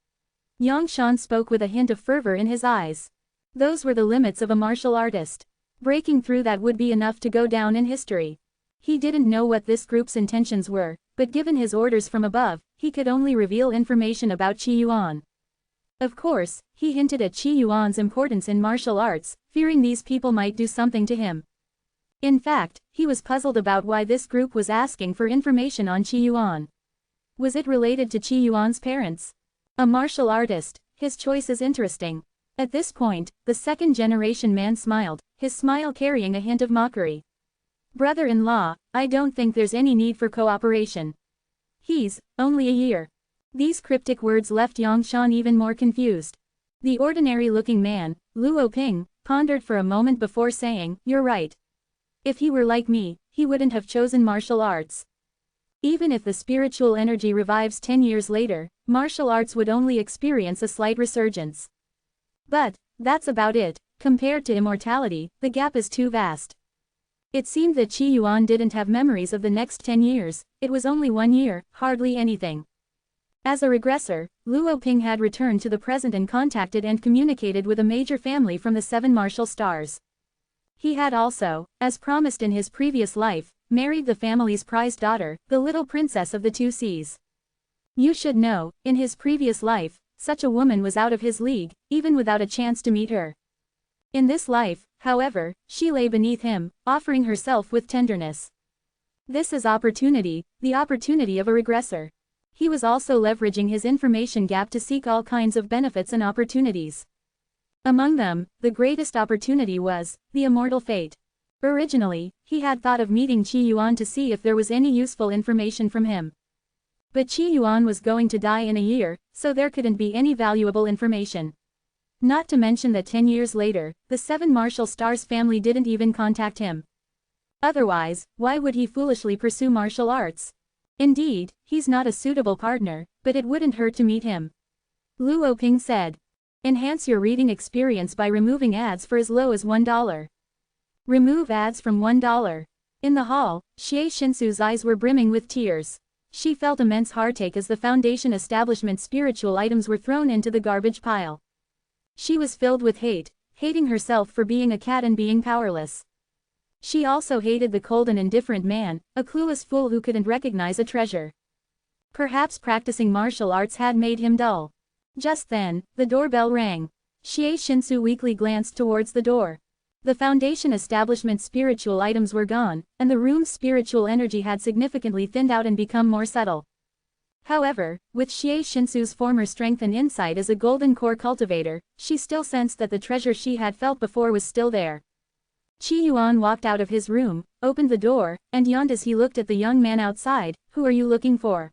Yangshan spoke with a hint of fervor in his eyes. Those were the limits of a martial artist. Breaking through that would be enough to go down in history. He didn't know what this group's intentions were, but given his orders from above, he could only reveal information about Qi Yuan. Of course, he hinted at Qi Yuan's importance in martial arts, fearing these people might do something to him. In fact, he was puzzled about why this group was asking for information on Qi Yuan. Was it related to Qi Yuan's parents? A martial artist, his choice is interesting. At this point, the second-generation man smiled, his smile carrying a hint of mockery. Brother-in-law, I don't think there's any need for cooperation. He's only a year. These cryptic words left Yangshan even more confused. The ordinary-looking man, Luo Ping, pondered for a moment before saying, "You're right. If he were like me, he wouldn't have chosen martial arts. Even if the spiritual energy revives 10 years later, martial arts would only experience a slight resurgence. But that's about it. Compared to immortality, the gap is too vast." It seemed that Qi Yuan didn't have memories of the next 10 years, it was only 1 year, hardly anything. As a regressor, Luo Ping had returned to the present and contacted and communicated with a major family from the 7 martial stars. He had also, as promised in his previous life, married the family's prized daughter, the little princess of the 2 seas. You should know, in his previous life, such a woman was out of his league, even without a chance to meet her. In this life, however, she lay beneath him, offering herself with tenderness. This is opportunity, the opportunity of a regressor. He was also leveraging his information gap to seek all kinds of benefits and opportunities. Among them, the greatest opportunity was the immortal fate. Originally, he had thought of meeting Qi Yuan to see if there was any useful information from him. But Qi Yuan was going to die in a year, so there couldn't be any valuable information. Not to mention that 10 years later, the 7 martial stars family didn't even contact him. Otherwise, why would he foolishly pursue martial arts? Indeed, he's not a suitable partner, but it wouldn't hurt to meet him. Luo Ping said. Enhance your reading experience by removing ads for as low as $1. Remove ads from $1. In the hall, Xie Xinsu's eyes were brimming with tears. She felt immense heartache as the Foundation establishment spiritual items were thrown into the garbage pile. She was filled with hate, hating herself for being a cat and being powerless. She also hated the cold and indifferent man, a clueless fool who couldn't recognize a treasure. Perhaps practicing martial arts had made him dull. Just then, the doorbell rang. Xie Shinsu weakly glanced towards the door. The foundation establishment's spiritual items were gone, and the room's spiritual energy had significantly thinned out and become more subtle. However, with Xie Shinsu's former strength and insight as a golden core cultivator, she still sensed that the treasure she had felt before was still there. Qi Yuan walked out of his room, opened the door, and yawned as he looked at the young man outside. "Who are you looking for?"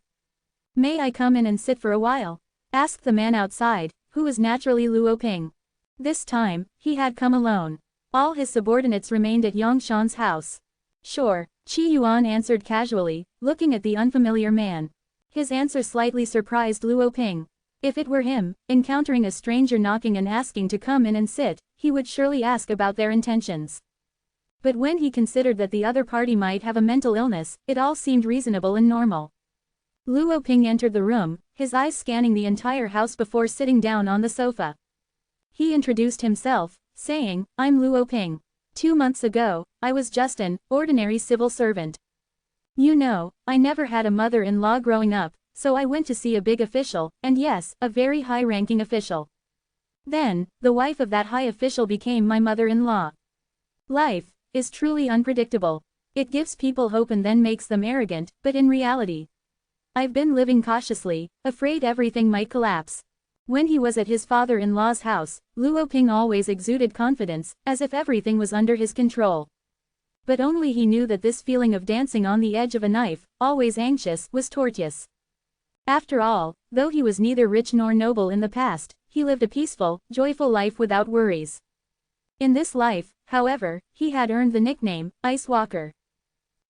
"May I come in and sit for a while?" asked the man outside, who was naturally Luo Ping. This time, he had come alone. All his subordinates remained at Yongshan's house. "Sure," Qi Yuan answered casually, looking at the unfamiliar man. His answer slightly surprised Luo Ping. If it were him, encountering a stranger knocking and asking to come in and sit, he would surely ask about their intentions. But when he considered that the other party might have a mental illness, it all seemed reasonable and normal. Luo Ping entered the room, his eyes scanning the entire house before sitting down on the sofa. He introduced himself, saying, "I'm Luo Ping. 2 months ago, I was just an ordinary civil servant. You know, I never had a mother-in-law growing up, so I went to see a big official, and yes, a very high-ranking official. Then, the wife of that high official became my mother-in-law. Life is truly unpredictable. It gives people hope and then makes them arrogant, but in reality, I've been living cautiously, afraid everything might collapse." When he was at his father-in-law's house, Luo Ping always exuded confidence, as if everything was under his control. But only he knew that this feeling of dancing on the edge of a knife, always anxious, was tortuous. After all, though he was neither rich nor noble in the past, he lived a peaceful, joyful life without worries. In this life, however, he had earned the nickname, Ice Walker.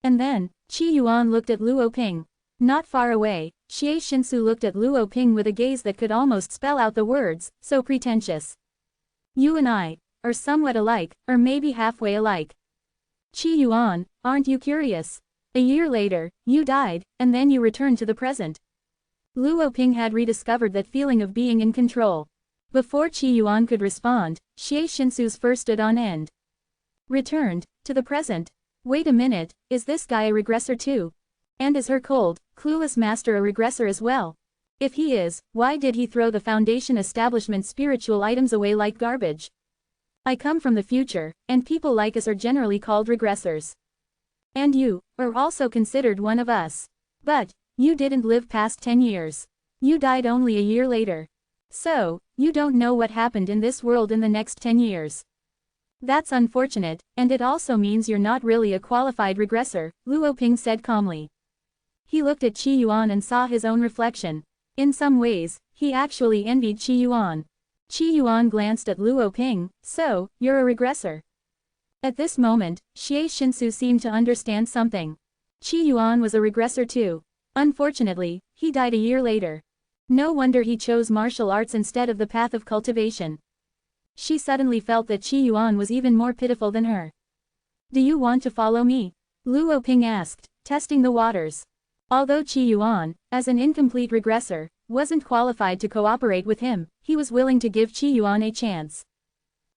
And then, Qi Yuan looked at Luo Ping. Not far away, Xie Shinsu looked at Luo Ping with a gaze that could almost spell out the words, "So pretentious. You and I are somewhat alike, or maybe halfway alike. Qi Yuan, aren't you curious? A year later, you died, and then you returned to the present." Luo Ping had rediscovered that feeling of being in control. Before Qi Yuan could respond, Xie Shinsu's fur stood on end. "Returned to the present? Wait a minute, is this guy a regressor too? And is her cold, clueless master a regressor as well? If he is, why did he throw the Foundation establishment's spiritual items away like garbage? I come from the future, and people like us are generally called regressors. And you are also considered one of us. But you didn't live past 10 years. You died only a year later. So, you don't know what happened in this world in the next 10 years. That's unfortunate, and it also means you're not really a qualified regressor," Luo Ping said calmly. He looked at Qi Yuan and saw his own reflection. In some ways, he actually envied Qi Yuan. Qi Yuan glanced at Luo Ping. "So, you're a regressor." At this moment, Xie Shinsu seemed to understand something. Qi Yuan was a regressor too. Unfortunately, he died a year later. No wonder he chose martial arts instead of the path of cultivation. She suddenly felt that Qi Yuan was even more pitiful than her. "Do you want to follow me?" Luo Ping asked, testing the waters. Although Qi Yuan, as an incomplete regressor, wasn't qualified to cooperate with him, he was willing to give Qi Yuan a chance.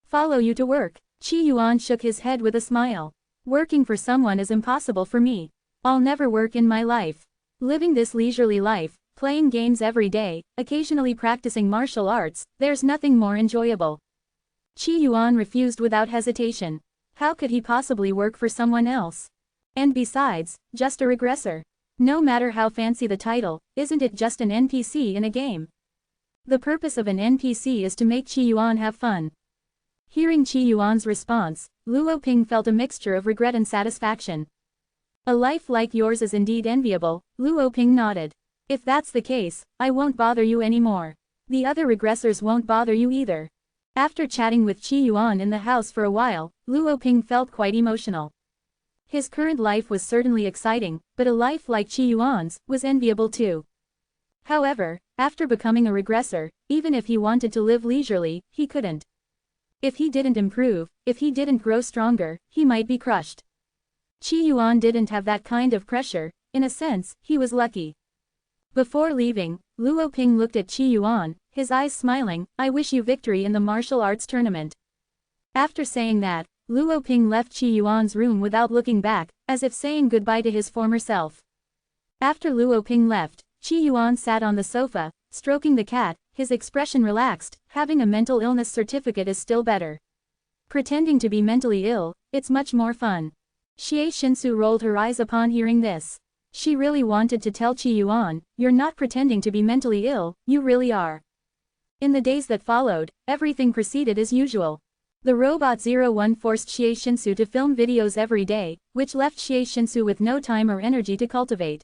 "Follow you to work?" Qi Yuan shook his head with a smile. "Working for someone is impossible for me. I'll never work in my life. Living this leisurely life, playing games every day, occasionally practicing martial arts, there's nothing more enjoyable." Qi Yuan refused without hesitation. How could he possibly work for someone else? And besides, just a regressor. No matter how fancy the title, isn't it just an NPC in a game? The purpose of an NPC is to make Qi Yuan have fun. Hearing Qi Yuan's response, Luo Ping felt a mixture of regret and satisfaction. "A life like yours is indeed enviable," Luo Ping nodded. "If that's the case, I won't bother you anymore. The other regressors won't bother you either." After chatting with Qi Yuan in the house for a while, Luo Ping felt quite emotional. His current life was certainly exciting, but a life like Qi Yuan's was enviable too. However, after becoming a regressor, even if he wanted to live leisurely, he couldn't. If he didn't improve, if he didn't grow stronger, he might be crushed. Qi Yuan didn't have that kind of pressure. In a sense, he was lucky. Before leaving, Luo Ping looked at Qi Yuan, his eyes smiling. "I wish you victory in the martial arts tournament." After saying that, Luo Ping left Qi Yuan's room without looking back, as if saying goodbye to his former self. After Luo Ping left, Qi Yuan sat on the sofa, stroking the cat, his expression relaxed. Having a mental illness certificate is still better. Pretending to be mentally ill, it's much more fun. Xie Shinsu rolled her eyes upon hearing this. She really wanted to tell Qi Yuan, "You're not pretending to be mentally ill, you really are." In the days that followed, everything proceeded as usual. The Robot 01 forced Xie Shinsu to film videos every day, which left Xie Shinsu with no time or energy to cultivate.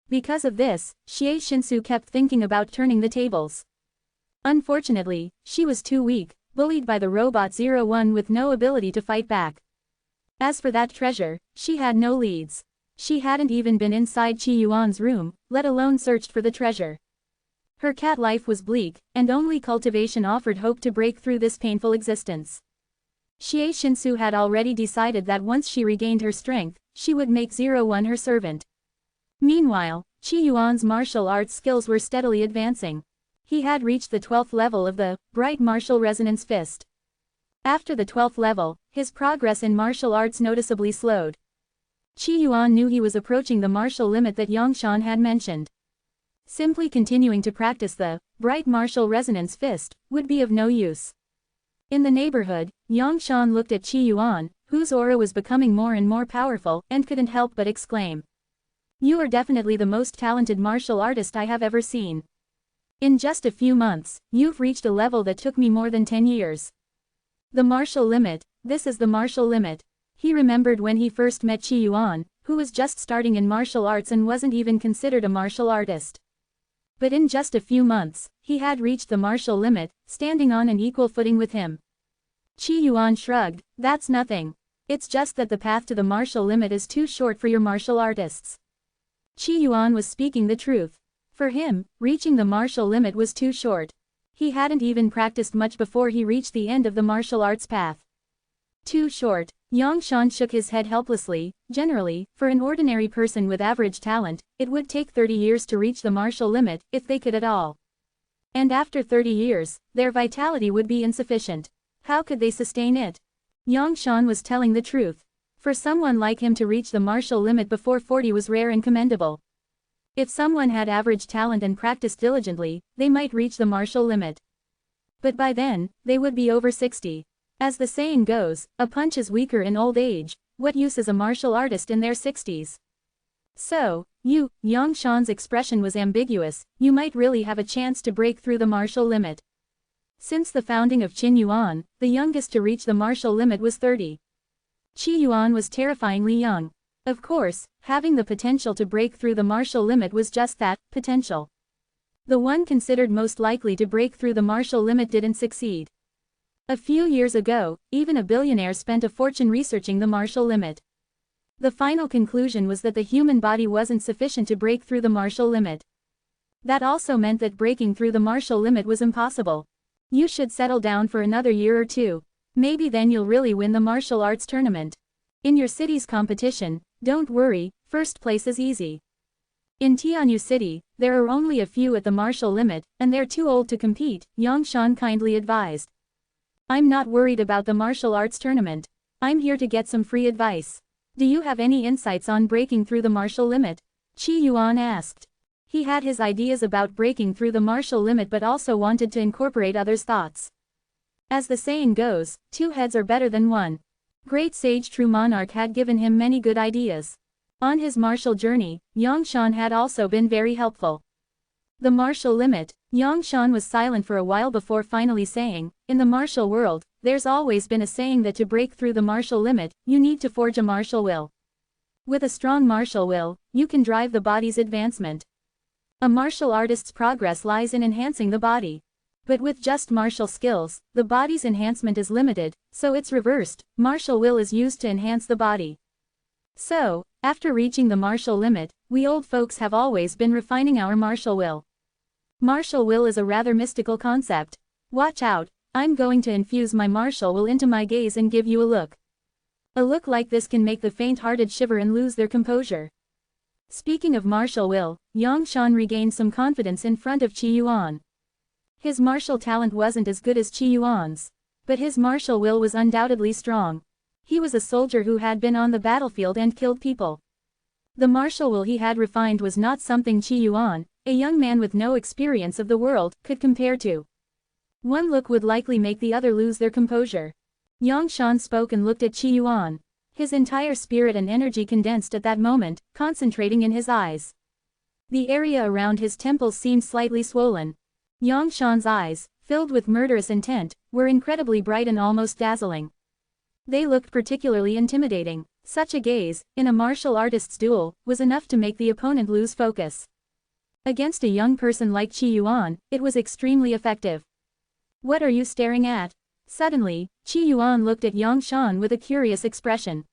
Because of this, Xie Shinsu kept thinking about turning the tables. Unfortunately, she was too weak, bullied by the Robot 01 with no ability to fight back. As for that treasure, she had no leads. She hadn't even been inside Qi Yuan's room, let alone searched for the treasure. Her cat life was bleak, and only cultivation offered hope to break through this painful existence. Xie Shinsu had already decided that once she regained her strength, she would make 01 her servant. Meanwhile, Qi Yuan's martial arts skills were steadily advancing. He had reached the 12th level of the Bright Martial Resonance Fist. After the 12th level, his progress in martial arts noticeably slowed. Qi Yuan knew he was approaching the martial limit that Yangshan had mentioned. Simply continuing to practice the Bright Martial Resonance Fist would be of no use. In the neighborhood, Yangshan looked at Qi Yuan, whose aura was becoming more and more powerful, and couldn't help but exclaim, "You are definitely the most talented martial artist I have ever seen. In just a few months, you've reached a level that took me more than 10 years. The martial limit, this is the martial limit." He remembered when he first met Qi Yuan, who was just starting in martial arts and wasn't even considered a martial artist. But in just a few months, he had reached the martial limit, standing on an equal footing with him. Qi Yuan shrugged, "That's nothing. It's just that the path to the martial limit is too short for your martial artists." Qi Yuan was speaking the truth. For him, reaching the martial limit was too short. He hadn't even practiced much before he reached the end of the martial arts path. Too short. Yangshan shook his head helplessly. Generally, for an ordinary person with average talent, it would take 30 years to reach the martial limit, if they could at all. And after 30 years, their vitality would be insufficient. How could they sustain it? Yangshan was telling the truth. For someone like him to reach the martial limit before 40 was rare and commendable. If someone had average talent and practiced diligently, they might reach the martial limit. But by then, they would be over 60. As the saying goes, a punch is weaker in old age. What use is a martial artist in their 60s? So, Yangshan's expression was ambiguous, you might really have a chance to break through the martial limit. Since the founding of Qin Yuan, the youngest to reach the martial limit was 30. Qi Yuan was terrifyingly young. Of course, having the potential to break through the martial limit was just that, potential. The one considered most likely to break through the martial limit didn't succeed. A few years ago, even a billionaire spent a fortune researching the martial limit. The final conclusion was that the human body wasn't sufficient to break through the martial limit. That also meant that breaking through the martial limit was impossible. You should settle down for another year or two. Maybe then you'll really win the martial arts tournament. In your city's competition, don't worry, first place is easy. In Tianyu City, there are only a few at the martial limit, and they're too old to compete, Yangshan kindly advised. I'm not worried about the martial arts tournament. I'm here to get some free advice. Do you have any insights on breaking through the martial limit? Qi Yuan asked. He had his ideas about breaking through the martial limit but also wanted to incorporate others' thoughts. As the saying goes, 2 heads are better than 1. Great sage True Monarch had given him many good ideas. On his martial journey, Yangshan had also been very helpful. The martial limit. Yangshan was silent for a while before finally saying, in the martial world, there's always been a saying that to break through the martial limit, you need to forge a martial will. With a strong martial will, you can drive the body's advancement. A martial artist's progress lies in enhancing the body. But with just martial skills, the body's enhancement is limited, so it's reversed, martial will is used to enhance the body. So, after reaching the martial limit, we old folks have always been refining our martial will. Martial will is a rather mystical concept. Watch out, I'm going to infuse my martial will into my gaze and give you a look. A look like this can make the faint-hearted shiver and lose their composure. Speaking of martial will, Yangshan regained some confidence in front of Qi Yuan. His martial talent wasn't as good as Qi Yuan's, but his martial will was undoubtedly strong. He was a soldier who had been on the battlefield and killed people. The martial will he had refined was not something Qi Yuan, a young man with no experience of the world, could compare to. One look would likely make the other lose their composure. Yang Shan spoke and looked at Qi Yuan. His entire spirit and energy condensed at that moment, concentrating in his eyes. The area around his temples seemed slightly swollen. Yang Shan's eyes, filled with murderous intent, were incredibly bright and almost dazzling. They looked particularly intimidating. Such a gaze, in a martial artist's duel, was enough to make the opponent lose focus. Against a young person like Qi Yuan, it was extremely effective. What are you staring at? Suddenly, Qi Yuan looked at Yang Shan with a curious expression.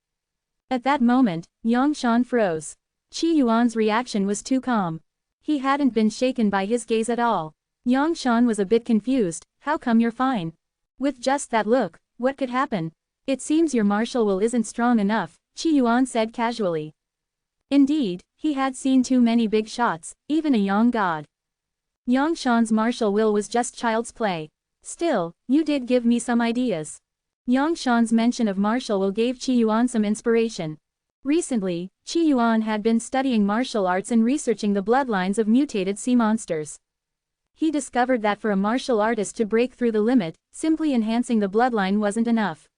At that moment, Yang Shan froze. Qi Yuan's reaction was too calm. He hadn't been shaken by his gaze at all. Yang Shan was a bit confused. How come you're fine? With just that look, what could happen? It seems your martial will isn't strong enough, Qi Yuan said casually. Indeed, he had seen too many big shots, even a young god. Yang Shan's martial will was just child's play. Still, you did give me some ideas. Yang Shan's mention of martial will gave Qi Yuan some inspiration. Recently, Qi Yuan had been studying martial arts and researching the bloodlines of mutated sea monsters. He discovered that for a martial artist to break through the limit, simply enhancing the bloodline wasn't enough.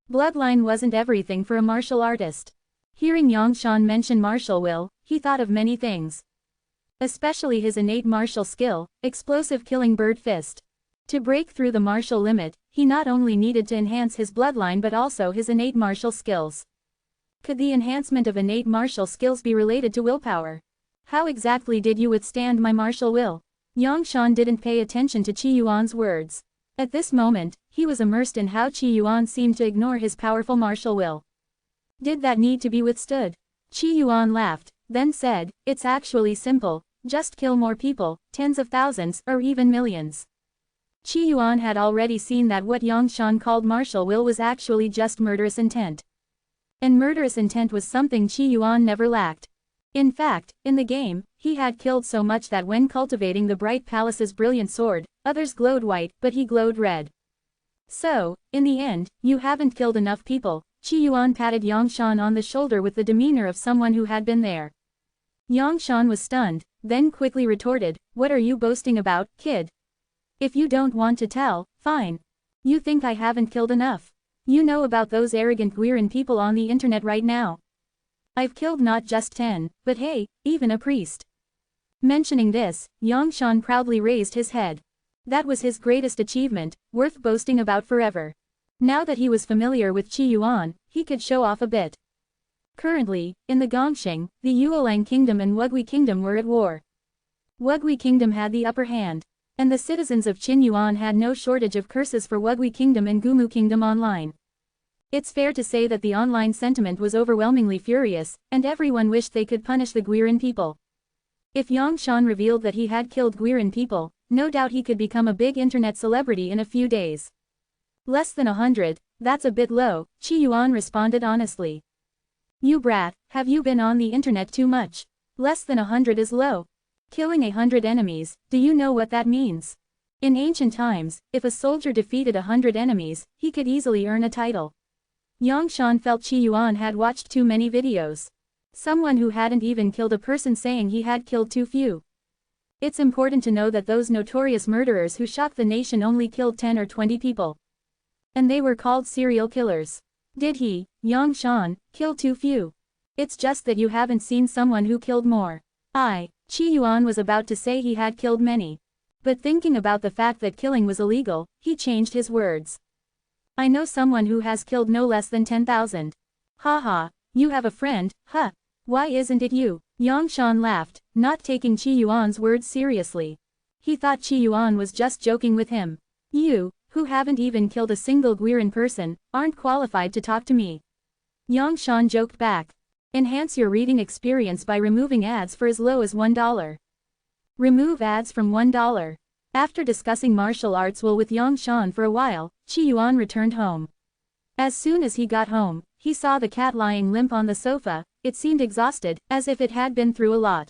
Bloodline wasn't everything for a martial artist. Hearing Yang Shan mention martial will, he thought of many things. Especially his innate martial skill, explosive killing bird fist. To break through the martial limit, he not only needed to enhance his bloodline but also his innate martial skills. Could the enhancement of innate martial skills be related to willpower? How exactly did you withstand my martial will? Yang Shan didn't pay attention to Qi Yuan's words. At this moment, he was immersed in how Qi Yuan seemed to ignore his powerful martial will. Did that need to be withstood? Qi Yuan laughed, then said, it's actually simple, just kill more people, tens of thousands, or even millions. Qi Yuan had already seen that what Yang Shan called martial will was actually just murderous intent. And murderous intent was something Qi Yuan never lacked. In fact, in the game, he had killed so much that when cultivating the Bright Palace's brilliant sword, others glowed white, but he glowed red. So, in the end, you haven't killed enough people. Qi Yuan patted Yang Shan on the shoulder with the demeanor of someone who had been there. Yang Shan was stunned, then quickly retorted, what are you boasting about, kid? If you don't want to tell, fine. You think I haven't killed enough? You know about those arrogant Guiran people on the internet right now. I've killed not just 10, but hey, even a priest. Mentioning this, Yang Shan proudly raised his head. That was his greatest achievement, worth boasting about forever. Now that he was familiar with Qi Yuan, he could show off a bit. Currently, in the Gongxing, the Yuolang Kingdom and Wugui Kingdom were at war. Wugui Kingdom had the upper hand. And the citizens of Qin Yuan had no shortage of curses for Wugui Kingdom and Gumu Kingdom online. It's fair to say that the online sentiment was overwhelmingly furious, and everyone wished they could punish the Guiran people. If Yang Shan revealed that he had killed Guiran people, no doubt he could become a big internet celebrity in a few days. Less than 100, that's a bit low, Qi Yuan responded honestly. You brat, have you been on the internet too much? Less than 100 is low. Killing 100 enemies, do you know what that means? In ancient times, if a soldier defeated 100 enemies, he could easily earn a title. Yang Shan felt Qi Yuan had watched too many videos. Someone who hadn't even killed a person saying he had killed too few. It's important to know that those notorious murderers who shocked the nation only killed 10 or 20 people. And they were called serial killers. Did he, Yang Shan, kill too few? It's just that you haven't seen someone who killed more. Qi Yuan was about to say he had killed many. But thinking about the fact that killing was illegal, he changed his words. I know someone who has killed no less than 10,000. Haha, you have a friend, huh? Why isn't it you? Yang Shan laughed, not taking Qi Yuan's words seriously. He thought Qi Yuan was just joking with him. You, who haven't even killed a single Guiran person, aren't qualified to talk to me. Yang Shan joked back. Enhance your reading experience by removing ads for as low as $1. Remove ads from $1. After discussing martial arts with Yang Shan for a while, Qi Yuan returned home. As soon as he got home, he saw the cat lying limp on the sofa. It seemed exhausted, as if it had been through a lot.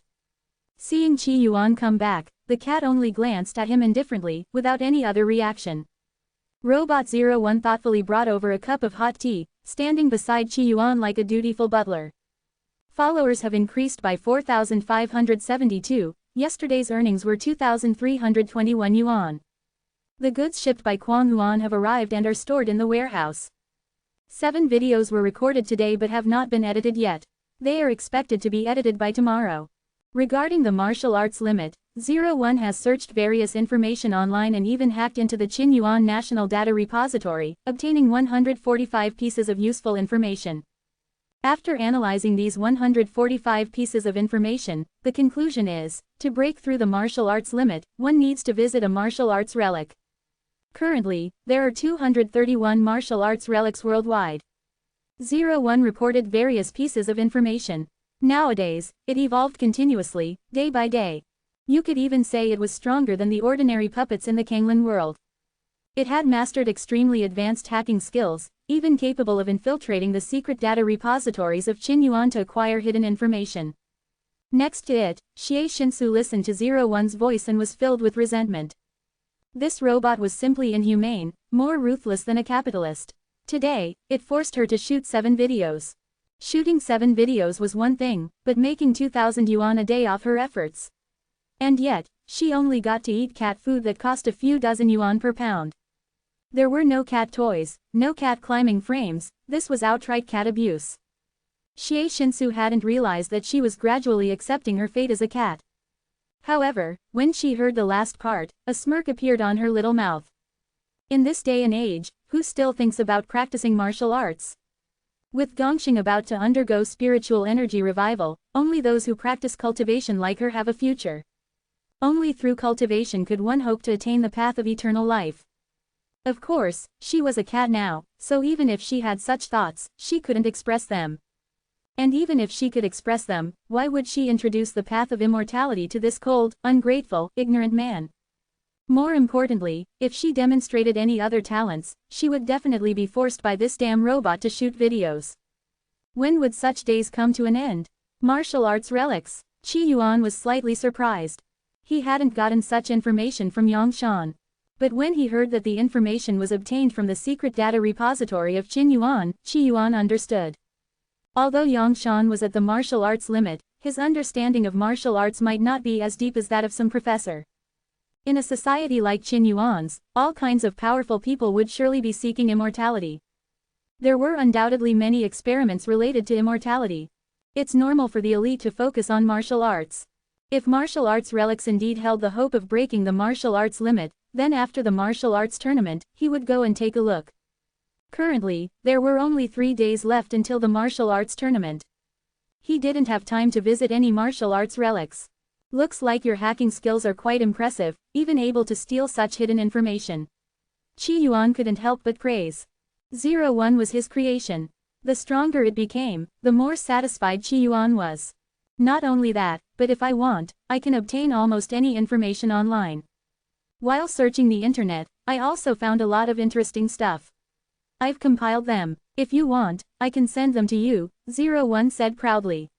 Seeing Qi Yuan come back, the cat only glanced at him indifferently, without any other reaction. Robot 01 thoughtfully brought over a cup of hot tea, standing beside Qi Yuan like a dutiful butler. Followers have increased by 4,572, Yesterday's earnings were 2,321 yuan. The goods shipped by Kwang Huan have arrived and are stored in the warehouse. 7 videos were recorded today but have not been edited yet. They are expected to be edited by tomorrow. Regarding the martial arts limit, 01 has searched various information online and even hacked into the Qin Yuan National Data Repository, obtaining 145 pieces of useful information. After analyzing these 145 pieces of information, the conclusion is, to break through the martial arts limit, one needs to visit a martial arts relic. Currently, there are 231 martial arts relics worldwide. 01 reported various pieces of information. Nowadays, it evolved continuously, day by day. You could even say it was stronger than the ordinary puppets in the Kanglin world. It had mastered extremely advanced hacking skills, even capable of infiltrating the secret data repositories of Qin Yuan to acquire hidden information. Next to it, Xie Shinsu listened to 01's voice and was filled with resentment. This robot was simply inhumane, more ruthless than a capitalist. Today, it forced her to shoot 7 videos. Shooting 7 videos was one thing, but making 2,000 yuan a day off her efforts. And yet, she only got to eat cat food that cost a few dozen yuan per pound. There were no cat toys, no cat climbing frames, this was outright cat abuse. Xie Shinsu hadn't realized that she was gradually accepting her fate as a cat. However, when she heard the last part, a smirk appeared on her little mouth. In this day and age, who still thinks about practicing martial arts? With Gongxing about to undergo spiritual energy revival, only those who practice cultivation like her have a future. Only through cultivation could one hope to attain the path of eternal life. Of course, she was a cat now, so even if she had such thoughts, she couldn't express them. And even if she could express them, why would she introduce the path of immortality to this cold, ungrateful, ignorant man? More importantly, if she demonstrated any other talents, she would definitely be forced by this damn robot to shoot videos. When would such days come to an end? Martial arts relics. Qi Yuan was slightly surprised. He hadn't gotten such information from Yang Shan. But when he heard that the information was obtained from the secret data repository of Qin Yuan, Qi Yuan understood. Although Yang Shan was at the martial arts limit, his understanding of martial arts might not be as deep as that of some professor. In a society like Qin Yuan's, all kinds of powerful people would surely be seeking immortality. There were undoubtedly many experiments related to immortality. It's normal for the elite to focus on martial arts. If martial arts relics indeed held the hope of breaking the martial arts limit, then after the martial arts tournament, he would go and take a look. Currently, there were only 3 days left until the martial arts tournament. He didn't have time to visit any martial arts relics. Looks like your hacking skills are quite impressive, even able to steal such hidden information. Qi Yuan couldn't help but praise. 01 was his creation. The stronger it became, the more satisfied Qi Yuan was. Not only that, but if I want, I can obtain almost any information online. While searching the internet, I also found a lot of interesting stuff. I've compiled them. If you want, I can send them to you, 01 said proudly.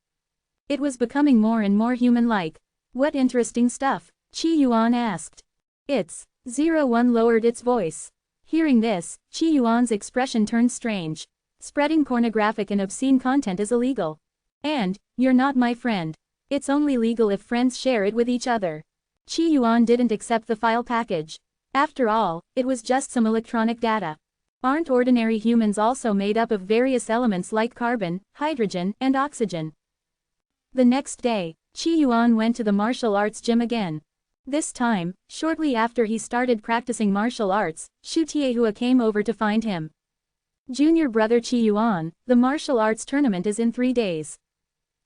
It was becoming more and more human-like. What interesting stuff? Qi Yuan asked. It's. 01 lowered its voice. Hearing this, Qi Yuan's expression turned strange. Spreading pornographic and obscene content is illegal. And, you're not my friend. It's only legal if friends share it with each other. Qi Yuan didn't accept the file package. After all, it was just some electronic data. Aren't ordinary humans also made up of various elements like carbon, hydrogen, and oxygen? The next day, Qi Yuan went to the martial arts gym again. This time, shortly after he started practicing martial arts, Xu Tiehua came over to find him. Junior brother Qi Yuan, the martial arts tournament is in 3 days.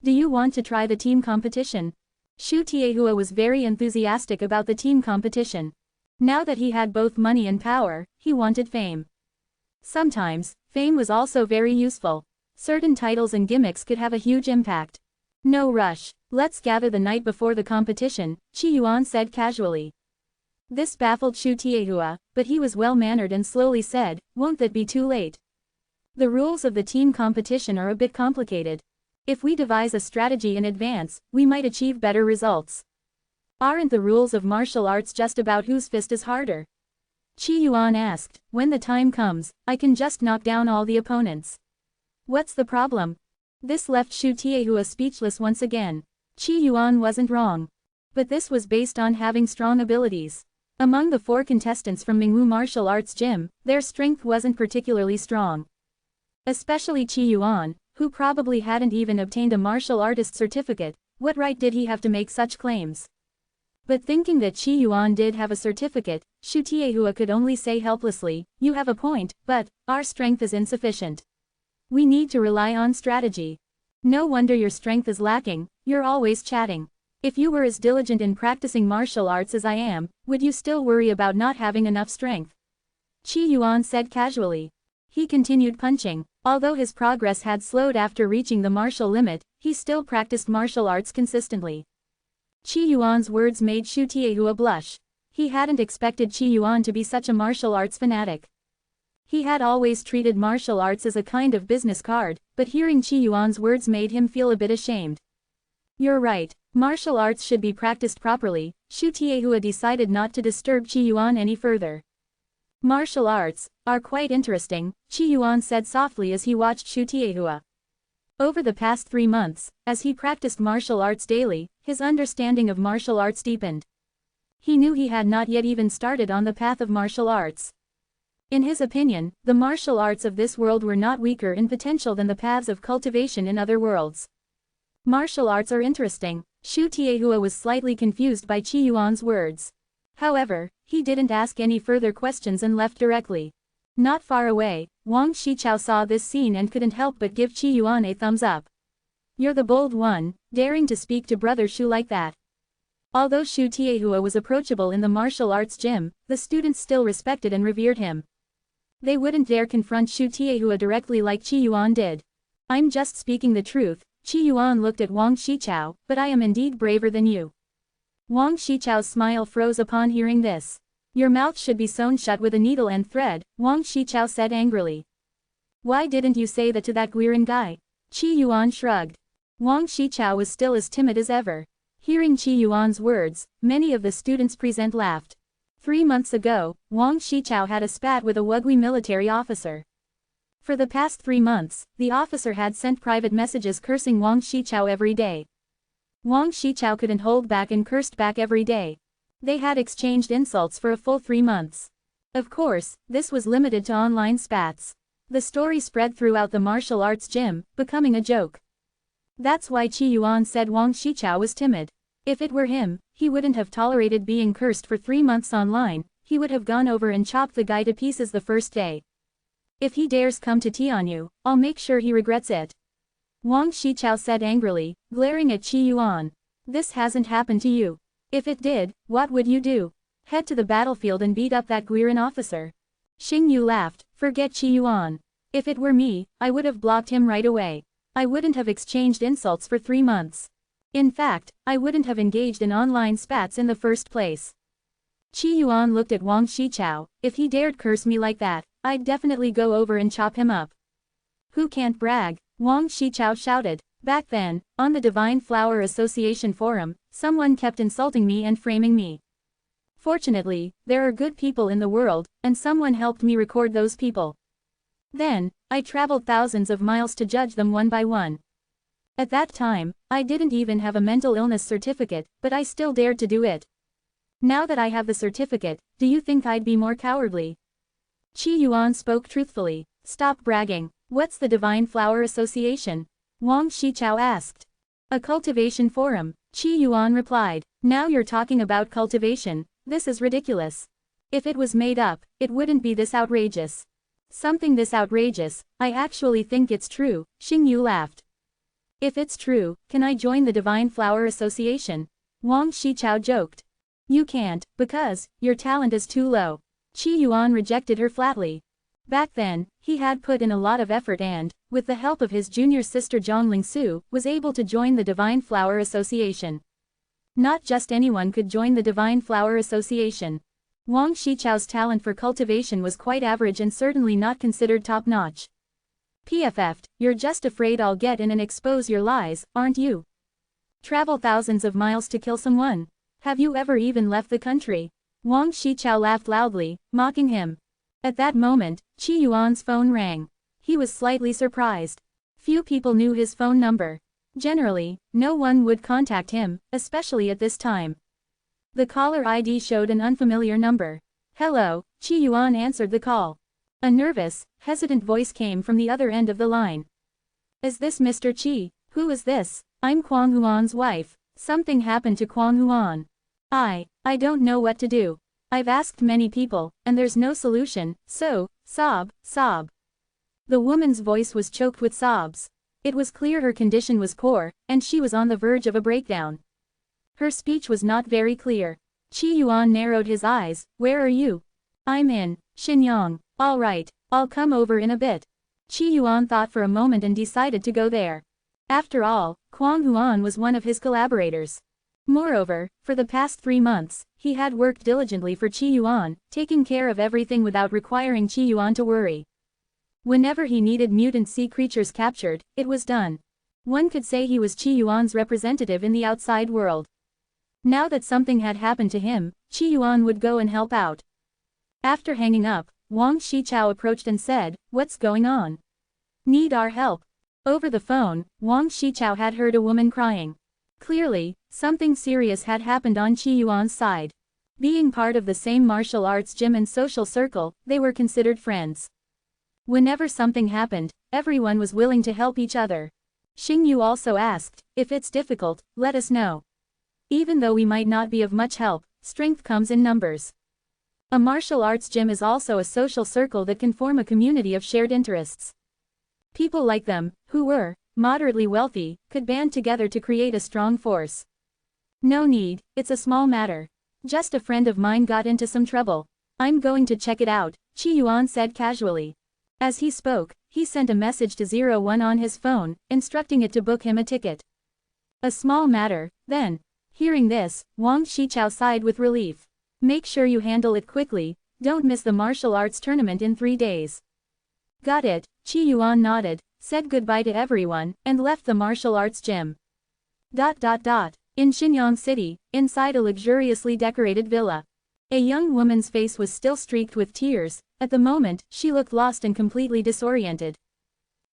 Do you want to try the team competition? Xu Tiehua was very enthusiastic about the team competition. Now that he had both money and power, he wanted fame. Sometimes, fame was also very useful. Certain titles and gimmicks could have a huge impact. No rush. Let's gather the night before the competition, Qi Yuan said casually. This baffled Xu Tiehua, but he was well-mannered and slowly said, won't that be too late? The rules of the team competition are a bit complicated. If we devise a strategy in advance, we might achieve better results. Aren't the rules of martial arts just about whose fist is harder? Qi Yuan asked. When the time comes, I can just knock down all the opponents. What's the problem? This left Xu Tiehua speechless once again. Qi Yuan wasn't wrong. But this was based on having strong abilities. Among the 4 contestants from Mingwu Martial Arts Gym, their strength wasn't particularly strong. Especially Qi Yuan, who probably hadn't even obtained a martial artist certificate. What right did he have to make such claims? But thinking that Qi Yuan did have a certificate, Shu Tiehua could only say helplessly, "You have a point, but our strength is insufficient. We need to rely on strategy." "No wonder your strength is lacking, you're always chatting. If you were as diligent in practicing martial arts as I am, would you still worry about not having enough strength?" Qi Yuan said casually. He continued punching. Although his progress had slowed after reaching the martial limit, he still practiced martial arts consistently. Qi Yuan's words made Shu Tiehua blush. He hadn't expected Qi Yuan to be such a martial arts fanatic. He had always treated martial arts as a kind of business card, but hearing Qi Yuan's words made him feel a bit ashamed. "You're right, martial arts should be practiced properly." Shu Tiehua decided not to disturb Qi Yuan any further. "Martial arts are quite interesting," Qi Yuan said softly as he watched Shu Tiehua. Over the past 3 months, as he practiced martial arts daily, his understanding of martial arts deepened. He knew he had not yet even started on the path of martial arts. In his opinion, the martial arts of this world were not weaker in potential than the paths of cultivation in other worlds. Martial arts are interesting. Shu Tiehua was slightly confused by Qi Yuan's words. However, he didn't ask any further questions and left directly. Not far away, Wang Shichao saw this scene and couldn't help but give Qi Yuan a thumbs up. "You're the bold one, daring to speak to Brother Shu like that." Although Shu Tiehua was approachable in the martial arts gym, the students still respected and revered him. They wouldn't dare confront Shu Tiehua directly like Qi Yuan did. "I'm just speaking the truth." Qi Yuan looked at Wang Shichao, "but I am indeed braver than you." Wang Shichao's smile froze upon hearing this. "Your mouth should be sewn shut with a needle and thread," Wang Shichao said angrily. "Why didn't you say that to that Guiran guy?" Qi Yuan shrugged. Wang Shichao was still as timid as ever. Hearing Qi Yuan's words, many of the students present laughed. 3 months ago, Wang Shichao had a spat with a Wugui military officer. For the past 3 months, the officer had sent private messages cursing Wang Shichao every day. Wang Shichao couldn't hold back and cursed back every day. They had exchanged insults for a full 3 months. Of course, this was limited to online spats. The story spread throughout the martial arts gym, becoming a joke. That's why Qi Yuan said Wang Shichao was timid. If it were him, he wouldn't have tolerated being cursed for 3 months online. He would have gone over and chopped the guy to pieces the first day. "If he dares come to Tianyu, I'll make sure he regrets it." Wang Shichao said angrily, glaring at Qi Yuan. "This hasn't happened to you. If it did, what would you do? Head to the battlefield and beat up that Guiran officer?" Xing Yu laughed. "Forget Qi Yuan. If it were me, I would have blocked him right away. I wouldn't have exchanged insults for 3 months. In fact, I wouldn't have engaged in online spats in the first place." Qi Yuan looked at Wang Shichao. "If he dared curse me like that, I'd definitely go over and chop him up." "Who can't brag?" Wang Shichao shouted. "Back then, on the Divine Flower Association forum, someone kept insulting me and framing me. Fortunately, there are good people in the world, and someone helped me record those people. Then, I traveled thousands of miles to judge them one by one. At that time, I didn't even have a mental illness certificate, but I still dared to do it. Now that I have the certificate, do you think I'd be more cowardly?" Qi Yuan spoke truthfully. "Stop bragging. What's the Divine Flower Association?" Wang Shichao asked. "A cultivation forum," Qi Yuan replied. "Now you're talking about cultivation. This is ridiculous. If it was made up, it wouldn't be this outrageous." "Something this outrageous? I actually think it's true," Xing Yu laughed. "If it's true, can I join the Divine Flower Association?" Wang Shichao joked. "You can't, because your talent is too low." Qi Yuan rejected her flatly. Back then, he had put in a lot of effort and, with the help of his junior sister Zhongling Su, was able to join the Divine Flower Association. Not just anyone could join the Divine Flower Association. Wang Shichao's talent for cultivation was quite average and certainly not considered top-notch. "PFF, you're just afraid I'll get in and expose your lies, aren't you? Travel thousands of miles to kill someone? Have you ever even left the country?" Wang Shichao laughed loudly, mocking him. At that moment, Qi Yuan's phone rang. He was slightly surprised. Few people knew his phone number. Generally, no one would contact him, especially at this time. The caller ID showed an unfamiliar number. Hello, Qi Yuan answered the call. A nervous, hesitant voice came from the other end of the line. Is this Mr. Qi? Who is this? I'm Kwang Huan's wife. Something happened to Kwang Huan. I don't know what to do. I've asked many people, and there's no solution, so, sob. The woman's voice was choked with sobs. It was clear her condition was poor, and she was on the verge of a breakdown. Her speech was not very clear. Qi Yuan narrowed his eyes. Where are you? I'm in Shenyang. All right, I'll come over in a bit. Qi Yuan thought for a moment and decided to go there. After all, Kwang Huan was one of his collaborators. Moreover, for the past 3 months, he had worked diligently for Qi Yuan, taking care of everything without requiring Qi Yuan to worry. Whenever he needed mutant sea creatures captured, it was done. One could say he was Qi Yuan's representative in the outside world. Now that something had happened to him, Qi Yuan would go and help out. After hanging up, Wang Shichao approached and said, "What's going on? Need our help?" Over the phone, Wang Shichao had heard a woman crying. Clearly, something serious had happened on Qi Yuan's side. Being part of the same martial arts gym and social circle, they were considered friends. Whenever something happened, everyone was willing to help each other. Xing Yu also asked, "If it's difficult, let us know. Even though we might not be of much help, strength comes in numbers." A martial arts gym is also a social circle that can form a community of shared interests. People like them, who were moderately wealthy, could band together to create a strong force. No need, it's a small matter. Just a friend of mine got into some trouble. I'm going to check it out, Qi Yuan said casually. As he spoke, he sent a message to 01 on his phone, instructing it to book him a ticket. A small matter, then. Hearing this, Wang Shichao sighed with relief. Make sure you handle it quickly, don't miss the martial arts tournament in 3 days. Got it, Qi Yuan nodded, said goodbye to everyone, and left the martial arts gym. In Shenyang City, inside a luxuriously decorated villa. A young woman's face was still streaked with tears. At the moment, she looked lost and completely disoriented.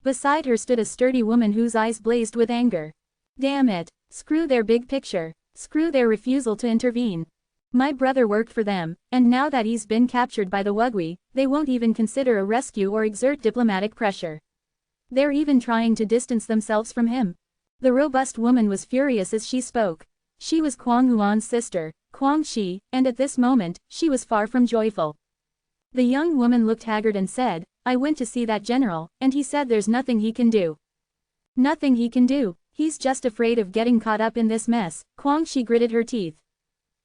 Beside her stood a sturdy woman whose eyes blazed with anger. Damn it, screw their big picture, screw their refusal to intervene. My brother worked for them, and now that he's been captured by the Wugui, they won't even consider a rescue or exert diplomatic pressure. They're even trying to distance themselves from him. The robust woman was furious as she spoke. She was Kwang Huan's sister, Kwang Shi, and at this moment, she was far from joyful. The young woman looked haggard and said, I went to see that general, and he said there's nothing he can do. Nothing he can do, he's just afraid of getting caught up in this mess. Kwang Shi gritted her teeth.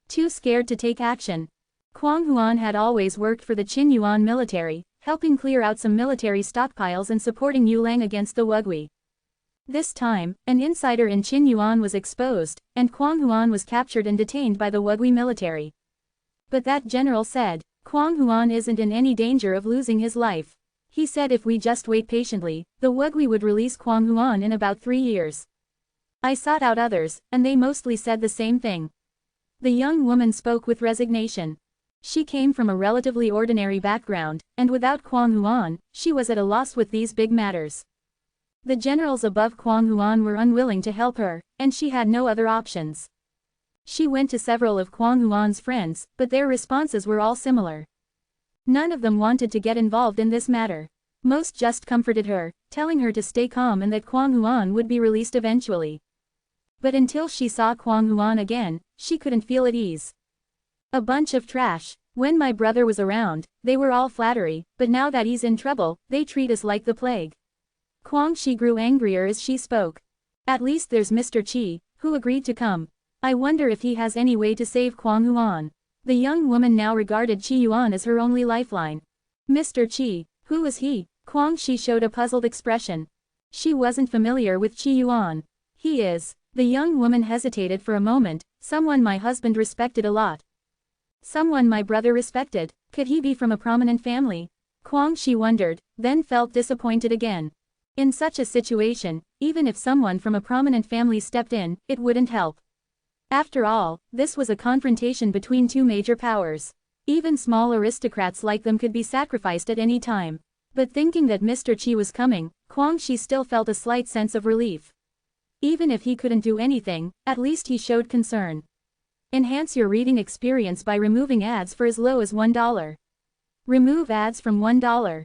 Too scared to take action. Kwang Huan had always worked for the Qin Yuan military, helping clear out some military stockpiles and supporting Yulang against the Wugui. This time, an insider in Qin Yuan was exposed, and Kwang Huan was captured and detained by the Wugui military. But that general said, Kwang Huan isn't in any danger of losing his life. He said if we just wait patiently, the Wugui would release Kwang Huan in about 3 years. I sought out others, and they mostly said the same thing. The young woman spoke with resignation. She came from a relatively ordinary background, and without Kwang Huan, she was at a loss with these big matters. The generals above Kwang Huan were unwilling to help her, and she had no other options. She went to several of Kwang Huan's friends, but their responses were all similar. None of them wanted to get involved in this matter. Most just comforted her, telling her to stay calm and that Kwang Huan would be released eventually. But until she saw Kwang Huan again, she couldn't feel at ease. A bunch of trash. When my brother was around, they were all flattery, but now that he's in trouble, they treat us like the plague. Kwang Shi grew angrier as she spoke. At least there's Mr. Qi, who agreed to come. I wonder if he has any way to save Kwang Huan. The young woman now regarded Qi Yuan as her only lifeline. Mr. Qi, who is he? Kwang Shi showed a puzzled expression. She wasn't familiar with Qi Yuan. He is. The young woman hesitated for a moment, someone my husband respected a lot. Someone my brother respected, could he be from a prominent family? Kwang Shi wondered, then felt disappointed again. In such a situation, even if someone from a prominent family stepped in, it wouldn't help. After all, this was a confrontation between two major powers. Even small aristocrats like them could be sacrificed at any time. But thinking that Mr. Qi was coming, Kwang Shi still felt a slight sense of relief. Even if he couldn't do anything, at least he showed concern. Enhance your reading experience by removing ads for as low as $1. Remove ads from $1.